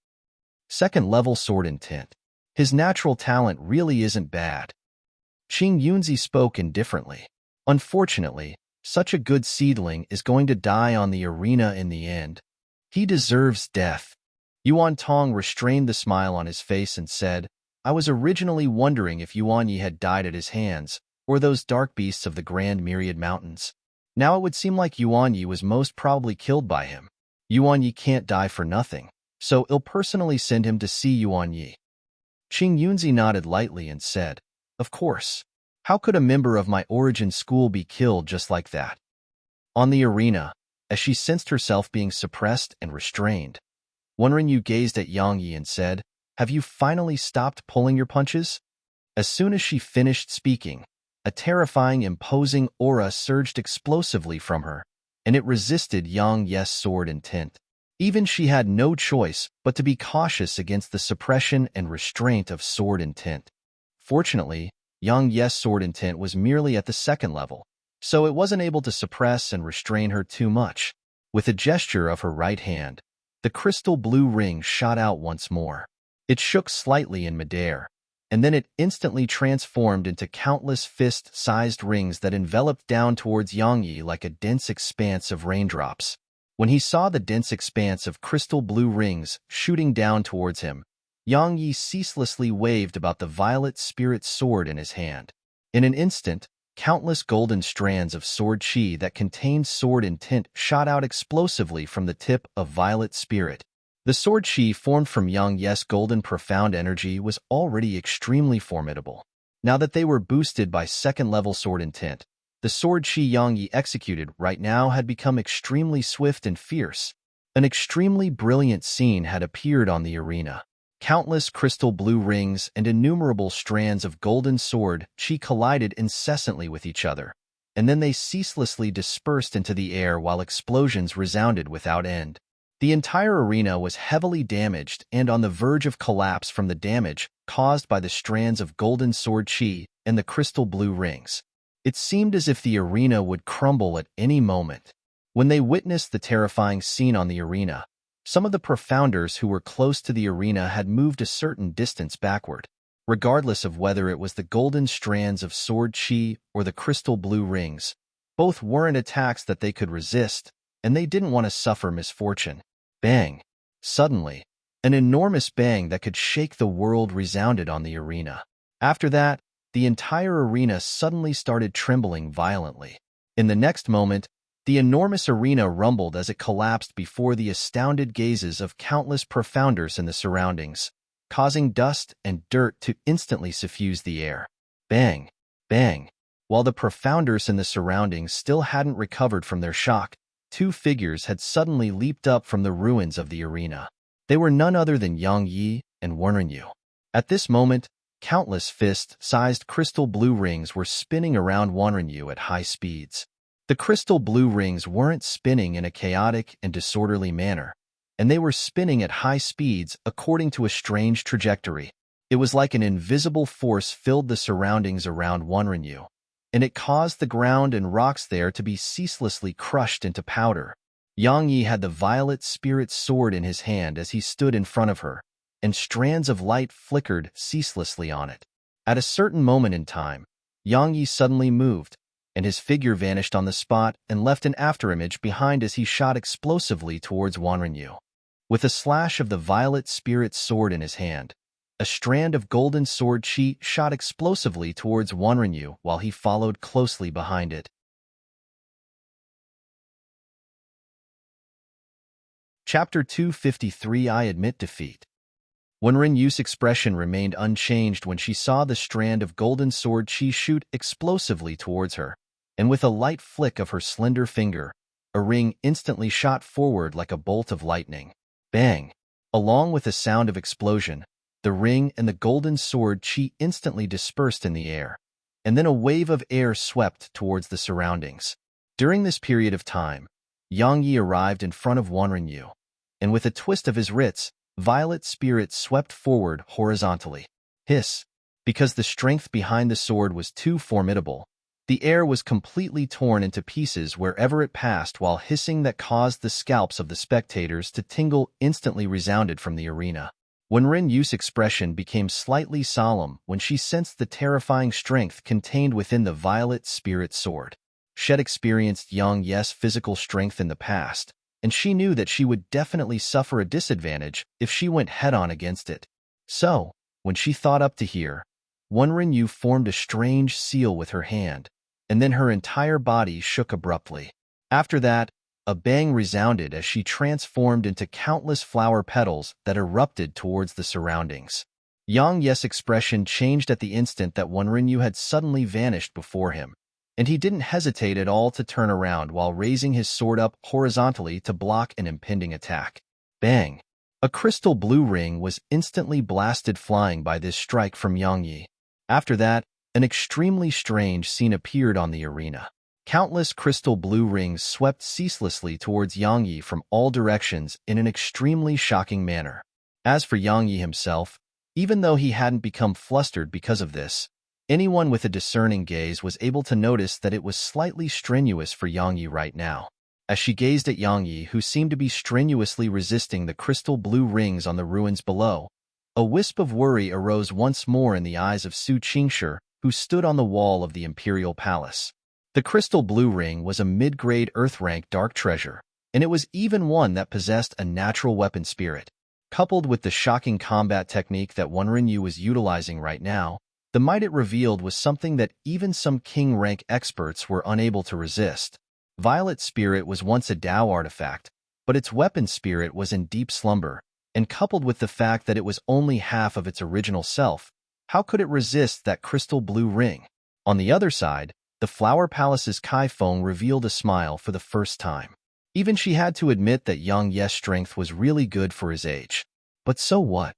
Second-level sword intent. His natural talent really isn't bad. Qing Yunzi spoke indifferently. Unfortunately, such a good seedling is going to die on the arena in the end. He deserves death. Yuan Tong restrained the smile on his face and said, I was originally wondering if Yuan Yi had died at his hands, or those dark beasts of the Grand Myriad Mountains. Now it would seem like Yuan Yi was most probably killed by him. Yuan Yi can't die for nothing, so I'll personally send him to see Yuan Yi. Qing Yunzi nodded lightly and said, Of course. How could a member of my origin school be killed just like that? On the arena, as she sensed herself being suppressed and restrained, Wenren gazed at Yang Yi and said, Have you finally stopped pulling your punches? As soon as she finished speaking, a terrifying, imposing aura surged explosively from her, and it resisted Yang Yi's sword intent. Even she had no choice but to be cautious against the suppression and restraint of sword intent. Fortunately, Yang Yi's sword intent was merely at the second level, so it wasn't able to suppress and restrain her too much. With a gesture of her right hand, the crystal blue ring shot out once more. It shook slightly in midair, and then it instantly transformed into countless fist-sized rings that enveloped down towards Yang Yi like a dense expanse of raindrops. When he saw the dense expanse of crystal blue rings shooting down towards him, Yang Yi ceaselessly waved about the violet spirit sword in his hand. In an instant, countless golden strands of sword chi that contained sword intent shot out explosively from the tip of violet spirit. The sword chi formed from Yang Yi's golden profound energy was already extremely formidable. Now that they were boosted by second-level sword intent, the sword chi Yang Yi executed right now had become extremely swift and fierce. An extremely brilliant scene had appeared on the arena. Countless crystal blue rings and innumerable strands of golden sword chi collided incessantly with each other, and then they ceaselessly dispersed into the air while explosions resounded without end. The entire arena was heavily damaged and on the verge of collapse from the damage caused by the strands of golden sword chi and the crystal blue rings. It seemed as if the arena would crumble at any moment. When they witnessed the terrifying scene on the arena, some of the profounders who were close to the arena had moved a certain distance backward. Regardless of whether it was the golden strands of sword chi or the crystal blue rings, both weren't attacks that they could resist, and they didn't want to suffer misfortune. Bang! Suddenly, an enormous bang that could shake the world resounded on the arena. After that, the entire arena suddenly started trembling violently. In the next moment, the enormous arena rumbled as it collapsed before the astounded gazes of countless profounders in the surroundings, causing dust and dirt to instantly suffuse the air. Bang! Bang! While the profounders in the surroundings still hadn't recovered from their shock, two figures had suddenly leaped up from the ruins of the arena. They were none other than Yang Yi and Wenren. At this moment, countless fist-sized crystal blue rings were spinning around Wenren at high speeds. The crystal blue rings weren't spinning in a chaotic and disorderly manner, and they were spinning at high speeds according to a strange trajectory. It was like an invisible force filled the surroundings around Wenren, and it caused the ground and rocks there to be ceaselessly crushed into powder. Yang Yi had the violet spirit sword in his hand as he stood in front of her, and strands of light flickered ceaselessly on it. At a certain moment in time, Yang Yi suddenly moved, and his figure vanished on the spot and left an afterimage behind as he shot explosively towards Wenren. With a slash of the violet spirit sword in his hand, a strand of golden sword chi shot explosively towards Wenren while he followed closely behind it. Chapter 253 I Admit Defeat. Wenren's expression remained unchanged when she saw the strand of golden sword chi shoot explosively towards her, and with a light flick of her slender finger, a ring instantly shot forward like a bolt of lightning. Bang! Along with a sound of explosion, the ring and the golden sword chi instantly dispersed in the air, and then a wave of air swept towards the surroundings. During this period of time, Yang Yi arrived in front of Wenren, and with a twist of his wrists, violet spirit swept forward horizontally. Hiss! Because the strength behind the sword was too formidable, the air was completely torn into pieces wherever it passed, while hissing that caused the scalps of the spectators to tingle instantly resounded from the arena. Wenren's expression became slightly solemn when she sensed the terrifying strength contained within the violet spirit sword. She had experienced Yang Yi's physical strength in the past, and she knew that she would definitely suffer a disadvantage if she went head-on against it. So, when she thought up to here, Wenren formed a strange seal with her hand, and then her entire body shook abruptly. After that, a bang resounded as she transformed into countless flower petals that erupted towards the surroundings. Yang Yi's expression changed at the instant that Wenren had suddenly vanished before him, and he didn't hesitate at all to turn around while raising his sword up horizontally to block an impending attack. Bang! A crystal blue ring was instantly blasted flying by this strike from Yang Yi. After that, an extremely strange scene appeared on the arena. Countless crystal blue rings swept ceaselessly towards Yang Yi from all directions in an extremely shocking manner. As for Yang Yi himself, even though he hadn't become flustered because of this, anyone with a discerning gaze was able to notice that it was slightly strenuous for Yang Yi right now. As she gazed at Yang Yi, who seemed to be strenuously resisting the crystal blue rings on the ruins below, a wisp of worry arose once more in the eyes of Su Qingshi, who stood on the wall of the imperial palace. The crystal blue ring was a mid-grade Earth-rank dark treasure, and it was even one that possessed a natural weapon spirit. Coupled with the shocking combat technique that Wenren was utilizing right now, the might it revealed was something that even some king-rank experts were unable to resist. Violet spirit was once a Dao artifact, but its weapon spirit was in deep slumber, and coupled with the fact that it was only half of its original self, how could it resist that crystal blue ring? On the other side, the Flower Palace's Kai Feng revealed a smile for the first time. Even she had to admit that Yang Yi's strength was really good for his age. But so what?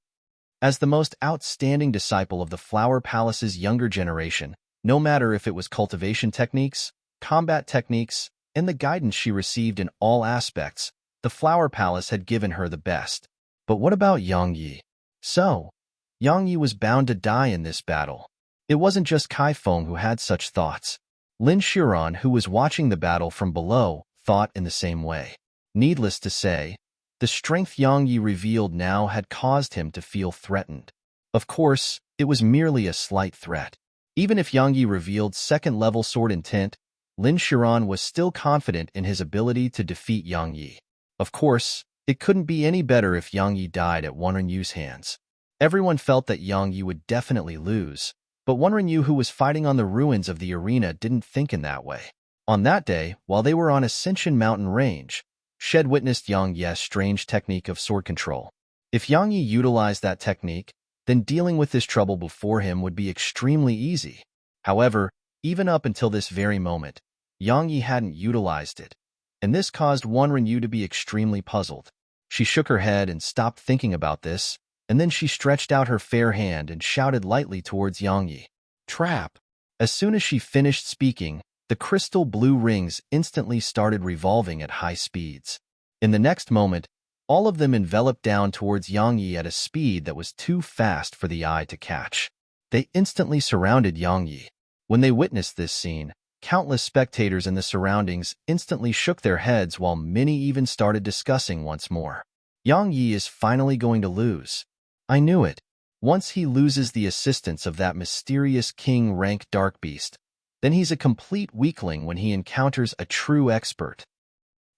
As the most outstanding disciple of the Flower Palace's younger generation, no matter if it was cultivation techniques, combat techniques, and the guidance she received in all aspects, the Flower Palace had given her the best. But what about Yang Yi? So, Yang Yi was bound to die in this battle. It wasn't just Kai Feng who had such thoughts. Lin Xiran, who was watching the battle from below, thought in the same way. Needless to say, the strength Yang Yi revealed now had caused him to feel threatened. Of course, it was merely a slight threat. Even if Yang Yi revealed second-level sword intent, Lin Xiran was still confident in his ability to defeat Yang Yi. Of course, it couldn't be any better if Yang Yi died at Wenren's hands. Everyone felt that Yang Yi would definitely lose, but Wenren, who was fighting on the ruins of the arena, didn't think in that way. On that day, while they were on Ascension Mountain Range, Shed witnessed Yang Yi's strange technique of sword control. If Yang Yi utilized that technique, then dealing with this trouble before him would be extremely easy. However, Even up until this very moment, Yang Yi hadn't utilized it, and this caused Wanren to be extremely puzzled. She shook her head and stopped thinking about this, and then she stretched out her fair hand and shouted lightly towards Yang Yi. Trap! As soon as she finished speaking, the crystal blue rings instantly started revolving at high speeds. In the next moment, all of them enveloped down towards Yang Yi at a speed that was too fast for the eye to catch. They instantly surrounded Yang Yi. When they witnessed this scene, countless spectators in the surroundings instantly shook their heads while many even started discussing once more. Yang Yi is finally going to lose. I knew it. Once he loses the assistance of that mysterious king-rank dark beast, then he's a complete weakling when he encounters a true expert.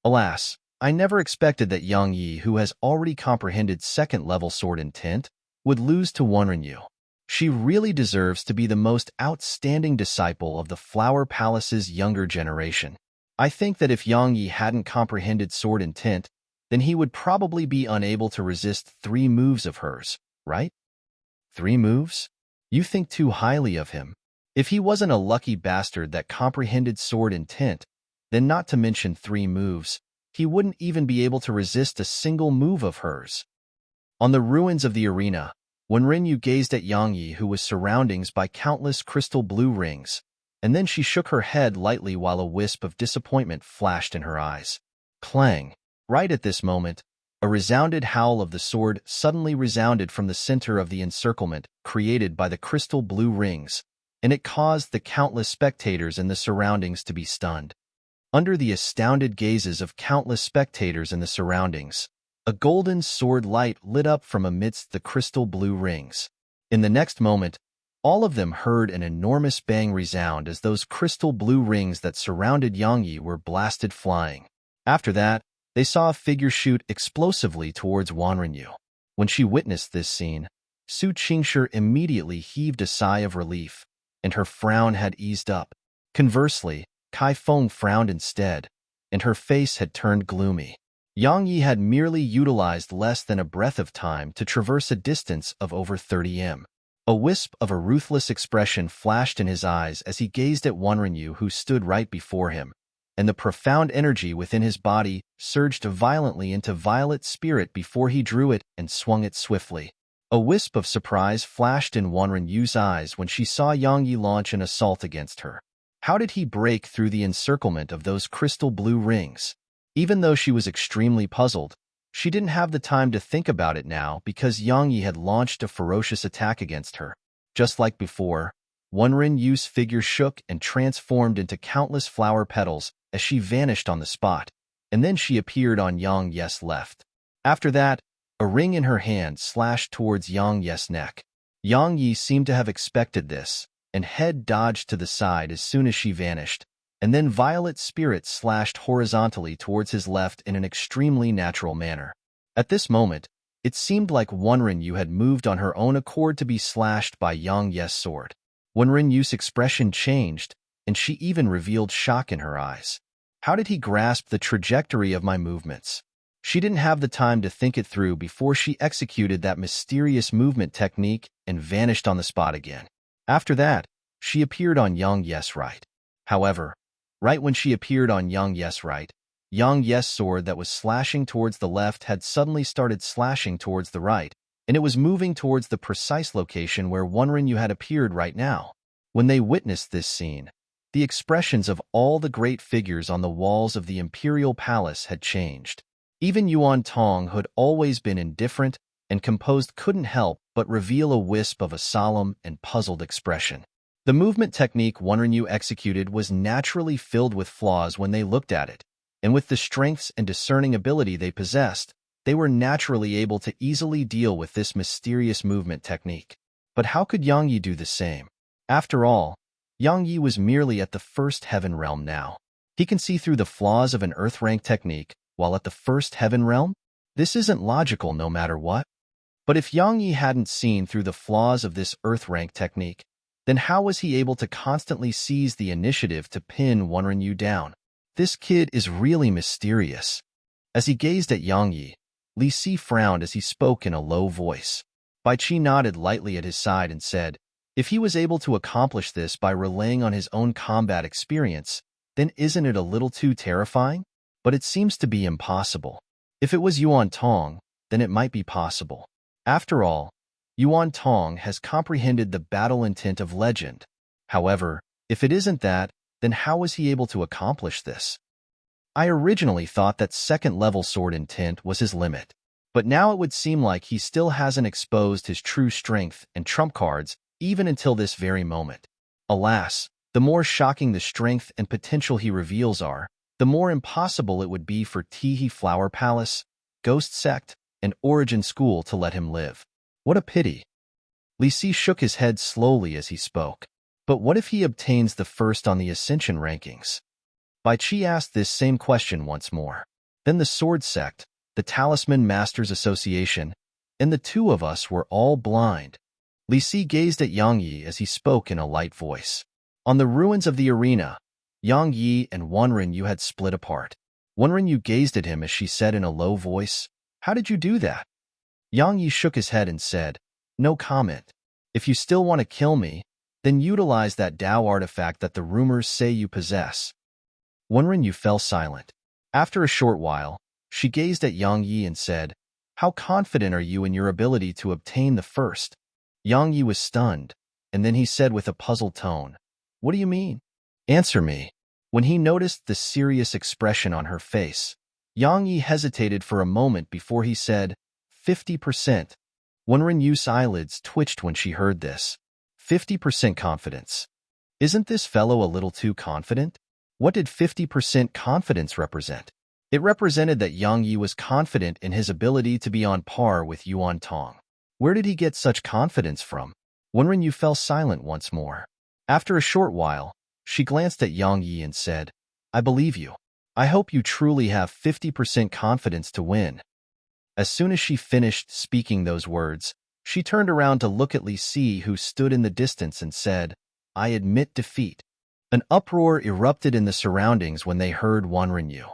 Alas, I never expected that Yang Yi, who has already comprehended second-level sword intent, would lose to Wanren. She really deserves to be the most outstanding disciple of the Flower Palace's younger generation. I think that if Yang Yi hadn't comprehended sword intent, then he would probably be unable to resist 3 moves of hers, right? 3 moves? You think too highly of him. If he wasn't a lucky bastard that comprehended sword intent, then not to mention 3 moves, he wouldn't even be able to resist a single move of hers. On the ruins of the arena, when Rinyu gazed at Yang Yi, who was surroundings by countless crystal blue rings, and then she shook her head lightly while a wisp of disappointment flashed in her eyes. Clang! Right at this moment, a resounded howl of the sword suddenly resounded from the center of the encirclement created by the crystal blue rings, and it caused the countless spectators in the surroundings to be stunned. Under the astounded gazes of countless spectators in the surroundings, a golden sword light lit up from amidst the crystal blue rings. In the next moment, all of them heard an enormous bang resound as those crystal blue rings that surrounded Yang Yi were blasted flying. After that, they saw a figure shoot explosively towards Wanren. When she witnessed this scene, Su Qingshi immediately heaved a sigh of relief, and her frown had eased up. Conversely, Kai Feng frowned instead, and her face had turned gloomy. Yang Yi had merely utilized less than a breath of time to traverse a distance of over 30 m. A wisp of a ruthless expression flashed in his eyes as he gazed at Wanren, who stood right before him, and the profound energy within his body surged violently into violet spirit before he drew it and swung it swiftly. A wisp of surprise flashed in Wanren's eyes when she saw Yang Yi launch an assault against her. How did he break through the encirclement of those crystal blue rings? Even though she was extremely puzzled, she didn't have the time to think about it now because Yang Yi had launched a ferocious attack against her. Just like before, Wanren's figure shook and transformed into countless flower petals as she vanished on the spot, and then she appeared on Yang Yi's left. After that, a ring in her hand slashed towards Yang Yi's neck. Yang Yi seemed to have expected this, and head dodged to the side as soon as she vanished, and then violet spirit slashed horizontally towards his left in an extremely natural manner. At this moment, it seemed like Wanren had moved on her own accord to be slashed by Yang Yi's sword. Wanren's expression changed, and she even revealed shock in her eyes. How did he grasp the trajectory of my movements? She didn't have the time to think it through before she executed that mysterious movement technique and vanished on the spot again. After that, she appeared on Yang Yi's right. However, right when she appeared on Yang Yi's right, Yang Yi's sword that was slashing towards the left had suddenly started slashing towards the right, and it was moving towards the precise location where Wanren had appeared right now. When they witnessed this scene, the expressions of all the great figures on the walls of the imperial palace had changed. Even Yuan Tong, who had always been indifferent and composed, couldn't help but reveal a wisp of a solemn and puzzled expression. The movement technique Wanren executed was naturally filled with flaws when they looked at it, and with the strengths and discerning ability they possessed, they were naturally able to easily deal with this mysterious movement technique. But how could Yang Yi do the same? After all, Yang Yi was merely at the first heaven realm now. He can see through the flaws of an earth rank technique while at the first heaven realm? This isn't logical no matter what. But if Yang Yi hadn't seen through the flaws of this earth rank technique, then how was he able to constantly seize the initiative to pin Wanren down? This kid is really mysterious. As he gazed at Yang Yi, Li Si frowned as he spoke in a low voice. Bai Qi nodded lightly at his side and said, If he was able to accomplish this by relying on his own combat experience, then isn't it a little too terrifying? But it seems to be impossible. If it was Yuan Tong, then it might be possible. After all, Yuan Tong has comprehended the battle intent of legend. However, if it isn't that, then how was he able to accomplish this? I originally thought that second-level sword intent was his limit, but now it would seem like he still hasn't exposed his true strength and trump cards even until this very moment. Alas, the more shocking the strength and potential he reveals are, the more impossible it would be for Tihi Flower Palace, Ghost Sect, and Origin School to let him live. What a pity. Li Si shook his head slowly as he spoke. But what if he obtains the first on the Ascension rankings? Bai Qi asked this same question once more. Then the Sword Sect, the Talisman Masters Association, and the two of us were all blind. Li Si gazed at Yang Yi as he spoke in a light voice. On the ruins of the arena, Yang Yi and Wenren Yu had split apart. Wenren Yu gazed at him as she said in a low voice, "How did you do that?" Yang Yi shook his head and said, "No comment. If you still want to kill me, then utilize that Dao artifact that the rumors say you possess." Wenren Yu fell silent. After a short while, she gazed at Yang Yi and said, "How confident are you in your ability to obtain the first?" Yang Yi was stunned, and then he said with a puzzled tone, "What do you mean? Answer me." When he noticed the serious expression on her face, Yang Yi hesitated for a moment before he said, 50%. Wenren Yu's eyelids twitched when she heard this. 50% confidence. Isn't this fellow a little too confident? What did 50% confidence represent? It represented that Yang Yi was confident in his ability to be on par with Yuan Tong. Where did he get such confidence from? Wenren Yu fell silent once more. After a short while, she glanced at Yang Yi and said, "I believe you. I hope you truly have 50% confidence to win." As soon as she finished speaking those words, she turned around to look at Li Si, who stood in the distance, and said, "I admit defeat." An uproar erupted in the surroundings when they heard Wenren Yu.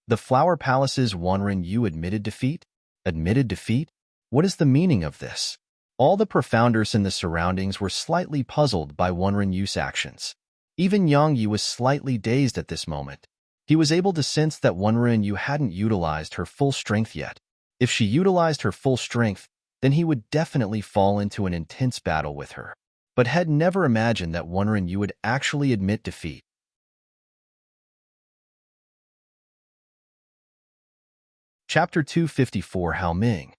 The Flower Palace's Wenren Yu admitted defeat? Admitted defeat? What is the meaning of this? All the profounders in the surroundings were slightly puzzled by Wenren Yu's actions. Even Yang Yi was slightly dazed at this moment. He was able to sense that Wenren Yu hadn't utilized her full strength yet. If she utilized her full strength, then he would definitely fall into an intense battle with her, but had never imagined that Wenren Yu would actually admit defeat. Chapter 254 Hao Ming.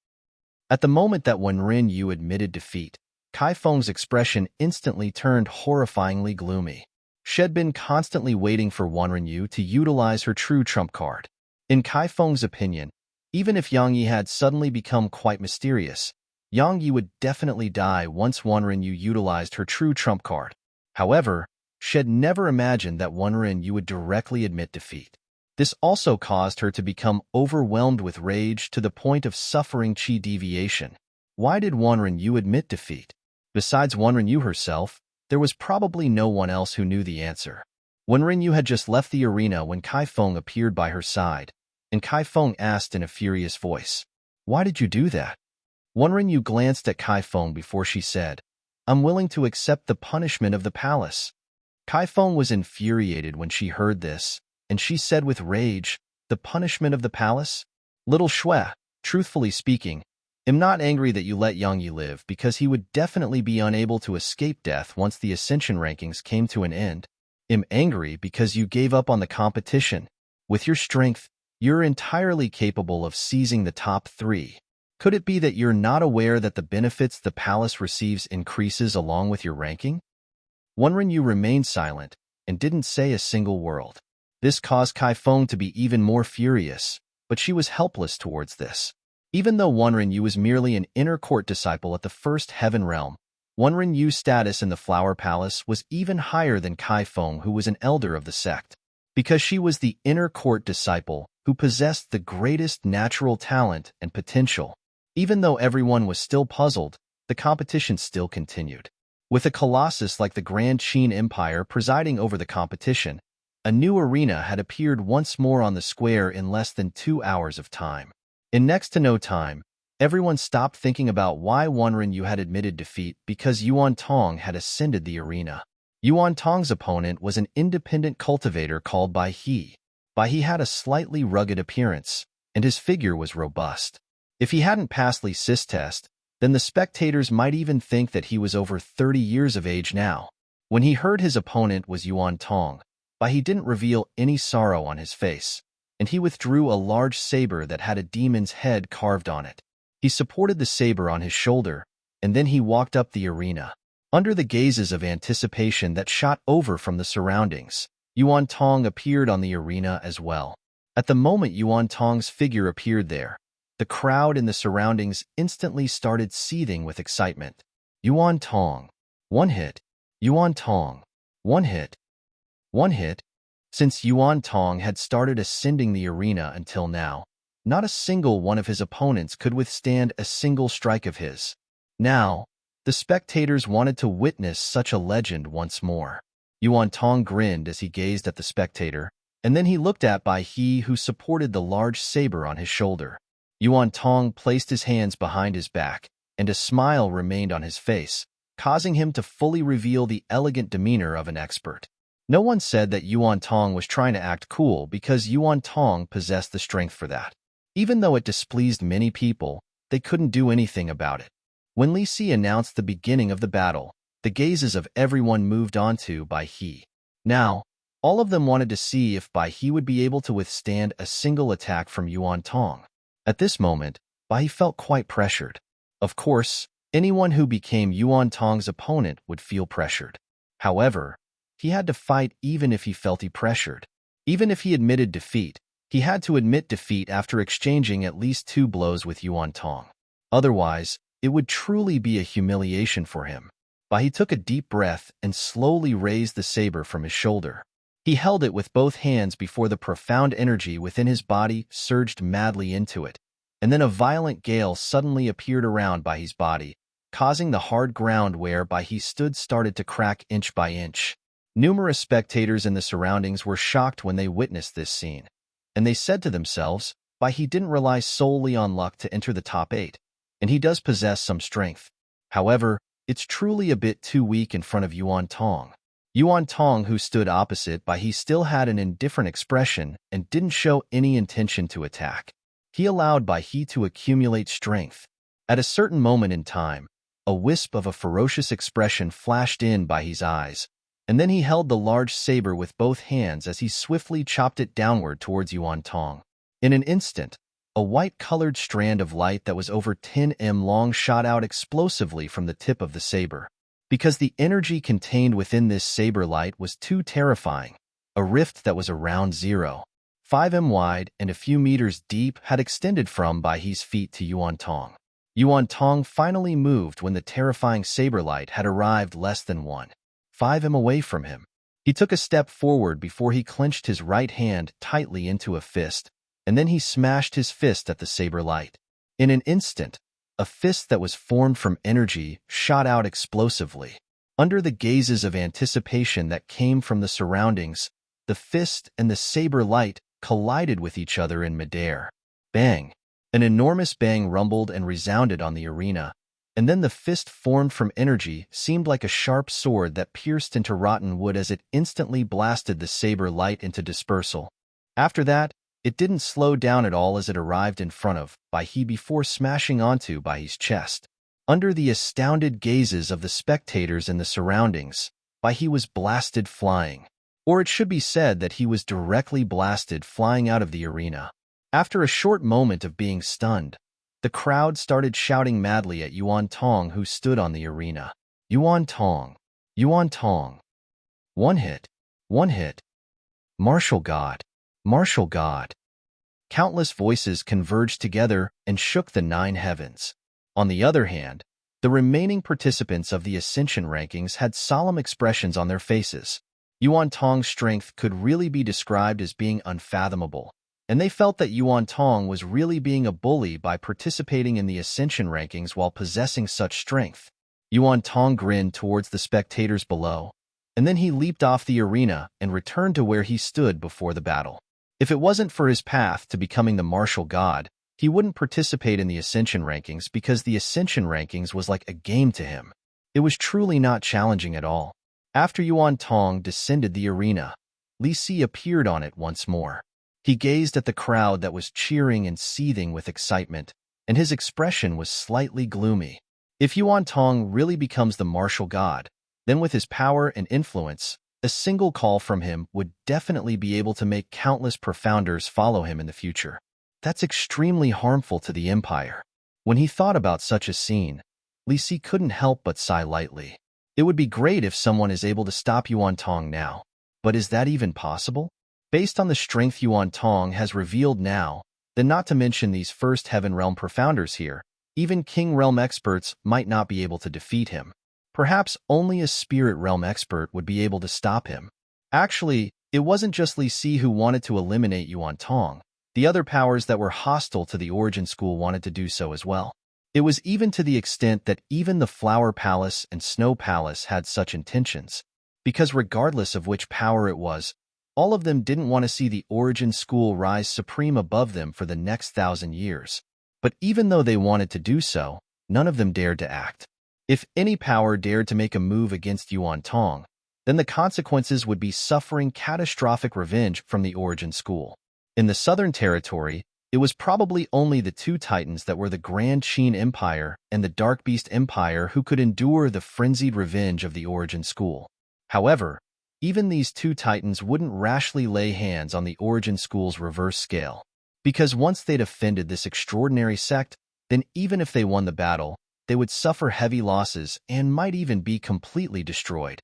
At the moment that Wenren Yu admitted defeat, Kai Feng's expression instantly turned horrifyingly gloomy. She had been constantly waiting for Wenren Yu to utilize her true trump card. In Kai Feng's opinion, even if Yang Yi had suddenly become quite mysterious, Yang Yi would definitely die once Wenren Yu utilized her true trump card. However, she had never imagined that Wenren Yu would directly admit defeat. This also caused her to become overwhelmed with rage to the point of suffering qi deviation. Why did Wenren Yu admit defeat? Besides Wenren Yu herself, there was probably no one else who knew the answer. Wenren Yu had just left the arena when Kai Feng appeared by her side, and Kai Feng asked in a furious voice, "Why did you do that?" Wenren Yu glanced at Kai Feng before she said, "I'm willing to accept the punishment of the palace." Kai Feng was infuriated when she heard this, and she said with rage, "The punishment of the palace? Little Shui, truthfully speaking, I'm not angry that you let Yang Yi live because he would definitely be unable to escape death once the Ascension rankings came to an end. I'm angry because you gave up on the competition. With your strength, you're entirely capable of seizing the top 3. Could it be that you're not aware that the benefits the palace receives increases along with your ranking?" Wenren Yu remained silent and didn't say a single word. This caused Kai Feng to be even more furious, but she was helpless towards this. Even though Wenren Yu was merely an inner court disciple at the First Heaven Realm, Wenren Yu's status in the Flower Palace was even higher than Kai Feng, who was an elder of the sect. Because she was the inner court disciple who possessed the greatest natural talent and potential. Even though everyone was still puzzled, the competition still continued. With a colossus like the Grand Qin Empire presiding over the competition, a new arena had appeared once more on the square in less than 2 hours of time. In next to no time, Everyone stopped thinking about why Wenren had admitted defeat because Yuan Tong had ascended the arena. Yuan Tong's opponent was an independent cultivator called Bai He. Bai He had a slightly rugged appearance, and his figure was robust. If he hadn't passed Li Si's test, then the spectators might even think that he was over 30 years of age now. When he heard his opponent was Yuan Tong, Bai He didn't reveal any sorrow on his face, and he withdrew a large saber that had a demon's head carved on it. He supported the saber on his shoulder, and then he walked up the arena. Under the gazes of anticipation that shot over from the surroundings, Yuan Tong appeared on the arena as well. At the moment Yuan Tong's figure appeared there, the crowd in the surroundings instantly started seething with excitement. Yuan Tong. One hit. Yuan Tong. One hit. One hit. Since Yuan Tong had started ascending the arena until now, not a single one of his opponents could withstand a single strike of his. Now, the spectators wanted to witness such a legend once more. Yuan Tong grinned as he gazed at the spectator, and then he looked at Bai He, who supported the large saber on his shoulder. Yuan Tong placed his hands behind his back, and a smile remained on his face, causing him to fully reveal the elegant demeanor of an expert. No one said that Yuan Tong was trying to act cool because Yuan Tong possessed the strength for that. Even though it displeased many people, they couldn't do anything about it. When Li Si announced the beginning of the battle, the gazes of everyone moved on to Bai He. Now, all of them wanted to see if Bai He would be able to withstand a single attack from Yuan Tong. At this moment, Bai He felt quite pressured. Of course, anyone who became Yuan Tong's opponent would feel pressured. However, he had to fight even if he felt pressured. Even if he admitted defeat, he had to admit defeat after exchanging at least 2 blows with Yuan Tong. Otherwise, it would truly be a humiliation for him. Bai He took a deep breath and slowly raised the saber from his shoulder. He held it with both hands before the profound energy within his body surged madly into it, and then a violent gale suddenly appeared around Bai He's body, causing the hard ground where Bai He stood started to crack inch by inch. Numerous spectators in the surroundings were shocked when they witnessed this scene, and they said to themselves, Bai He didn't rely solely on luck to enter the top 8, and he does possess some strength. However, it's truly a bit too weak in front of Yuan Tong. Yuan Tong, who stood opposite Bai He, still had an indifferent expression and didn't show any intention to attack. He allowed Bai He to accumulate strength. At a certain moment in time, a wisp of a ferocious expression flashed in Bai He's eyes, and then he held the large saber with both hands as he swiftly chopped it downward towards Yuan Tong. In an instant, a white-colored strand of light that was over 10 m long shot out explosively from the tip of the saber. Because the energy contained within this saber light was too terrifying, a rift that was around 0.5 m wide and a few meters deep had extended from Bai He's feet to Yuan Tong. Yuan Tong finally moved when the terrifying saber light had arrived less than 1.5 m away from him. He took a step forward before he clenched his right hand tightly into a fist, and then he smashed his fist at the saber light. In an instant, a fist that was formed from energy shot out explosively. Under the gazes of anticipation that came from the surroundings, the fist and the saber light collided with each other in midair. Bang! An enormous bang rumbled and resounded on the arena, and then the fist formed from energy seemed like a sharp sword that pierced into rotten wood as it instantly blasted the saber light into dispersal. After that, it didn't slow down at all as it arrived in front of Bai He before smashing onto Bai He's chest. Under the astounded gazes of the spectators in the surroundings, Bai He was blasted flying. Or it should be said that he was directly blasted flying out of the arena. After a short moment of being stunned, the crowd started shouting madly at Yuan Tong, who stood on the arena. Yuan Tong! Yuan Tong! One hit! One hit! Martial God! Martial God! Countless voices converged together and shook the 9 heavens. On the other hand, the remaining participants of the Ascension rankings had solemn expressions on their faces. Yuan Tong's strength could really be described as being unfathomable, and they felt that Yuan Tong was really being a bully by participating in the Ascension rankings while possessing such strength. Yuan Tong grinned towards the spectators below, and then he leaped off the arena and returned to where he stood before the battle. If it wasn't for his path to becoming the martial god, He wouldn't participate in the Ascension rankings because the Ascension rankings was like a game to him. It was truly not challenging at all. After Yuan Tong descended the arena, Li Si appeared on it once more. He gazed at the crowd that was cheering and seething with excitement, and his expression was slightly gloomy. If Yuan Tong really becomes the martial god, then with his power and influence, a single call from him would definitely be able to make countless profounders follow him in the future. That's extremely harmful to the empire. When he thought about such a scene, Li Si couldn't help but sigh lightly. It would be great if someone is able to stop Yuan Tong now. But is that even possible? Based on the strength Yuan Tong has revealed now, then not to mention these first Heaven Realm profounders here, even King Realm experts might not be able to defeat him. Perhaps only a Spirit Realm expert would be able to stop him. Actually, it wasn't just Li Si who wanted to eliminate Yuan Tong. The other powers that were hostile to the Origin School wanted to do so as well. It was even to the extent that even the Flower Palace and Snow Palace had such intentions, because regardless of which power it was, all of them didn't want to see the Origin School rise supreme above them for the next 1,000 years. But even though they wanted to do so, none of them dared to act. If any power dared to make a move against Yuan Tong, then the consequences would be suffering catastrophic revenge from the Origin School. In the Southern Territory, it was probably only the two titans that were the Grand Qin Empire and the Dark Beast Empire who could endure the frenzied revenge of the Origin School. However, even these two titans wouldn't rashly lay hands on the Origin School's reverse scale, because once they'd offended this extraordinary sect, then even if they won the battle, they would suffer heavy losses and might even be completely destroyed.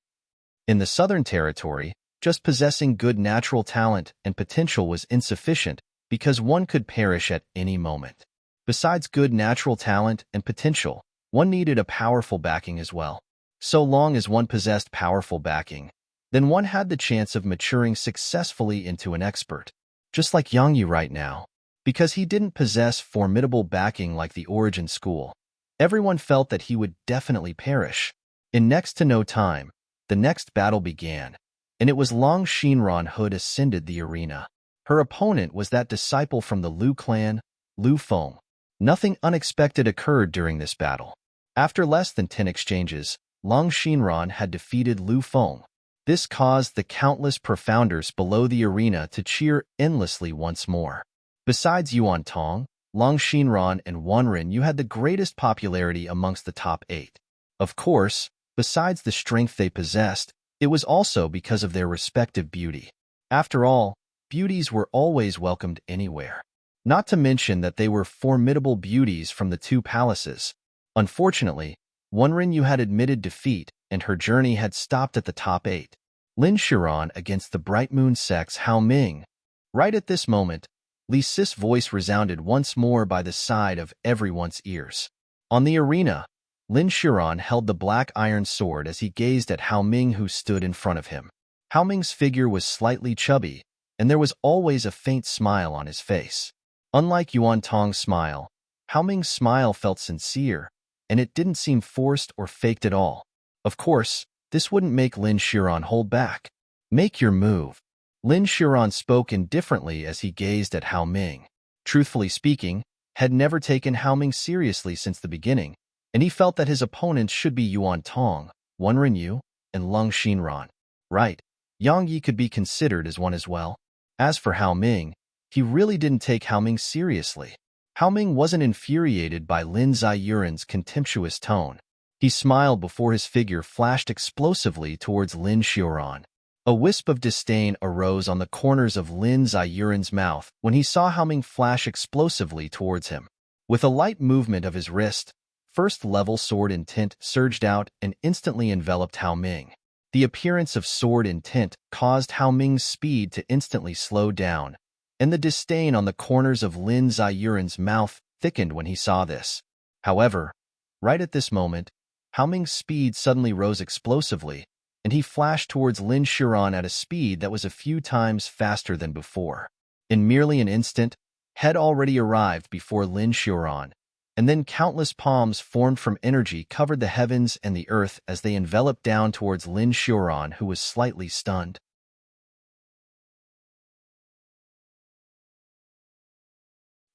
In the Southern Territory, just possessing good natural talent and potential was insufficient because one could perish at any moment. Besides good natural talent and potential, one needed a powerful backing as well. So long as one possessed powerful backing, then one had the chance of maturing successfully into an expert, just like Yang Yi right now. Because he didn't possess formidable backing like the Origin School, everyone felt that he would definitely perish. In next to no time, the next battle began, and it was Long Shinran who ascended the arena. Her opponent was that disciple from the Liu clan, Liu Feng. Nothing unexpected occurred during this battle. After less than 10 exchanges, Long Shinran had defeated Liu Feng. This caused the countless profounders below the arena to cheer endlessly once more. Besides Yuan Tong, Long Shinran and Wanren Yu had the greatest popularity amongst the top 8. Of course, besides the strength they possessed, it was also because of their respective beauty. After all, beauties were always welcomed anywhere. Not to mention that they were formidable beauties from the two palaces. Unfortunately, Wanren Yu had admitted defeat, and her journey had stopped at the top 8. Lin Shiran against the Bright Moon Sect's Hao Ming. Right at this moment, Li Si's voice resounded once more by the side of everyone's ears. On the arena, Lin Shiran held the black iron sword as he gazed at Hao Ming who stood in front of him. Hao Ming's figure was slightly chubby, and there was always a faint smile on his face. Unlike Yuan Tong's smile, Hao Ming's smile felt sincere, and it didn't seem forced or faked at all. Of course, this wouldn't make Lin Shiran hold back. Make your move. Lin Shiran spoke indifferently as he gazed at Hao Ming. Truthfully speaking, had never taken Hao Ming seriously since the beginning, and he felt that his opponents should be Yuan Tong, Wanren Yu, and Long Shinran. Right, Yang Yi could be considered as one as well. As for Hao Ming, he really didn't take Hao Ming seriously. Hao Ming wasn't infuriated by Lin Ziyuren's contemptuous tone. He smiled before his figure flashed explosively towards Lin Shiran. A wisp of disdain arose on the corners of Lin Ziyuren's mouth when he saw Hao Ming flash explosively towards him. With a light movement of his wrist, first-level sword intent surged out and instantly enveloped Hao Ming. The appearance of sword intent caused Hao Ming's speed to instantly slow down, and the disdain on the corners of Lin Ziyuren's mouth thickened when he saw this. However, right at this moment, Hao Ming's speed suddenly rose explosively, and he flashed towards Lin Shiran at a speed that was a few times faster than before. In merely an instant, had already arrived before Lin Shiran, and then countless palms formed from energy covered the heavens and the earth as they enveloped down towards Lin Shiran, who was slightly stunned.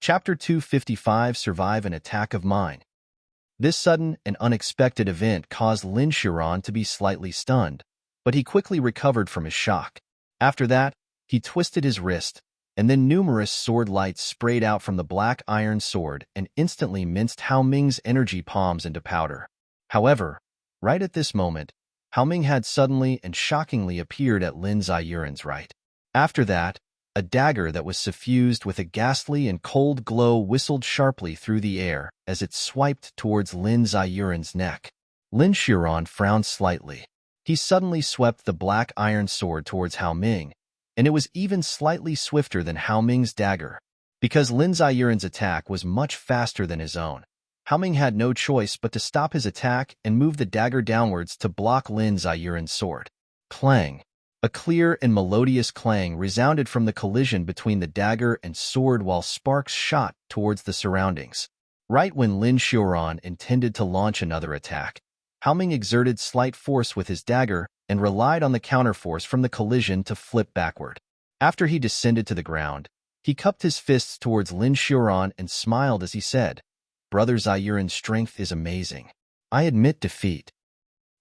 Chapter 255 Survive an Attack of Mine. This sudden and unexpected event caused Lin Shiran to be slightly stunned, but he quickly recovered from his shock. After that, he twisted his wrist, and then numerous sword lights sprayed out from the black iron sword and instantly minced Hao Ming's energy palms into powder. However, right at this moment, Hao Ming had suddenly and shockingly appeared at Lin Ziyuren's right. After that, a dagger that was suffused with a ghastly and cold glow whistled sharply through the air as it swiped towards Lin Ziyuren's neck. Lin Shiran frowned slightly. He suddenly swept the black iron sword towards Hao Ming, and it was even slightly swifter than Hao Ming's dagger. Because Lin Ziyuren's attack was much faster than his own, Hao Ming had no choice but to stop his attack and move the dagger downwards to block Lin Ziyuren's sword. Clang! A clear and melodious clang resounded from the collision between the dagger and sword while sparks shot towards the surroundings. Right when Lin Shiran intended to launch another attack, Hao Ming exerted slight force with his dagger and relied on the counterforce from the collision to flip backward. After he descended to the ground, he cupped his fists towards Lin Shiran and smiled as he said, "Brother Ziyuren's strength is amazing. I admit defeat."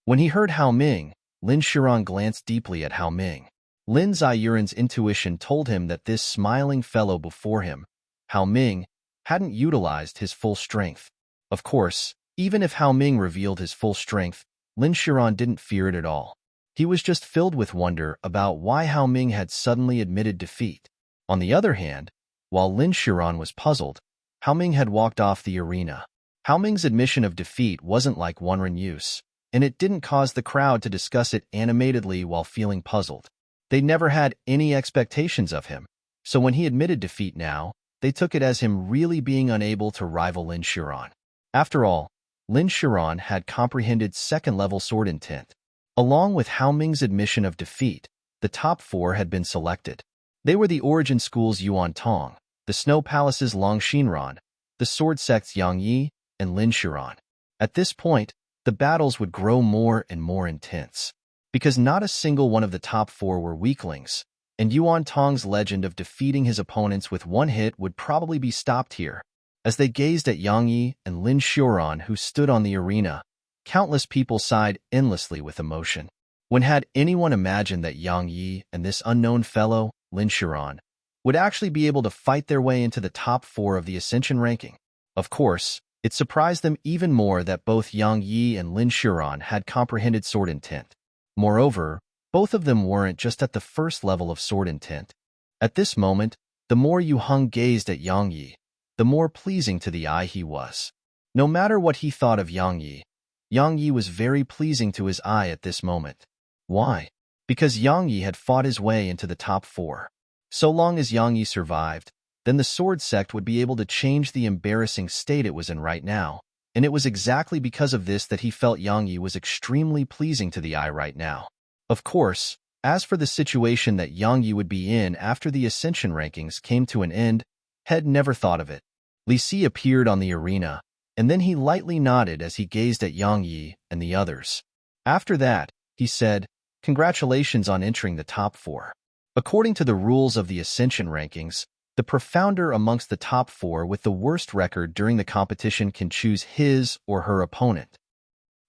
When he heard Hao Ming, Lin Shiran glanced deeply at Hao Ming. Lin Ziyuren's intuition told him that this smiling fellow before him, Hao Ming, hadn't utilized his full strength. Of course, even if Hao Ming revealed his full strength, Lin Shiran didn't fear it at all. He was just filled with wonder about why Hao Ming had suddenly admitted defeat. On the other hand, while Lin Shiran was puzzled, Hao Ming had walked off the arena. Hao Ming's admission of defeat wasn't like Wanren Yu's, and it didn't cause the crowd to discuss it animatedly while feeling puzzled. They never had any expectations of him, so when he admitted defeat now, they took it as him really being unable to rival Lin Shiran. After all, Lin Shiran had comprehended second-level sword intent. Along with Hao Ming's admission of defeat, the top four had been selected. They were the Origin School's Yuan Tong, the Snow Palace's Long Xinran, the Sword Sect's Yang Yi, and Lin Shiran. At this point, the battles would grow more and more intense. Because not a single one of the top four were weaklings, and Yuan Tong's legend of defeating his opponents with one hit would probably be stopped here. As they gazed at Yang Yi and Lin Shiran who stood on the arena, countless people sighed endlessly with emotion. When had anyone imagined that Yang Yi and this unknown fellow, Lin Shiran, would actually be able to fight their way into the top four of the Ascension ranking? Of course, it surprised them even more that both Yang Yi and Lin Shiran had comprehended sword intent. Moreover, both of them weren't just at the first level of sword intent. At this moment, the more Yu Heng gazed at Yang Yi, the more pleasing to the eye he was. No matter what he thought of Yang Yi was very pleasing to his eye at this moment. Why? Because Yang Yi had fought his way into the top four. So long as Yang Yi survived, then the sword sect would be able to change the embarrassing state it was in right now, and it was exactly because of this that he felt Yang Yi was extremely pleasing to the eye right now. Of course, as for the situation that Yang Yi would be in after the Ascension rankings came to an end, Head never thought of it. Li Si appeared on the arena, and then he lightly nodded as he gazed at Yang Yi and the others. After that, he said, "Congratulations on entering the top four. According to the rules of the Ascension rankings, the profounder amongst the top four with the worst record during the competition can choose his or her opponent."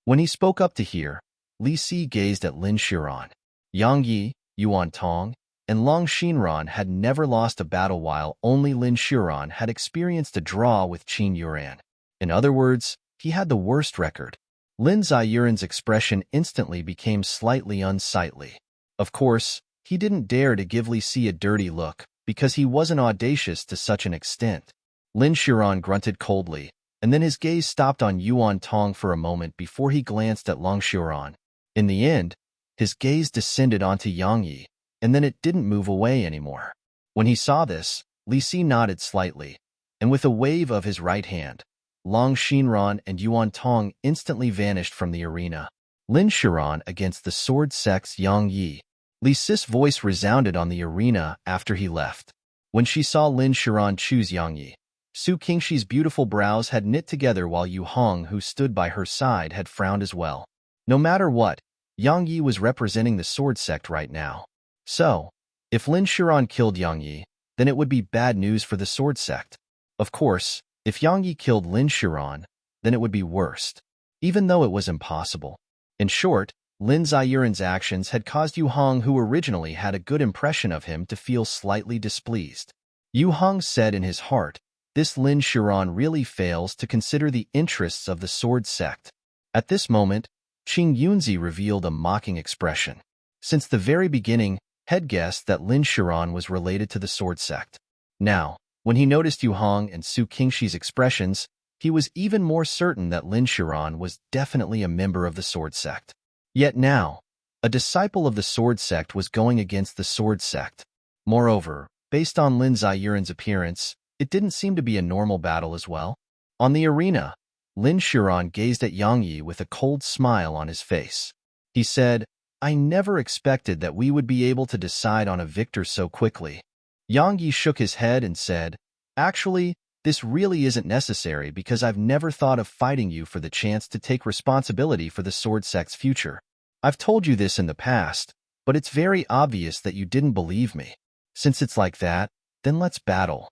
When he spoke up to hear, Li Si gazed at Lin Shiran. Yang Yi, Yuan Tong, and Long Xinran had never lost a battle while only Lin Shiran had experienced a draw with Qin Yuran. In other words, he had the worst record. Lin Ziyuren's expression instantly became slightly unsightly. Of course, he didn't dare to give Li Si a dirty look, because he wasn't audacious to such an extent. Lin Shiran grunted coldly, and then his gaze stopped on Yuan Tong for a moment before he glanced at Long Shiran. In the end, his gaze descended onto Yang Yi, and then it didn't move away anymore. When he saw this, Li Si nodded slightly, and with a wave of his right hand, Long Xinran and Yuan Tong instantly vanished from the arena. Lin Shiran against the Sword Sect's Yang Yi. Li Si's voice resounded on the arena after he left. When she saw Lin Shiran choose Yang Yi, Su Qingshi's beautiful brows had knit together while Yu Heng, who stood by her side, had frowned as well. No matter what, Yang Yi was representing the Sword Sect right now. So, if Lin Shiran killed Yang Yi, then it would be bad news for the Sword Sect. Of course, if Yang Yi killed Lin Shiran, then it would be worst, even though it was impossible. In short, Lin Ziyiren's actions had caused Yu Hong, who originally had a good impression of him, to feel slightly displeased. Yu Hong said in his heart, this Lin Shiran really fails to consider the interests of the sword sect. At this moment, Qing Yunzi revealed a mocking expression. Since the very beginning, had guessed that Lin Shiran was related to the sword sect. Now, when he noticed Yu Hong and Su Qingshi's expressions, he was even more certain that Lin Shiran was definitely a member of the sword sect. Yet now, a disciple of the sword sect was going against the sword sect. Moreover, based on Lin Ziyiren's appearance, it didn't seem to be a normal battle as well. On the arena, Lin Shiran gazed at Yang Yi with a cold smile on his face. He said, I never expected that we would be able to decide on a victor so quickly. Yang Yi shook his head and said, actually, this really isn't necessary because I've never thought of fighting you for the chance to take responsibility for the sword sect's future. I've told you this in the past, but it's very obvious that you didn't believe me. Since it's like that, then let's battle.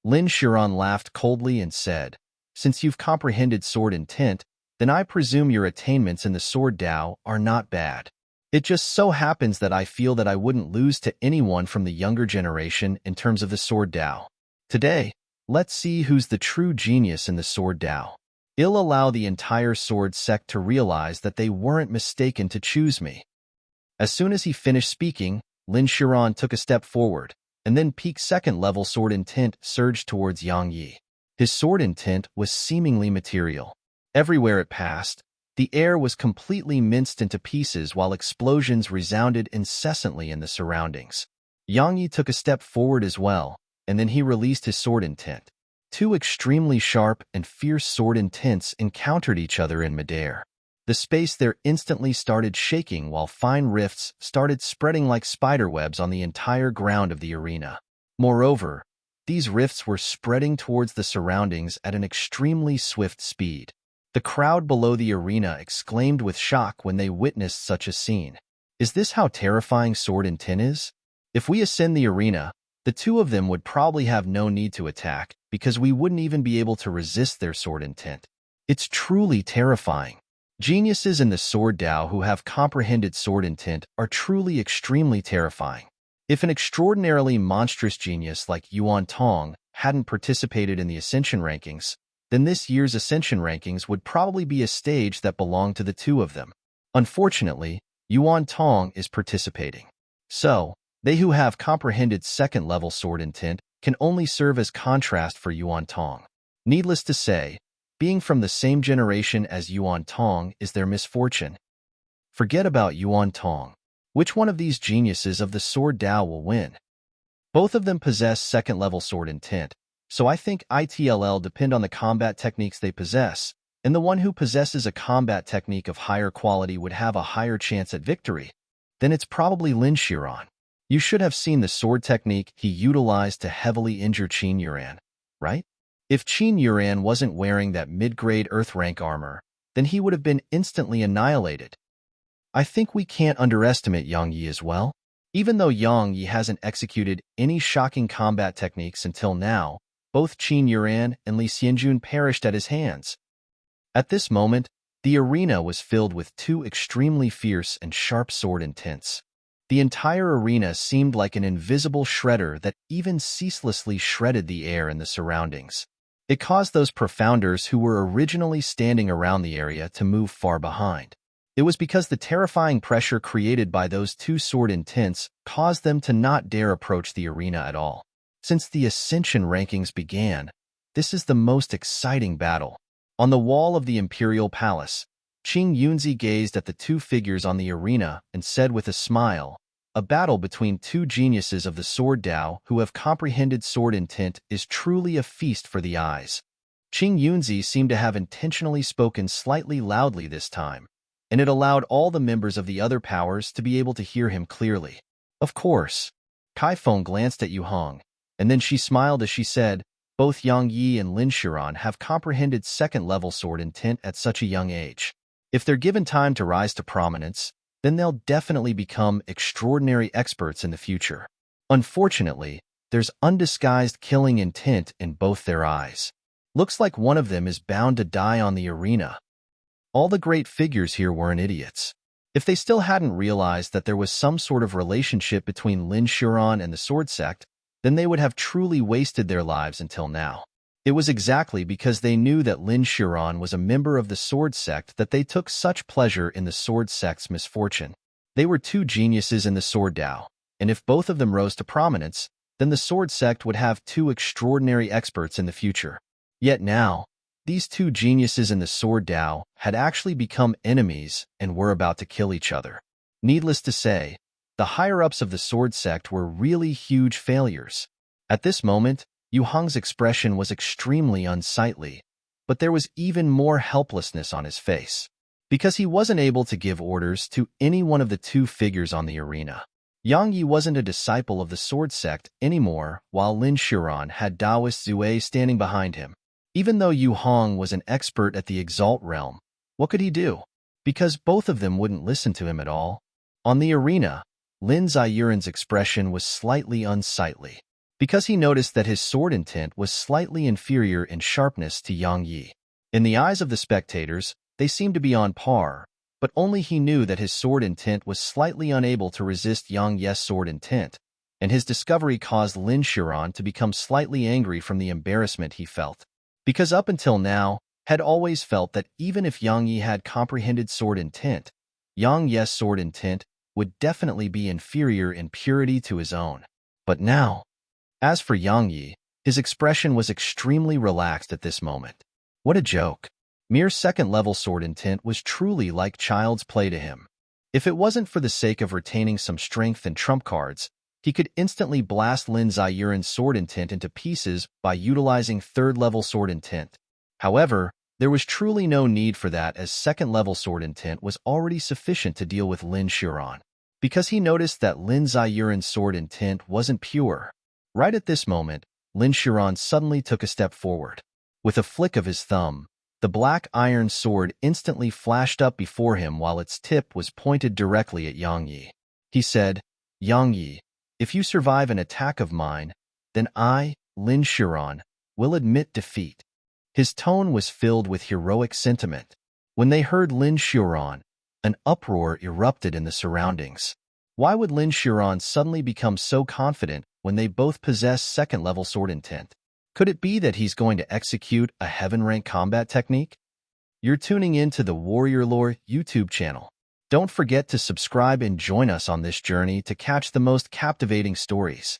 Lin Shiran laughed coldly and said, since you've comprehended sword intent, then I presume your attainments in the sword Dao are not bad. It just so happens that I feel that I wouldn't lose to anyone from the younger generation in terms of the sword Dao. Today, let's see who's the true genius in the sword Dao. I'll allow the entire sword sect to realize that they weren't mistaken to choose me. As soon as he finished speaking, Lin Shiran took a step forward, and then peak second-level sword intent surged towards Yang Yi. His sword intent was seemingly material. Everywhere it passed, the air was completely minced into pieces while explosions resounded incessantly in the surroundings. Yang Yi took a step forward as well, and then he released his sword intent. Two extremely sharp and fierce sword intents encountered each other in midair. The space there instantly started shaking while fine rifts started spreading like spiderwebs on the entire ground of the arena. Moreover, these rifts were spreading towards the surroundings at an extremely swift speed. The crowd below the arena exclaimed with shock when they witnessed such a scene. Is this how terrifying sword intent is? If we ascend the arena, the two of them would probably have no need to attack because we wouldn't even be able to resist their sword intent. It's truly terrifying. Geniuses in the sword Dao who have comprehended sword intent are truly extremely terrifying. If an extraordinarily monstrous genius like Yuan Tong hadn't participated in the Ascension rankings, then this year's Ascension rankings would probably be a stage that belonged to the two of them. Unfortunately, Yuan Tong is participating. So, they who have comprehended second-level sword intent can only serve as contrast for Yuan Tong. Needless to say, being from the same generation as Yuan Tong is their misfortune. Forget about Yuan Tong. Which one of these geniuses of the sword Dao will win? Both of them possess second-level sword intent, so I think ITLL depend on the combat techniques they possess, and the one who possesses a combat technique of higher quality would have a higher chance at victory. Then it's probably Lin Shiran. You should have seen the sword technique he utilized to heavily injure Qin Yuran, right? If Qin Yuran wasn't wearing that mid-grade Earth rank armor, then he would have been instantly annihilated. I think we can't underestimate Yang Yi as well. Even though Yang Yi hasn't executed any shocking combat techniques until now, both Qin Yuran and Li Xianjun perished at his hands. At this moment, the arena was filled with two extremely fierce and sharp sword intents. The entire arena seemed like an invisible shredder that even ceaselessly shredded the air in the surroundings. It caused those profounders who were originally standing around the area to move far behind. It was because the terrifying pressure created by those two sword intents caused them to not dare approach the arena at all. Since the Ascension rankings began, this is the most exciting battle. On the wall of the Imperial Palace, Qing Yunzi gazed at the two figures on the arena and said with a smile, a battle between two geniuses of the sword Dao who have comprehended sword intent is truly a feast for the eyes. Qing Yunzi seemed to have intentionally spoken slightly loudly this time, and it allowed all the members of the other powers to be able to hear him clearly. Of course. Kaifeng glanced at Yu Hong, and then she smiled as she said, both Yang Yi and Lin Shiran have comprehended second-level sword intent at such a young age. If they're given time to rise to prominence, then they'll definitely become extraordinary experts in the future. Unfortunately, There's undisguised killing intent in both their eyes. Looks like one of them is bound to die on the arena. All the great figures here weren't idiots. If they still hadn't realized that there was some sort of relationship between Lin Shuran and the Sword Sect, then they would have truly wasted their lives until now. It was exactly because they knew that Lin Shuran was a member of the Sword Sect that they took such pleasure in the Sword Sect's misfortune. They were two geniuses in the Sword Dao, and if both of them rose to prominence, then the Sword Sect would have two extraordinary experts in the future. Yet now, these two geniuses in the Sword Dao had actually become enemies and were about to kill each other. Needless to say, the higher-ups of the Sword Sect were really huge failures. At this moment, Yu Hong's expression was extremely unsightly, but there was even more helplessness on his face, because he wasn't able to give orders to any one of the two figures on the arena. Yang Yi wasn't a disciple of the Sword Sect anymore, while Lin Shuran had Taoist Zue standing behind him. Even though Yu Hong was an expert at the Exalt realm, what could he do? Because both of them wouldn't listen to him at all. On the arena, Lin Ziyuren's expression was slightly unsightly, because he noticed that his sword intent was slightly inferior in sharpness to Yang Yi. In the eyes of the spectators, they seemed to be on par, but only he knew that his sword intent was slightly unable to resist Yang Yi's sword intent, and his discovery caused Lin Shuran to become slightly angry from the embarrassment he felt. Because up until now, had always felt that even if Yang Yi had comprehended sword intent, Yang Yi's sword intent would definitely be inferior in purity to his own. But now, as for Yang Yi, his expression was extremely relaxed at this moment. What a joke. Mere second-level sword intent was truly like child's play to him. If it wasn't for the sake of retaining some strength and trump cards, he could instantly blast Lin Ziyuren's sword intent into pieces by utilizing third-level sword intent. However, there was truly no need for that, as second-level sword intent was already sufficient to deal with Lin Shuran, because he noticed that Lin Ziyuren's sword intent wasn't pure. Right at this moment, Lin Shuran suddenly took a step forward. With a flick of his thumb, the black iron sword instantly flashed up before him while its tip was pointed directly at Yang Yi. He said, "Yang Yi, if you survive an attack of mine, then I, Lin Shuran, will admit defeat." His tone was filled with heroic sentiment. When they heard Lin Shuran, an uproar erupted in the surroundings. Why would Lin Shuran suddenly become so confident when they both possess second-level sword intent? Could it be that he's going to execute a heaven-rank combat technique? You're tuning in to the Warrior Lore YouTube channel. Don't forget to subscribe and join us on this journey to catch the most captivating stories.